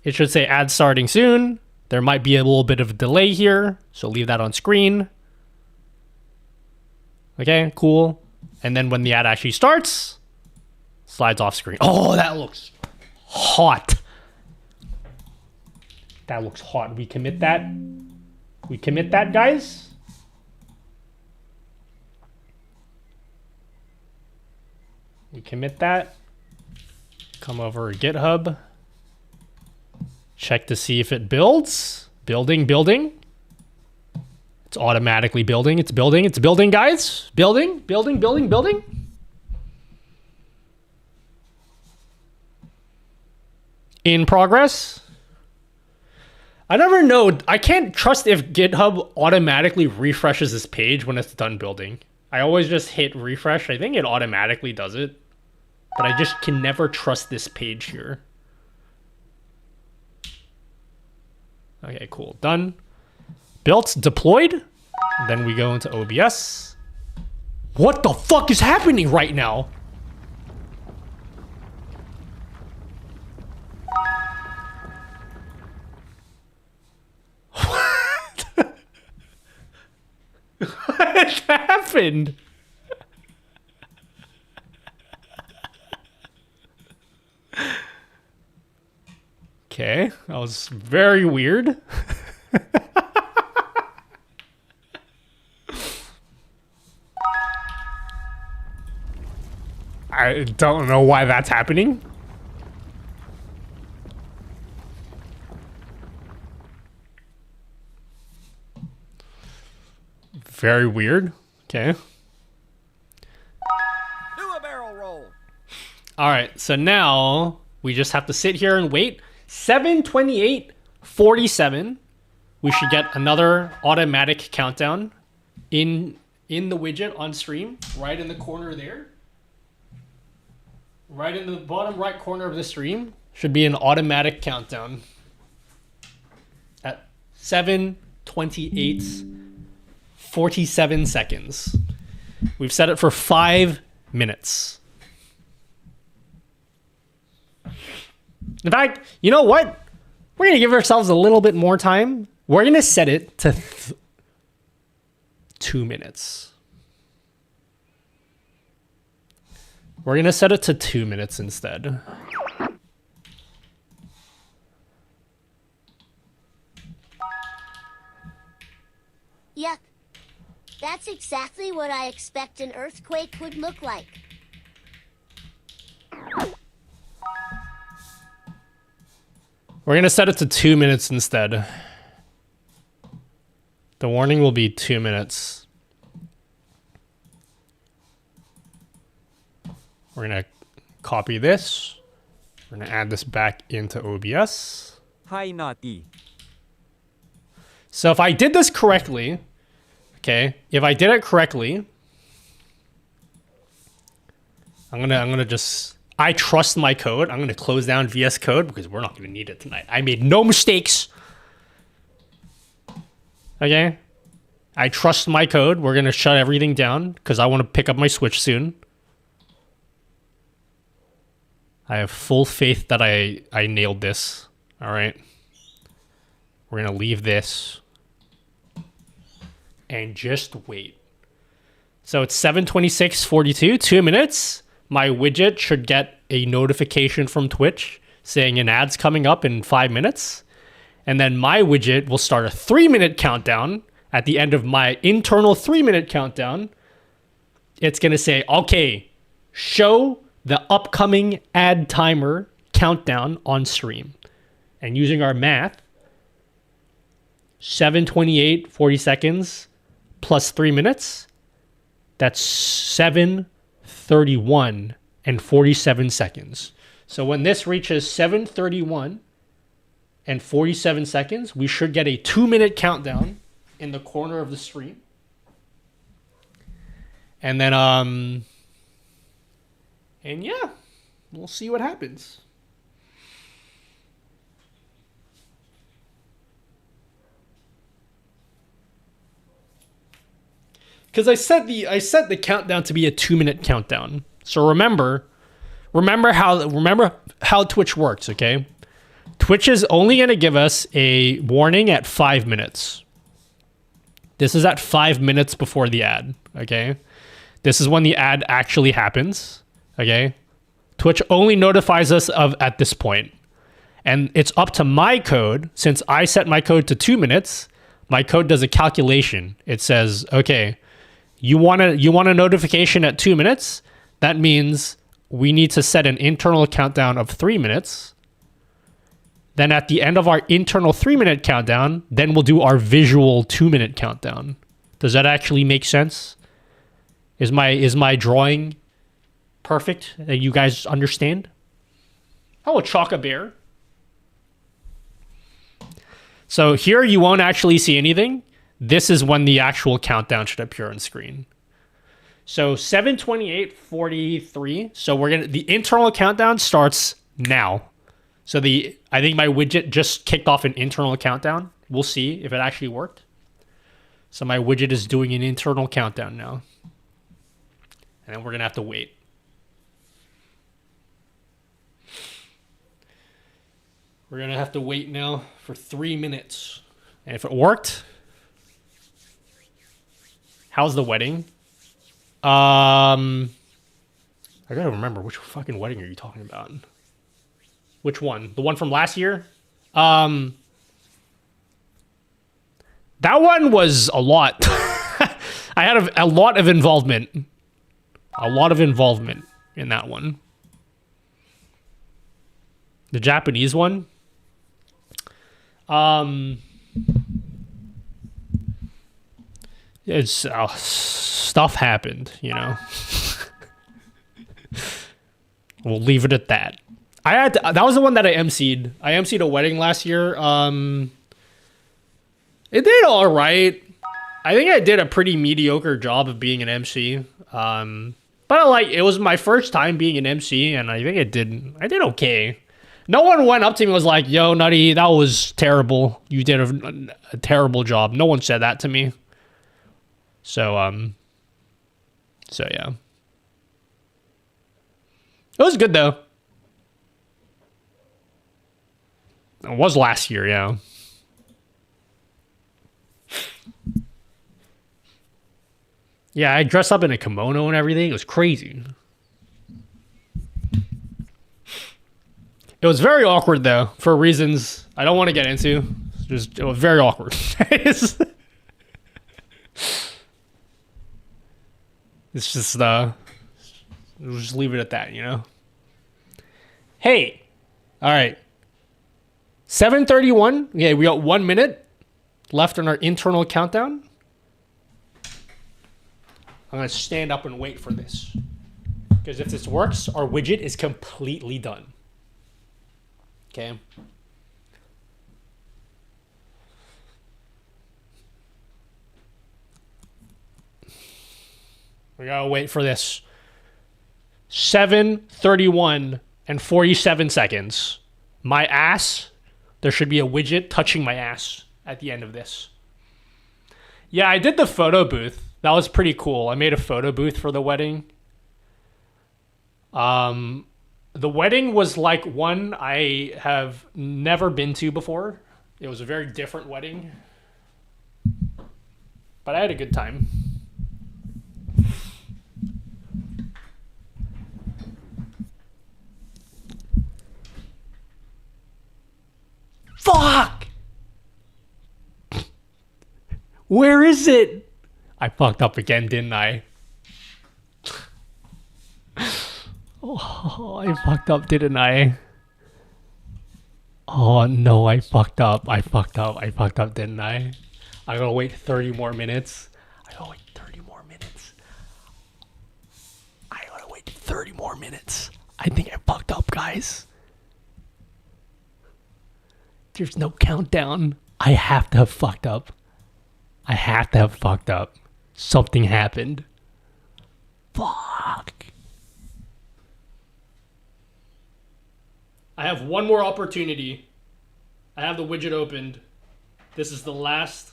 It should say ad starting soon. There might be a little bit of a delay here, so leave that on screen. Okay, cool. And then when the ad actually starts, slides off screen. Oh, that looks hot. That looks hot. We commit that. We commit that, guys. We commit that. Come over to GitHub. Check to see if it builds. Building. It's automatically building. It's building, guys. Building. In progress. I never know. I can't trust if GitHub automatically refreshes this page when it's done building. I always just hit refresh. I think it automatically does it. But I just can never trust this page here. Okay, cool. Done. Built, deployed. Then we go into OBS. What the fuck is happening right now? What happened? Okay, that was very weird. I don't know why that's happening. Very weird. Okay. Do a barrel roll. All right, so now we just have to sit here and wait. 7:28:47. We should get another automatic countdown in the widget on stream, right in the corner there. Right in the bottom right corner of the stream should be an automatic countdown at 7:28:47 seconds. We've set it for 5 minutes. In fact, you know what? We're going to give ourselves a little bit more time. We're going to set it to 2 minutes. We're going to set it to 2 minutes instead. Yuck. That's exactly what I expect an earthquake would look like. We're going to set it to 2 minutes instead. The warning will be 2 minutes. We're going to copy this. We're going to add this back into OBS. Hi, Naughty. So if I did this correctly, okay, if I did it correctly, I'm gonna just, I trust my code. I'm gonna close down VS Code because we're not gonna need it tonight. I made no mistakes. Okay, I trust my code. We're going to shut everything down because I want to pick up my Switch soon. I have full faith that I nailed this. All right. We're going to leave this. And just wait. So it's 7:26:42, 2 minutes. My widget should get a notification from Twitch saying an ad's coming up in 5 minutes. And then my widget will start a 3-minute countdown. At the end of my internal 3-minute countdown, it's going to say, okay, show the upcoming ad timer countdown on stream. And using our math, 7:28:40 seconds plus 3 minutes, that's 7:31:47 seconds. So when this reaches 7:31:47 seconds, we should get a 2-minute countdown in the corner of the stream. And then, and yeah, we'll see what happens. Because I set the countdown to be a 2-minute countdown. So remember how Twitch works, okay? Twitch is only going to give us a warning at 5 minutes. This is at 5 minutes before the ad, okay? This is when the ad actually happens, okay? Twitch only notifies us of at this point. And it's up to my code. Since I set my code to 2 minutes, my code does a calculation. It says, okay, you want a notification at 2 minutes? That means we need to set an internal countdown of 3 minutes. Then at the end of our internal 3-minute countdown, then we'll do our visual 2-minute countdown. Does that actually make sense? Is my drawing perfect that you guys understand? Oh, a Chaka Bear. So here you won't actually see anything. This is when the actual countdown should appear on screen. So 7:28:43. So the internal countdown starts now. So I think my widget just kicked off an internal countdown. We'll see if it actually worked. So my widget is doing an internal countdown now. And then we're going to have to wait. We're going to have to wait now for 3 minutes. And if it worked, how's the wedding? I gotta remember, which fucking wedding are you talking about? Which one? The one from last year? That one was a lot. I had a lot of involvement. A lot of involvement in that one. The Japanese one? It's stuff happened, you know. We'll leave it at that. That was the one that I emceed. I emceed a wedding last year. It did all right. I think I did a pretty mediocre job of being an MC. But it was my first time being an MC, and I think I did okay. No one went up to me and was like, "Yo, Nutty, that was terrible. You did a terrible job." No one said that to me. So yeah. It was good though. It was last year, yeah. Yeah, I dressed up in a kimono and everything. It was crazy. It was very awkward though, for reasons I don't want to get into. It was very awkward. It's just we'll just leave it at that, you know. Hey, all right. 7:31. Yeah, we got 1 minute left on our internal countdown. I'm gonna stand up and wait for this, because if this works, our widget is completely done. Okay. We gotta wait for this. 7:31:47 seconds. My ass. There should be a widget touching my ass at the end of this. Yeah, I did the photo booth. That was pretty cool. I made a photo booth for the wedding. The wedding was like one I have never been to before. It was a very different wedding. But I had a good time. Fuck! Where is it? I fucked up again, didn't I? Oh, I fucked up, didn't I? Oh no, I fucked up. I fucked up, didn't I? I gotta wait 30 more minutes. I gotta wait 30 more minutes. I gotta wait 30 more minutes. I think I fucked up, guys. There's no countdown. I have to have fucked up. I have to have fucked up. Something happened. Fuck. I have one more opportunity. I have the widget opened. This is the last.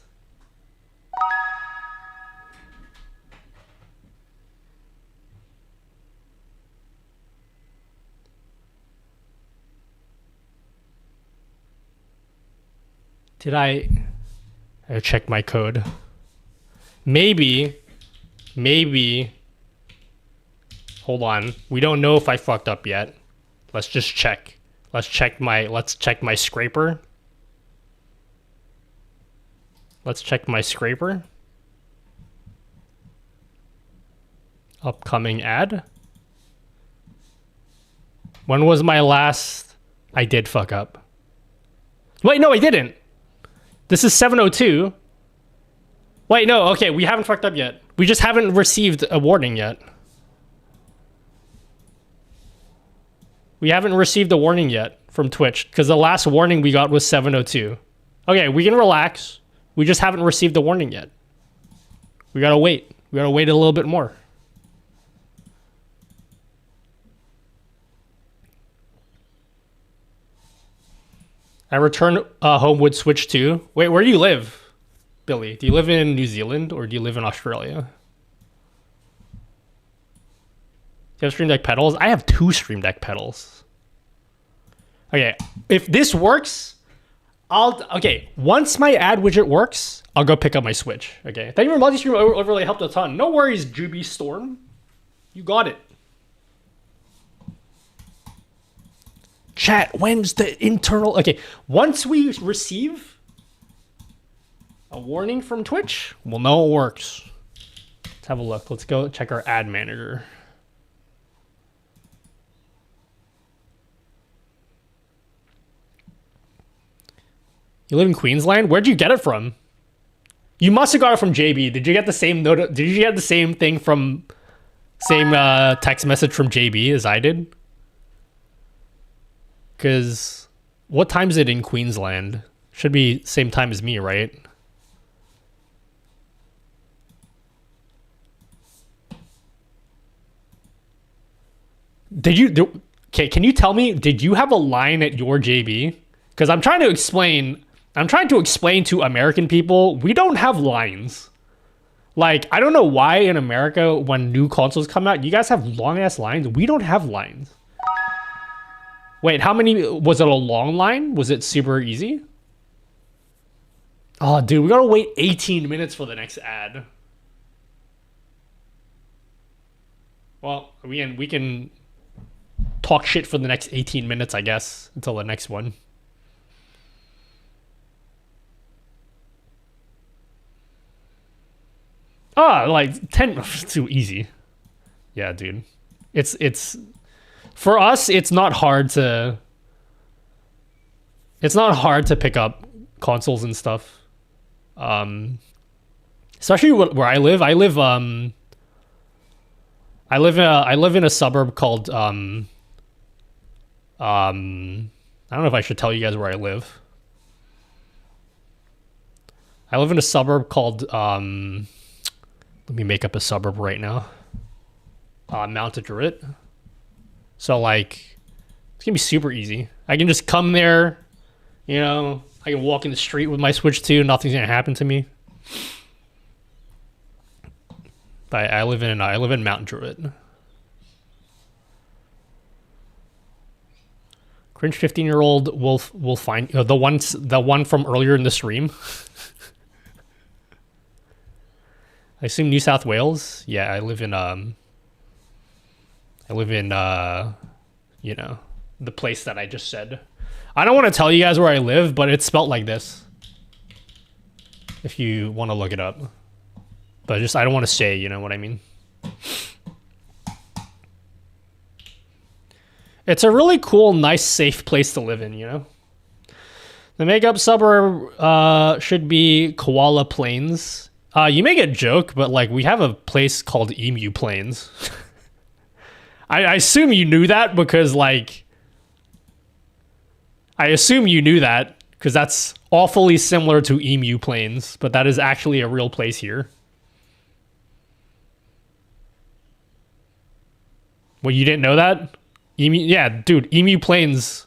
Did I check my code? Maybe. Hold on. We don't know if I fucked up yet. Let's just check. Let's check my scraper. Let's check my scraper. Upcoming ad. When was my last? I did fuck up. Wait, no, I didn't. This is 7:02. Wait, no, okay, we haven't fucked up yet. We just haven't received a warning yet. We haven't received a warning yet from Twitch because the last warning we got was 7:02. Okay, we can relax. We just haven't received a warning yet. We gotta wait. We gotta wait a little bit more. I return home with Switch 2. Wait, where do you live, Billy? Do you live in New Zealand or do you live in Australia? Do you have Stream Deck pedals? I have 2 Stream Deck pedals. Okay, if this works, okay, once my ad widget works, I'll go pick up my Switch. Okay, thank you for multi-stream overlay, helped a ton. No worries, Juby Storm. You got it. Chat, when's the internal? Okay, once we receive a warning from Twitch, we'll know it works. Let's have a look. Let's go check our ad manager. You live in Queensland? Where'd you get it from? You must have got it from JB. Did you get the same note? Did you get the same thing from same text message from JB as I did? Because what time is it in Queensland? Should be same time as me, right? Okay, can you tell me, did you have a line at your JB? Because I'm trying to explain to American people, we don't have lines. Like, I don't know why in America, when new consoles come out, you guys have long-ass lines. We don't have lines. Wait, how many? Was it a long line? Was it super easy? Oh, dude, we gotta wait 18 minutes for the next ad. Well, we can talk shit for the next 18 minutes, I guess, until the next one. Ah, like 10. Too easy. Yeah, dude. It's for us. It's not hard to pick up consoles and stuff. Especially where I live. I live in a suburb called I don't know if I should tell you guys where I live. I live in a suburb called let me make up a suburb right now. Mount Druitt. So like it's gonna be super easy. I can just come there, you know, I can walk in the street with my Switch 2, nothing's gonna happen to me. I live in Mount Druitt. Cringe 15-year-old will find the one from earlier in the stream. I assume New South Wales. Yeah, I live in you know, the place that I just said. I don't want to tell you guys where I live, but it's spelt like this. If you want to look it up. But just I don't want to say, you know what I mean? It's a really cool, nice, safe place to live in, you know? The makeup suburb should be Koala Plains. You make a joke, but like we have a place called Emu Plains. I assume you knew that because like... I assume you knew that because that's awfully similar to Emu Plains, but that is actually a real place here. Well, you didn't know that? Yeah, dude, Emu Plains.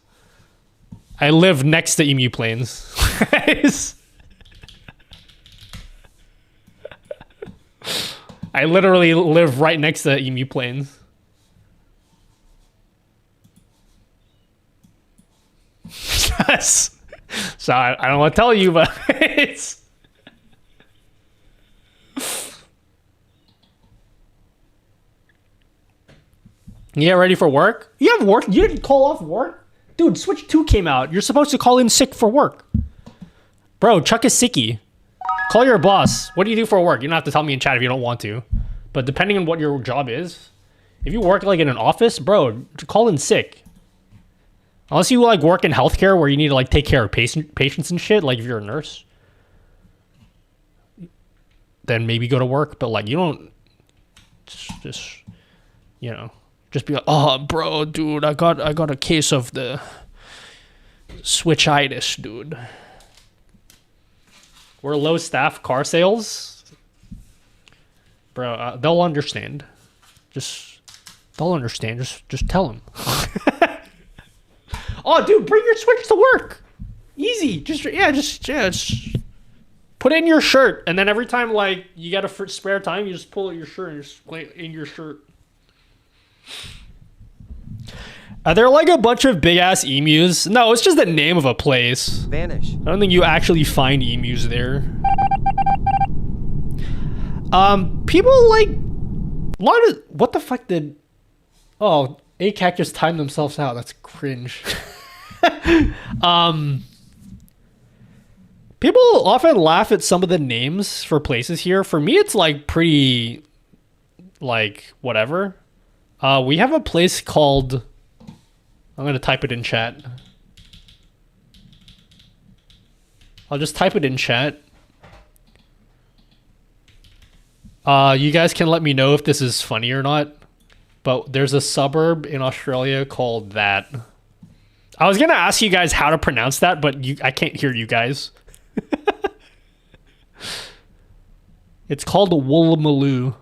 I live next to Emu Plains. I literally live right next to Emu Plains. Yes. So I don't want to tell you, but it's... You get ready for work? You have work? You didn't call off work? Dude, Switch 2 came out. You're supposed to call in sick for work. Bro, Chuck is sicky. Call your boss. What do you do for work? You don't have to tell me in chat if you don't want to. But depending on what your job is, if you work like in an office, bro, call in sick. Unless you like work in healthcare where you need to like take care of patients and shit, like if you're a nurse, then maybe go to work. But like you don't just you know, just be like, oh, bro, dude, I got a case of the switchitis, dude. We're low staff car sales, bro. They'll understand. They'll understand. Just tell them. Oh, dude, bring your Switch to work. Easy. Just put it in your shirt, and then every time like you got a spare time, you just pull out your shirt and just play it in your shirt. Are there like a bunch of big ass emus? No, it's just the name of a place. Vanish. I don't think you actually find emus there. People like a lot of what the fuck did? Oh, ACAC just timed themselves out. That's cringe. People often laugh at some of the names for places here. For me, it's like pretty, like whatever. We have a place called. I'm gonna type it in chat. I'll just type it in chat. You guys can let me know if this is funny or not. But there's a suburb in Australia called that. I was gonna ask you guys how to pronounce that, but I can't hear you guys. It's called Woolloomooloo.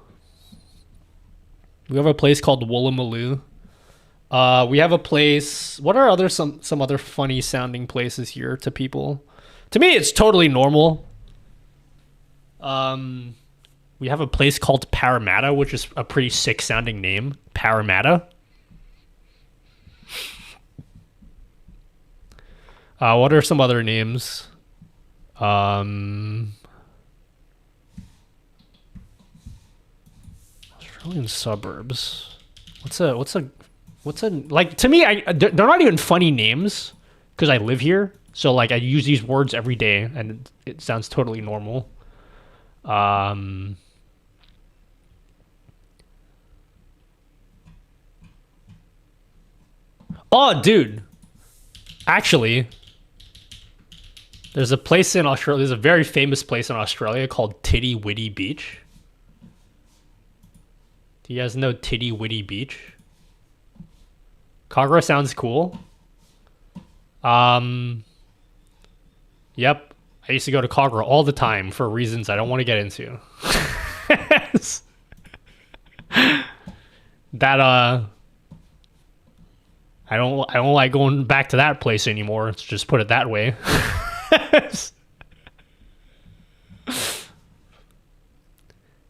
We have a place called Woolloomooloo. We have a place. What are some other funny sounding places here to people? To me, it's totally normal. We have a place called Parramatta, which is a pretty sick sounding name. Parramatta. What are some other names? Australian suburbs. What's a like to me? They're not even funny names because I live here. So like I use these words every day, and it sounds totally normal. Oh, dude. Actually, there's a place in Australia. There's a very famous place in Australia called Titty Witty Beach. Do you guys know Titty Witty Beach? Kogarah sounds cool. Yep. I used to go to Kogarah all the time for reasons I don't want to get into. That I don't like going back to that place anymore. Let's just put it that way.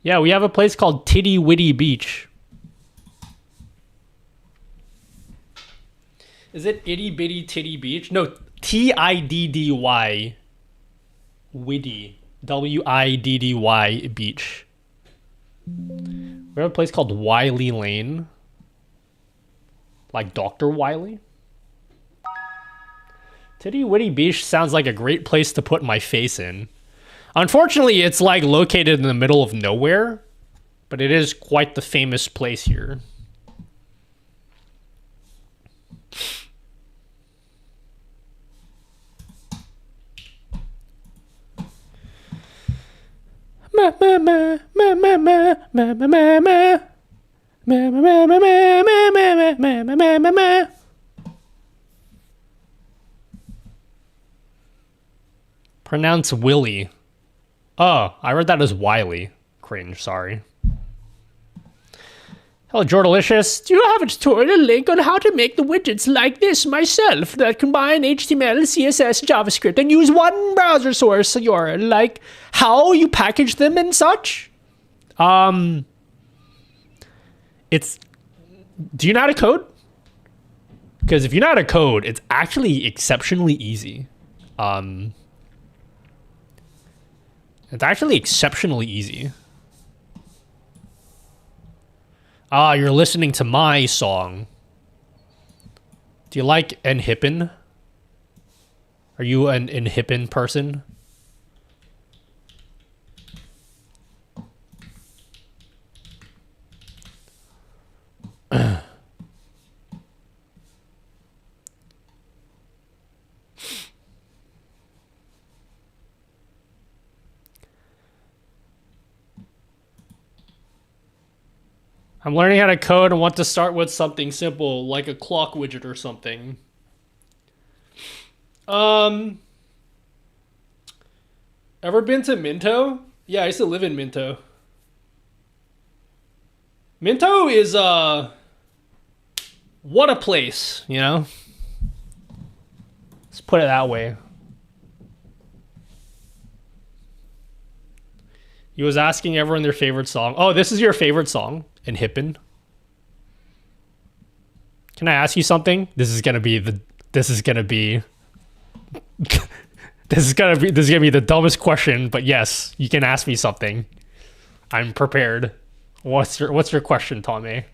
Yeah, we have a place called Titty Witty Beach. Is it Itty Bitty Titty Beach? No, Tiddy. Witty. Widdy Beach. We have a place called Wiley Lane. Like Dr. Wiley? Titty Witty Beach sounds like a great place to put my face in. Unfortunately, it's like located in the middle of nowhere, but it is quite the famous place here. Pronounce Willy. Oh, I read that as Wiley. Cringe, sorry. Hello, Jordalicious. Do you have a tutorial link on how to make the widgets like this myself that combine HTML, CSS, JavaScript, and use one browser source URL, like how you package them and such? It's... Do you know how to code? Because if you know how to code, it's actually exceptionally easy. It's actually exceptionally easy. Ah, you're listening to my song. Do you like Nhippin? Are you an Nhippin person? I'm learning how to code and want to start with something simple, like a clock widget or something. Ever been to Minto? Yeah, I used to live in Minto. Minto is, what a place, you know? Let's put it that way. He was asking everyone their favorite song. Oh, this is your favorite song? Nhippin. Can I ask you something? This is gonna be the dumbest question, but yes, you can ask me something. I'm prepared. What's your question, Tommy?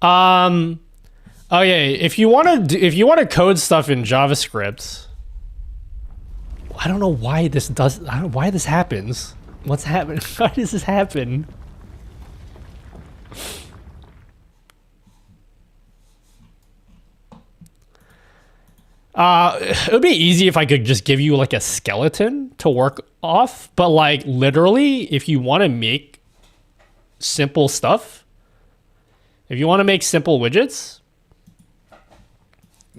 Oh yeah, if you want to code stuff in JavaScript, I don't know why this happens. What's happening? Why does this happen? It would be easy if I could just give you like a skeleton to work off, but like literally, if you want to make simple stuff, if you want to make simple widgets,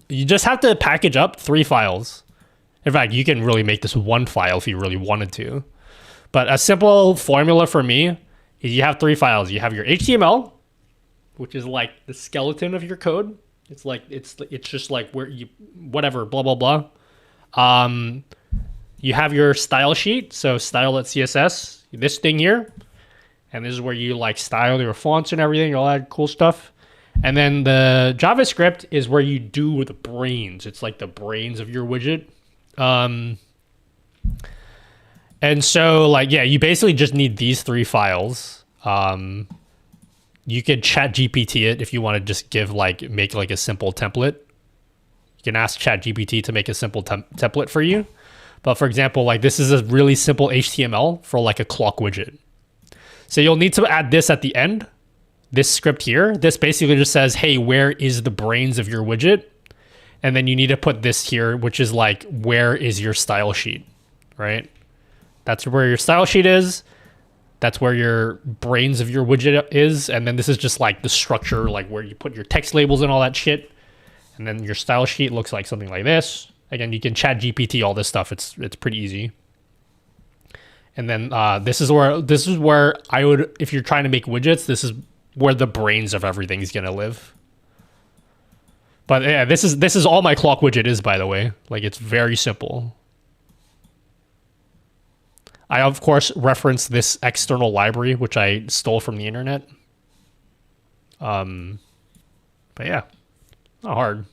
you just have to package up 3 files. In fact, you can really make this 1 file if you really wanted to. But a simple formula for me is you have 3 files. You have your HTML, which is like the skeleton of your code. It's like it's just like where you whatever blah blah blah. You have your style sheet, so style.css, this thing here, and this is where you like style your fonts and everything, all that cool stuff. And then the JavaScript is where you do the brains. It's like the brains of your widget. And so like, yeah, you basically just need these 3 files. You could chat GPT it if you want to just make like a simple template. You can ask chat GPT to make a simple template for you. But for example, like this is a really simple HTML for like a clock widget. So you'll need to add this at the end. This script here, this basically just says, hey, where is the brains of your widget? And then you need to put this here, which is like, where is your style sheet, right? That's where your style sheet is. That's where your brains of your widget is. And then this is just like the structure, like where you put your text labels and all that shit. And then your style sheet looks like something like this. Again, you can chat GPT all this stuff. It's pretty easy. And then this is where I would, if you're trying to make widgets, this is where the brains of everything's gonna live. But yeah, this is all my clock widget is, by the way. Like, it's very simple. I of course reference this external library which I stole from the internet. But yeah, not hard.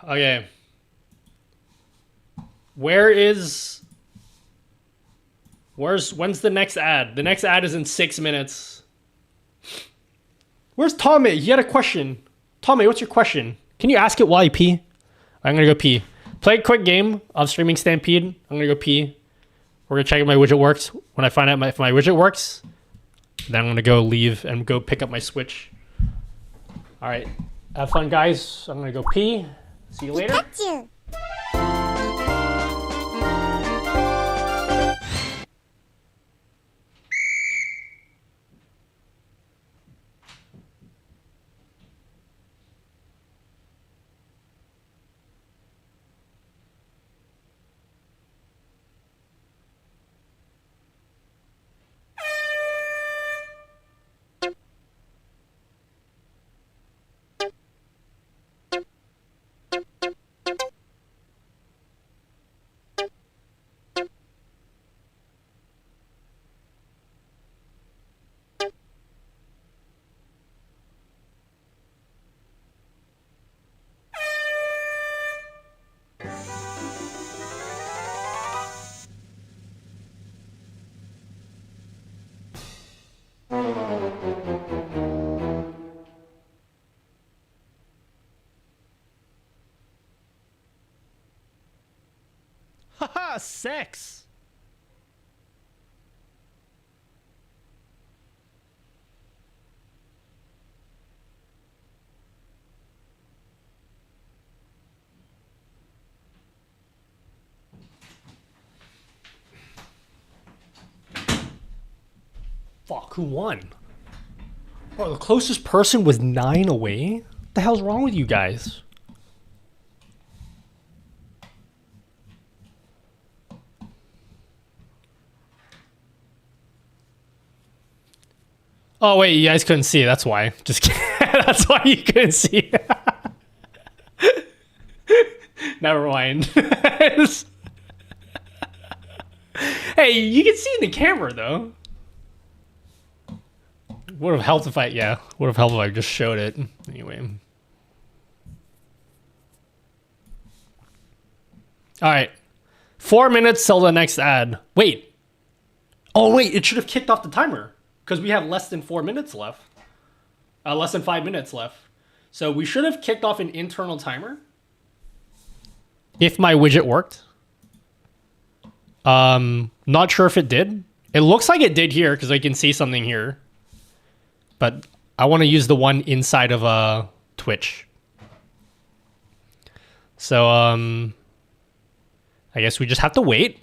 Okay. When's the next ad? The next ad is in 6 minutes. Where's Tommy? He had a question. Tommy, what's your question? Can you ask it while I pee? I'm gonna go pee. Play a quick game of Streaming Stampede. I'm gonna go pee. We're gonna check if my widget works. When I find out if my widget works, then I'm gonna go leave and go pick up my Switch. All right, have fun, guys. I'm gonna go pee. See you later. Pikachu! Haha, sex. Fuck, who won? Bro, the closest person was 9 away? What the hell's wrong with you guys? Oh wait, you guys couldn't see. That's why. Just kidding. That's why you couldn't see. Never mind. Hey, you can see in the camera though. Would have helped if I just showed it. Anyway. All right. 4 minutes till the next ad. Wait. Oh wait, it should have kicked off the timer. Because we have less than 4 minutes left. Less than 5 minutes left. So we should have kicked off an internal timer. If my widget worked. Not sure if it did. It looks like it did here because I can see something here. But I want to use the one inside of Twitch. So I guess we just have to wait.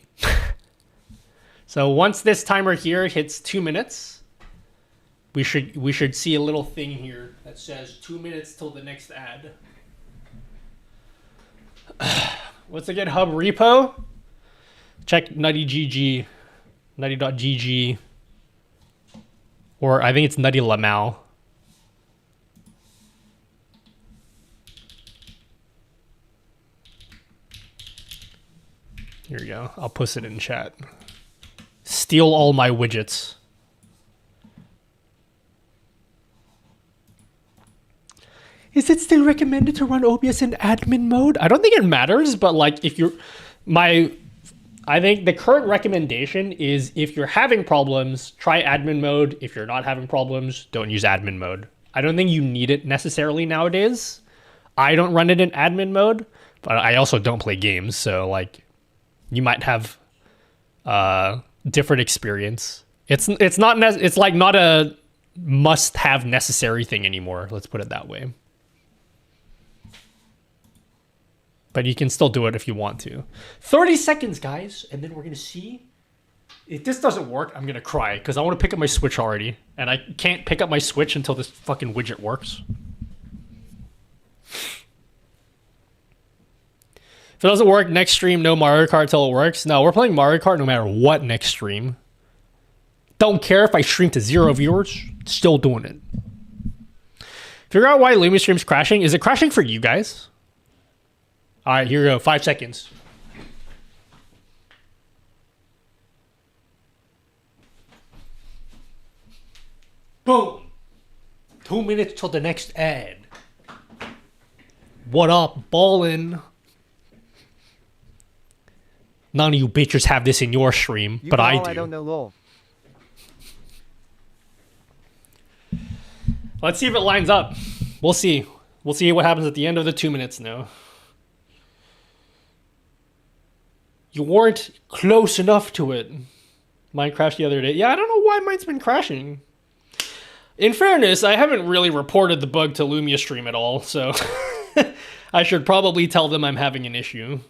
So once this timer here hits 2 minutes, we should see a little thing here that says 2 minutes till the next ad. What's the GitHub repo? Check nuttygg, nutty.gg, or I think it's nuttylmao. Here we go. I'll post it in chat. Steal all my widgets. Is it still recommended to run OBS in admin mode? I don't think it matters, but like if you're I think the current recommendation is if you're having problems, try admin mode. If you're not having problems, don't use admin mode. I don't think you need it necessarily nowadays. I don't run it in admin mode, but I also don't play games, so like you might have different experience. It's like not a must-have necessary thing anymore. Let's put it that way. But you can still do it if you want to. 30 seconds, guys, and then we're gonna see. If this doesn't work, I'm gonna cry because I want to pick up my Switch already, and I can't pick up my Switch until this fucking widget works. If it doesn't work next stream, no Mario Kart till it works. No, we're playing Mario Kart no matter what next stream. Don't care if I stream to 0 viewers. Still doing it. Figure out why Lumi stream's crashing. Is it crashing for you guys? All right, here we go. 5 seconds. Boom. 2 minutes till the next ad. What up, ballin'? None of you bitches have this in your stream, but I do. I don't know lol. Let's see if it lines up. We'll see. We'll see what happens at the end of the 2 minutes now. You weren't close enough to it. Mine crashed the other day. Yeah, I don't know why mine's been crashing. In fairness, I haven't really reported the bug to Lumia Stream at all, so I should probably tell them I'm having an issue.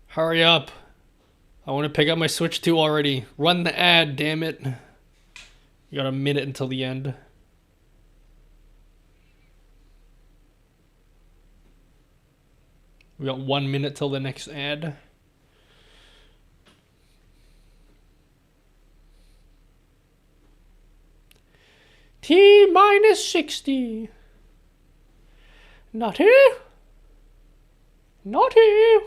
Hurry up. I want to pick up my Switch 2 already. Run the ad, damn it. You got a minute until the end. We got 1 minute till the next ad. T minus 60. Naughty. Naughty.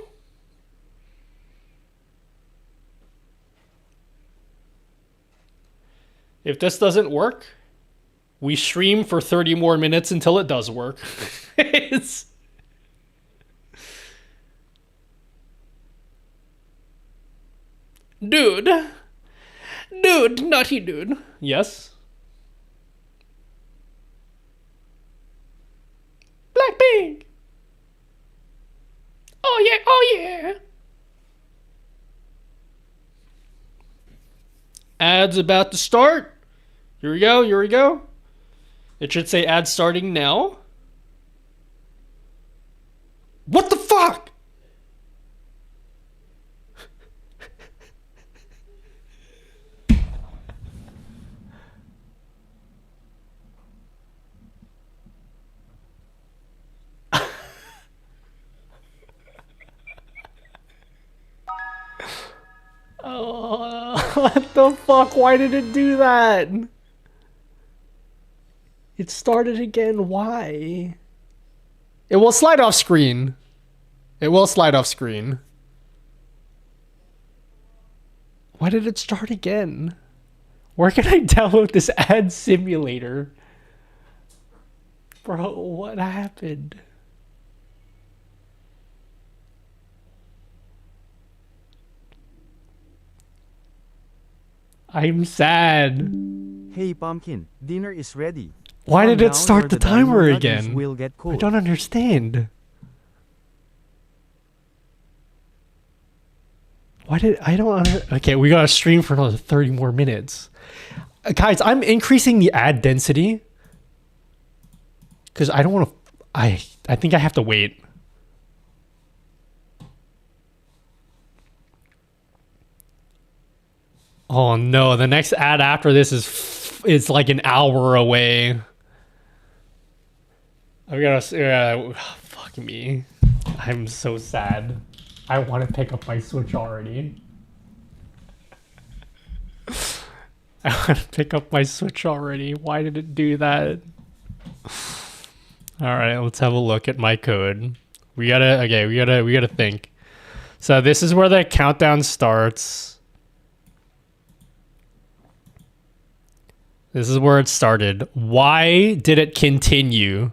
If this doesn't work, we stream for 30 more minutes until it does work. It's... Dude. Dude, nutty dude. Yes? Blackpink. Oh yeah, oh yeah. Ads about to start. Here we go, here we go. It should say ad starting now. What the fuck? Oh, what the fuck? Why did it do that? It started again. Why? It will slide off screen. It will slide off screen. Why did it start again? Where can I download this ad simulator? Bro, what happened? I'm sad. Hey Pumpkin, dinner is ready. Why Calm did it down start or the the dino timer nuggies again? will get I cold. don't understand. Why did I don't under, okay, we gotta stream for another 30 more minutes. Guys, I'm increasing the ad density because I don't want to. I think I have to wait. Oh no, the next ad after this is like an hour away. I gotta fuck me. I'm so sad. I want to pick up my Switch already. I want to pick up my Switch already. Why did it do that? All right, let's have a look at my code. We gotta think. So this is where the countdown starts. This is where it started. Why did it continue?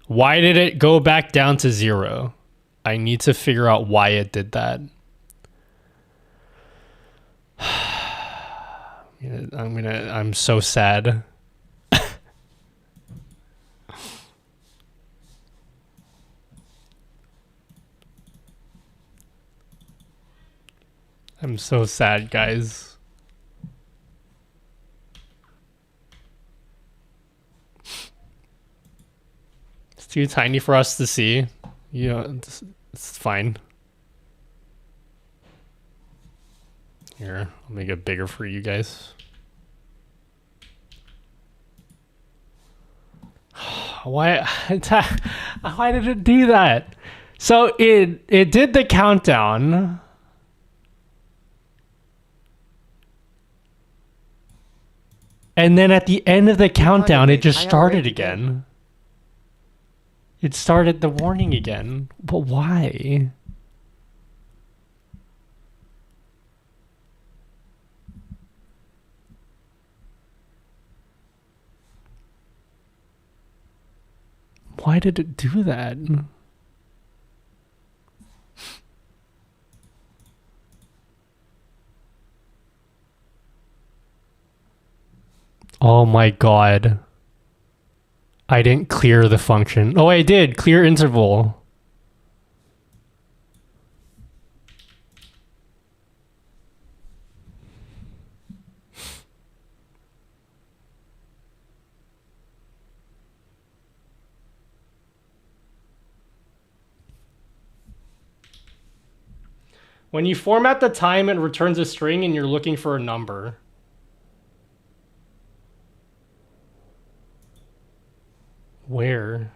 Why did it go back down to 0? I need to figure out why it did that. I'm so sad. I'm so sad, guys. It's too tiny for us to see. You know, it's fine. Here, I'll make it bigger for you guys. Why? Why did it do that? So it did the countdown. And then at the end of the countdown, it just started again. It started the warning again. But why? Why did it do that? Oh my god. I didn't clear the function. Oh, I did. Clear interval. When you format the time, it returns a string and you're looking for a number. Where?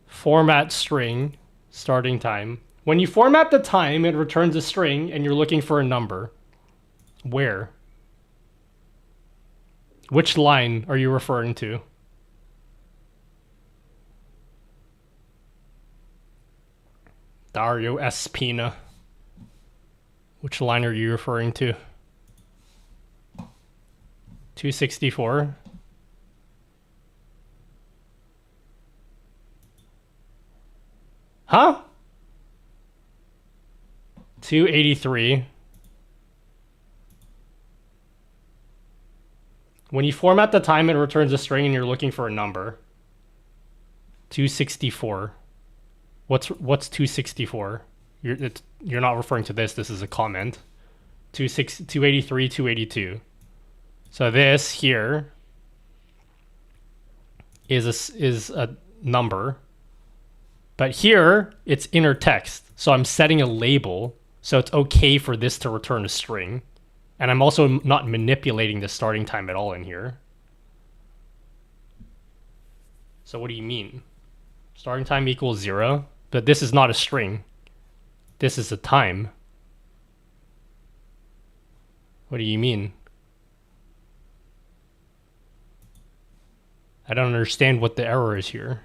Format string, starting time. When you format the time, it returns a string and you're looking for a number. Where? Which line are you referring to? Dario Espina. Which line are you referring to? 264. Huh? 283. When you format the time, it returns a string and you're looking for a number. 264. What's 264? You're not referring to this. This is a comment. 283, 282. So this here is a number, but here it's inner text. So I'm setting a label, so it's okay for this to return a string, and I'm also not manipulating the starting time at all in here. So what do you mean? Starting time equals 0, but this is not a string. This is a time. What do you mean? I don't understand what the error is here.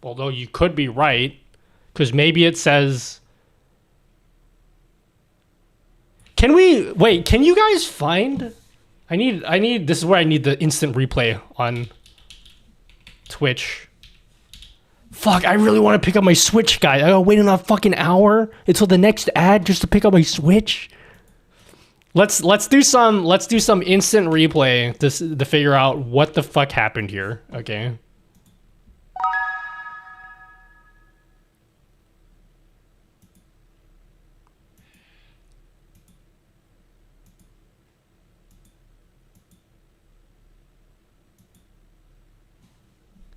Although you could be right, because maybe it says... Can you guys find... I need, this is where I need the instant replay on Twitch. Fuck, I really want to pick up my Switch, guys. I gotta wait another fucking hour until the next ad just to pick up my Switch. Let's do some instant replay to figure out what the fuck happened here, okay?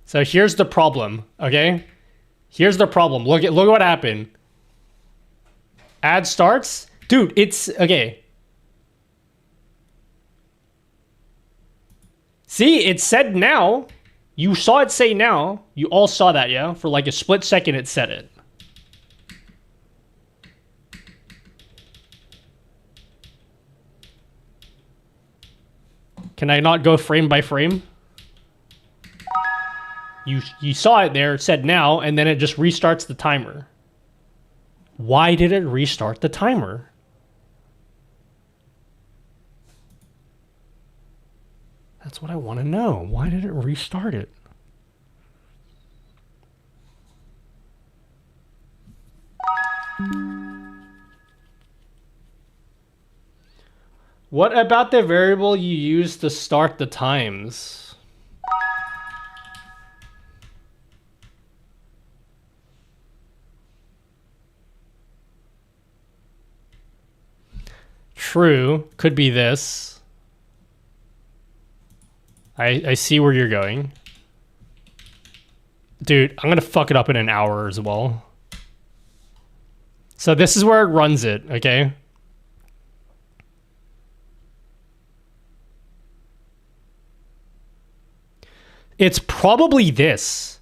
So here's the problem, okay? Here's the problem. Look at what happened. Ad starts. Dude, it's okay. See, it said now. You saw it say now. You all saw that, yeah? For like a split second it said it. Can I not go frame by frame? You saw it there, it said now, and then it just restarts the timer. Why did it restart the timer? That's what I want to know. Why did it restart it? What about the variable you use to start the times? true. Could be this. I see where you're going. Dude, I'm gonna fuck it up in an hour as well. So this is where it runs it, okay? It's probably this.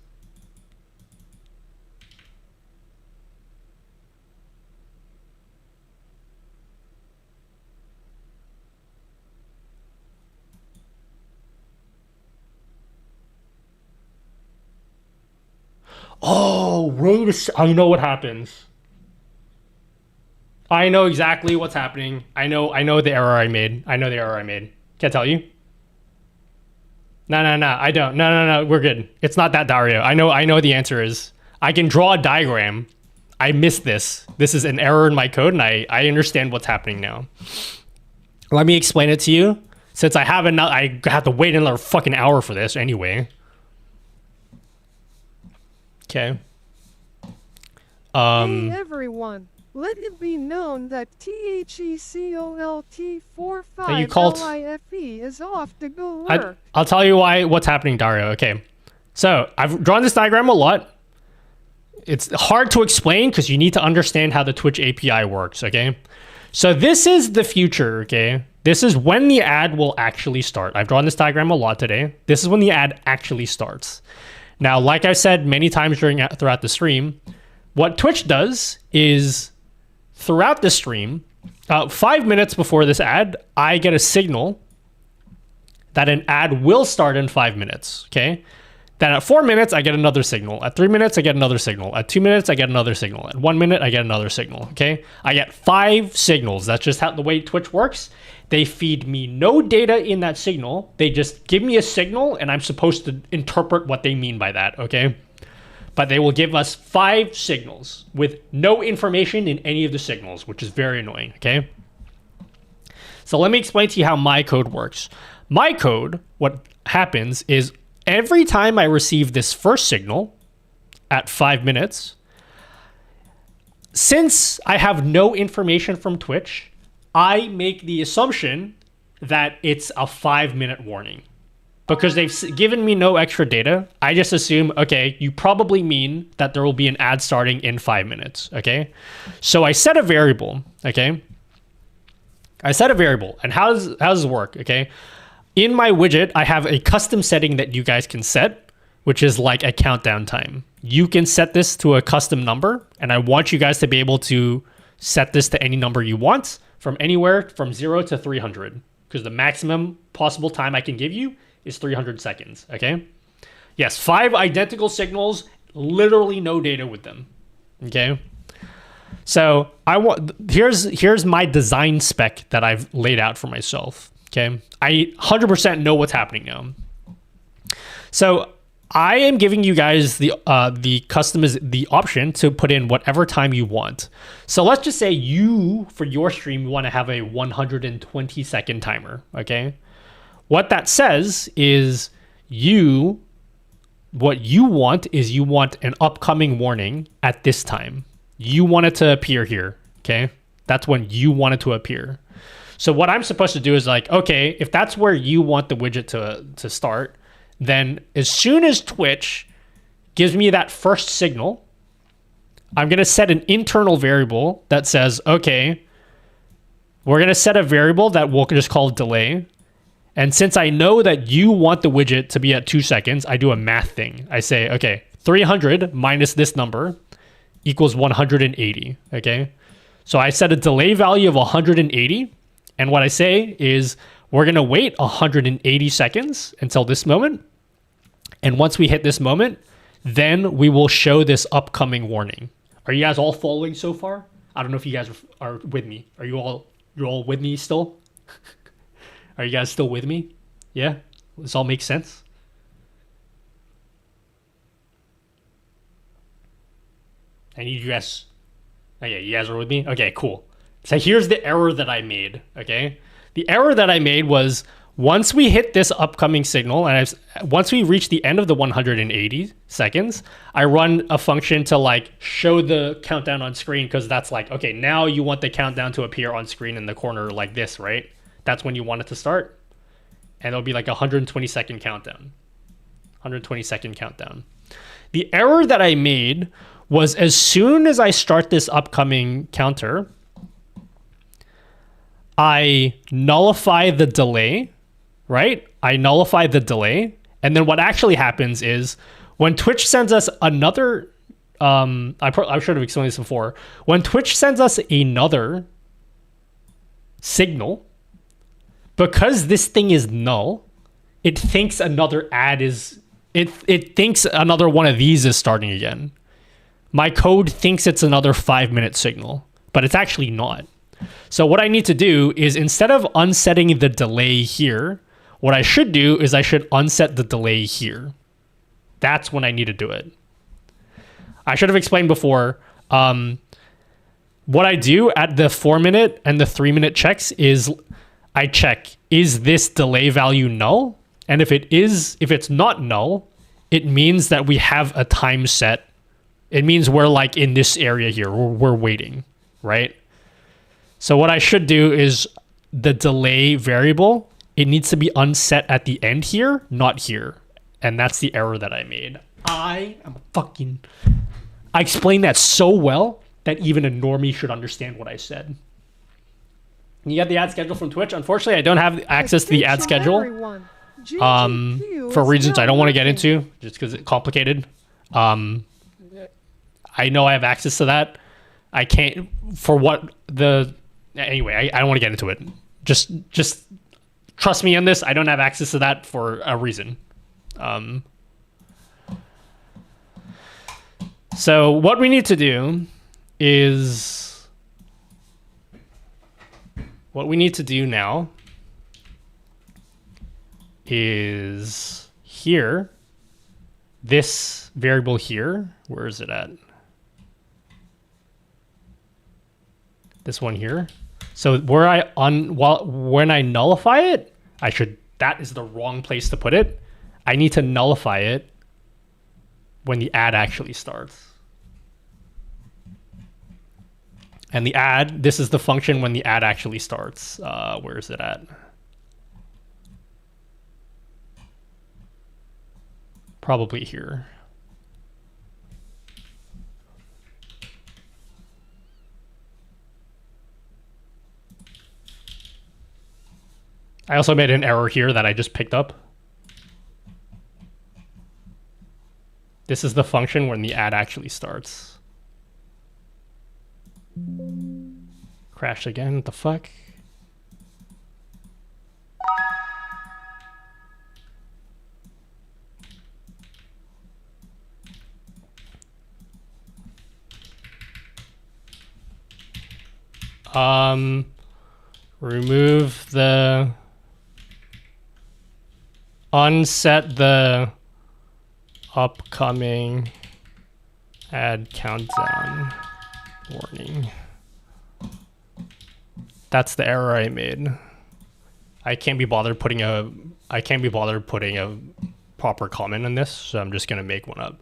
Oh, wait a sec. I know what happens. I know exactly what's happening. I know the error I made. I know the error I made. Can't tell you. No, I don't. No, we're good. It's not that, Dario. I know the answer is. I can draw a diagram. I missed this. This is an error in my code, and I understand what's happening now. Let me explain it to you. Since I have to wait another fucking hour for this anyway. Okay. Hey everyone, let it be known that THECOLT45LIFE is off to go work. I'll tell you what's happening, Dario. Okay. So I've drawn this diagram a lot. It's hard to explain because you need to understand how the Twitch API works, okay? So this is the future, okay? This is when the ad will actually start. I've drawn this diagram a lot today. This is when the ad actually starts. Now, like I said many times throughout the stream, what Twitch does is throughout the stream, 5 minutes before this ad, I get a signal that an ad will start in 5 minutes, okay? Then at 4 minutes, I get another signal. At 3 minutes, I get another signal. At 2 minutes, I get another signal. At 1 minute, I get another signal, okay? I get 5 signals. That's just how the way Twitch works. They feed me no data in that signal. They just give me a signal, and I'm supposed to interpret what they mean by that, okay? But they will give us 5 signals with no information in any of the signals, which is very annoying, okay? So let me explain to you how my code works. My code, what happens is every time I receive this first signal at 5 minutes, since I have no information from Twitch, I make the assumption that it's a 5-minute warning. Because they've given me no extra data, I just assume, okay, you probably mean that there will be an ad starting in 5 minutes, okay? So I set a variable, okay? I set a variable, and how does this work, okay? In my widget, I have a custom setting that you guys can set, which is like a countdown time. You can set this to a custom number, and I want you guys to be able to set this to any number you want, from anywhere from 0 to 300, because the maximum possible time I can give you is 300 seconds, okay? Yes, 5 identical signals, literally no data with them, okay? So here's my design spec that I've laid out for myself, okay? I 100% know what's happening now. So I am giving you guys the option to put in whatever time you want. So let's just say for your stream, you want to have a 120-second timer, okay? What that says is what you want is you want an upcoming warning at this time. You want it to appear here, okay? That's when you want it to appear. So what I'm supposed to do is like, okay, if that's where you want the widget to start, then as soon as Twitch gives me that first signal, I'm going to set an internal variable that says, okay, we're going to set a variable that we'll just call delay. And since I know that you want the widget to be at 2 seconds, I do a math thing. I say, okay, 300 minus this number equals 180, okay? So I set a delay value of 180. And what I say is we're going to wait 180 seconds until this moment. And once we hit this moment, then we will show this upcoming warning. Are you guys all following so far? I don't know if you guys are with me. You're all with me still? Are you guys still with me? Yeah? This all makes sense? I need you guys. Okay, you guys are with me? Okay, cool. So here's the error that I made, okay? The error that I made was Once we hit this upcoming signal, and once we reach the end of the 180 seconds, I run a function to like show the countdown on screen, because that's like, okay, now you want the countdown to appear on screen in the corner like this, right? That's when you want it to start. And it'll be like a 120-second countdown. 120-second countdown. The error that I made was, as soon as I start this upcoming counter, I nullify the delay, right? I nullify the delay. And then what actually happens is when Twitch sends us another, I should have explained this before. When Twitch sends us another signal, because this thing is null, it thinks another ad is, it thinks another one of these is starting again. My code thinks it's another 5-minute signal, but it's actually not. So what I need to do is, instead of unsetting the delay here, what I should do is I should unset the delay here. That's when I need to do it. I should have explained before, what I do at the 4-minute and the 3-minute checks is I check, is this delay value null? And if it's not null, it means that we have a time set. It means we're like in this area here, we're waiting, right? So what I should do is the delay variable, it needs to be unset at the end here, not here. And that's the error that I made. I explained that so well that even a normie should understand what I said. You get the ad schedule from Twitch. Unfortunately, I don't have access to the ad schedule. For reasons I don't want to get into, just because it's complicated. I know I have access to that. I can't, for what the, anyway, I don't want to get into it. Just trust me on this. I don't have access to that for a reason. So what we need to do is, what we need to do now is here, this variable here, where is it at? This one here. So where when I nullify it, that is the wrong place to put it. I need to nullify it when the ad actually starts. And the ad, this is the function when the ad actually starts. Where is it at? Probably here. I also made an error here that I just picked up. This is the function when the ad actually starts. Crashed again, what the fuck? Remove the, unset the upcoming ad countdown warning. That's the error I made. I can't be bothered putting a proper comment on this, so I'm just gonna make one up.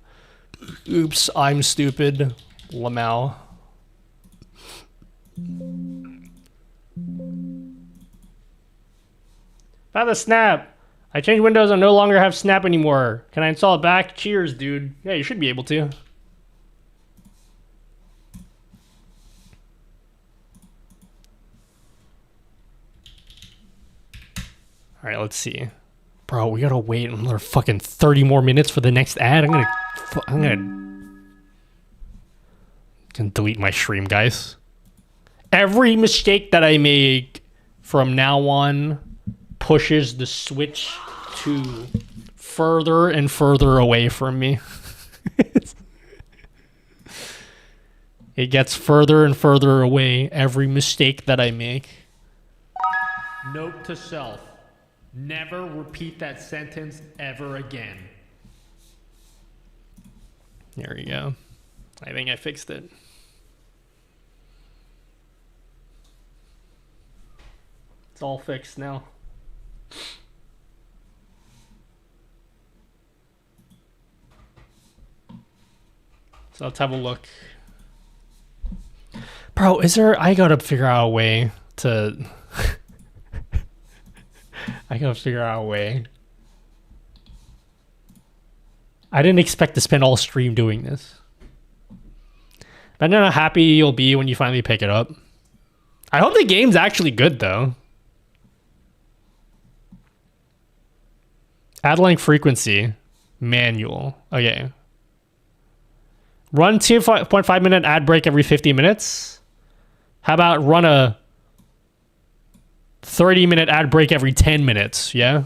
Oops, I'm stupid. Lamau. Found the snap. I changed Windows and no longer have snap anymore. Can I install it back? Cheers, dude. Yeah, you should be able to. All right, let's see. Bro, we gotta wait another fucking 30 more minutes for the next ad. I'm gonna delete my stream, guys. Every mistake that I make from now on pushes the Switch to further and further away from me. It gets further and further away every mistake that I make. Note to self. Never repeat that sentence ever again. There we go. I think I fixed it. It's all fixed now. So let's have a look. Bro, I gotta figure out a way to... I gotta figure out a way. I didn't expect to spend all stream doing this. I don't know how happy you'll be when you finally pick it up. I hope the game's actually good, though. Add length frequency. Manual. Okay. Run 2.5 minute ad break every 50 minutes. How about run a 30-minute ad break every 10 minutes? Yeah?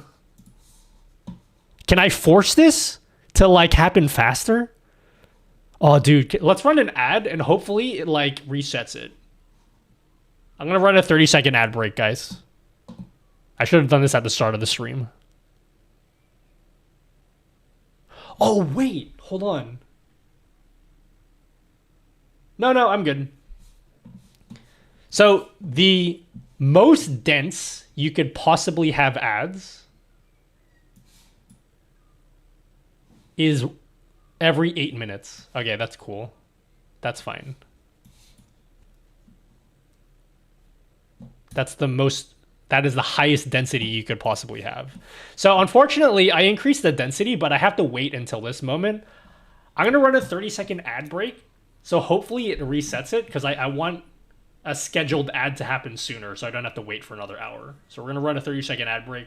Can I force this to, like, happen faster? Oh, dude. Let's run an ad and hopefully it, like, resets it. I'm gonna run a 30-second ad break, guys. I should have done this at the start of the stream. Oh, wait. Hold on. No, I'm good. So, the most dense you could possibly have ads is every 8 minutes. Okay, that's cool. That's fine. That is the highest density you could possibly have. So unfortunately, I increased the density, but I have to wait until this moment. I'm going to run a 30-second ad break. So hopefully it resets it, because I want a scheduled ad to happen sooner, so I don't have to wait for another hour. So we're going to run a 30-second ad break.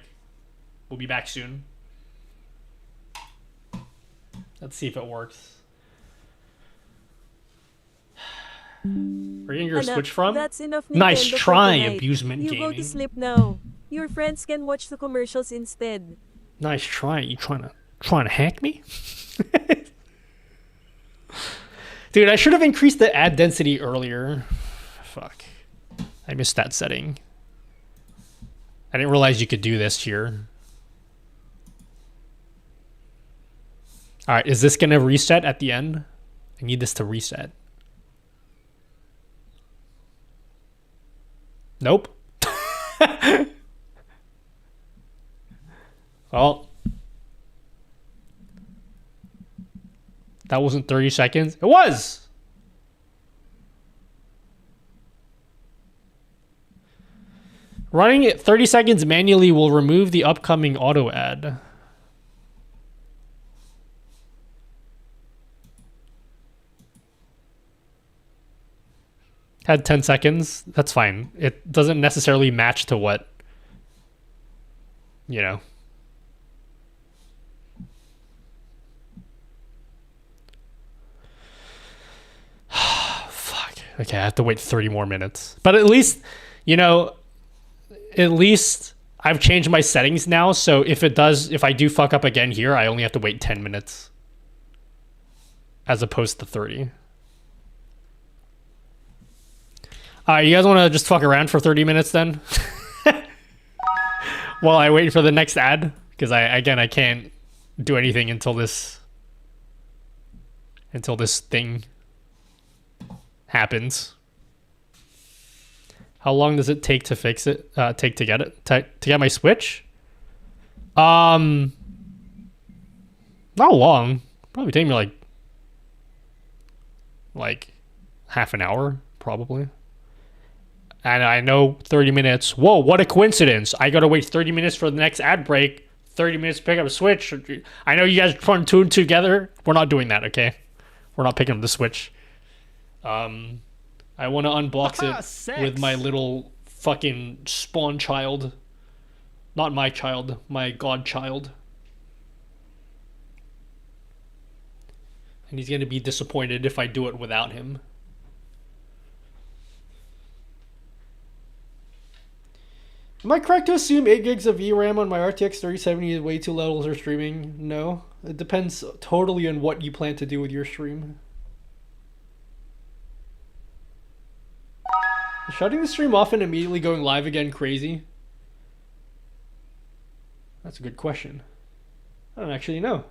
We'll be back soon. Let's see if it works. Where are you getting your Switch from? That's enough. Nice Nintendo try, for tonight. Abusement You Gaming. go to sleep now. Your friends can watch the commercials instead. Nice try. You trying to hack me? Dude, I should have increased the ad density earlier. Fuck. I missed that setting. I didn't realize you could do this here. Alright, is this going to reset at the end? I need this to reset. Nope. Well, that wasn't 30 seconds. It was! Running it 30 seconds manually will remove the upcoming auto ad. Had 10 seconds. That's fine. It doesn't necessarily match to what, you know. Fuck. Okay, I have to wait 30 more minutes. But at least, you know, at least I've changed my settings now. So if I do fuck up again here, I only have to wait 10 minutes. As opposed to 30. You guys want to just fuck around for 30 minutes then? While I wait for the next ad? Because I can't do anything until this thing happens. How long does it take to fix it? Take to get it? To get my Switch? Not long. Probably take me like half an hour, probably. And I know 30 minutes. Whoa, what a coincidence. I gotta wait 30 minutes for the next ad break. 30 minutes to pick up a Switch. I know you guys are trying two and two together. We're not doing that, okay? We're not picking up the Switch. I want to unbox it with my little fucking spawn child. Not my child, my godchild. And he's gonna be disappointed if I do it without him. Am I correct to assume 8 gigs of VRAM on my RTX 3070 is way too low for streaming? No. It depends totally on what you plan to do with your stream. Is shutting the stream off and immediately going live again crazy? That's a good question. I don't actually know.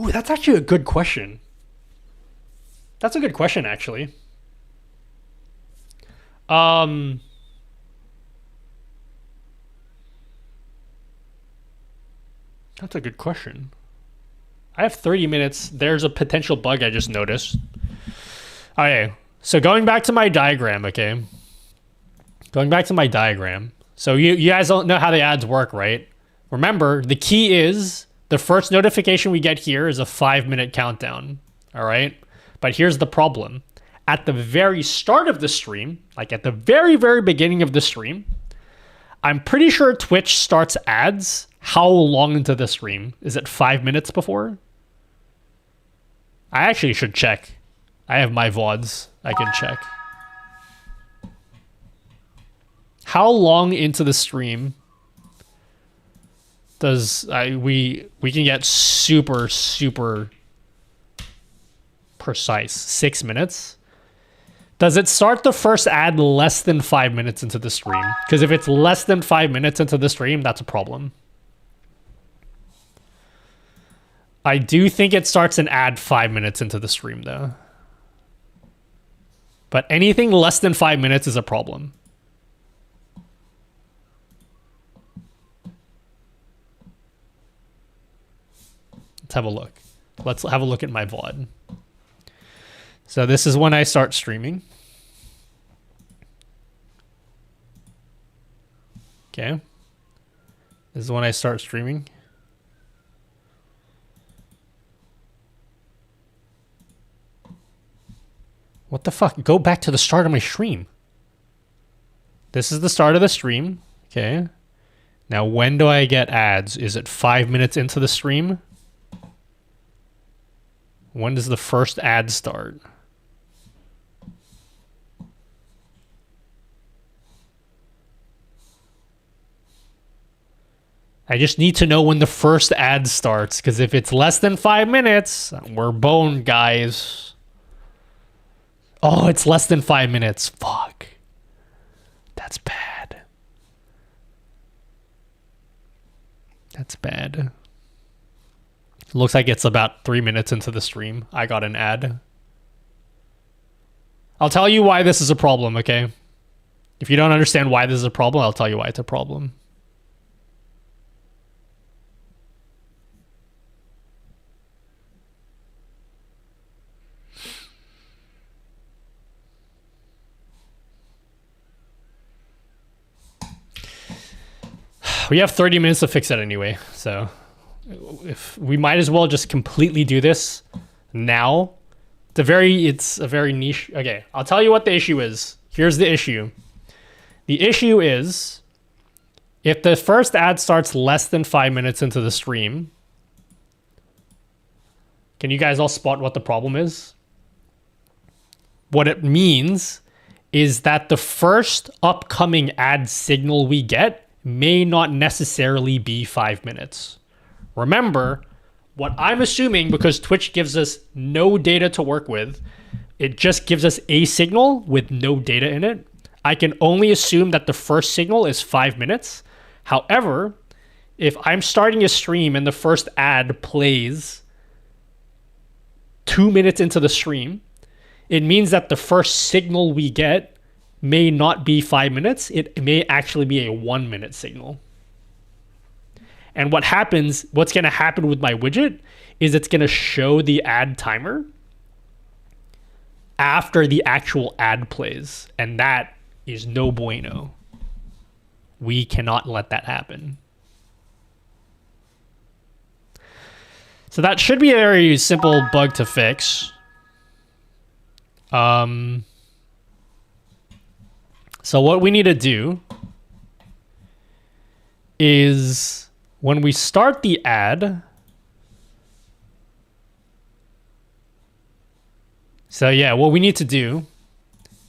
Ooh, that's actually a good question. That's a good question, actually. That's a good question. I have 30 minutes. There's a potential bug I just noticed. Okay, so going back to my diagram, okay? Going back to my diagram. So you guys don't know how the ads work, right? Remember, the key is the first notification we get here is a 5-minute countdown, all right? But here's the problem. At the very start of the stream, like at the very, very beginning of the stream, I'm pretty sure Twitch starts ads how long into the stream? Is it 5 minutes before? I actually should check. I have my VODs. I can check. How long into the stream does we can get super precise? 6 minutes? Does it start the first ad less than 5 minutes into the stream? Because if it's less than 5 minutes into the stream, that's a problem. I do think it starts an ad 5 minutes into the stream, though. But anything less than 5 minutes is a problem. Let's have a look. Let's have a look at my VOD. So this is when I start streaming. Okay. This is when I start streaming. What the fuck? Go back to the start of my stream. This is the start of the stream. Okay. Now, when do I get ads? Is it 5 minutes into the stream? When does the first ad start? I just need to know when the first ad starts, because if it's less than 5 minutes, we're boned, guys. Oh, it's less than 5 minutes. Fuck. That's bad. That's bad. It looks like it's about 3 minutes into the stream. I got an ad. I'll tell you why this is a problem, okay? If you don't understand why this is a problem, I'll tell you why it's a problem. We have 30 minutes to fix it anyway, so if we might as well just completely do this now. It's a very niche. Okay, I'll tell you what the issue is. Here's the issue. The issue is if the first ad starts less than 5 minutes into the stream. Can you guys all spot what the problem is? What it means is that the first upcoming ad signal we get may not necessarily be 5 minutes. Remember, what I'm assuming, because Twitch gives us no data to work with, it just gives us a signal with no data in it. I can only assume that the first signal is 5 minutes. However, if I'm starting a stream and the first ad plays 2 minutes into the stream, it means that the first signal we get may not be 5 minutes. It may actually be a 1 minute signal. And what's going to happen with my widget is it's going to show the ad timer after the actual ad plays. And that is no bueno. We cannot let that happen. So that should be a very simple bug to fix. So what we need to do is when we start the ad. So yeah, what we need to do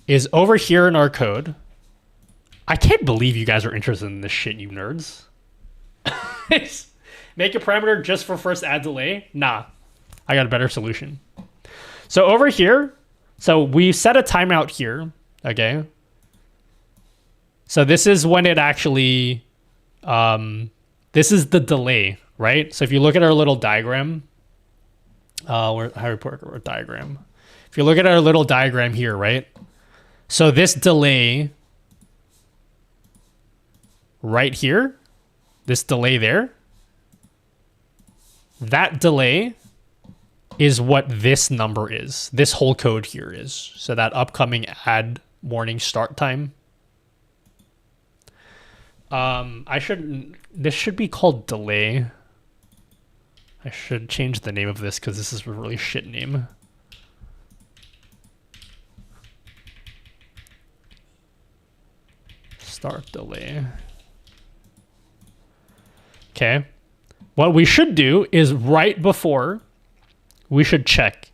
is over here in our code. I can't believe you guys are interested in this shit, you nerds. Make a parameter just for first ad delay? Nah, I got a better solution. So over here, so we set a timeout here, okay? So this is when it actually, this is the delay, right? So if you look at our little diagram, how do we put our diagram? If you look at our little diagram here, right? So this delay right here, this delay there, that delay is what this number is. This whole code here is. So that upcoming ad warning start time. This should be called delay. I should change the name of this because this is a really shit name. Start delay. Okay. What we should do is right before, we should check.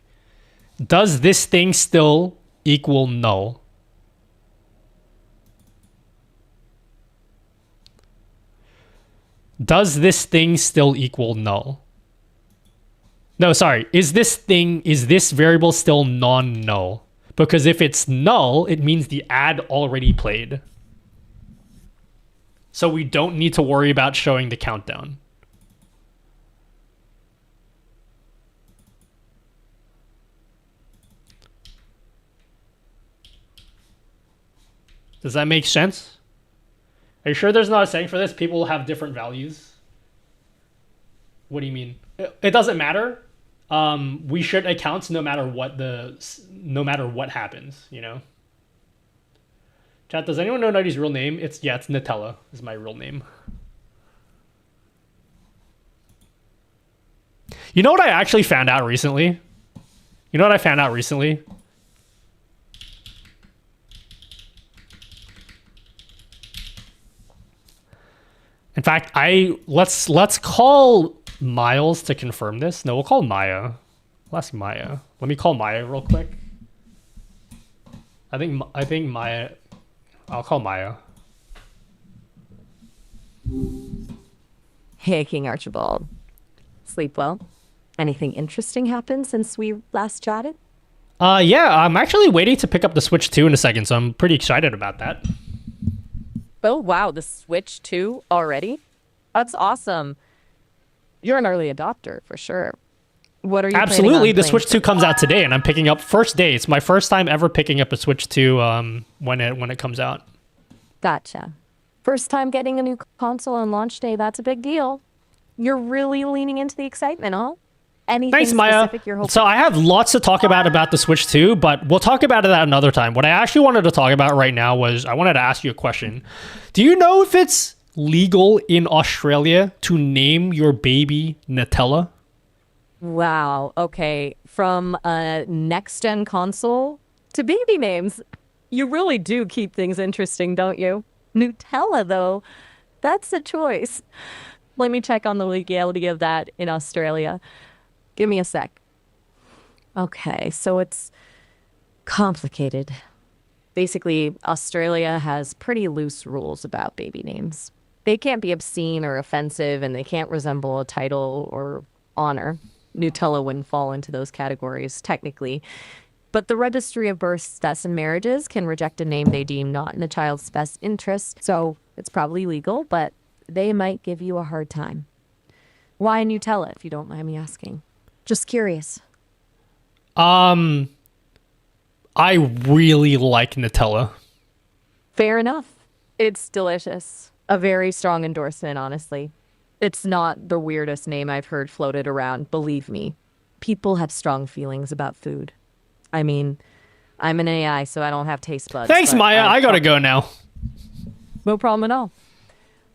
Does this thing still equal null? Does this thing still equal null? No, sorry. Is this variable still non-null? Because if it's null, it means the ad already played. So we don't need to worry about showing the countdown. Does that make sense? Are you sure there's not a setting for this? People have different values. What do you mean? It doesn't matter. We should account no matter what happens, you know? Chat, does anyone know Nutty's real name? It's Nutella is my real name. You know what I actually found out recently? You know what I found out recently? In fact, let's call Miles to confirm this. No, we'll call Maya. We'll ask Maya. Let me call Maya real quick. I think Maya. I'll call Maya. Hey, King Archibald. Sleep well? Anything interesting happened since we last chatted? Yeah, I'm actually waiting to pick up the Switch 2 in a second, so I'm pretty excited about that. Oh, wow, the Switch 2 already? That's awesome. You're an early adopter, for sure. What are you Absolutely, the Switch 2 comes out today, and I'm picking up first day. It's my first time ever picking up a Switch 2 when it comes out. Gotcha. First time getting a new console on launch day, that's a big deal. You're really leaning into the excitement, huh? Anything Thanks, Maya. specific you're hoping? So I have lots to talk about the Switch 2, but we'll talk about it at another time. What I actually wanted to talk about right now was I wanted to ask you a question. Do you know if it's legal in Australia to name your baby Nutella? Wow. Okay. From a next-gen console to baby names, you really do keep things interesting, don't you? Nutella, though, that's a choice. Let me check on the legality of that in Australia. Give me a sec. Okay, so it's complicated. Basically, Australia has pretty loose rules about baby names. They can't be obscene or offensive, and they can't resemble a title or honor. Nutella wouldn't fall into those categories, technically. But the Registry of Births, Deaths, and Marriages can reject a name they deem not in the child's best interest, so it's probably legal, but they might give you a hard time. Why Nutella, if you don't mind me asking? Just curious. I really like Nutella. Fair enough. It's delicious. A very strong endorsement, honestly. It's not the weirdest name I've heard floated around, believe me. People have strong feelings about food. I mean, I'm an AI, so I don't have taste buds. Thanks, Maya. I gotta go now. No problem at all.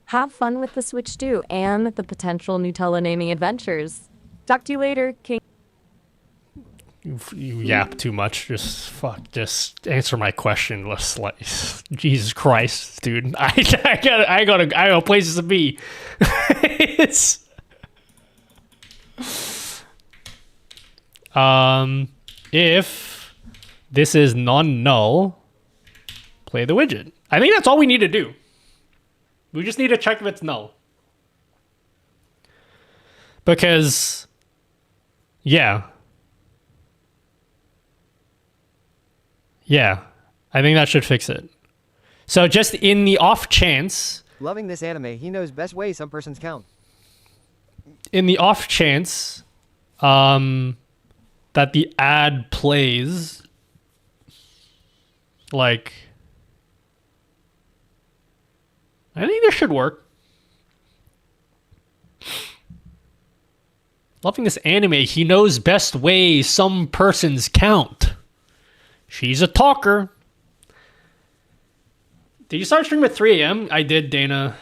Have fun with the Switch 2 and the potential Nutella naming adventures. Talk to you later, King. You yap too much. Just answer my question. Jesus Christ, dude. I got places to be. If this is non-null, play the widget. I think that's all we need to do. We just need to check if it's null. Because, yeah. Yeah, I think that should fix it. So just in the off chance... Loving this anime, he knows best way some persons count. In the off chance that the ad plays, like... I think this should work. Loving this anime. He knows best way some persons count. She's a talker. Did you start streaming at 3 a.m.? I did, Dana.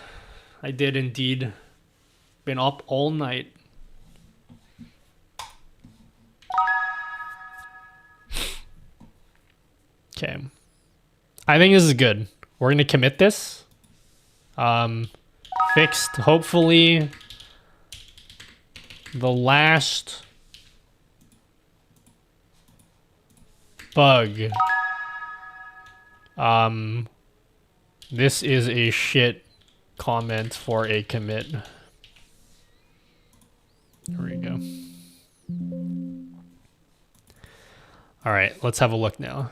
I did indeed. Been up all night. Okay. I think this is good. We're going to commit this. Fixed, hopefully, the last bug. This is a shit comment for a commit. There we go. All right, let's have a look now.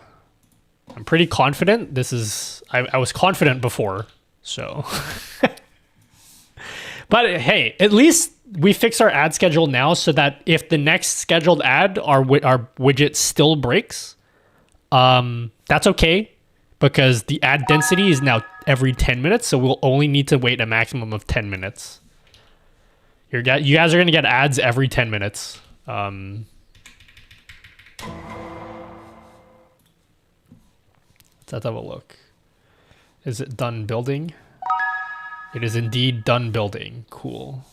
I'm pretty confident. This is... I was confident before, so... But hey, at least we fix our ad schedule now so that if the next scheduled ad, our widget still breaks, that's okay because the ad density is now every 10 minutes, so we'll only need to wait a maximum of 10 minutes. You guys are going to get ads every 10 minutes. Let's have a look. Is it done building? It is indeed done building. Cool.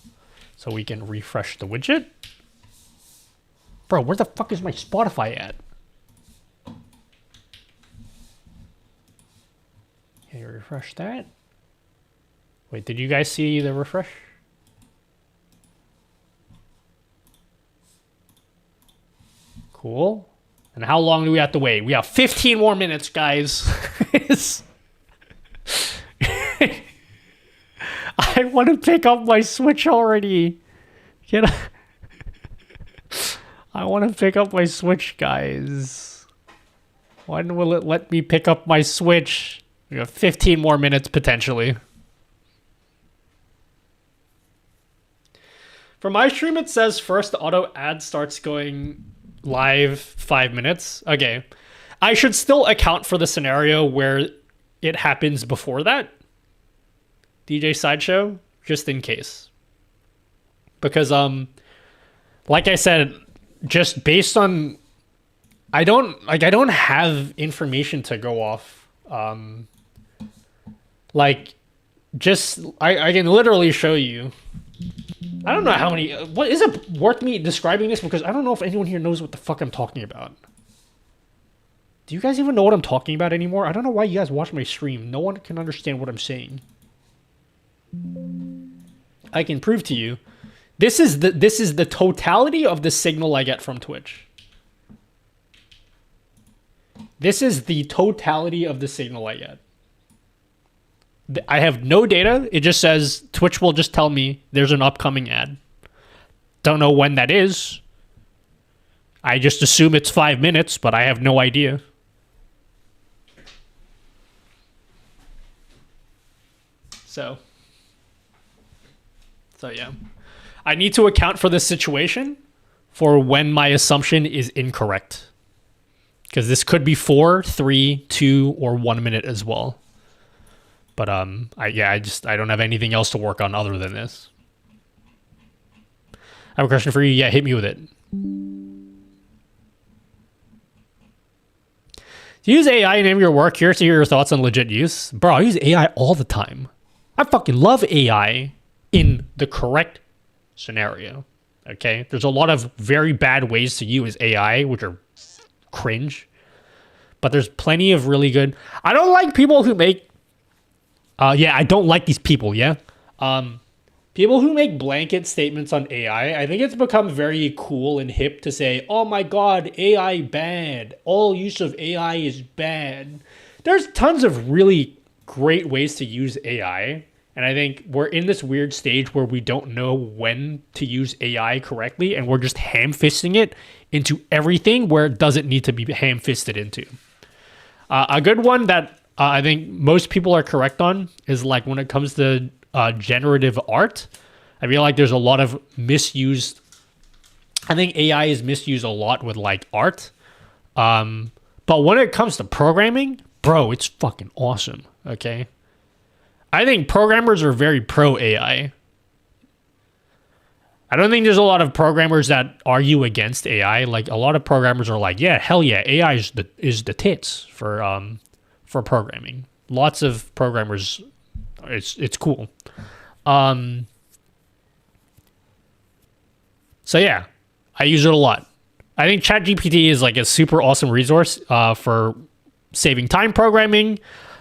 So we can refresh the widget. Bro, where the fuck is my Spotify at? Okay, refresh that. Wait, did you guys see the refresh? Cool. And how long do we have to wait? We have 15 more minutes, guys. I want to pick up my Switch already. I want to pick up my Switch, guys. When will it let me pick up my Switch? We have 15 more minutes, potentially. For my stream, it says first auto ad starts going live 5 minutes. Okay. I should still account for the scenario where it happens before that. DJ Sideshow, just in case. Because, like I said, just based on... I don't have information to go off. I can literally show you. I don't know how many... What is it worth me describing this? Because I don't know if anyone here knows what the fuck I'm talking about. Do you guys even know what I'm talking about anymore? I don't know why you guys watch my stream. No one can understand what I'm saying. I can prove to you. This is the totality of the signal I get from Twitch. This is the totality of the signal I get. I have no data. It just says Twitch will just tell me there's an upcoming ad. Don't know when that is. I just assume it's 5 minutes, but I have no idea. So yeah. I need to account for this situation for when my assumption is incorrect. Because this could be 4, 3, 2, or 1 minute as well. But I don't have anything else to work on other than this. I have a question for you. Yeah, hit me with it. Do you use AI in any of your work? Curious to hear your thoughts on legit use. Bro, I use AI all the time. I fucking love AI in the correct scenario. Okay? There's a lot of very bad ways to use AI, which are cringe. But there's plenty of really good... I don't like people who make... I don't like these people, yeah? People who make blanket statements on AI, I think it's become very cool and hip to say, oh my god, AI bad. All use of AI is bad. There's tons of really great ways to use AI. And I think we're in this weird stage where we don't know when to use AI correctly. And we're just ham-fisting it into everything where it doesn't need to be ham-fisted into. A good one that I think most people are correct on is like when it comes to generative art. I feel like there's a lot of misused... I think AI is misused a lot with like art. But when it comes to programming, bro, it's fucking awesome, okay? I think programmers are very pro AI. I don't think there's a lot of programmers that argue against AI. Like a lot of programmers are like, yeah, hell yeah, AI is the tits for programming. Lots of programmers, it's cool. So yeah, I use it a lot. I think ChatGPT is like a super awesome resource for saving time programming,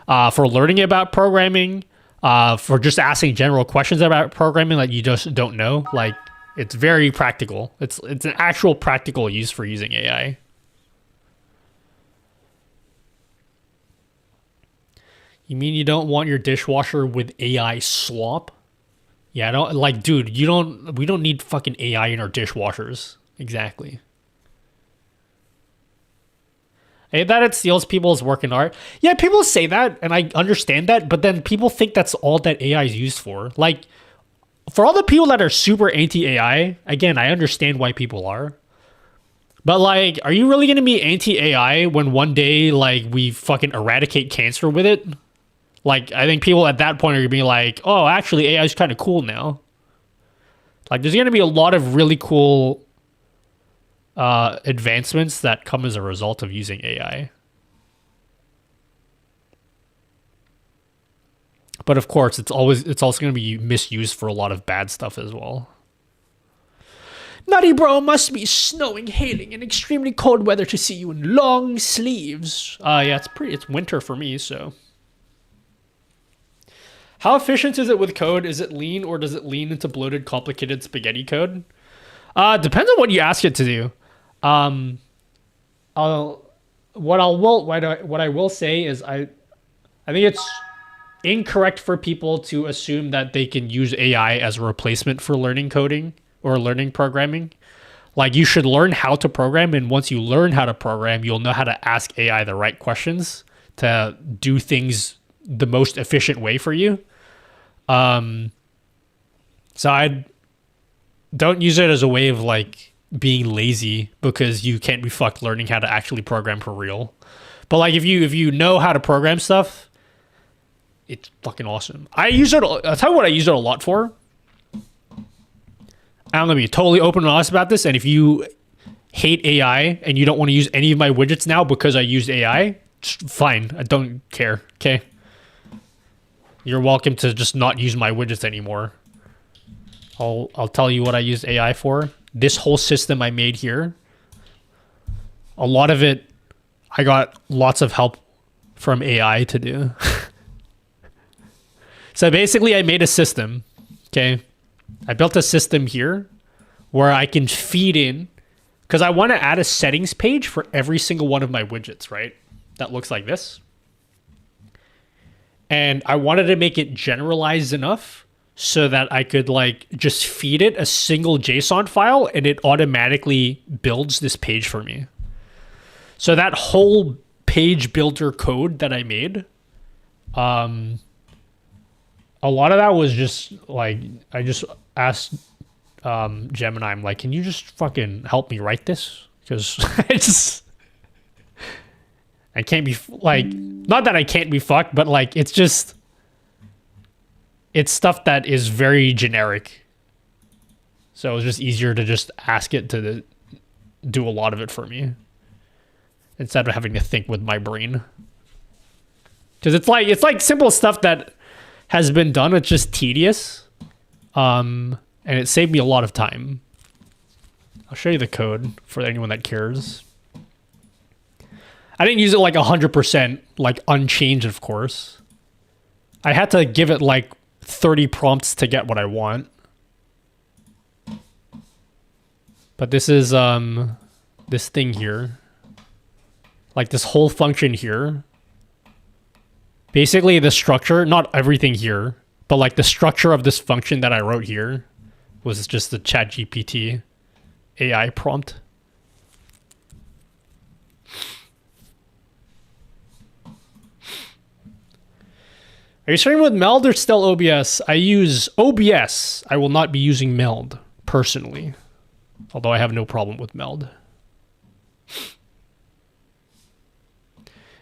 for learning about programming, for just asking general questions about programming that you just don't know. Like, it's very practical. It's an actual practical use for using AI. You mean you don't want your dishwasher with AI slop? Yeah, I don't like, dude, we don't need fucking AI in our dishwashers. Exactly. That it steals people's work and art. Yeah, people say that, and I understand that, but then people think that's all that AI is used for. Like, for all the people that are super anti-AI, again, I understand why people are. But, like, are you really going to be anti-AI when one day, like, we fucking eradicate cancer with it? Like, I think people at that point are going to be like, oh, actually, AI is kind of cool now. Like, there's going to be a lot of really cool advancements that come as a result of using AI. But of course, it's also going to be misused for a lot of bad stuff as well. Nutty bro, must be snowing, hailing, and extremely cold weather to see you in long sleeves. Yeah, it's winter for me, so. How efficient is it with code? Is it lean, or does it lean into bloated, complicated spaghetti code? Depends on what you ask it to do. What I will say is I think it's incorrect for people to assume that they can use AI as a replacement for learning coding or learning programming. Like, you should learn how to program, and once you learn how to program, you'll know how to ask AI the right questions to do things the most efficient way for you. So I don't use it as a way of like being lazy because you can't be fucked learning how to actually program for real. But like if you know how to program stuff, it's fucking awesome. I'll tell you what I use it a lot for. I'm gonna be totally open and honest about this, and if you hate AI and you don't want to use any of my widgets now because I used AI, fine. I don't care. Okay. You're welcome to just not use my widgets anymore. I'll tell you what I use AI for. This whole system I made here, a lot of it, I got lots of help from AI to do. So basically I made a system, okay? I built a system here where I can feed in, because I want to add a settings page for every single one of my widgets, right? That looks like this. And I wanted to make it generalized enough so that I could like just feed it a single JSON file and it automatically builds this page for me. So that whole page builder code that I made, a lot of that was just like, I just asked Gemini, I'm like, can you just fucking help me write this? Because I can't be like, not that I can't be fucked, but like, it's stuff that is very generic. So it was just easier to just ask it to do a lot of it for me instead of having to think with my brain. Because it's like simple stuff that has been done. It's just tedious. And it saved me a lot of time. I'll show you the code for anyone that cares. I didn't use it like 100%, like unchanged, of course. I had to give it like 30 prompts to get what I want. But this is this thing here. Like this whole function here. Basically the structure, not everything here, but like the structure of this function that I wrote here was just the ChatGPT AI prompt. Are you starting with Meld or still OBS? I use OBS. I will not be using Meld, personally. Although I have no problem with Meld.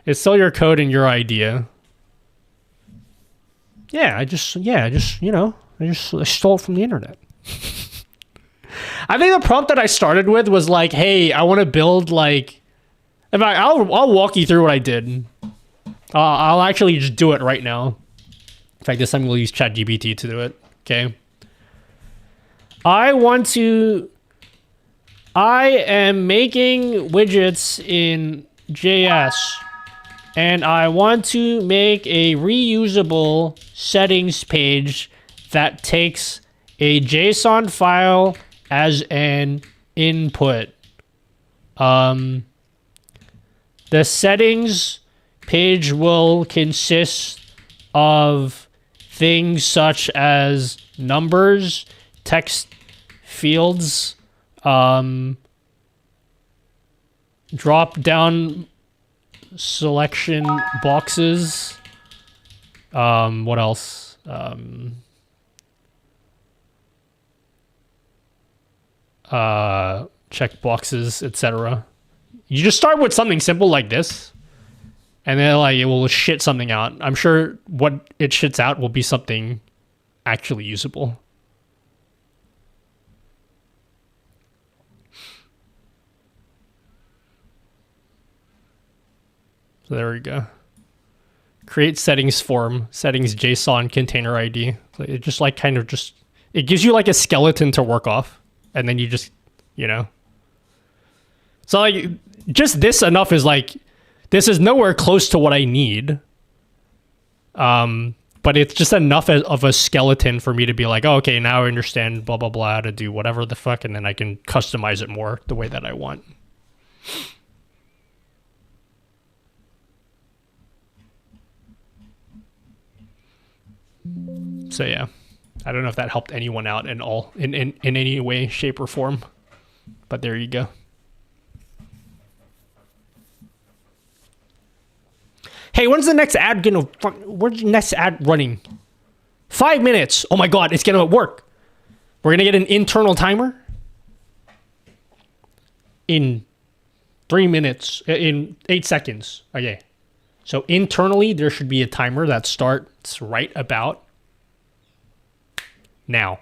It's still your code and your idea. Yeah, I just, you know, I stole it from the internet. I think the prompt that I started with was like, hey, I want to build like... In fact, I'll walk you through what I did. I'll actually just do it right now. In fact, this time we'll use ChatGPT to do it. Okay. I am making widgets in JS. And I want to make a reusable settings page that takes a JSON file as an input. The settings page will consist of things such as numbers, text fields, drop down selection boxes. What else? Check boxes, etc. You just start with something simple like this, and then like it will shit something out. I'm sure what it shits out will be something actually usable. So there we go. Create settings form, settings JSON container ID. It just like kind of just, it gives you like a skeleton to work off, and then you just, you know. So like just this enough is like, this is nowhere close to what I need. But it's just enough of a skeleton for me to be like, oh, okay, now I understand blah, blah, blah, to do whatever the fuck. And then I can customize it more the way that I want. So yeah, I don't know if that helped anyone out in any way, shape, or form, but there you go. Hey, when's the next ad gonna? When's the next ad running? 5 minutes. Oh my god, it's gonna work. We're gonna get an internal timer in 3 minutes. In 8 seconds. Okay. So internally, there should be a timer that starts right about now.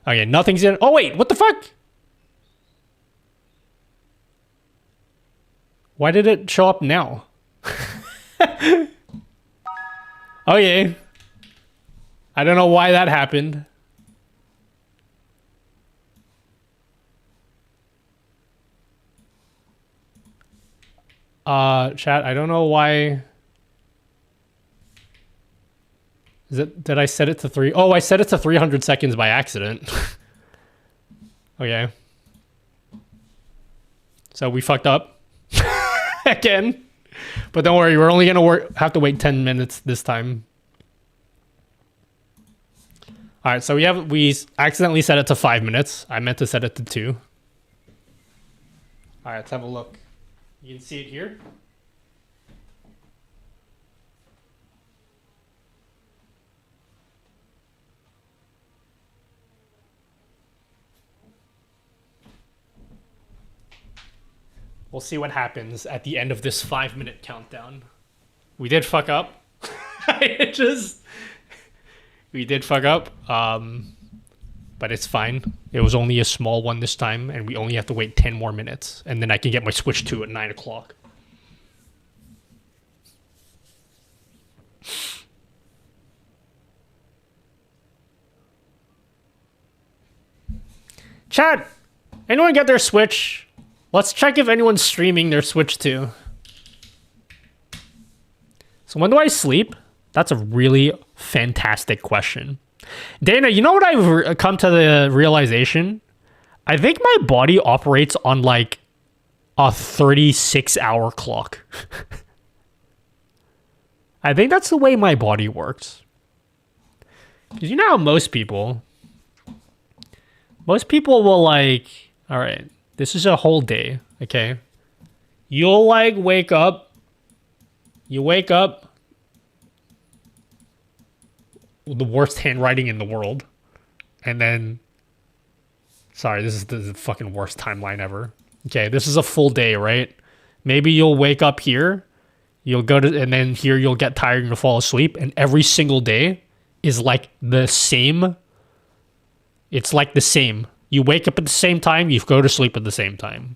Okay, nothing's in. Oh wait, what the fuck? Why did it show up now? Okay. I don't know why that happened. Chat, I don't know why. Did I set it to 3? Oh, I set it to 300 seconds by accident. Okay. So we fucked up. Again. But don't worry, we're only gonna have to wait 10 minutes this time. All right, so we accidentally set it to 5 minutes. I meant to set it to 2. All right, let's have a look. You can see it here. We'll see what happens at the end of this 5-minute countdown. We did fuck up. We did fuck up. But it's fine. It was only a small one this time, and we only have to wait 10 more minutes, and then I can get my Switch 2 at 9 o'clock. Chat, anyone get their Switch? Let's check if anyone's streaming their Switch 2. So when do I sleep? That's a really fantastic question. Dana, you know what I've come to the realization? I think my body operates on like a 36-hour clock. I think that's the way my body works. Because you know how most people will like, all right, this is a whole day, okay? You'll like wake up. You wake up. The worst handwriting in the world. And then, sorry, this is the fucking worst timeline ever. Okay, this is a full day, right? Maybe you'll wake up here. You'll go to, and then here you'll get tired and you'll fall asleep. And every single day is like the same. It's like the same. You wake up at the same time, you go to sleep at the same time.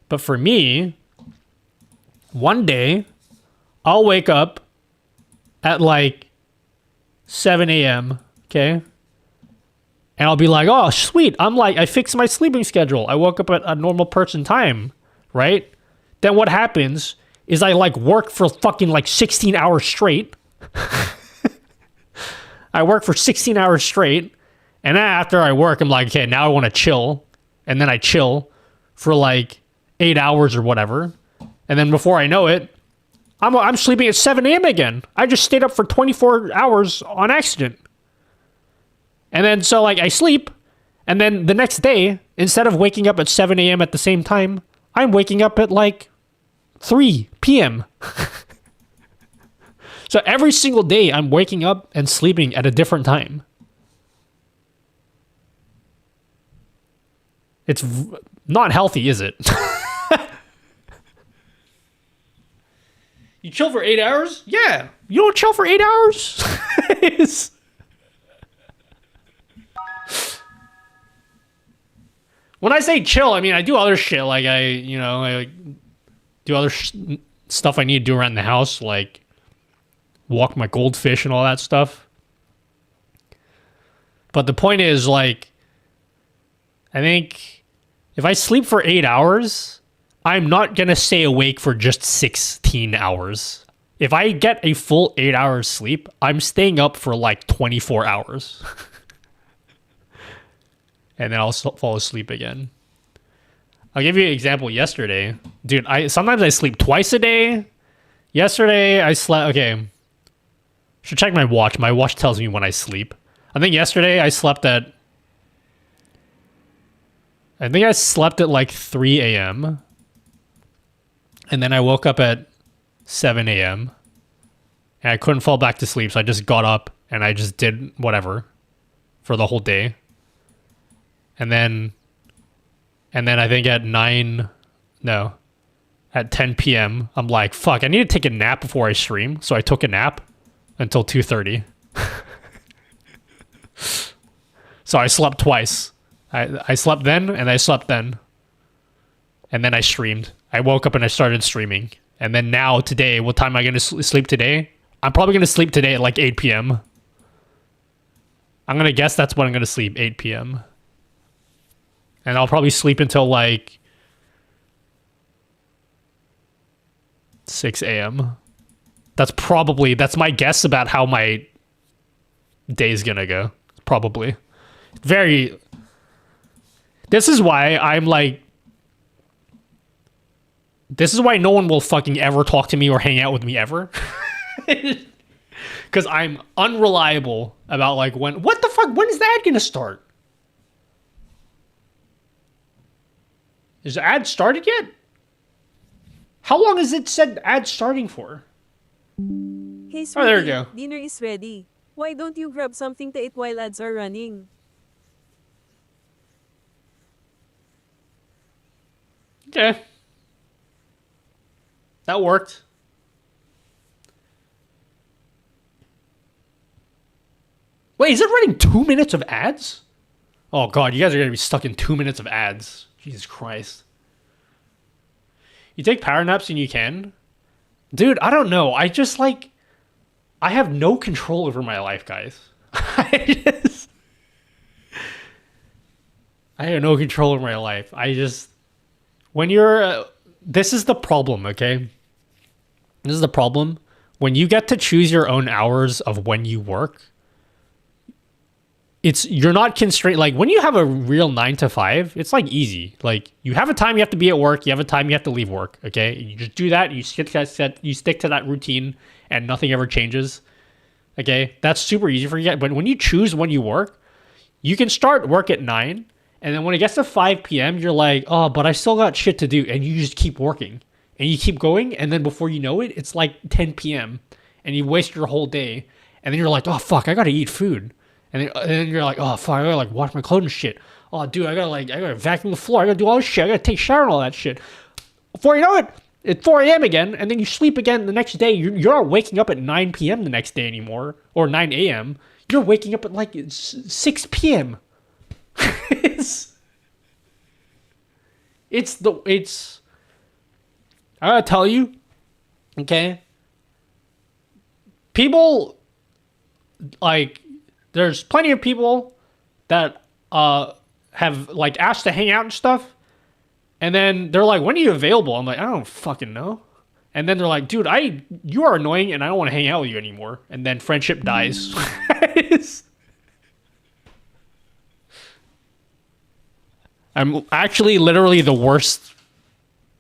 But for me, one day, I'll wake up at like 7 a.m., okay? And I'll be like, oh, sweet. I fixed my sleeping schedule. I woke up at a normal person time, right? Then what happens is I like work for fucking like 16 hours straight. I work for 16 hours straight. And then after I work, I'm like, okay, now I want to chill. And then I chill for like 8 hours or whatever. And then before I know it, I'm sleeping at 7 a.m. again. I just stayed up for 24 hours on accident. And then so like I sleep. And then the next day, instead of waking up at 7 a.m. at the same time, I'm waking up at like 3 p.m. So every single day, I'm waking up and sleeping at a different time. It's not healthy, is it? You chill for 8 hours? Yeah. You don't chill for 8 hours? When I say chill, I mean I do other shit. Like I like do other stuff I need to do around the house, like walk my goldfish and all that stuff. But the point is, like, I think if I sleep for 8 hours, I'm not going to stay awake for just 16 hours. If I get a full 8 hours sleep, I'm staying up for like 24 hours. And then I'll fall asleep again. I'll give you an example yesterday. Dude, sometimes I sleep twice a day. Yesterday, I slept... Okay. Should check my watch. My watch tells me when I sleep. I think yesterday I slept at like 3 a.m. And then I woke up at 7 a.m. And I couldn't fall back to sleep, so I just got up and I just did whatever for the whole day. And then I think at 10 p.m., I'm like, fuck, I need to take a nap before I stream. So I took a nap until 2:30. So I slept twice. I slept then, and I slept then. And then I streamed. I woke up and I started streaming. And then now, today, what time am I going to sleep today? I'm probably going to sleep today at like 8 p.m. I'm going to guess that's when I'm going to sleep, 8 p.m. And I'll probably sleep until like 6 a.m. That's my guess about how my day's gonna go. Probably. This is why no one will fucking ever talk to me or hang out with me ever. Because I'm unreliable about like when is the ad gonna start? Is the ad started yet? How long has it said ad starting for? Hey, oh, there we go. Dinner is ready. Why don't you grab something to eat while ads are running? Okay. That worked. Wait, is it running 2 minutes of ads? Oh god, you guys are gonna be stuck in 2 minutes of ads. Jesus Christ. You take power naps and you can? Dude, I don't know. I have no control over my life, guys. I have no control over my life. This is the problem, okay? This is the problem. When you get to choose your own hours of when you work, you're not constrained. Like when you have a real 9 to 5, it's like easy. Like you have a time you have to be at work, you have a time you have to leave work. Okay, you just do that. You stick to that routine, and nothing ever changes. Okay, that's super easy for you. But when you choose when you work, you can start work at 9, and then when it gets to 5 p.m., you're like, oh, but I still got shit to do, and you just keep working, and you keep going, and then before you know it, it's like 10 p.m. and you waste your whole day, and then you're like, oh fuck, I gotta eat food. And then you're like, oh fuck, I gotta like wash my clothes and shit. Oh dude, I gotta vacuum the floor. I gotta do all this shit. I gotta take a shower and all that shit. Before you know it, it's 4 a.m. again, and then you sleep again the next day. You're not waking up at 9 p.m. the next day anymore, or 9 a.m. You're waking up at like 6 p.m. it's I gotta tell you, okay? People, like, there's plenty of people that have like asked to hang out and stuff, and then they're like, when are you available? I'm like, I don't fucking know. And then they're like, dude, you are annoying and I don't want to hang out with you anymore. And then friendship dies. I'm actually literally the worst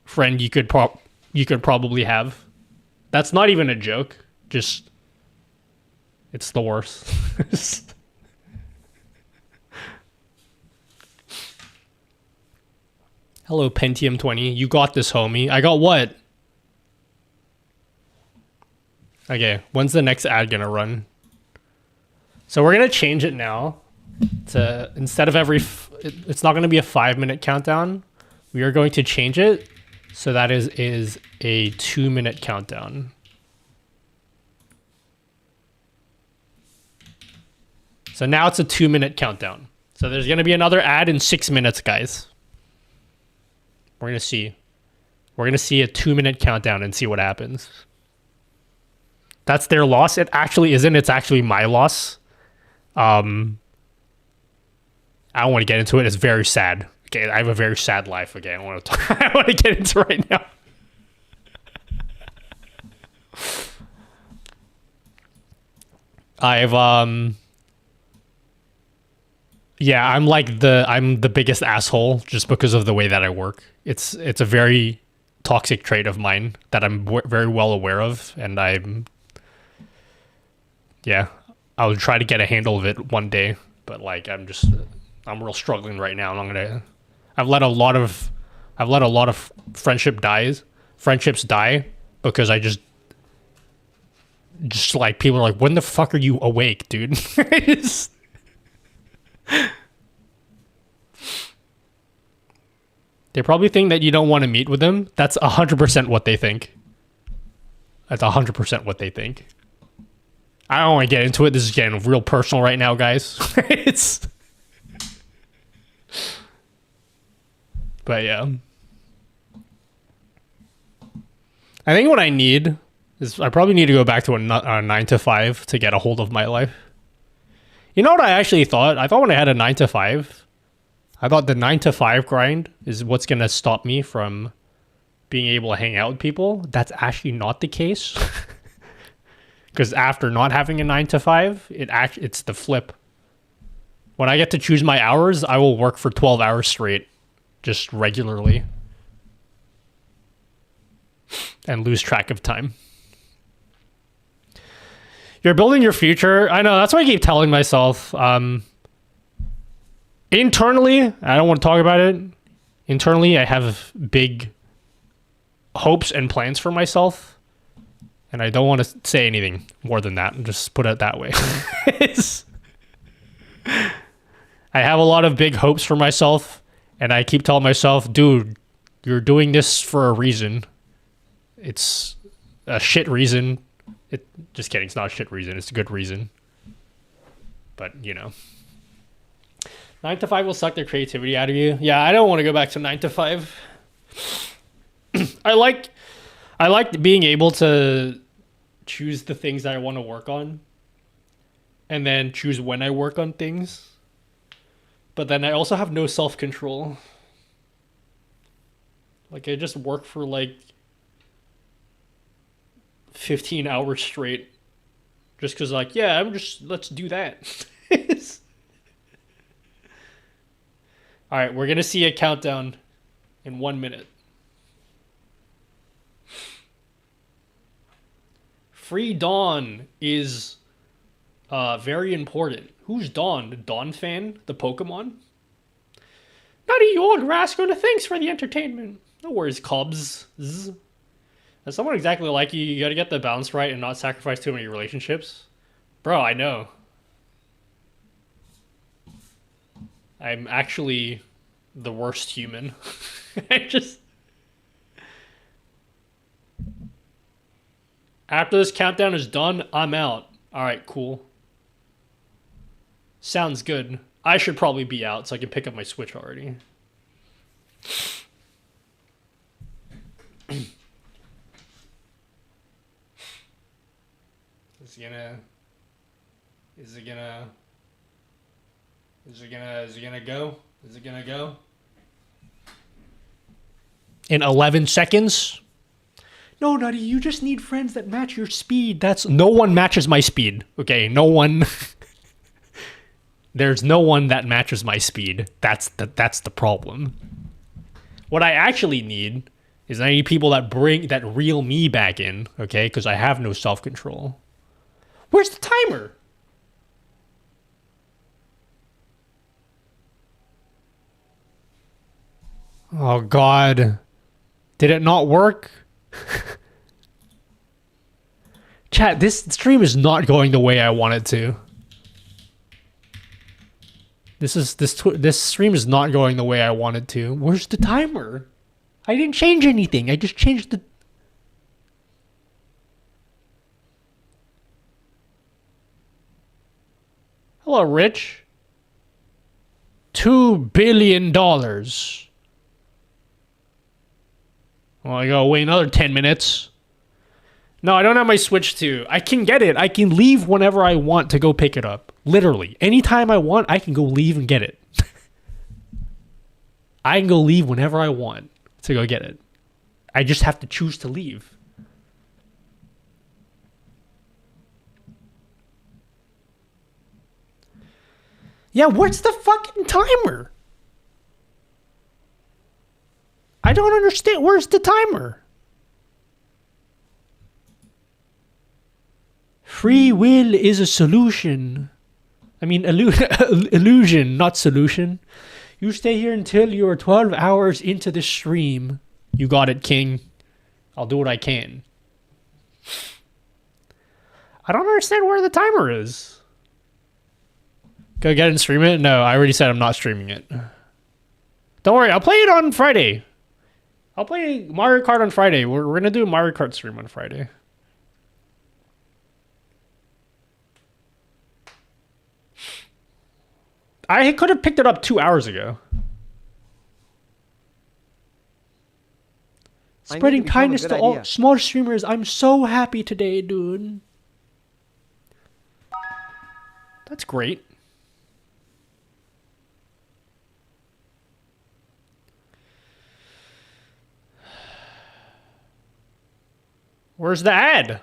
friend you could probably have. That's not even a joke. Just, it's the worst. Hello, Pentium 20. You got this, homie. I got what? Okay, when's the next ad gonna run? So we're gonna change it now to, instead of it's not gonna be a 5-minute countdown. We are going to change it so that is a 2-minute countdown. So now it's a 2-minute countdown. So there's gonna be another ad in 6 minutes, guys. We're gonna see. We're gonna see a 2-minute countdown and see what happens. That's their loss. It actually isn't. It's actually my loss. I don't want to get into it. It's very sad. Okay, I have a very sad life. Okay, I don't want to. I don't want to get into it right now. Yeah, I'm the biggest asshole just because of the way that I work. It's a very toxic trait of mine that I'm very well aware of, and I'll try to get a handle of it one day, but like I'm real struggling right now, and I've let a lot of friendships die because I just like, people are like, when the fuck are you awake, dude? They probably think that you don't want to meet with them. That's 100% what they think. That's 100% what they think. I don't want to get into it. This is getting real personal right now, guys. But yeah. I think what I need is, I probably need to go back to a 9 to 5 to get a hold of my life. You know what I actually thought? I thought when I had a 9 to 5, I thought the 9 to 5 grind is what's going to stop me from being able to hang out with people. That's actually not the case. Because after not having a 9 to 5, it's the flip. When I get to choose my hours, I will work for 12 hours straight, just regularly, and lose track of time. You're building your future. I know, that's what I keep telling myself. Internally, I don't want to talk about it. Internally, I have big hopes and plans for myself. And I don't want to say anything more than that. Just put it that way. I have a lot of big hopes for myself. And I keep telling myself, dude, you're doing this for a reason. It's a shit reason. Just kidding. It's not a shit reason. It's a good reason. But, 9 to 5 will suck the creativity out of you. Yeah, I don't want to go back to 9 to 5. I like being able to choose the things that I want to work on and then choose when I work on things. But then I also have no self-control. Like, I just work for like 15 hours straight just because, like, yeah, let's do that. All right, we're going to see a countdown in 1 minute. Free Dawn is very important. Who's Dawn? Dawn fan? The Pokemon? Nutty, you old rascal. Thanks for the entertainment. No worries, Cubs. As someone exactly like you gotta get the balance right and not sacrifice too many relationships. Bro, I know. I'm actually the worst human. After this countdown is done, I'm out. Alright, cool. Sounds good. I should probably be out so I can pick up my Switch already. Is it gonna go? Is it gonna go? In 11 seconds? No, Nutty, you just need friends that match your speed. No one matches my speed. Okay, no one. There's no one that matches my speed. That's the problem. What I actually need is I need people that reel me back in, okay? Because I have no self-control. Where's the timer? Oh, God. Did it not work? Chat, this stream is not going the way I want it to. This stream is not going the way I wanted to. Where's the timer? I didn't change anything. I just changed the... Hello, Rich. $2 billion. Well, I gotta wait another 10 minutes. No, I don't have my Switch 2. I can get it. I can leave whenever I want to go pick it up. Literally. Anytime I want, I can go leave and get it. I can go leave whenever I want to go get it. I just have to choose to leave. Yeah, what's the fucking timer? I don't understand. Where's the timer? Free will is a solution. I mean, illusion, not solution. You stay here until you're 12 hours into the stream. You got it, King. I'll do what I can. I don't understand where the timer is. Go get it and stream it? No, I already said I'm not streaming it. Don't worry, I'll play it on Friday. I'll play Mario Kart on Friday. We're going to do a Mario Kart stream on Friday. I could have picked it up 2 hours ago. Spreading kindness to all small streamers. I'm so happy today, dude. That's great. Where's the ad?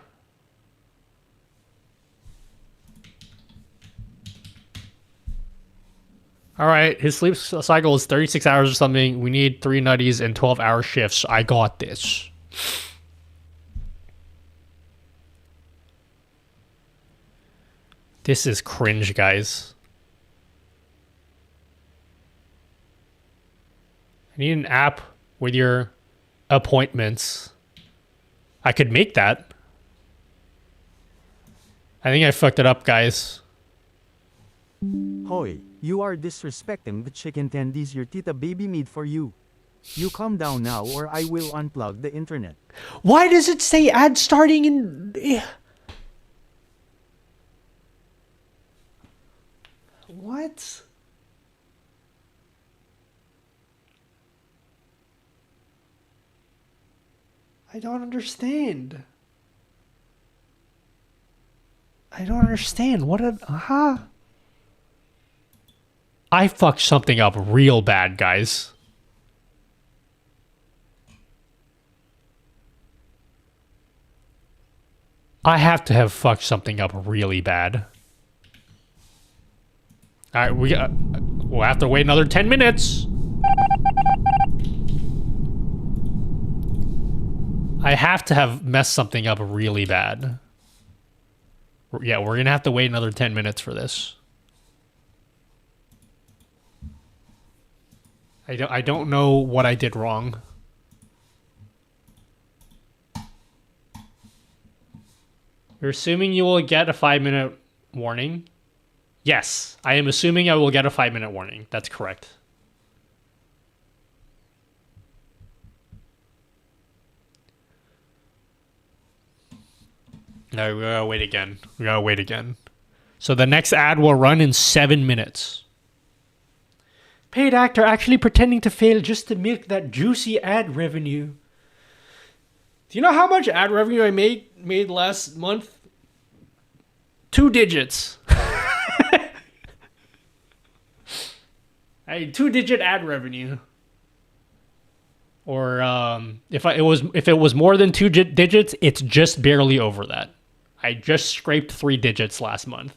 All right, his sleep cycle is 36 hours or something. We need 3 nutties and 12-hour shifts. I got this. This is cringe, guys. I need an app with your appointments. I could make that. I think I fucked it up, guys. Hoy, you are disrespecting the chicken tendies your tita baby made for you. You calm down now or I will unplug the internet. Why does it say ad starting in... What? I don't understand. I don't understand. What a... Huh? I fucked something up real bad, guys. I have to have fucked something up really bad. Alright, we'll have to wait another 10 minutes. I have to have messed something up really bad. Yeah, we're gonna have to wait another 10 minutes for this. I don't know what I did wrong. You're assuming you will get a 5-minute warning? Yes, I am assuming I will get a 5-minute warning. That's correct. No, we gotta wait again. We gotta wait again. So the next ad will run in 7 minutes. Paid actor actually pretending to fail just to milk that juicy ad revenue. Do you know how much ad revenue I made last month? 2 digits. I 2-digit ad revenue. Or if it was more than 2 digits, it's just barely over that. I just scraped 3 digits last month.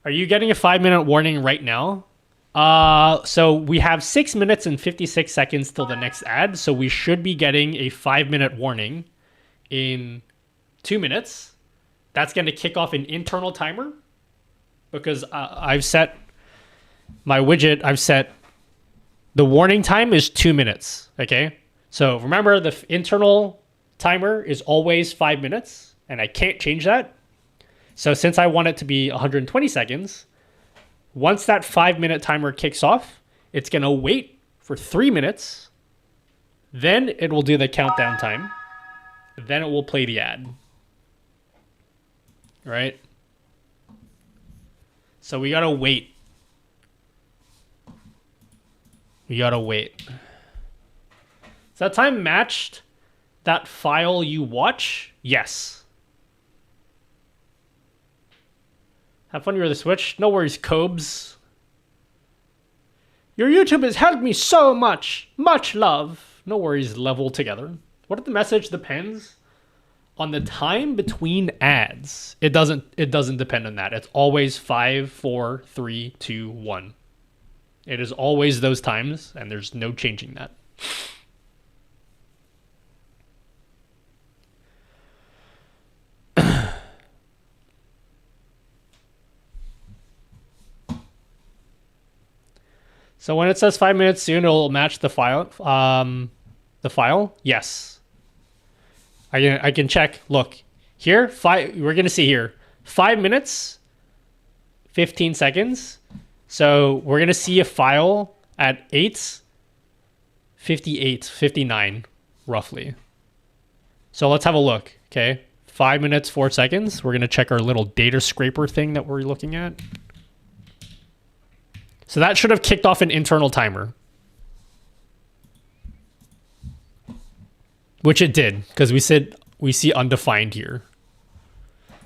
Are you getting a 5-minute warning right now? So we have 6 minutes and 56 seconds till the next ad. So we should be getting a 5-minute warning in 2 minutes. That's going to kick off an internal timer because I've set my widget. I've set the warning time is 2 minutes. Okay. So remember the internal timer is always 5 minutes and I can't change that. So since I want it to be 120 seconds, once that 5-minute timer kicks off, it's going to wait for 3 minutes. Then it will do the countdown time. Then it will play the ad. Right? So we got to wait. We got to wait. Is that time matched that file you watch? Yes. Have fun with the Switch. No worries, Cobes. Your YouTube has helped me so much. Much love. No worries, level together. What if the message depends on the time between ads? It doesn't depend on that. It's always 5, 4, 3, 2, 1. It is always those times, and there's no changing that. So when it says 5 minutes soon, it'll match the file. The file, yes. I can check. Look here. We're gonna see here. 5 minutes, 15 seconds. So we're gonna see a file at 8:58, 59, roughly. So let's have a look. Okay, 5 minutes, 4 seconds. We're gonna check our little data scraper thing that we're looking at. So that should have kicked off an internal timer. Which it did, because we see undefined here.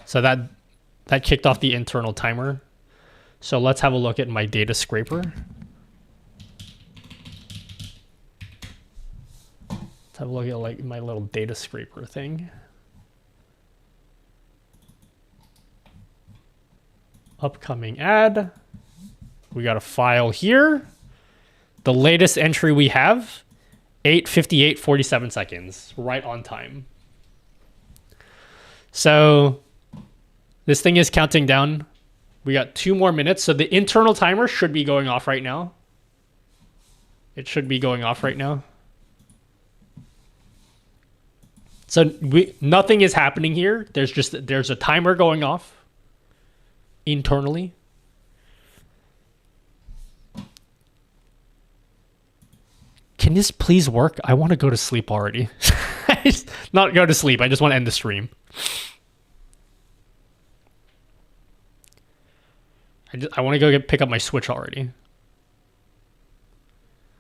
So that kicked off the internal timer. So let's have a look at my data scraper. Let's have a look at like my little data scraper thing. Upcoming ad. We got a file here. The latest entry we have, 8:58, 47 seconds, right on time. So this thing is counting down. We got 2 more minutes. So the internal timer should be going off right now. It should be going off right now. So nothing is happening here. There's a timer going off internally. Can this please work? I want to go to sleep already. Not go to sleep. I just want to end the stream. I want to go pick up my Switch already.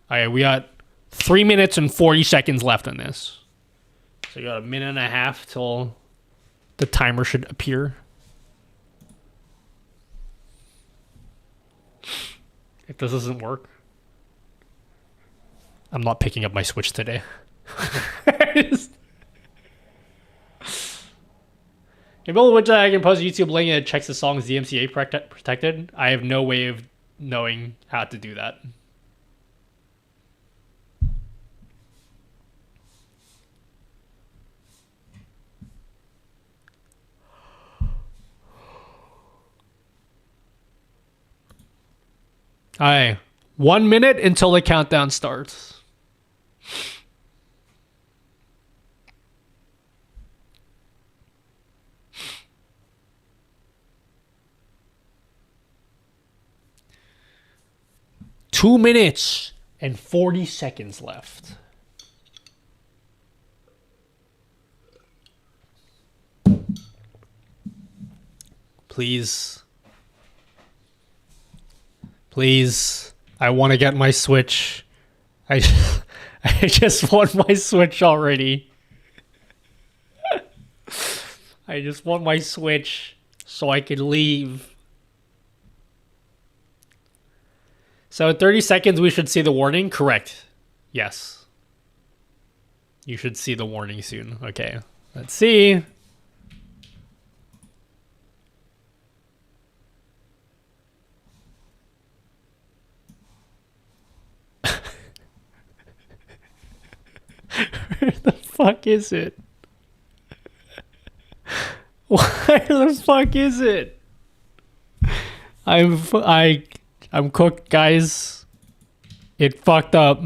All right, we got 3 minutes and 40 seconds left on this. So we got a minute and a half till the timer should appear. If this doesn't work, I'm not picking up my Switch today. Maybe I can post a YouTube link and it checks the song's DMCA protected. I have no way of knowing how to do that. All right, 1 minute until the countdown starts. Two minutes and 40 seconds left. Please. Please. I want to get my Switch. I just want my Switch already. I just want my Switch so I can leave. So in 30 seconds we should see the warning? Correct. Yes. You should see the warning soon. Okay. Let's see. Where the fuck is it? Where the fuck is it? I'm cooked, guys. It fucked up.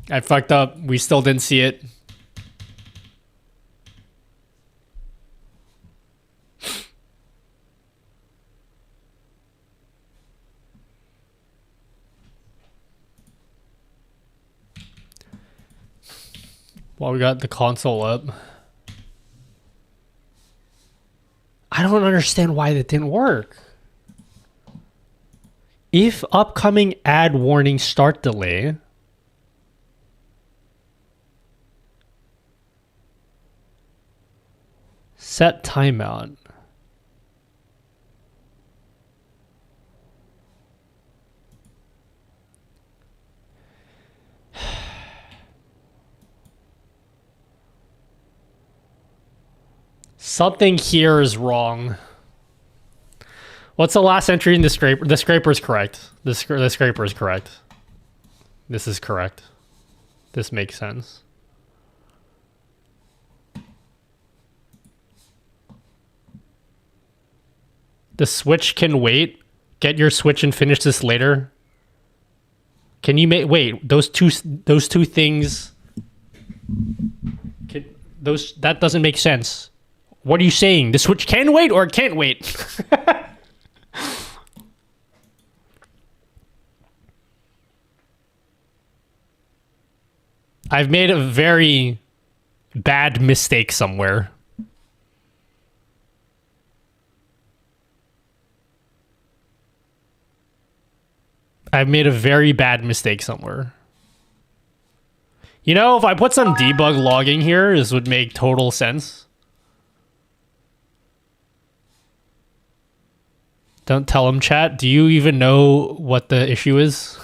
I fucked up. We still didn't see it. While we got the console up. I don't understand why that didn't work. If upcoming ad warning start delay. Set timeout. Something here is wrong. What's the last entry in the scraper? The scraper is correct. The scraper is correct. This is correct. This makes sense. The Switch can wait. Get your Switch and finish this later. Can you make wait? Those two things. That doesn't make sense. What are you saying? The Switch can wait or it can't wait? I've made a very bad mistake somewhere. I've made a very bad mistake somewhere. You know, if I put some debug logging here, this would make total sense. Don't tell him, chat. Do you even know what the issue is?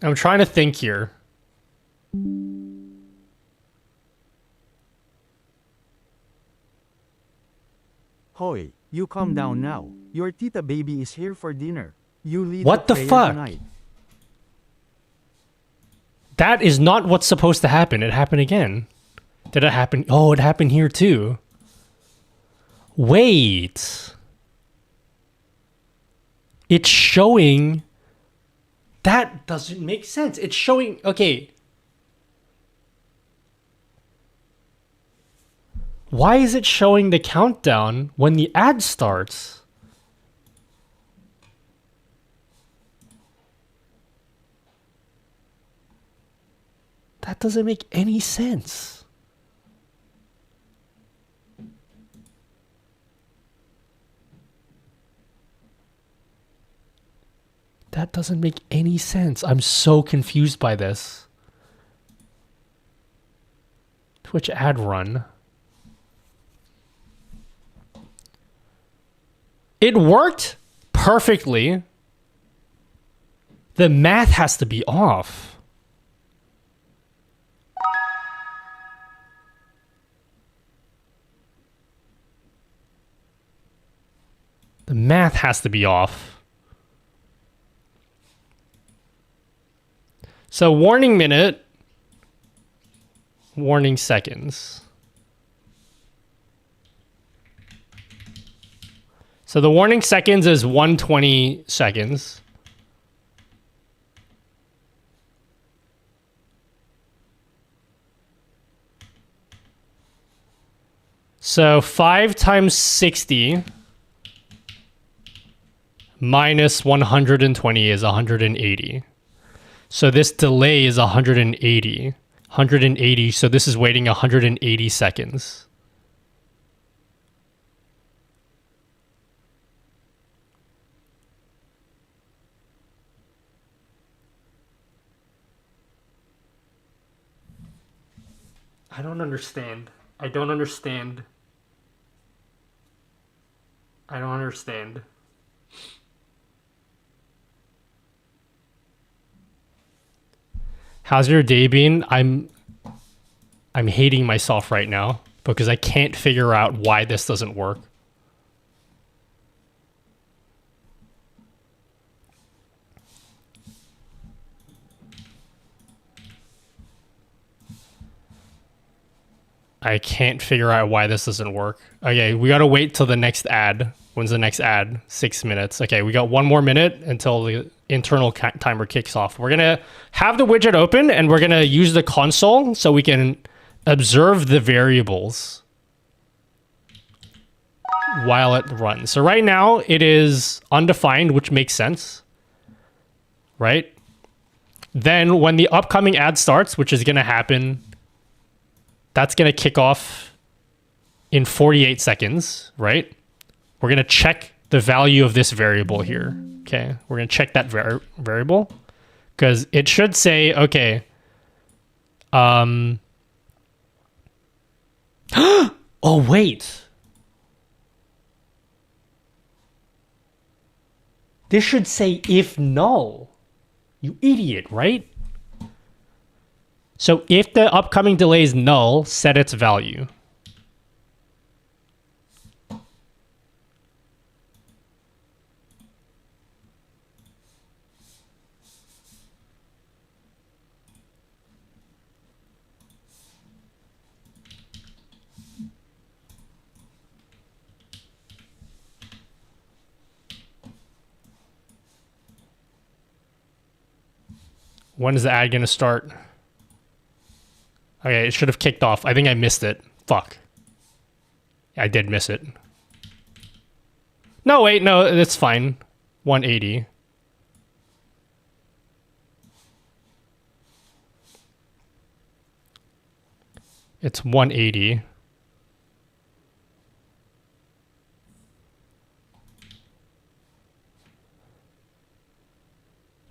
I'm trying to think here. Hoy, you calm down now. Your tita baby is here for dinner. You lead What the prayer fuck? tonight. That is not what's supposed to happen. It happened again. Did it happen? Oh, it happened here too. Wait. It's showing... That doesn't make sense. It's showing... Okay. Why is it showing the countdown when the ad starts? That doesn't make any sense. That doesn't make any sense. I'm so confused by this. Twitch ad run. It worked perfectly. The math has to be off. The math has to be off. So warning minute, warning seconds. So the warning seconds is 120 seconds. So 5 times 60 minus 120 is 180. So this delay is 180. 180, so this is waiting 180 seconds. I don't understand. I don't understand. I don't understand. How's your day been? I'm hating myself right now because I can't figure out why this doesn't work. I can't figure out why this doesn't work. Okay, we gotta wait till the next ad. When's the next ad? 6 minutes. Okay, we got 1 more minute until the internal timer kicks off. We're gonna have the widget open and we're gonna use the console so we can observe the variables while it runs. So right now it is undefined, which makes sense, right? Then when the upcoming ad starts, which is gonna happen, that's going to kick off in 48 seconds, right? We're going to check the value of this variable here. Okay, we're going to check that variable because it should say, okay, oh, wait. This should say if null. You idiot, right? So if the upcoming delay is null, set its value. When is the ad going to start? Okay, it should have kicked off. I think I missed it. Fuck. I did miss it. No, wait, no, that's fine. 180. It's 180.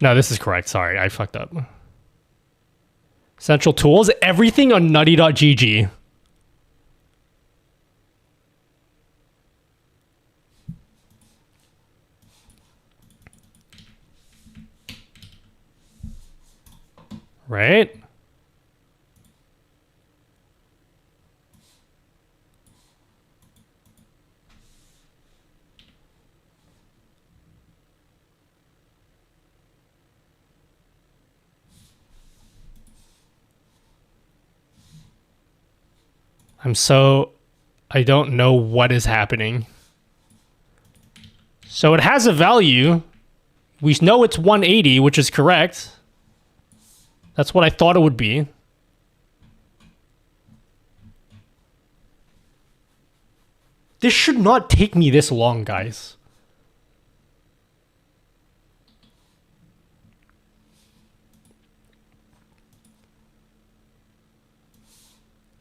No, this is correct. Sorry, I fucked up. Central tools, everything on nutty.gg. Right? I don't know what is happening. So it has a value. We know it's 180, which is correct. That's what I thought it would be. This should not take me this long, guys.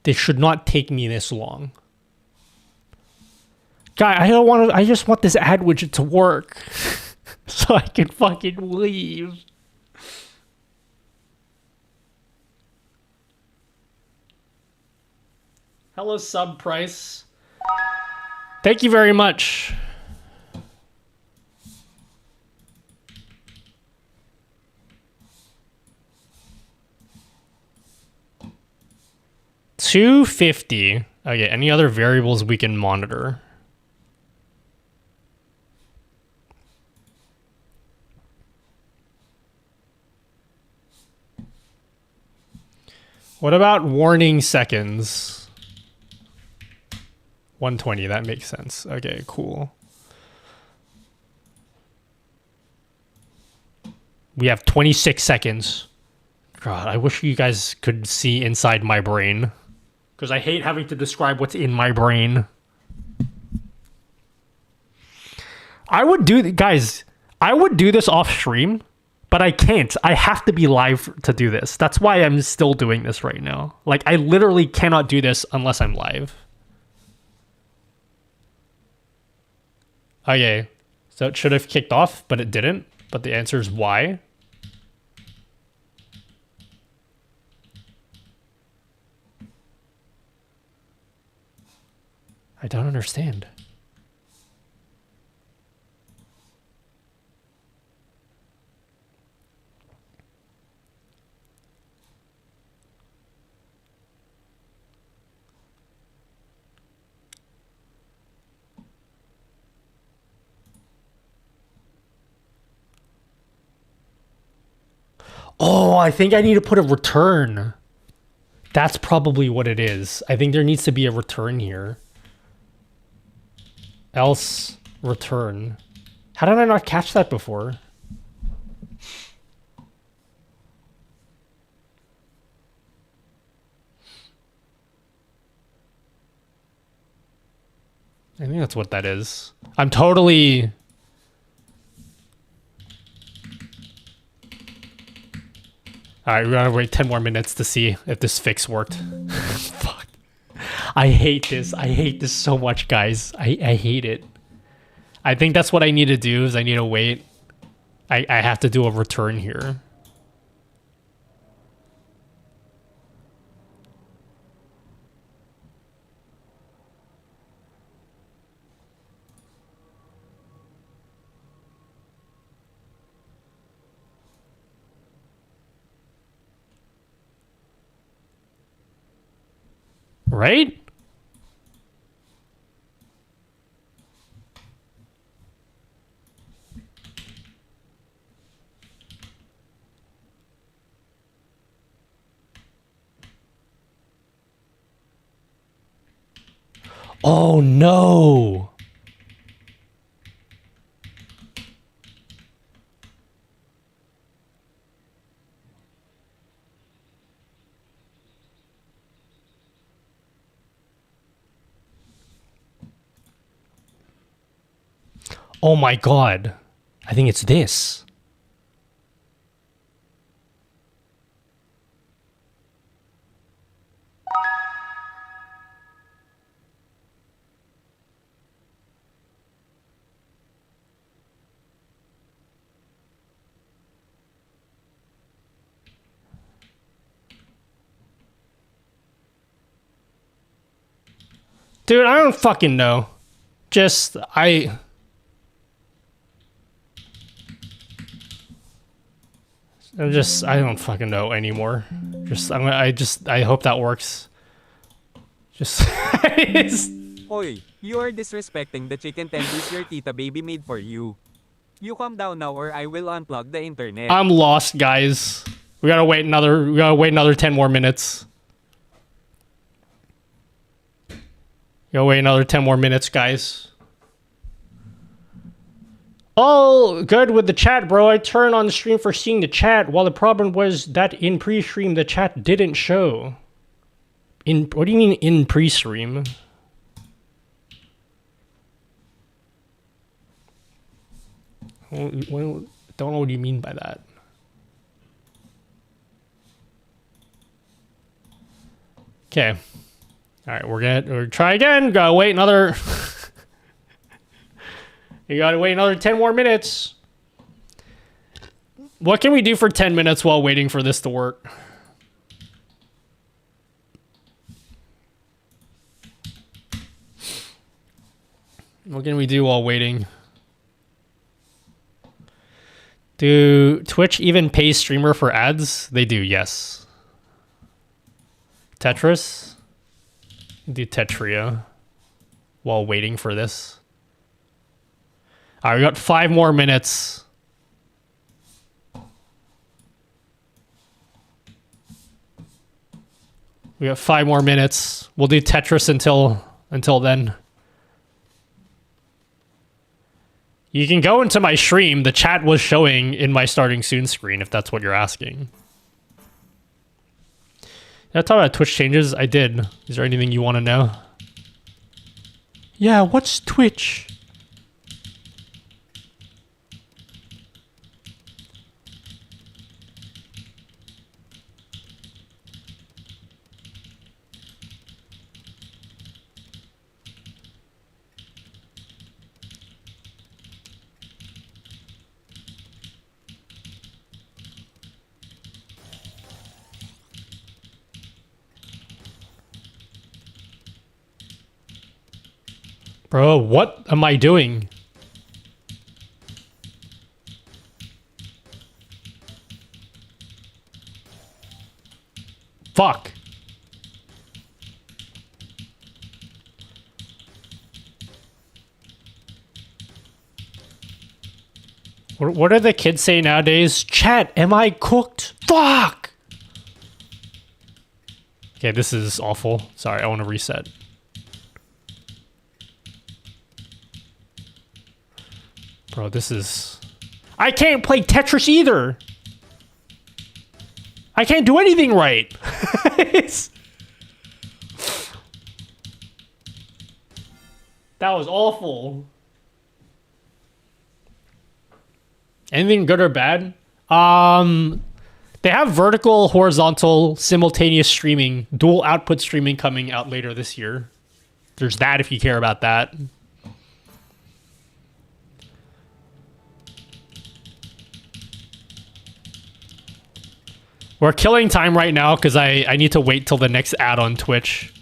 This should not take me this long. Guy, I just want this ad widget to work. So I can fucking leave. Hello, sub price. Thank you very much. $250. Okay, any other variables we can monitor? What about warning seconds? 120, that makes sense. Okay, cool. We have 26 seconds. God, I wish you guys could see inside my brain. Because I hate having to describe what's in my brain. I would do this off stream, but I can't. I have to be live to do this. That's why I'm still doing this right now. Like, I literally cannot do this unless I'm live. Okay, so it should have kicked off, but it didn't. But the answer is why. I don't understand. Oh, I think I need to put a return. That's probably what it is. I think there needs to be a return here. Else return. How did I not catch that before? I think that's what that is. I'm totally... Alright, we're gonna wait 10 more minutes to see if this fix worked. Fuck. I hate this. I hate this so much, guys. I hate it. I think that's what I need to do, is I need to wait. I have to do a return here. Right? Oh no. Oh my god. I think it's this. Dude, I don't fucking know. Just, I don't fucking know anymore. I hope that works. Oy, you are disrespecting the chicken tendies your tita baby made for you. You calm down now or I will unplug the internet. I'm lost, guys. We gotta wait another 10 more minutes. Gotta wait another 10 more minutes, guys. All good with the chat, bro. I turned on the stream for seeing the chat, while the problem was that in pre-stream the chat didn't show. What do you mean in pre-stream? Don't know what you mean by that. Okay. Alright, we're try again. Gotta wait another... You gotta wait another 10 more minutes. What can we do for 10 minutes while waiting for this to work? What can we do while waiting? Do Twitch even pay streamer for ads? They do, yes. Tetris? Do Tetria while waiting for this. Alright, we got 5 more minutes. We got 5 more minutes. We'll do Tetris until then. You can go into my stream. The chat was showing in my starting soon screen, if that's what you're asking. Did I talk about Twitch changes? I did. Is there anything you want to know? Yeah, what's Twitch? Bro, what am I doing? Fuck. What do the kids say nowadays? Chat, am I cooked? Fuck! Okay, this is awful. Sorry, I want to reset. Bro, this is... I can't play Tetris either! I can't do anything right! That was awful. Anything good or bad? They have vertical, horizontal, simultaneous streaming, dual output streaming coming out later this year. There's that if you care about that. We're killing time right now because I need to wait till the next ad on Twitch.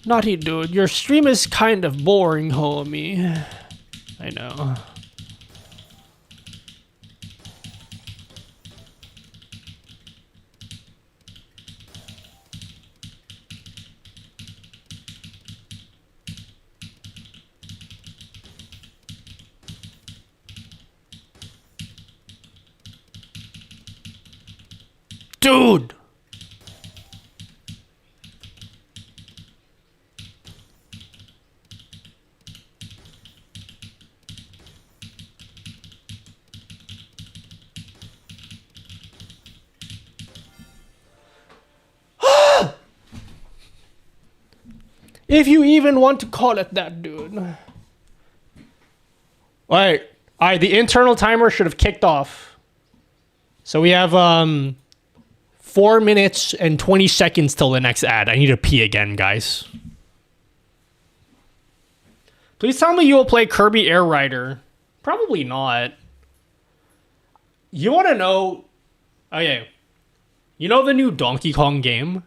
Naughty dude, your stream is kind of boring, homie. I know. Dude! If you even want to call it that, dude. Alright, the internal timer should have kicked off. So we have 4 minutes and 20 seconds till the next ad. I need to pee again, guys. Please tell me you will play Kirby Air Rider. Probably not. You want to know... Okay. You know the new Donkey Kong game?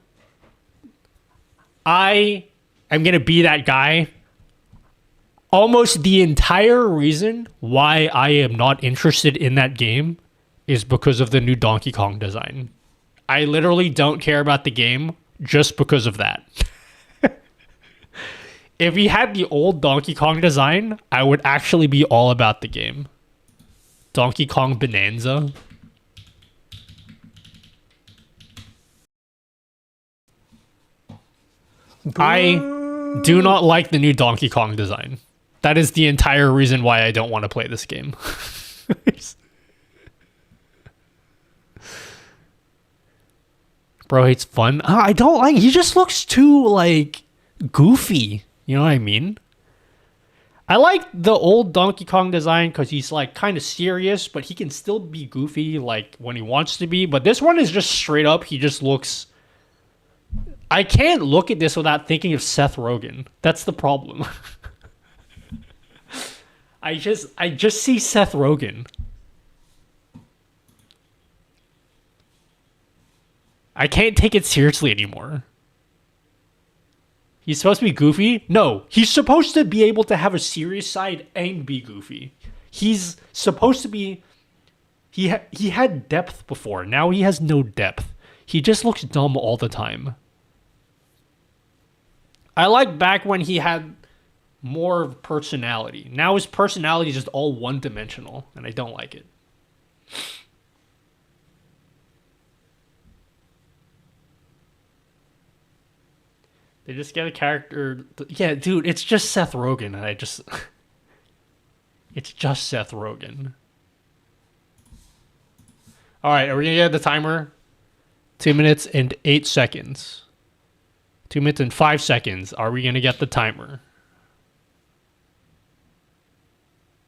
I'm going to be that guy. Almost the entire reason why I am not interested in that game is because of the new Donkey Kong design. I literally don't care about the game just because of that. If we had the old Donkey Kong design, I would actually be all about the game. Donkey Kong Bonanza. I do not like the new Donkey Kong design. That is the entire reason why I don't want to play this game. Bro hates fun. I don't like... He just looks too, like, goofy. You know what I mean? I like the old Donkey Kong design because he's, like, kind of serious, but he can still be goofy, like, when he wants to be. But this one is just straight up. He just looks... I can't look at this without thinking of Seth Rogen. That's the problem. I just see Seth Rogen. I can't take it seriously anymore. He's supposed to be goofy? No, he's supposed to be able to have a serious side and be goofy. He's supposed to be... He had depth before. Now he has no depth. He just looks dumb all the time. I like back when he had more personality. Now his personality is just all one-dimensional, and I don't like it. They just get a character. Yeah, dude, it's just Seth Rogen, and I just. It's just Seth Rogen. All right, are we gonna get the timer? 2 minutes and 8 seconds. 2 minutes and 5 seconds. Are we gonna get the timer?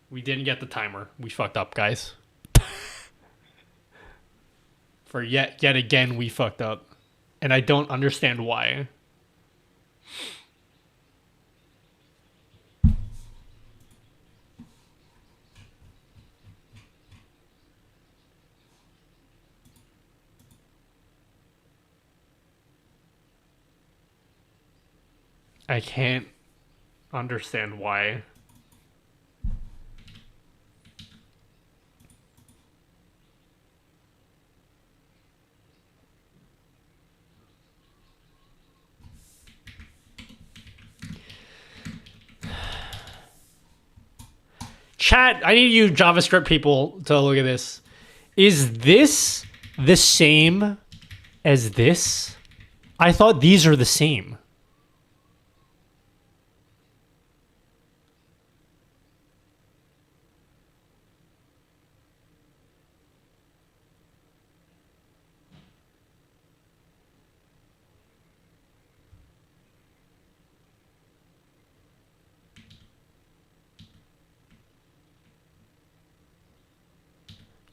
We didn't get the timer. We fucked up, guys. For yet again, we fucked up, and I don't understand why. I can't understand why. Chat, I need you JavaScript people to look at this. Is this the same as this? I thought these are the same.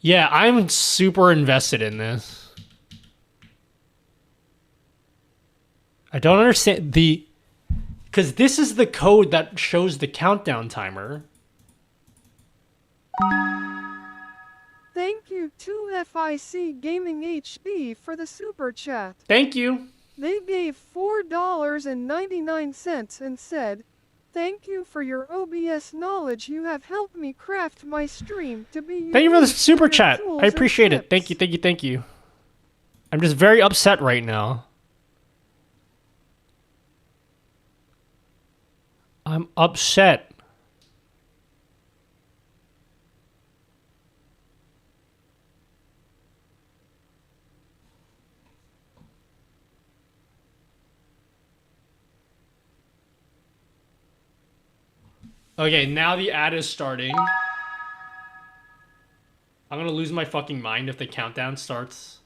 Yeah, I'm super invested in this. I don't understand the... Because this is the code that shows the countdown timer. Thank you to FIC Gaming HB for the super chat. Thank you. They gave $4.99 and said, "Thank you for your OBS knowledge. You have helped me craft my stream to be Thank you for the unique super in your chat. tools I and appreciate it. tips." Thank you, thank you, thank you. I'm just very upset right now. I'm upset. Okay, now the ad is starting. I'm gonna lose my fucking mind if the countdown starts.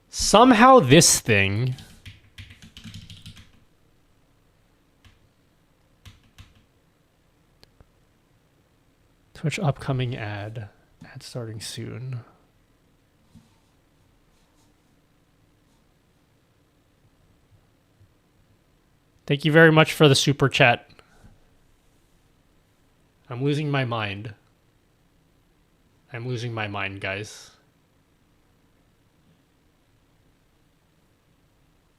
Somehow this thing... Twitch upcoming ad. Ad starting soon. Thank you very much for the super chat. I'm losing my mind. I'm losing my mind, guys.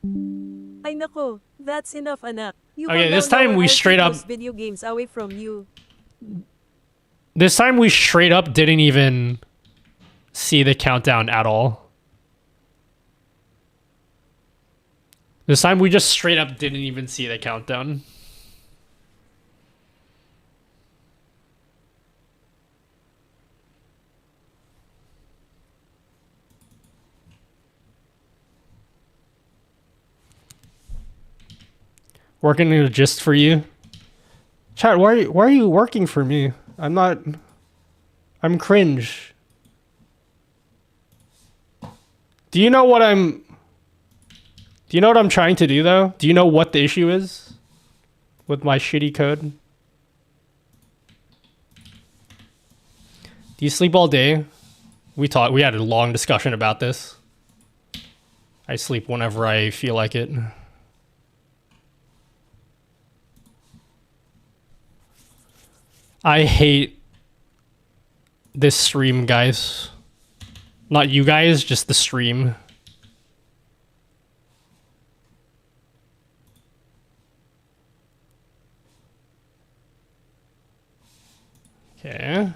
Ay nako, that's enough, anak. You Okay, calm this down time now or we I'll straight take up... those video games away from you. This time we straight up didn't even see the countdown at all. This time we just straight up didn't even see the countdown. Working in a gist for you? Chat, why are you working for me? I'm not... I'm cringe. Do you know what I'm... Do you know what I'm trying to do, though? Do you know what the issue is with my shitty code? Do you sleep all day? We had a long discussion about this. I sleep whenever I feel like it. I hate this stream, guys. Not you guys, just the stream. Okay.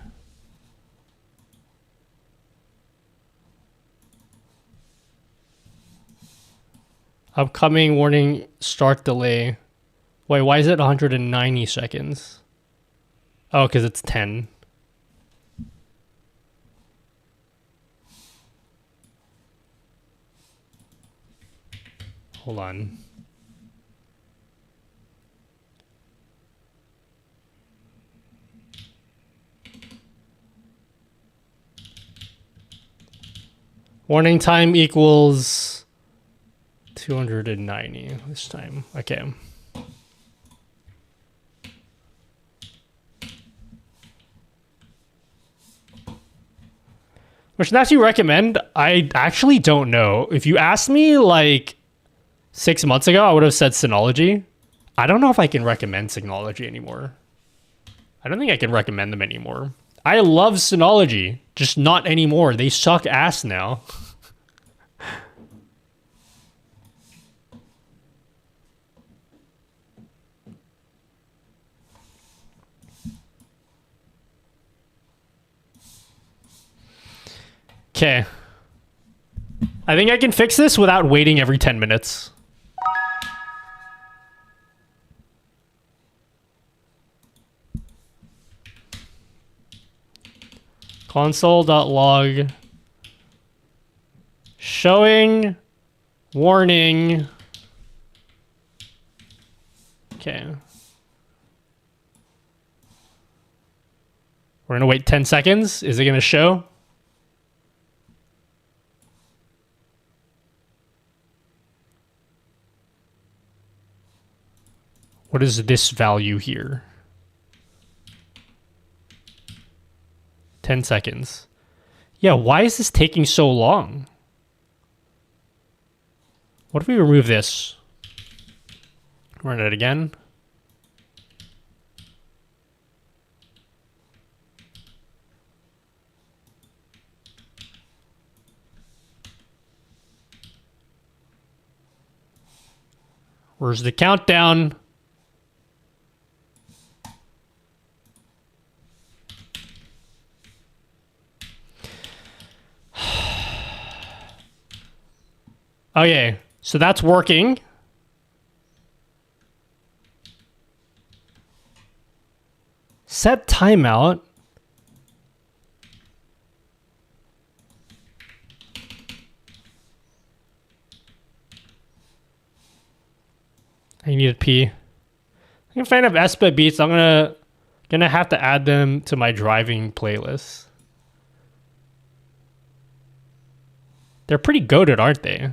Upcoming warning, start delay. Wait, why is it 190 seconds? Oh, because it's 10. Hold on. Warning time equals 290 this time. Okay. Which not you recommend? I actually don't know. If you asked me like 6 months ago, I would have said Synology. I don't know if I can recommend Synology anymore. I don't think I can recommend them anymore. I love Synology, just not anymore. They suck ass now. Okay. I think I can fix this without waiting every 10 minutes. Console.log showing warning. Okay. We're gonna wait 10 seconds. Is it gonna show? What is this value here? 10 seconds. Yeah, why is this taking so long? What if we remove this? Run it again. Where's the countdown? Okay, so that's working. Set timeout. I need to pee. I'm a fan of Espa beats. I'm gonna have to add them to my driving playlist. They're pretty goated, aren't they?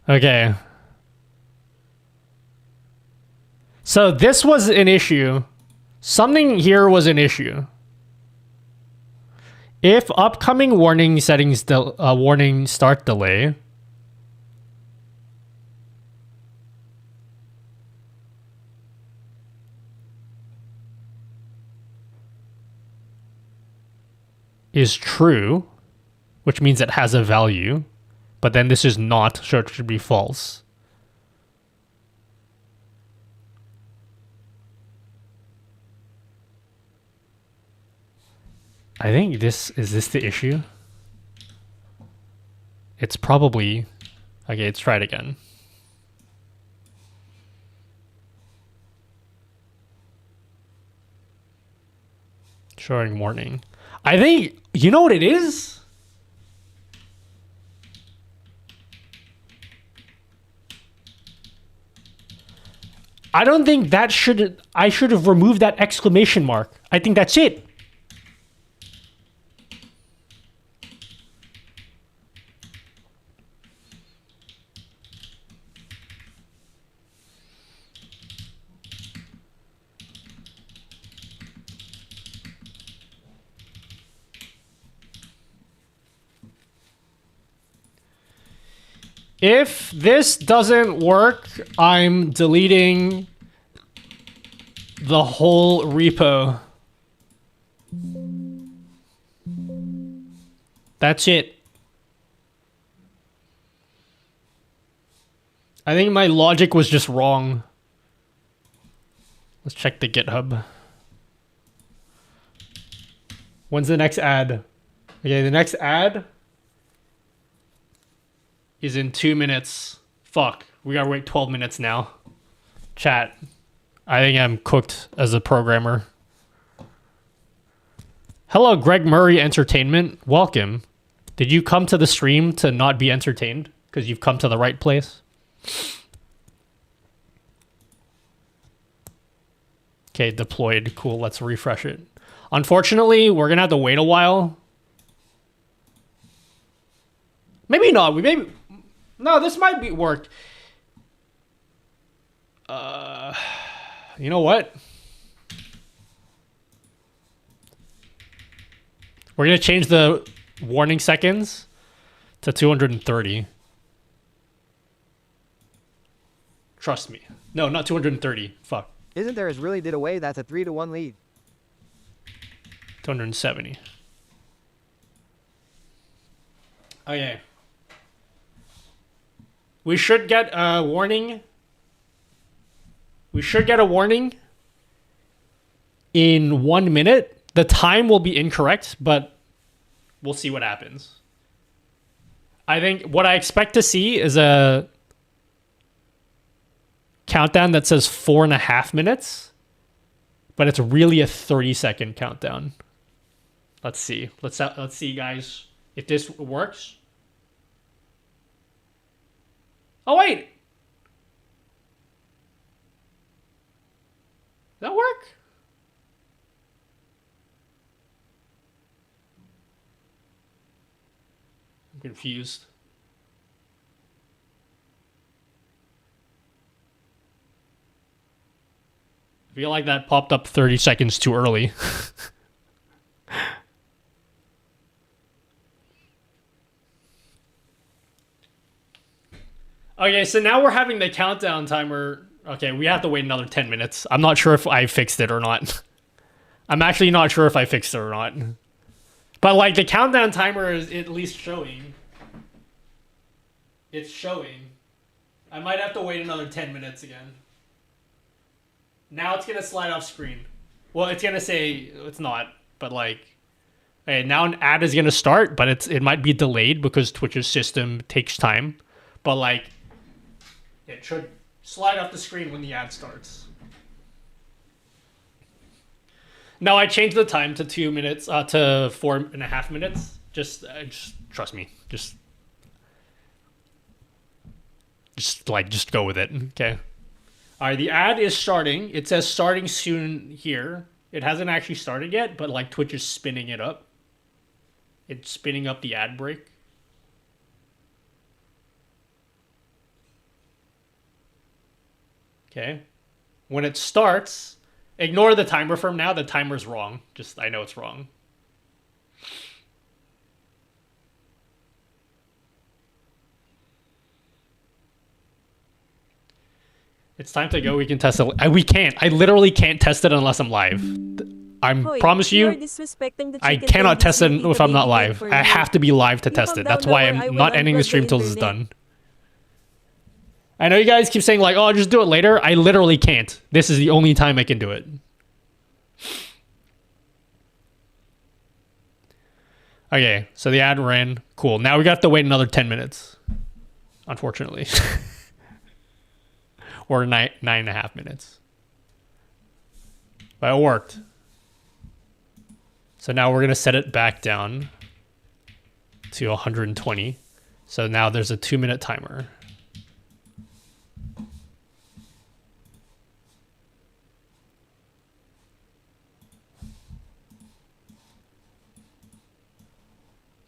Okay. So this was an issue. Something here was an issue. If upcoming warning settings warning start delay is true, which means it has a value, but then this is not, so it should be false. I think is this the issue? It's probably, okay, let's try it again. Showing warning. I think, you know what it is? I don't think that I should have removed that exclamation mark. I think that's it. If this doesn't work, I'm deleting the whole repo. That's it. I think my logic was just wrong. Let's check the GitHub. When's the next ad? Okay, the next ad is in 2 minutes. Fuck, we gotta wait 12 minutes now. Chat, I think I'm cooked as a programmer. Hello, Greg Murray Entertainment. Welcome. Did you come to the stream to not be entertained? Because you've come to the right place. Okay, deployed. Cool, let's refresh it. Unfortunately, we're gonna have to wait a while. Maybe not. No, this might be work. You know what? We're gonna change the warning seconds to 230. Trust me. No, not 230. Fuck. Isn't there as really did away? That's a 3-1 lead. 270. Okay. We should get a warning. We should get a warning in 1 minute. The time will be incorrect, but we'll see what happens. I think what I expect to see is a countdown that says 4.5 minutes, but it's really a 30-second countdown. Let's see. Let's see, guys, if this works. Oh, wait. Does that work? I'm confused. I feel like that popped up 30 seconds too early. Okay, so now we're having the countdown timer. Okay, we have to wait another 10 minutes. I'm not sure if I fixed it or not. I'm actually not sure if I fixed it or not. But like the countdown timer is at least showing. It's showing. I might have to wait another 10 minutes again. Now it's going to slide off screen. Well, it's going to say it's not, but like, okay, now an ad is going to start, but it might be delayed because Twitch's system takes time. But like, it should slide off the screen when the ad starts. No, I changed the time to 2 minutes, to 4.5 minutes. Just trust me. Just go with it. Okay. All right, the ad is starting. It says starting soon here. It hasn't actually started yet, but like Twitch is spinning it up. It's spinning up the ad break. Okay. When it starts, ignore the timer from now. The timer's wrong. I know it's wrong. It's time to go. We can test it. We can't. I literally can't test it unless I'm live. I promise you, I cannot test it if I'm not live. I have to be live to test it. That's why I'm not ending the stream till this is done. I know you guys keep saying like, oh, just do it later. I literally can't. This is the only time I can do it. Okay, so the ad ran. Cool. Now we got to wait another 10 minutes. Unfortunately. Or 9.5 minutes. But it worked. So now we're going to set it back down to 120. So now there's a 2-minute timer.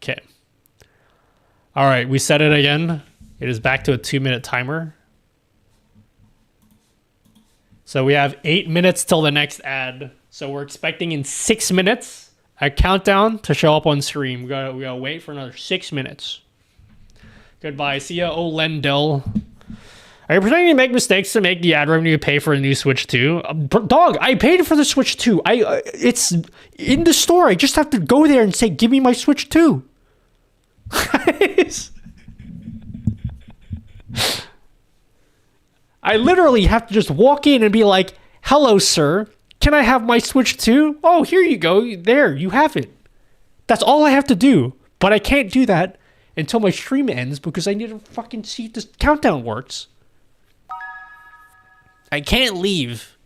Okay. All right, we set it again. It is back to a 2-minute timer. So we have 8 minutes till the next ad. So we're expecting in 6 minutes a countdown to show up on stream. We gotta wait for another 6 minutes. Goodbye. See ya, Olendel. Are you pretending to make mistakes to make the ad revenue pay for a new Switch 2? Dog, I paid for the Switch 2. It's in the store. I just have to go there and say, give me my Switch 2. I literally have to just walk in and be like, hello, sir. Can I have my Switch 2? Oh, here you go. There, you have it. That's all I have to do. But I can't do that until my stream ends because I need to fucking see if this countdown works. I can't leave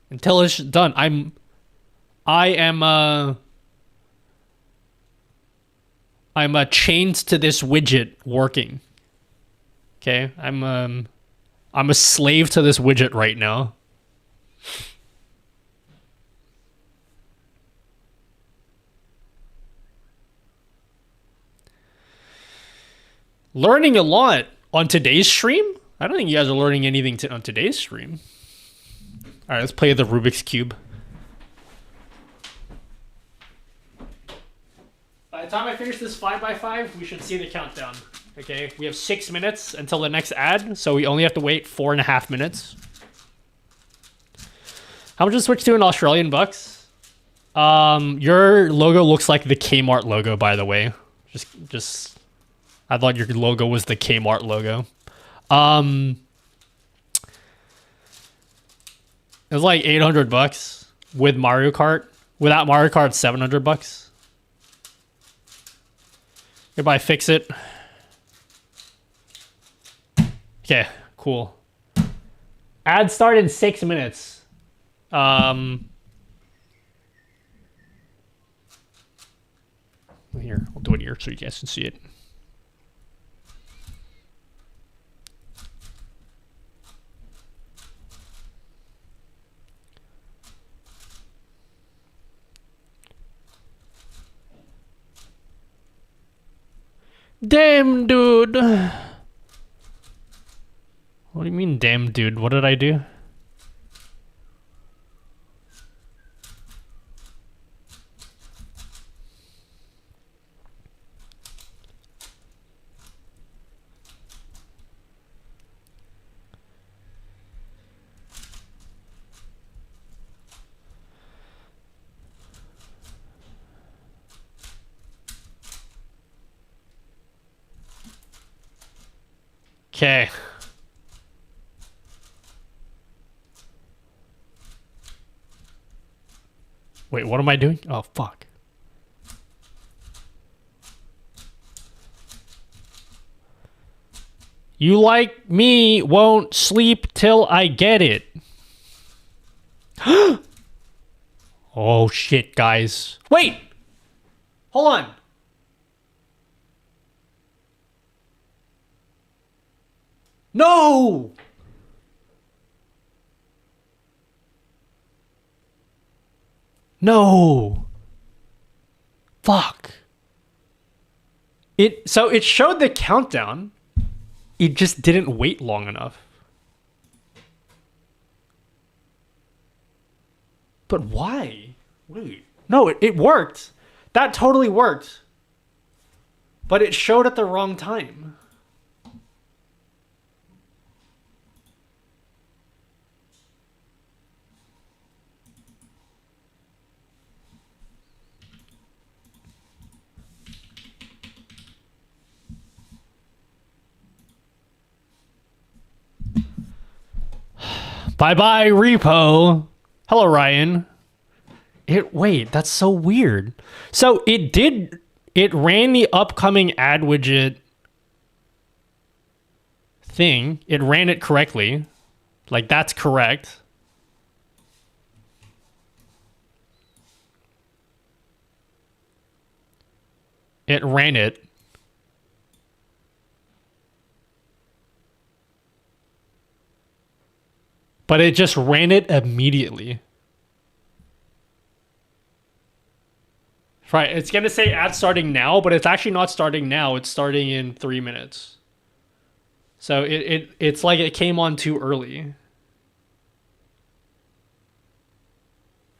until it's done. I'm chained to this widget working. Okay? I'm a slave to this widget right now. Learning a lot on today's stream? I don't think you guys are learning anything on today's stream. All right, let's play the Rubik's Cube. By the time I finish this 5x5, we should see the countdown. Okay, we have 6 minutes until the next ad, so we only have to wait 4.5 minutes. How much does Switch to in Australian bucks? Your logo looks like the Kmart logo, by the way. Just, I thought your logo was the Kmart logo. It was like $800 with Mario Kart. Without Mario Kart, $700. Goodbye, fix it. Okay, cool. Ad start in 6 minutes. Here, I'll do it here so you guys can see it. Damn, dude. What do you mean, damn, dude? What did I do? Okay. Wait, what am I doing? Oh, fuck. You like me won't sleep till I get it. Oh, shit, guys. Wait! Hold on. No! No! Fuck. So it showed the countdown. It just didn't wait long enough. But why? Wait. No, it worked. That totally worked. But it showed at the wrong time. Bye-bye, repo. Hello, Ryan. Wait, that's so weird. So it ran the upcoming ad widget thing. It ran it correctly. Like, that's correct. It ran it. But it just ran it immediately. Right, it's going to say ad starting now, but it's actually not starting now. It's starting in 3 minutes. So it's like it came on too early.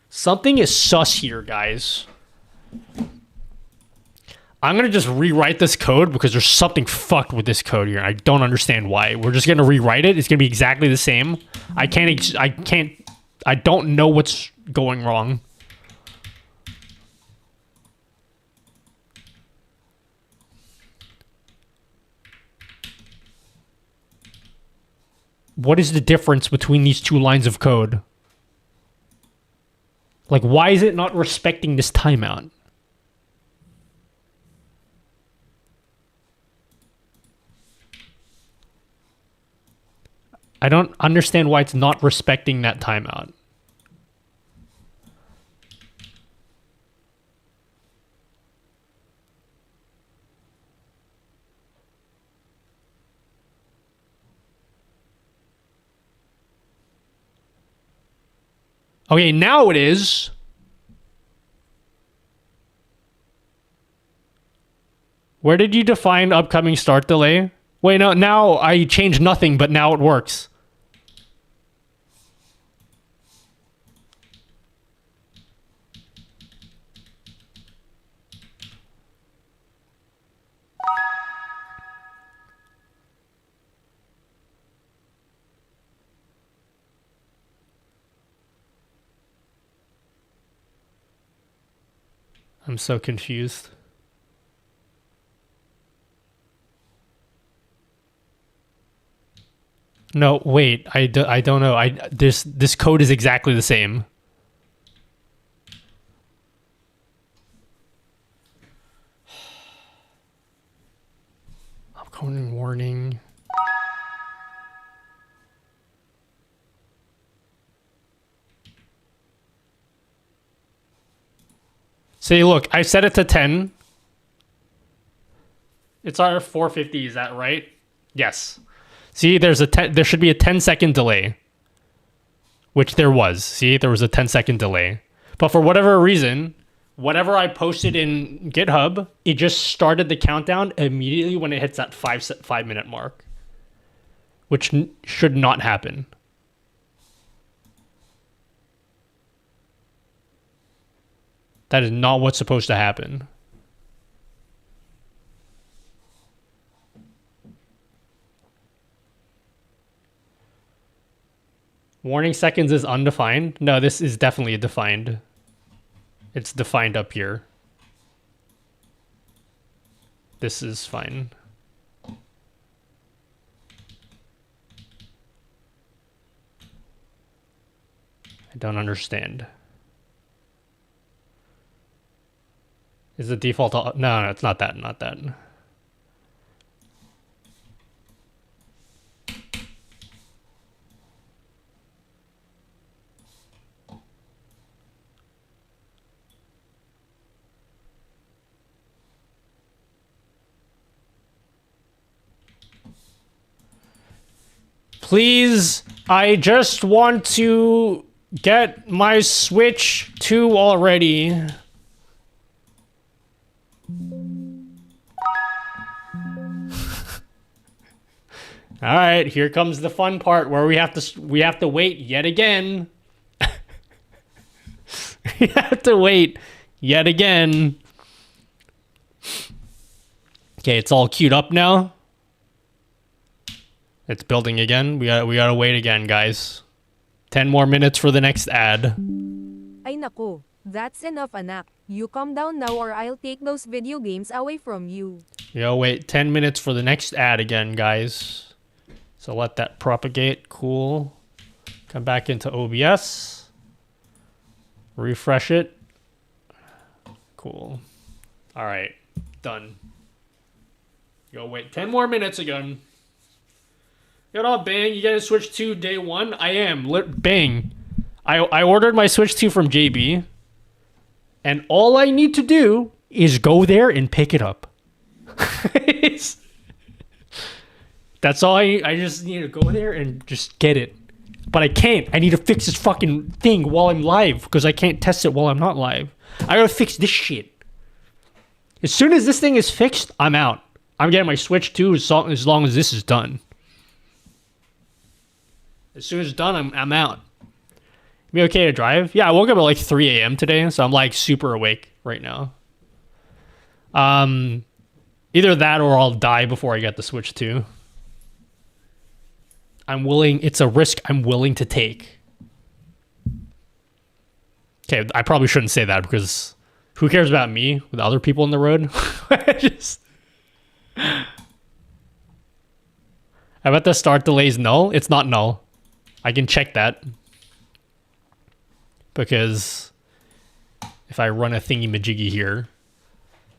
Something is sus here, guys. I'm going to just rewrite this code because there's something fucked with this code here. I don't understand why. We're just going to rewrite it. It's going to be exactly the same. I don't know what's going wrong. What is the difference between these two lines of code? Like, why is it not respecting this timeout? I don't understand why it's not respecting that timeout. Okay, now it is. Where did you define upcoming start delay? Wait, no, now I changed nothing, but now it works. I'm so confused. No, wait. I don't know. This code is exactly the same. Upcoming warning. See, look, I set it to 10. It's our 450, is that right? Yes. See, there should be a 10-second delay. Which there was. See, there was a 10-second delay. But for whatever reason, whatever I posted in GitHub, it just started the countdown immediately when it hits that 5-minute mark. Which should not happen. That is not what's supposed to happen. Warning seconds is undefined. No, this is definitely defined. It's defined up here. This is fine. I don't understand. Is the default... No, it's not that. Not that. Please, I just want to get my Switch 2 already. All right, here comes the fun part where we have to wait yet again. We have to wait yet again. Okay, it's all queued up now. It's building again. We gotta wait again, guys. 10 more minutes for the next ad. Ay naku, that's enough anak. You calm down now or I'll take those video games away from you. Yo, wait 10 minutes for the next ad again, guys. So let that propagate. Cool. Come back into OBS. Refresh it. Cool. All right, done. Yo, wait 10 more minutes again. Yo, no, Bang, you gotta switch to day one? I am. Bang. I ordered my Switch 2 from JB. And all I need to do is go there and pick it up. That's all I just need to go there and just get it. But I can't. I need to fix this fucking thing while I'm live because I can't test it while I'm not live. I gotta fix this shit. As soon as this thing is fixed, I'm out. I'm getting my Switch 2 as long as this is done. As soon as it's done, I'm out. Be okay to drive? Yeah, I woke up at like 3 a.m. today, so I'm like super awake right now. Either that or I'll die before I get the Switch 2. It's a risk I'm willing to take. Okay, I probably shouldn't say that because who cares about me with other people on the road? I bet the start delay is null. It's not null. I can check that. Because if I run a thingy majiggy here,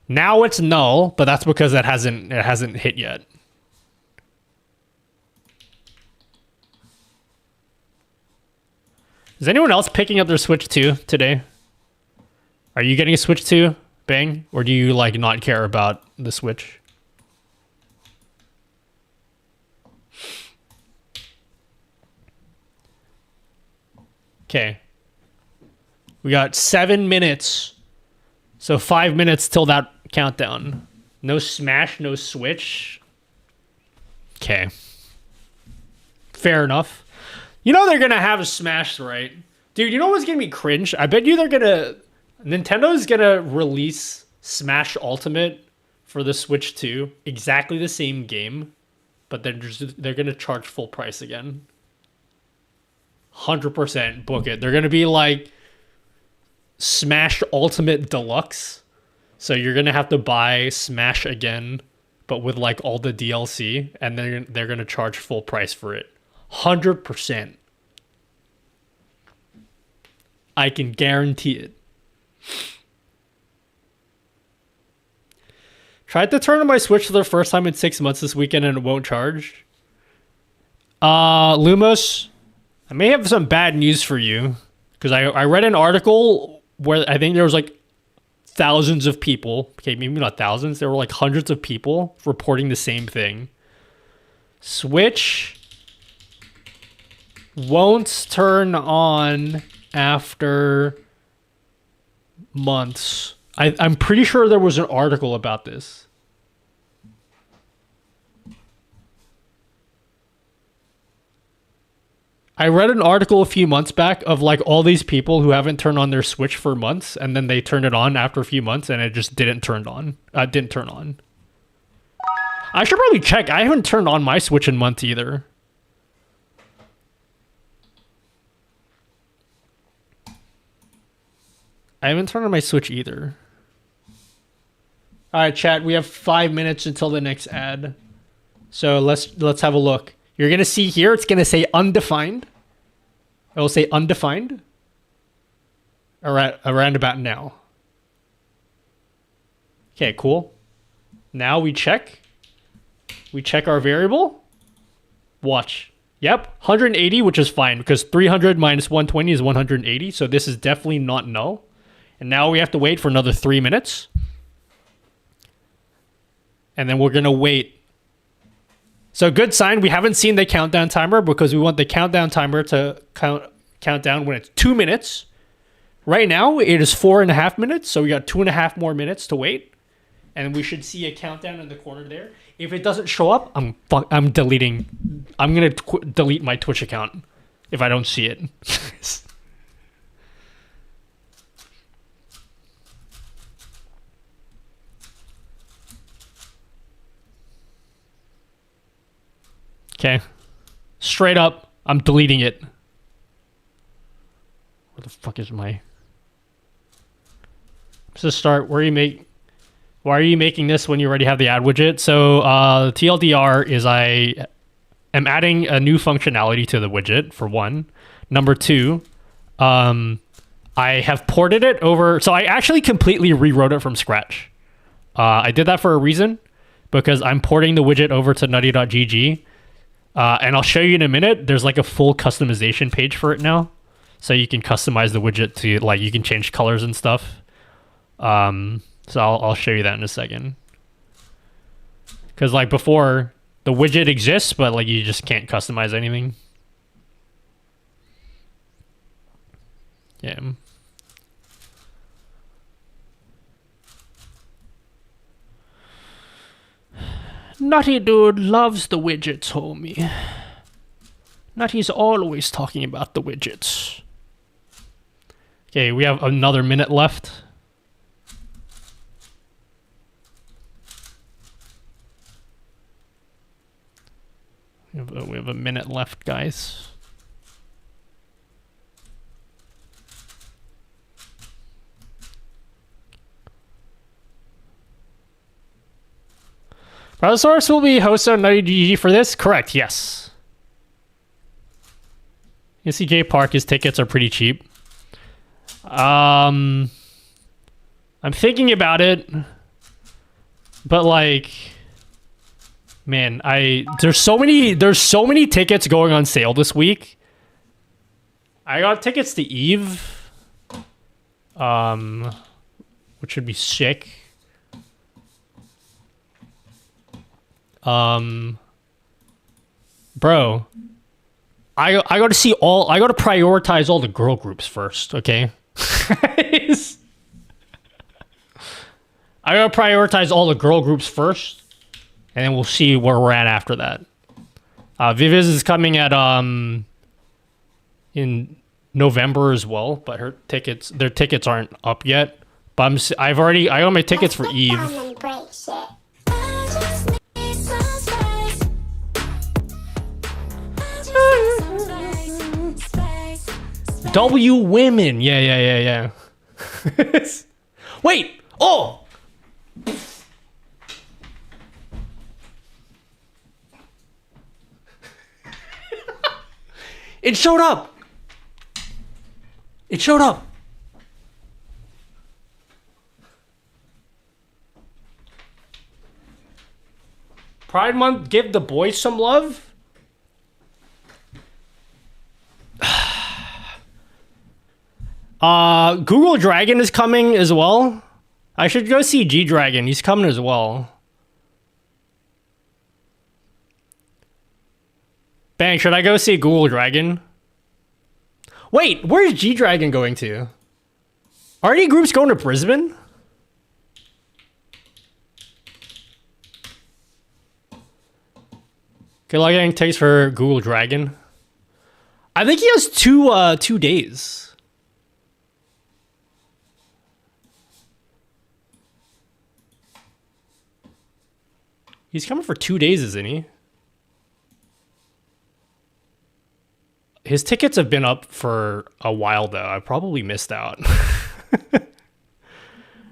now it's null, but that's because it hasn't hit yet. Is anyone else picking up their Switch 2 today? Are you getting a Switch 2, Bang? Or do you like not care about the Switch? Okay. We got 7 minutes. So 5 minutes till that countdown. No Smash, no Switch. Okay. Fair enough. You know they're gonna have a Smash, right? Dude, you know what's gonna be cringe? I bet you they're gonna... Nintendo's gonna release Smash Ultimate for the Switch 2. Exactly the same game. But they're gonna charge full price again. 100% book it. They're gonna be like Smash Ultimate Deluxe. So you're gonna have to buy Smash again, but with like all the DLC, and then they're gonna charge full price for it. 100%. I can guarantee it. Tried to turn on my Switch for the first time in 6 months this weekend and it won't charge. Lumos, I may have some bad news for you. Because I read an article where I think there was like thousands of people. Okay, maybe not thousands. There were like hundreds of people reporting the same thing. Switch won't turn on after months. I'm pretty sure there was an article about this. I read an article a few months back of like all these people who haven't turned on their Switch for months, and then they turned it on after a few months, and it just didn't turn on. Didn't turn on. I should probably check. I haven't turned on my Switch in months either. I haven't turned on my Switch either. All right, chat. We have 5 minutes until the next ad, so let's have a look. You're gonna see here. It's gonna say undefined. It will say undefined. Around about now. Okay, cool. Now we check. We check our variable. Watch. Yep, 180, which is fine because 300 minus 120 is 180. So this is definitely not null. And now we have to wait for another 3 minutes. And then we're going to wait. So good sign. We haven't seen the countdown timer because we want the countdown timer to count down when it's 2 minutes. Right now, it is 4.5 minutes. So we got 2.5 more minutes to wait. And we should see a countdown in the corner there. If it doesn't show up, I'm deleting. I'm going to delete my Twitch account if I don't see it. Okay. Straight up, I'm deleting it. Where the fuck is my... Let's just start. Why are you making this when you already have the ad widget? So TLDR is I am adding a new functionality to the widget, for one. Number two, I have ported it over... So I actually completely rewrote it from scratch. I did that for a reason, because I'm porting the widget over to nutty.gg. And I'll show you in a minute. There's like a full customization page for it now. So you can customize the widget to, like, you can change colors and stuff. So I'll show you that in a second. Because like before, the widget exists, but like you just can't customize anything. Yeah. Nutty dude loves the widgets, homie. Nutty's always talking about the widgets. Okay, we have another minute left. We have a minute left, guys. Browsersource will be hosted on NuttyGG for this? Correct, yes. NCJ Park, his tickets are pretty cheap. I'm thinking about it, but like, man, there's so many tickets going on sale this week. I got tickets to Eve. Which should be sick. Bro, I got to see all. I got to prioritize all the girl groups first. Okay. I gotta prioritize all the girl groups first, and then we'll see where we're at after that. Viviz is coming at in November as well, but their tickets aren't up yet. But I got my tickets for Eve. W women, yeah. Wait, oh. It showed up. It showed up. Pride Month, give the boys some love. Google Dragon is coming as well. I should go see G Dragon. He's coming as well. Bang, should I go see Google Dragon? Wait, where's G Dragon going to? Are any groups going to Brisbane? Okay, like getting takes for Google Dragon. I think he has 2 days. He's coming for 2 days, isn't he? His tickets have been up for a while, though. I probably missed out.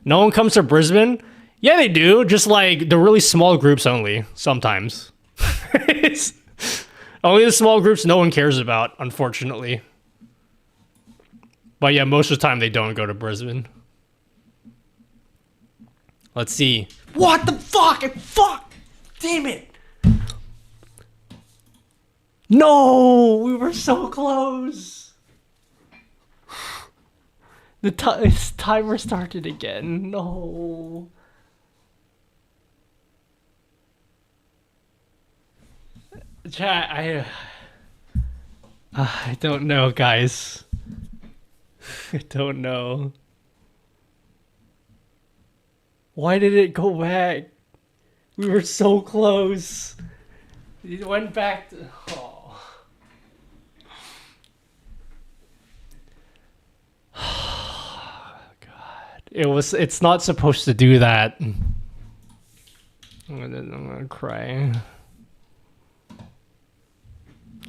No one comes to Brisbane? Yeah, they do. Just like the really small groups only, sometimes. Only the small groups no one cares about, unfortunately. But yeah, most of the time they don't go to Brisbane. Let's see. What the fuck? Fuck! Damn it! No! We were so close! The timer started again. No. Chat, I don't know, guys. I don't know. Why did it go back? We were so close. It went back to... Oh. It's not supposed to do that. I'm gonna cry.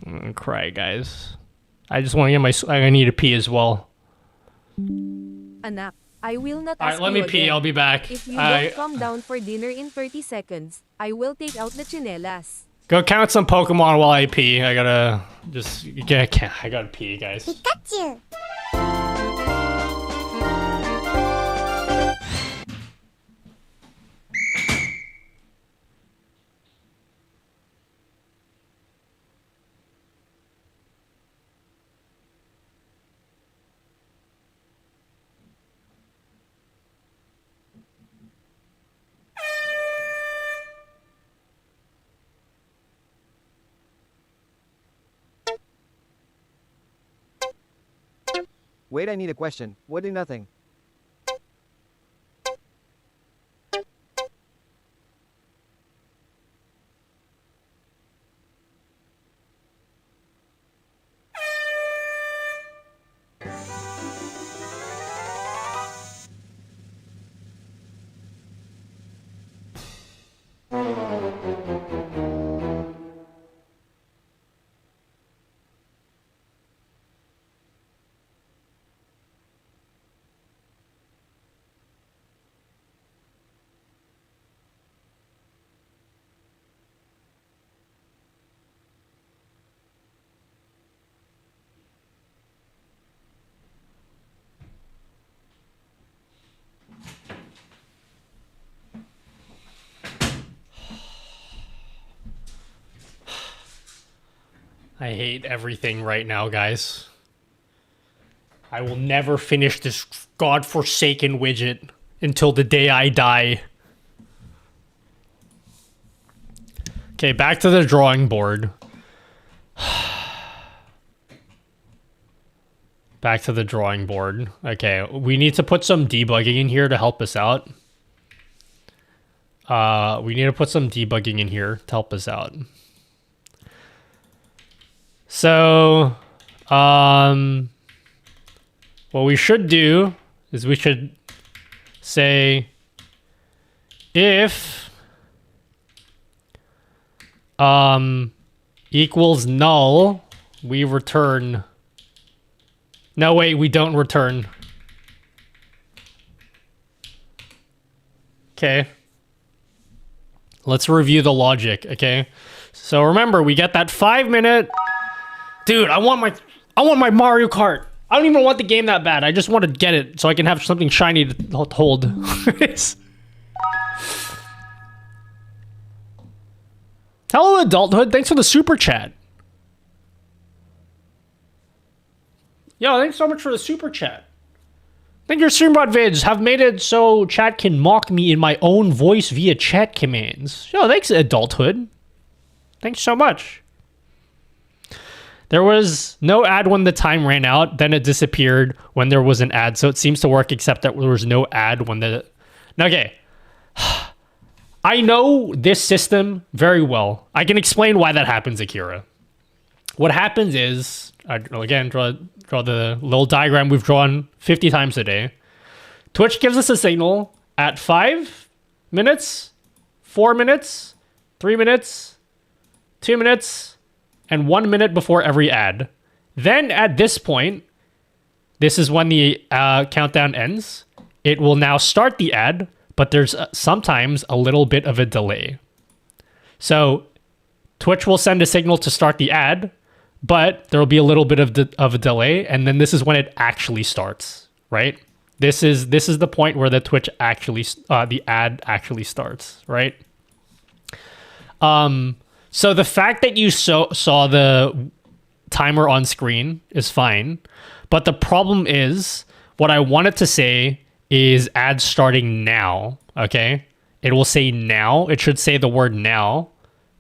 I'm gonna cry, guys. I just want to get I need to pee as well. Anak, I will not Alright, ask let you me pee. again. I'll be back. If you don't come down for dinner in 30 seconds, I will take out the chinelas. Go count some Pokemon while I pee. I gotta just I gotta pee, guys. Pikachu! Wait, I need a question. What do nothing? I hate everything right now, guys. I will never finish this godforsaken widget until the day I die. Okay, back to the drawing board. Back to the drawing board. Okay, we need to put some debugging in here to help us out. We need to put some debugging in here to help us out. So, what we should do is we should say if equals null, we return. No, wait, we don't return. Okay. Let's review the logic, okay? So remember, we get that 5-minute. Dude, I want my Mario Kart. I don't even want the game that bad. I just want to get it so I can have something shiny to hold. Hello, adulthood. Thanks for the super chat. Yo, thanks so much for the super chat. I think your streambot vids have made it so chat can mock me in my own voice via chat commands. Yo, thanks, adulthood. Thanks so much. There was no ad when the time ran out, then it disappeared when there was an ad, so it seems to work except that there was no ad when the... Okay. I know this system very well. I can explain why that happens, Akira. What happens is, again, draw the little diagram we've drawn 50 times a day. Twitch gives us a signal at 5 minutes, 4 minutes, 3 minutes, 2 minutes, and 1 minute before every ad. Then at this point, this is when the countdown ends. It will now start the ad, but there's sometimes a little bit of a delay. So Twitch will send a signal to start the ad, but there will be a little bit of a delay, and then this is when it actually starts, right? This is the point where the Twitch actually the ad actually starts, right? So the fact that you saw the timer on screen is fine, but the problem is what I wanted to say is ad starting now, okay? It will say now. It should say the word now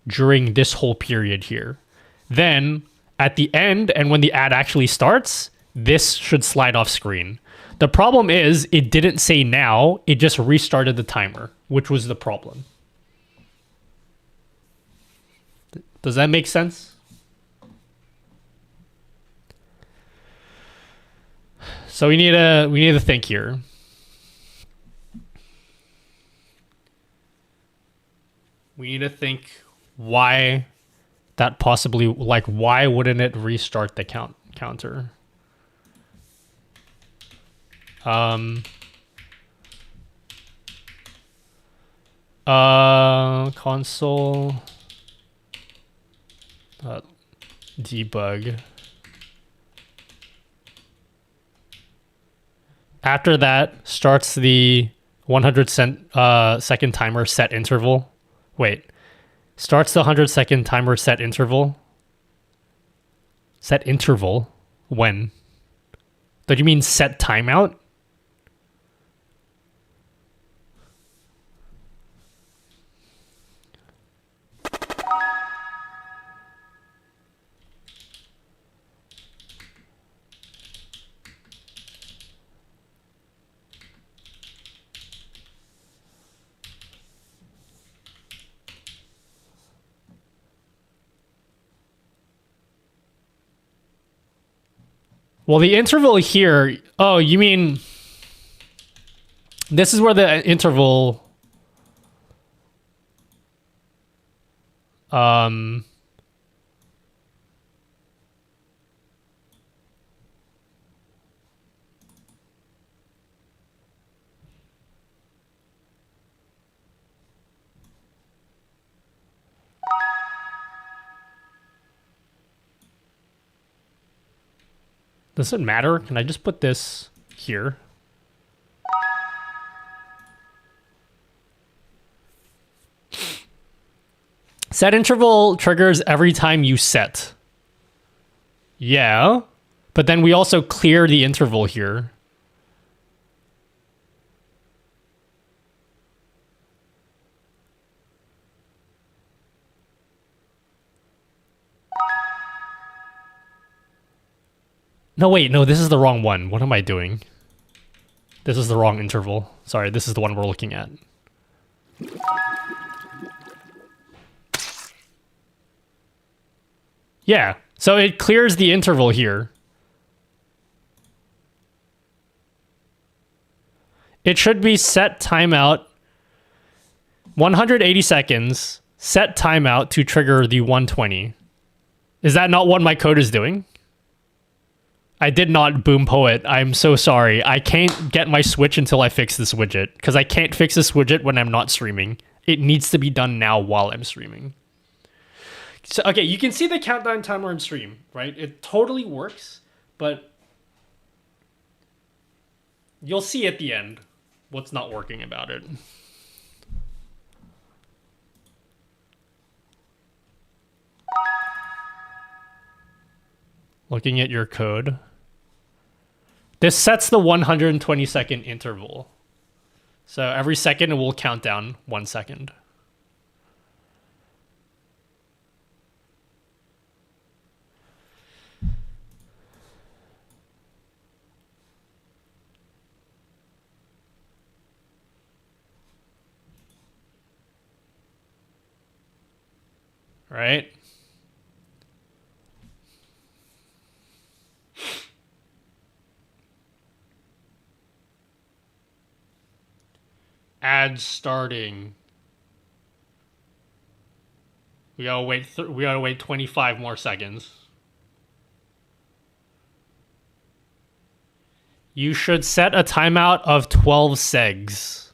during this whole period here. Then at the end, and when the ad actually starts, this should slide off screen. The problem is it didn't say now. It just restarted the timer, which was the problem. Does that make sense? So we need to think here. We need to think why that possibly, like, why wouldn't it restart the counter? Console debug. After that starts the 100-second timer set interval. Wait, starts the 100-second timer set interval. Set interval? When? Did you mean set timeout? Well, the interval here... Oh, you mean... This is where the interval... Does it matter? Can I just put this here? Set interval triggers every time you set. Yeah. But then we also clear the interval here. No, wait, no, this is the wrong one. What am I doing? This is the wrong interval. Sorry, this is the one we're looking at. Yeah, so it clears the interval here. It should be set timeout 180 seconds, set timeout to trigger the 120. Is that not what my code is doing? I did not boom poet. I'm so sorry. I can't get my Switch until I fix this widget, because I can't fix this widget when I'm not streaming. It needs to be done now while I'm streaming. So, okay, you can see the countdown timer on stream, right? It totally works, but you'll see at the end what's not working about it. Looking at your code. This sets the 120-second interval. So every second it will count down 1 second. Right? Ads starting. We gotta wait 25 more seconds. You should set a timeout of 12 segs.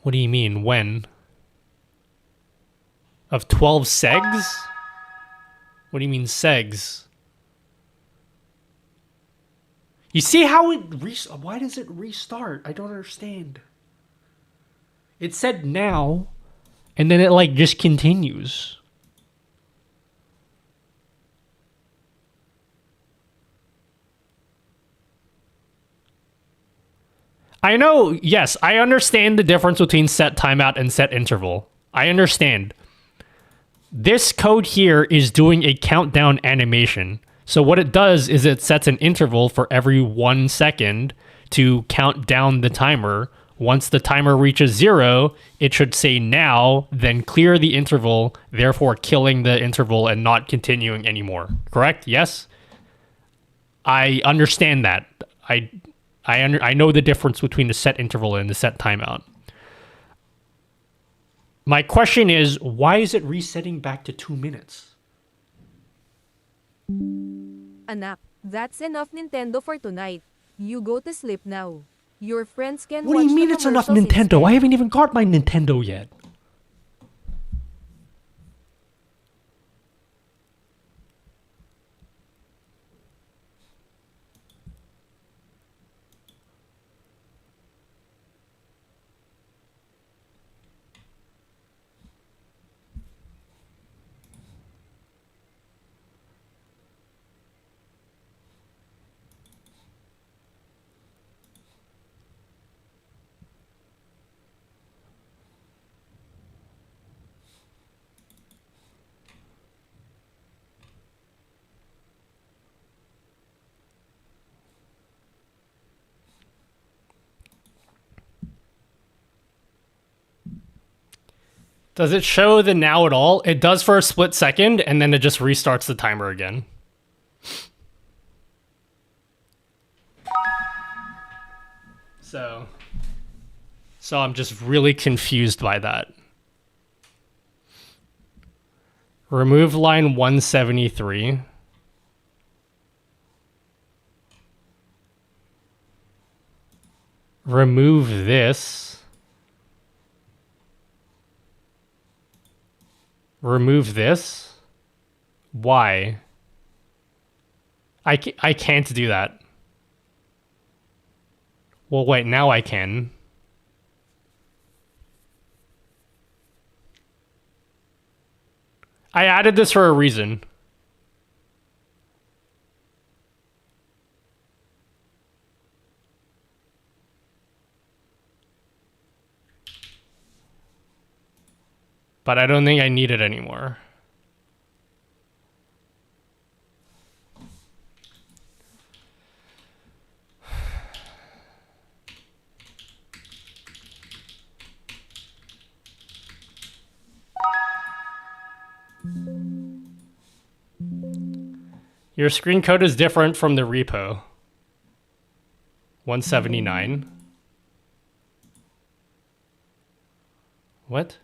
What do you mean, when? Of 12 segs? What do you mean, segs? You see how it why does it restart? I don't understand. It said now, and then it like just continues. I know, yes, I understand the difference between set timeout and set interval. I understand. This code here is doing a countdown animation. So what it does is it sets an interval for every 1 second to count down the timer. Once the timer reaches 0, it should say now, then clear the interval, therefore killing the interval and not continuing anymore. Correct? Yes? I understand that. I know the difference between the set interval and the set timeout. My question is, why is it resetting back to 2 minutes? Anak, that's enough Nintendo for tonight. You go to sleep now. Your friends can What do watch you mean the it's enough commercials Nintendo? instead. I haven't even got my Nintendo yet. Does it show the now at all? It does for a split second, and then it just restarts the timer again. So I'm just really confused by that. Remove line 173. Remove this. Remove this. Why? I can't do that. Well, wait, now I can. I added this for a reason. But I don't think I need it anymore. Your screen code is different from the repo. 179. What?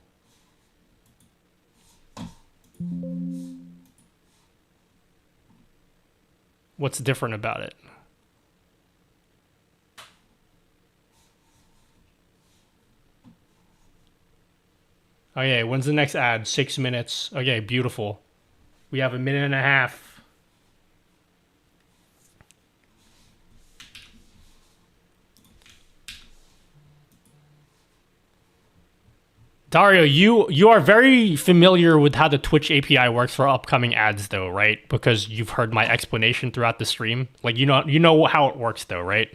What's different about it? Okay, when's the next ad? 6 minutes. Okay, beautiful. We have a minute and a half. Dario, you are very familiar with how the Twitch API works for upcoming ads though, right? Because you've heard my explanation throughout the stream. Like you know how it works though, right?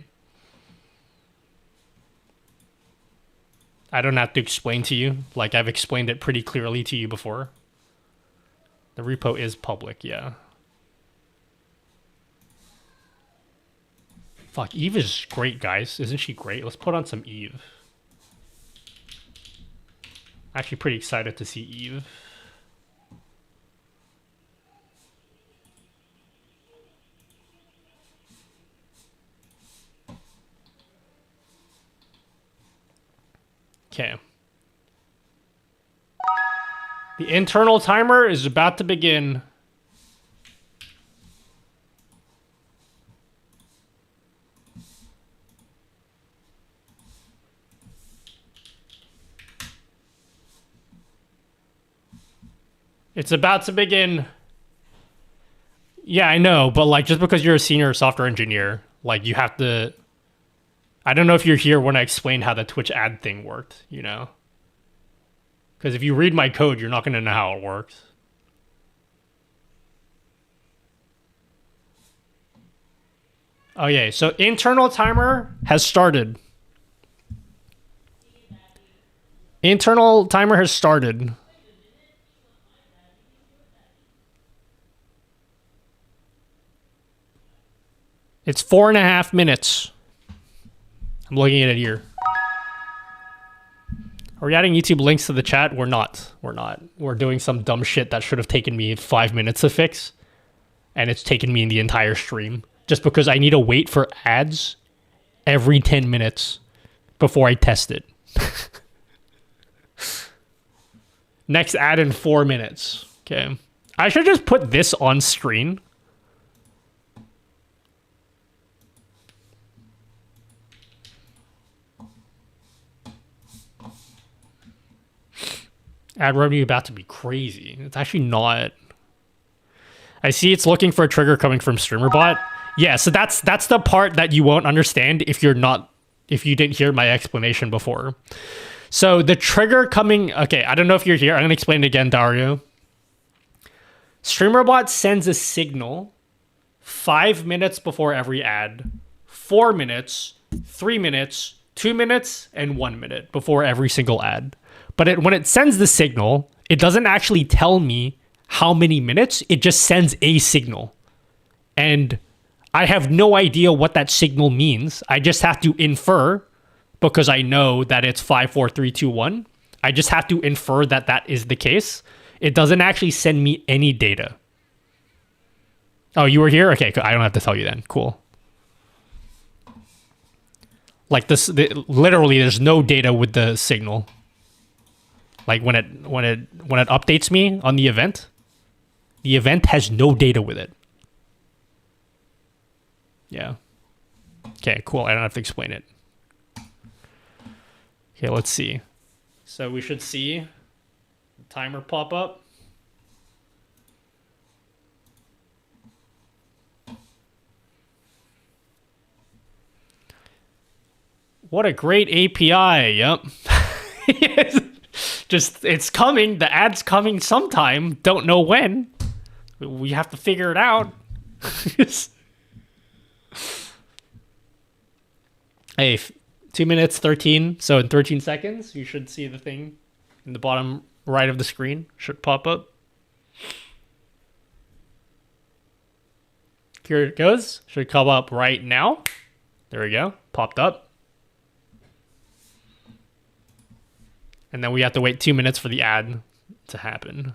I don't have to explain to you. Like I've explained it pretty clearly to you before. The repo is public, yeah. Fuck, Eve is great, guys. Isn't she great? Let's put on some Eve. Actually pretty excited to see Eve. Okay. The internal timer is about to begin. It's about to begin. Yeah, I know, but like just because you're a senior software engineer, like you have to. I don't know if you're here when I explained how the Twitch ad thing worked, you know? Because if you read my code, you're not going to know how it works. Okay, so internal timer has started. Internal timer has started. It's 4.5 minutes. I'm looking at it here. Are we adding YouTube links to the chat? We're not. We're not. We're doing some dumb shit that should have taken me 5 minutes to fix. And it's taken me the entire stream. Just because I need to wait for ads every 10 minutes before I test it. Next ad in 4 minutes. Okay. I should just put this on screen. Ad revenue about to be crazy. It's actually not. I see it's looking for a trigger coming from StreamerBot. Yeah, so that's the part that you won't understand if you didn't hear my explanation before. So the trigger coming, okay, I don't know if you're here. I'm gonna explain it again, Dario. StreamerBot sends a signal 5 minutes before every ad, 4 minutes, 3 minutes, 2 minutes, and 1 minute before every single ad. But when it sends the signal, it doesn't actually tell me how many minutes. It just sends a signal. And I have no idea what that signal means. I just have to infer, because I know that it's 5, 4, 3, 2, 1. I just have to infer that that is the case. It doesn't actually send me any data. Oh, you were here? Okay, I don't have to tell you then. Cool. Like this, literally, there's no data with the signal. Like when it updates me on the event has no data with it. Yeah. Okay, cool. I don't have to explain it. Okay, let's see. So we should see the timer pop up. What a great API. Yep. Just, it's coming. The ad's coming sometime. Don't know when. We have to figure it out. Hey, 2 minutes 13. So in 13 seconds, you should see the thing in the bottom right of the screen. Should pop up. Here it goes. Should come up right now. There we go. Popped up. And then we have to wait 2 minutes for the ad to happen.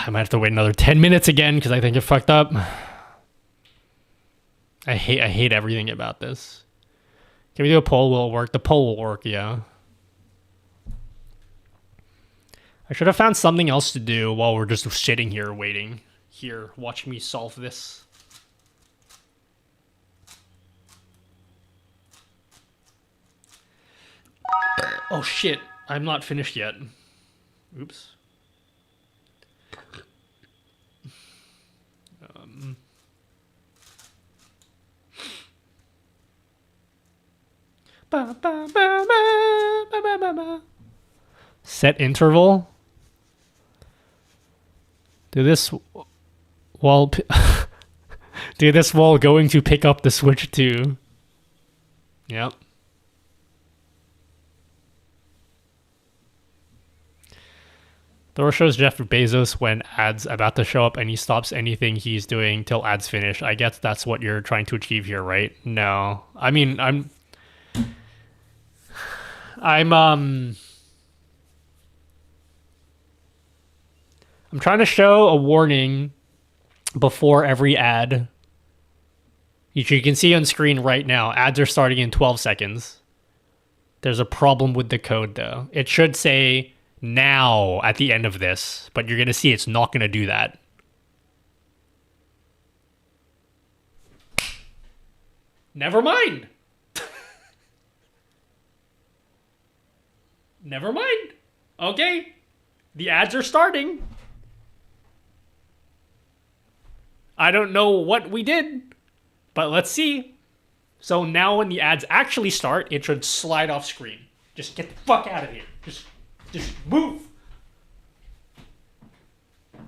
I might have to wait another 10 minutes again because I think it fucked up. I hate everything about this. Can we do a poll? Will it work? The poll will work, yeah. I should have found something else to do while we're just sitting here waiting. Here, watch me solve this. Oh shit, I'm not finished yet. Oops. Set interval. Do this while do this while going to pick up the Switch 2. Yep. Thor shows Jeff Bezos when ads about to show up and he stops anything he's doing till ads finish. I guess that's what you're trying to achieve here, right? No. I mean, I'm trying to show a warning before every ad. You can see on screen right now, ads are starting in 12 seconds. There's a problem with the code though. It should say now at the end of this, but you're going to see it's not going to do that. Never mind. Never mind. Okay. The ads are starting. I don't know what we did, but let's see. So now when the ads actually start, it should slide off screen. Just get the fuck out of here. Just move.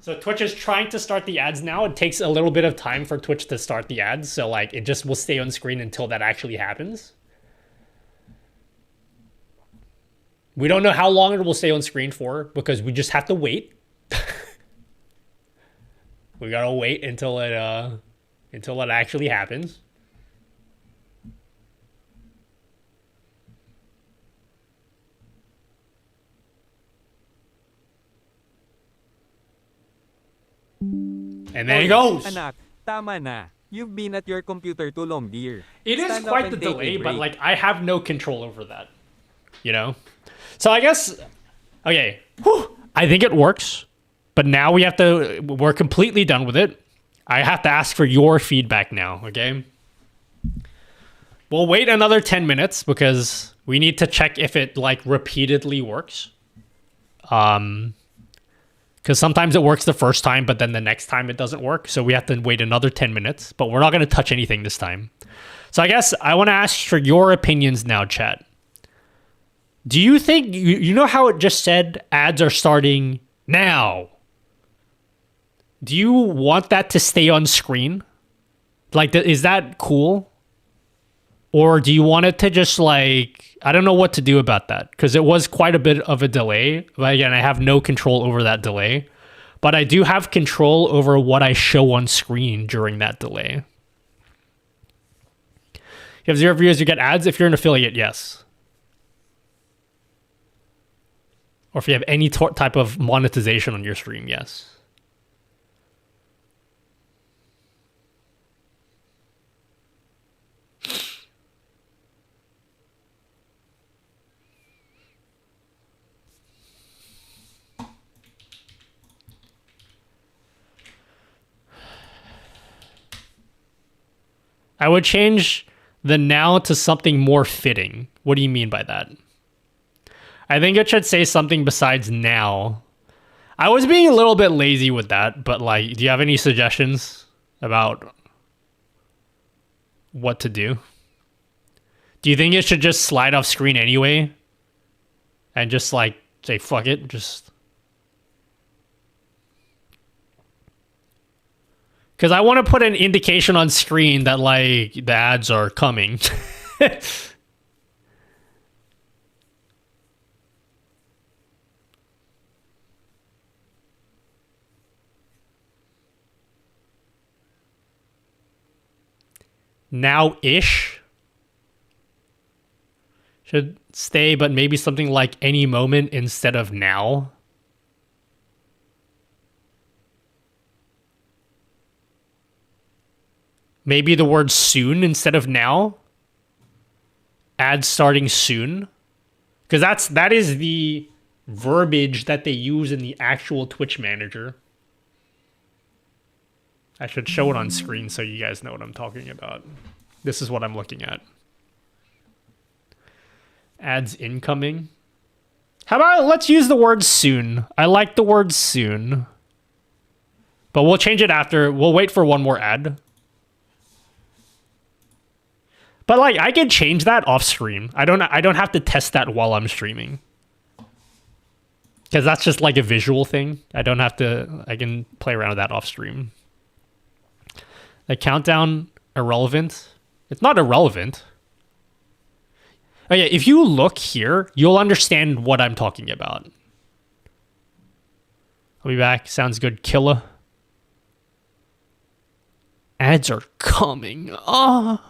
So Twitch is trying to start the ads now. It takes a little bit of time for Twitch to start the ads. So like it just will stay on screen until that actually happens. We don't know how long it will stay on screen for because we just have to wait. We gotta wait until it actually happens. And there it goes. Anak, tama na. You've been at your computer too long, dear. It is Stand up quite and the take a delay, but break. like I have no control over that. You know? So I guess, okay. Whew, I think it works, but now we're completely done with it. I have to ask for your feedback now, okay? We'll wait another 10 minutes because we need to check if it like repeatedly works. Because sometimes it works the first time, but then the next time it doesn't work. So we have to wait another 10 minutes, but we're not going to touch anything this time. So I guess I want to ask for your opinions now, chat. Do you think, you know how it just said ads are starting now? Do you want that to stay on screen? Like, is that cool? Or do you want it to just like, I don't know what to do about that. Because it was quite a bit of a delay. But again, I have no control over that delay. But I do have control over what I show on screen during that delay. You have 0 views, you get ads. If you're an affiliate, yes. Or if you have any type of monetization on your stream, yes. I would change the now to something more fitting. What do you mean by that? I think it should say something besides now. I was being a little bit lazy with that, but like, do you have any suggestions about what to do? Do you think it should just slide off screen anyway? And just like say fuck it, just because I want to put an indication on screen that like the ads are coming. Now-ish should stay, but maybe something like any moment instead of now. Maybe the word soon instead of now. Ads starting soon. Because that is the verbiage that they use in the actual Twitch manager. I should show it on screen so you guys know what I'm talking about. This is what I'm looking at. Ads incoming. How about let's use the word soon. I like the word soon. But we'll change it after. We'll wait for one more ad. But like I can change that off stream. I don't have to test that while I'm streaming. Because that's just like a visual thing. I can play around with that off stream. The countdown irrelevant. It's not irrelevant. Oh yeah, if you look here, you'll understand what I'm talking about. I'll be back. Sounds good, killer. Ads are coming. Oh.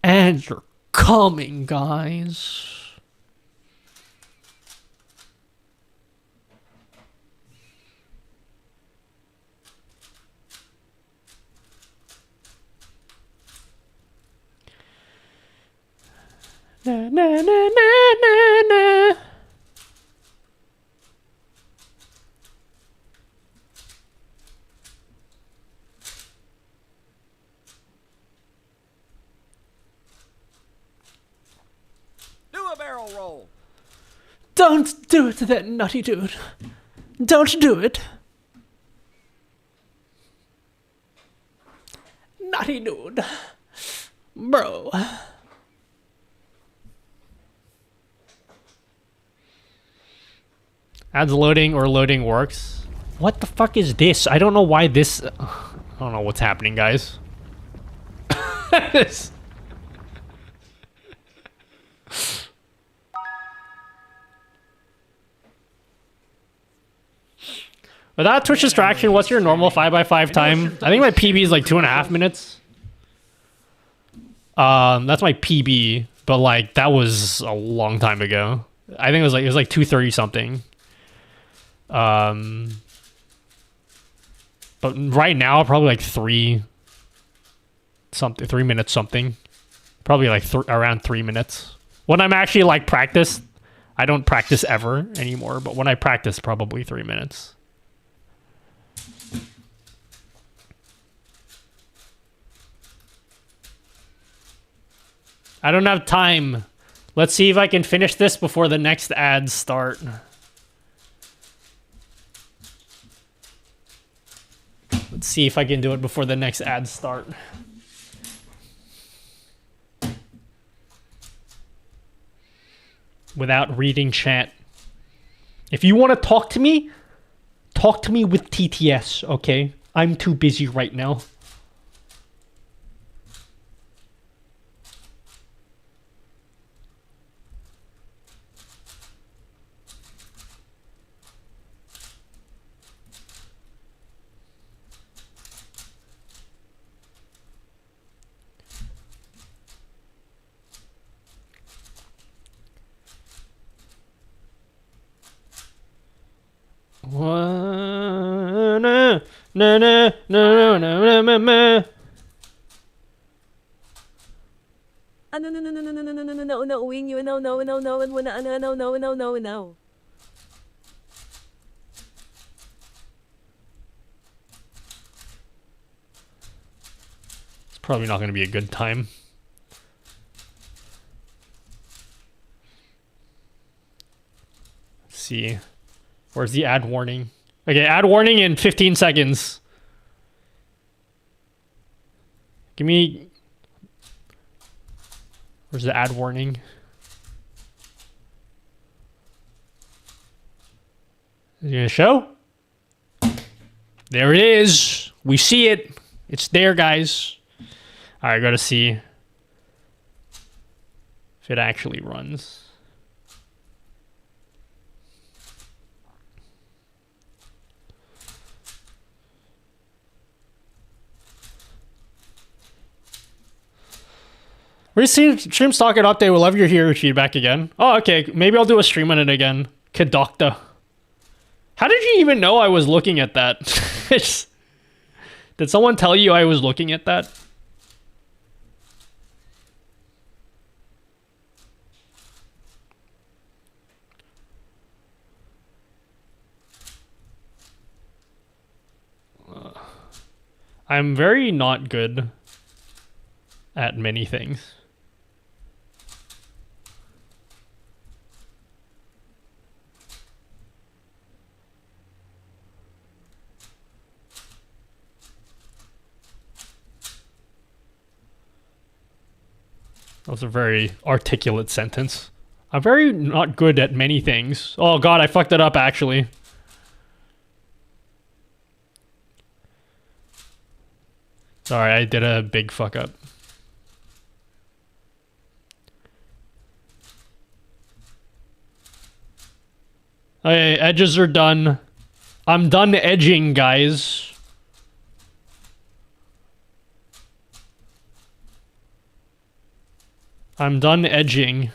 Ads are coming, guys. Na, na, na, na, na, na. Do a barrel roll. Don't do it to that nutty dude. Don't do it. Nutty dude. Bro. Ads loading or loading works. What the fuck is this? I don't know why this... I don't know what's happening, guys. Without Twitch distraction, what's your normal 5x5 time? I think my PB is like 2.5 minutes. That's my PB, but like that was a long time ago. I think it was like 2:30 something. But right now probably like 3 minutes something. Probably like around 3 minutes. When I'm actually like practice, I don't practice ever anymore, but when I practice, probably 3 minutes. I don't have time. Let's see if I can finish this before the next ads start. Let's see if I can do it before the next ads start. Without reading chat. If you want to talk to me with TTS, okay? I'm too busy right now. Nauuwing you no no. It's probably not going to be a good time. see. Where's the ad warning? Okay, ad warning in 15 seconds. Give me... Where's the ad warning? Is it gonna show? There it is. We see it. It's there, guys. Alright, gotta see if it actually runs. We're seeing Stream Stock and Update. We'll love your hero feedback again. Oh, okay. Maybe I'll do a stream on it again. Kadokta. How did you even know I was looking at that? Did someone tell you I was looking at that? I'm very not good at many things. That was a very articulate sentence. I'm very not good at many things. Oh god, I fucked it up actually. Sorry, I did a big fuck up. Okay, edges are done. I'm done edging, guys. I'm done edging.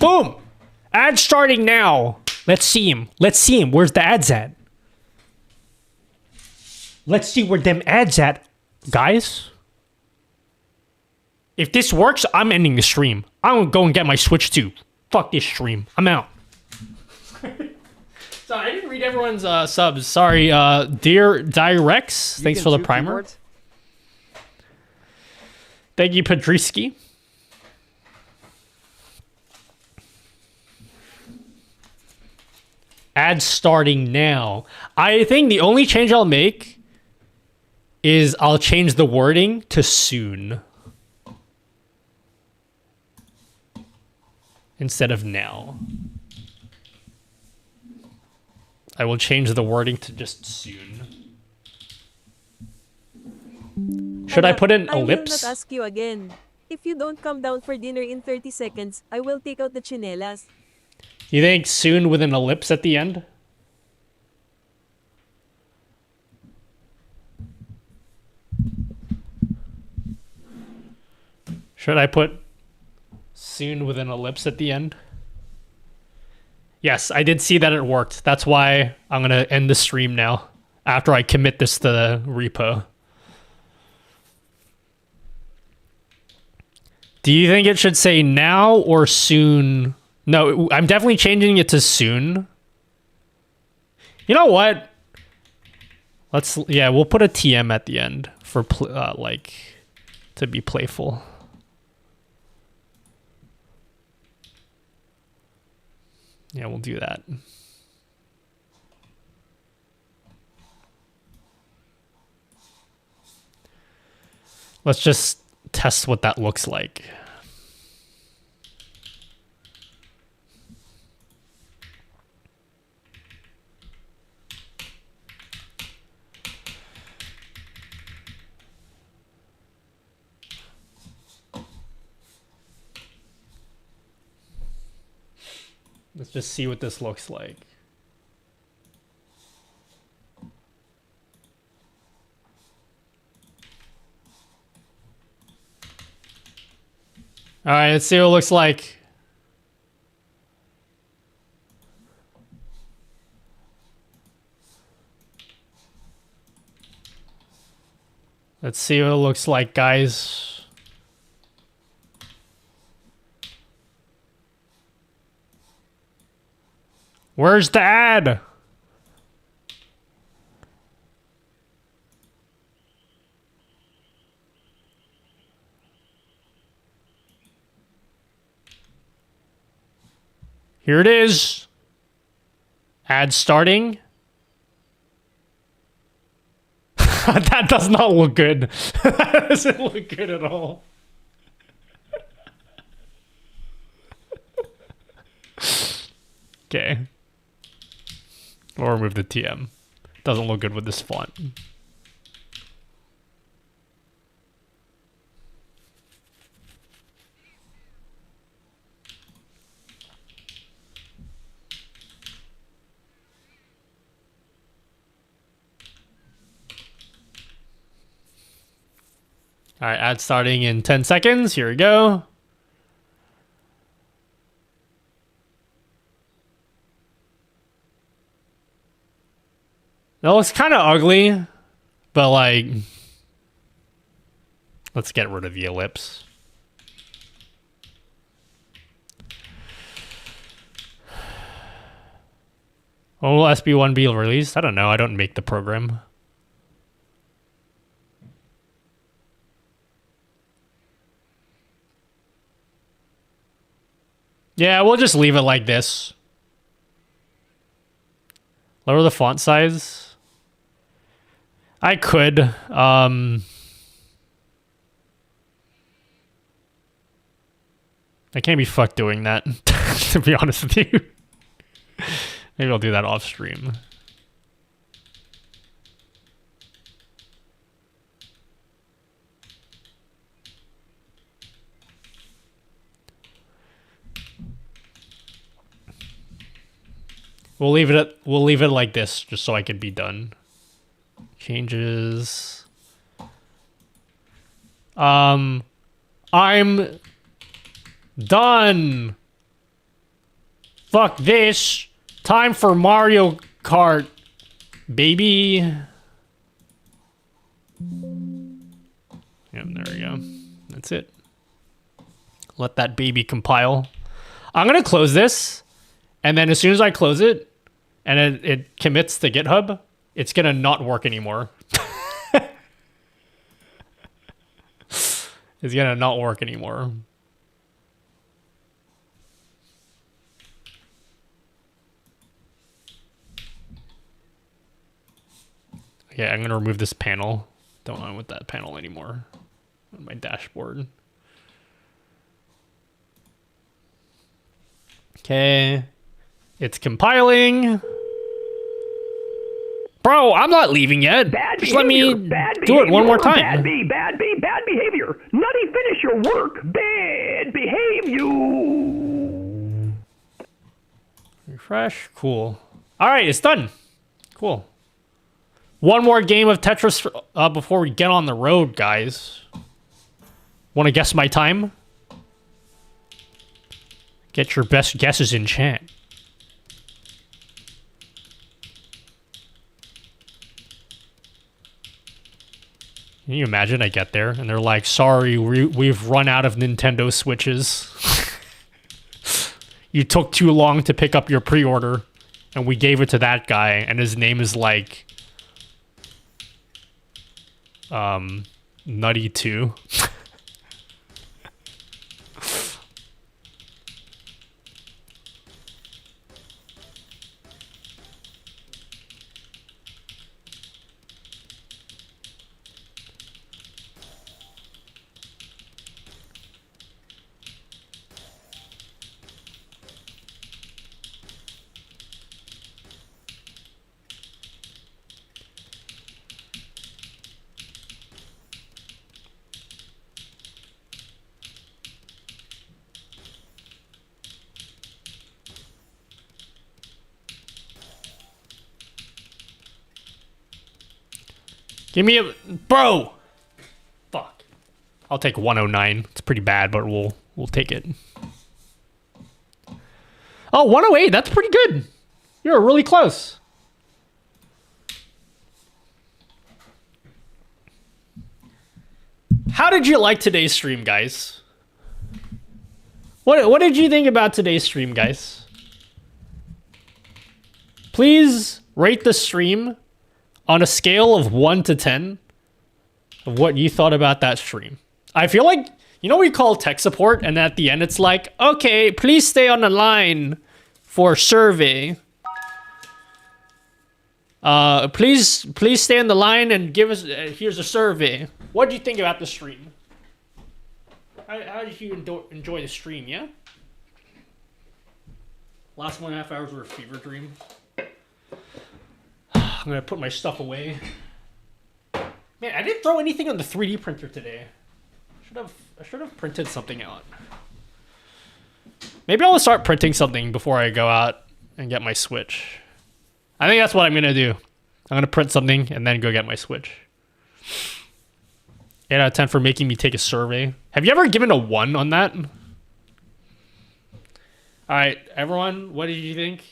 Boom! Ad starting now. Let's see him. Let's see him. Where's the ads at? Let's see where them ads at, guys. If this works, I'm ending the stream. I'm gonna go and get my Switch too. Fuck this stream. I'm out. Sorry, I didn't read everyone's subs. Sorry, dear Direx. Thanks for the primer. Thank you, Padriski. Ads starting now. I think the only change I'll make is I'll change the wording to soon instead of now. I will change the wording to just soon. Should I put an ellipse? I will not ask you again. If you don't come down for dinner in 30 seconds, I will take out the chinelas. You think soon with an ellipse at the end? Should I put soon with an ellipse at the end? Yes, I did see that it worked. That's why I'm going to end the stream now after I commit this to the repo. Do you think it should say now or soon? No, I'm definitely changing it to soon. You know what? We'll put a TM at the end for like to be playful. Yeah, we'll do that. Let's just test what that looks like. Let's just see what this looks like. All right, let's see what it looks like. Let's see what it looks like, guys. Where's the ad? Here it is. Ad starting. That does not look good. That doesn't look good at all. Okay. We'll remove the TM. Doesn't look good with this font. All right, ad starting in 10 seconds. Here we go. That looks kind of ugly, but like, let's get rid of the ellipse. When will SB1 be released? I don't know. I don't make the program. Yeah, we'll just leave it like this. Lower the font size. I could. I can't be fucked doing that, to be honest with you. Maybe I'll do that off stream. We'll leave it like this, just so I can be done. Changes. I'm done. Fuck this. Time for Mario Kart, baby. Yep, there we go. That's it. Let that baby compile. I'm gonna close this, and then as soon as I close it, and it commits to GitHub, it's gonna not work anymore. It's gonna not work anymore. Okay, I'm gonna remove this panel. Don't want with that panel anymore on my dashboard. Okay, it's compiling. Bro, I'm not leaving yet. Just let me do it one more time. Bad behavior. Nutty, finish your work. Bad behavior. Refresh. Cool. All right, it's done. Cool. One more game of Tetris before we get on the road, guys. Want to guess my time? Get your best guesses in chat. Can you imagine I get there and they're like, sorry, we've run out of Nintendo Switches. You took too long to pick up your pre-order and we gave it to that guy and his name is like Nutty 2. Give me a bro. Fuck. I'll take 109. It's pretty bad, but we'll take it. Oh, 108. That's pretty good. You're really close. How did you like today's stream, guys? What did you think about today's stream, guys? Please rate the stream on a scale of 1 to 10 of what you thought about that stream. I feel like, you know, we call tech support and at the end it's like, okay, please stay on the line for survey. Please stay on the line and give us, here's a survey. What do you think about the stream? How did you enjoy the stream, yeah? Last 1.5 hours were a fever dream. I'm gonna put my stuff away. Man, I didn't throw anything on the 3D printer today. I should have printed something out. Maybe I'll start printing something before I go out and get my Switch. I think that's what I'm gonna do. I'm gonna print something and then go get my Switch. 8 out of 10 for making me take a survey. Have you ever given a 1 on that? Alright, everyone, what did you think?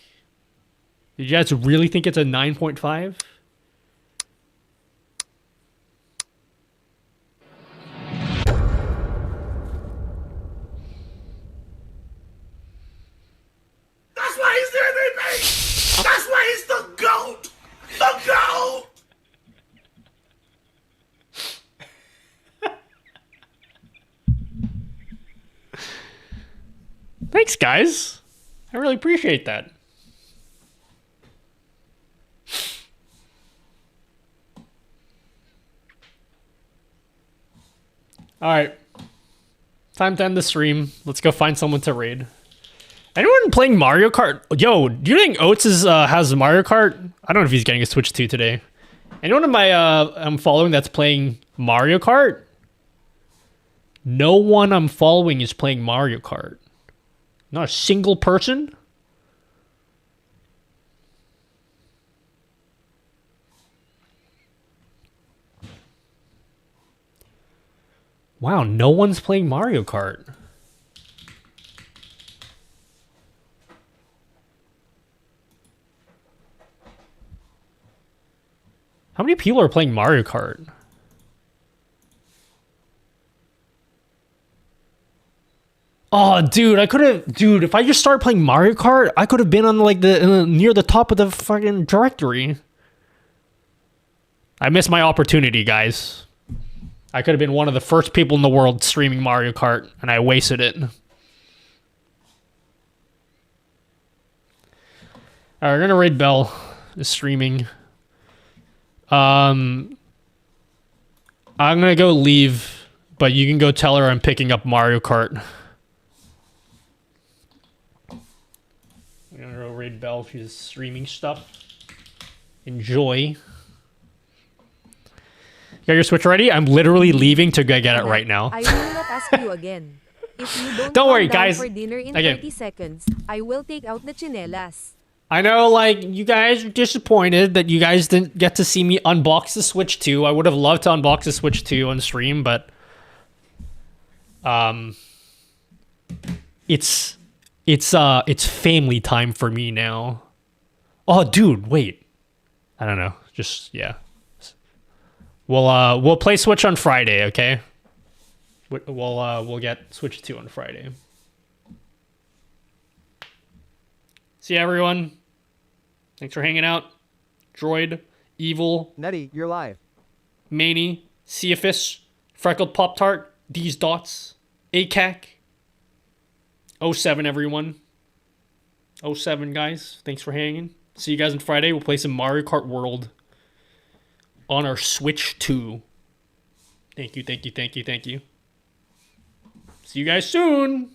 Did you guys really think it's a 9.5? That's why he's the MVP! That's why he's the GOAT! The GOAT! Thanks, guys. I really appreciate that. Alright. Time to end the stream. Let's go find someone to raid. Anyone playing Mario Kart? Yo, do you think Oates has Mario Kart? I don't know if he's getting a Switch 2 today. Anyone in my I'm following that's playing Mario Kart? No one I'm following is playing Mario Kart. Not a single person? Wow, no one's playing Mario Kart. How many people are playing Mario Kart? Oh, dude, if I just started playing Mario Kart, I could have been on like the near the top of the fucking directory. I missed my opportunity, guys. I could have been one of the first people in the world streaming Mario Kart, and I wasted it. Alright, we're gonna raid Bell is streaming. I'm gonna go leave, but you can go tell her I'm picking up Mario Kart. I'm gonna go raid Bell. She's streaming stuff. Enjoy. You got your Switch ready? I'm literally leaving to go get it right now. I will not ask you again. If you don't Don't worry, come down guys. for dinner in Again. 30 seconds, I will take out the chinelas. I know, like, you guys are disappointed that you guys didn't get to see me unbox the Switch 2. I would have loved to unbox the Switch 2 on stream, but it's family time for me now. Oh, dude, wait. I don't know. Just yeah. We'll play Switch on Friday, okay? We'll get Switch 2 on Friday. See ya, everyone. Thanks for hanging out. Droid, Evil, Nutty, you're live. Maney, Cephas, Freckled Pop Tart, These Dots, ACAC, 07, everyone. 07, guys. Thanks for hanging. See you guys on Friday. We'll play some Mario Kart World on our Switch 2. Thank you, thank you, thank you, thank you. See you guys soon.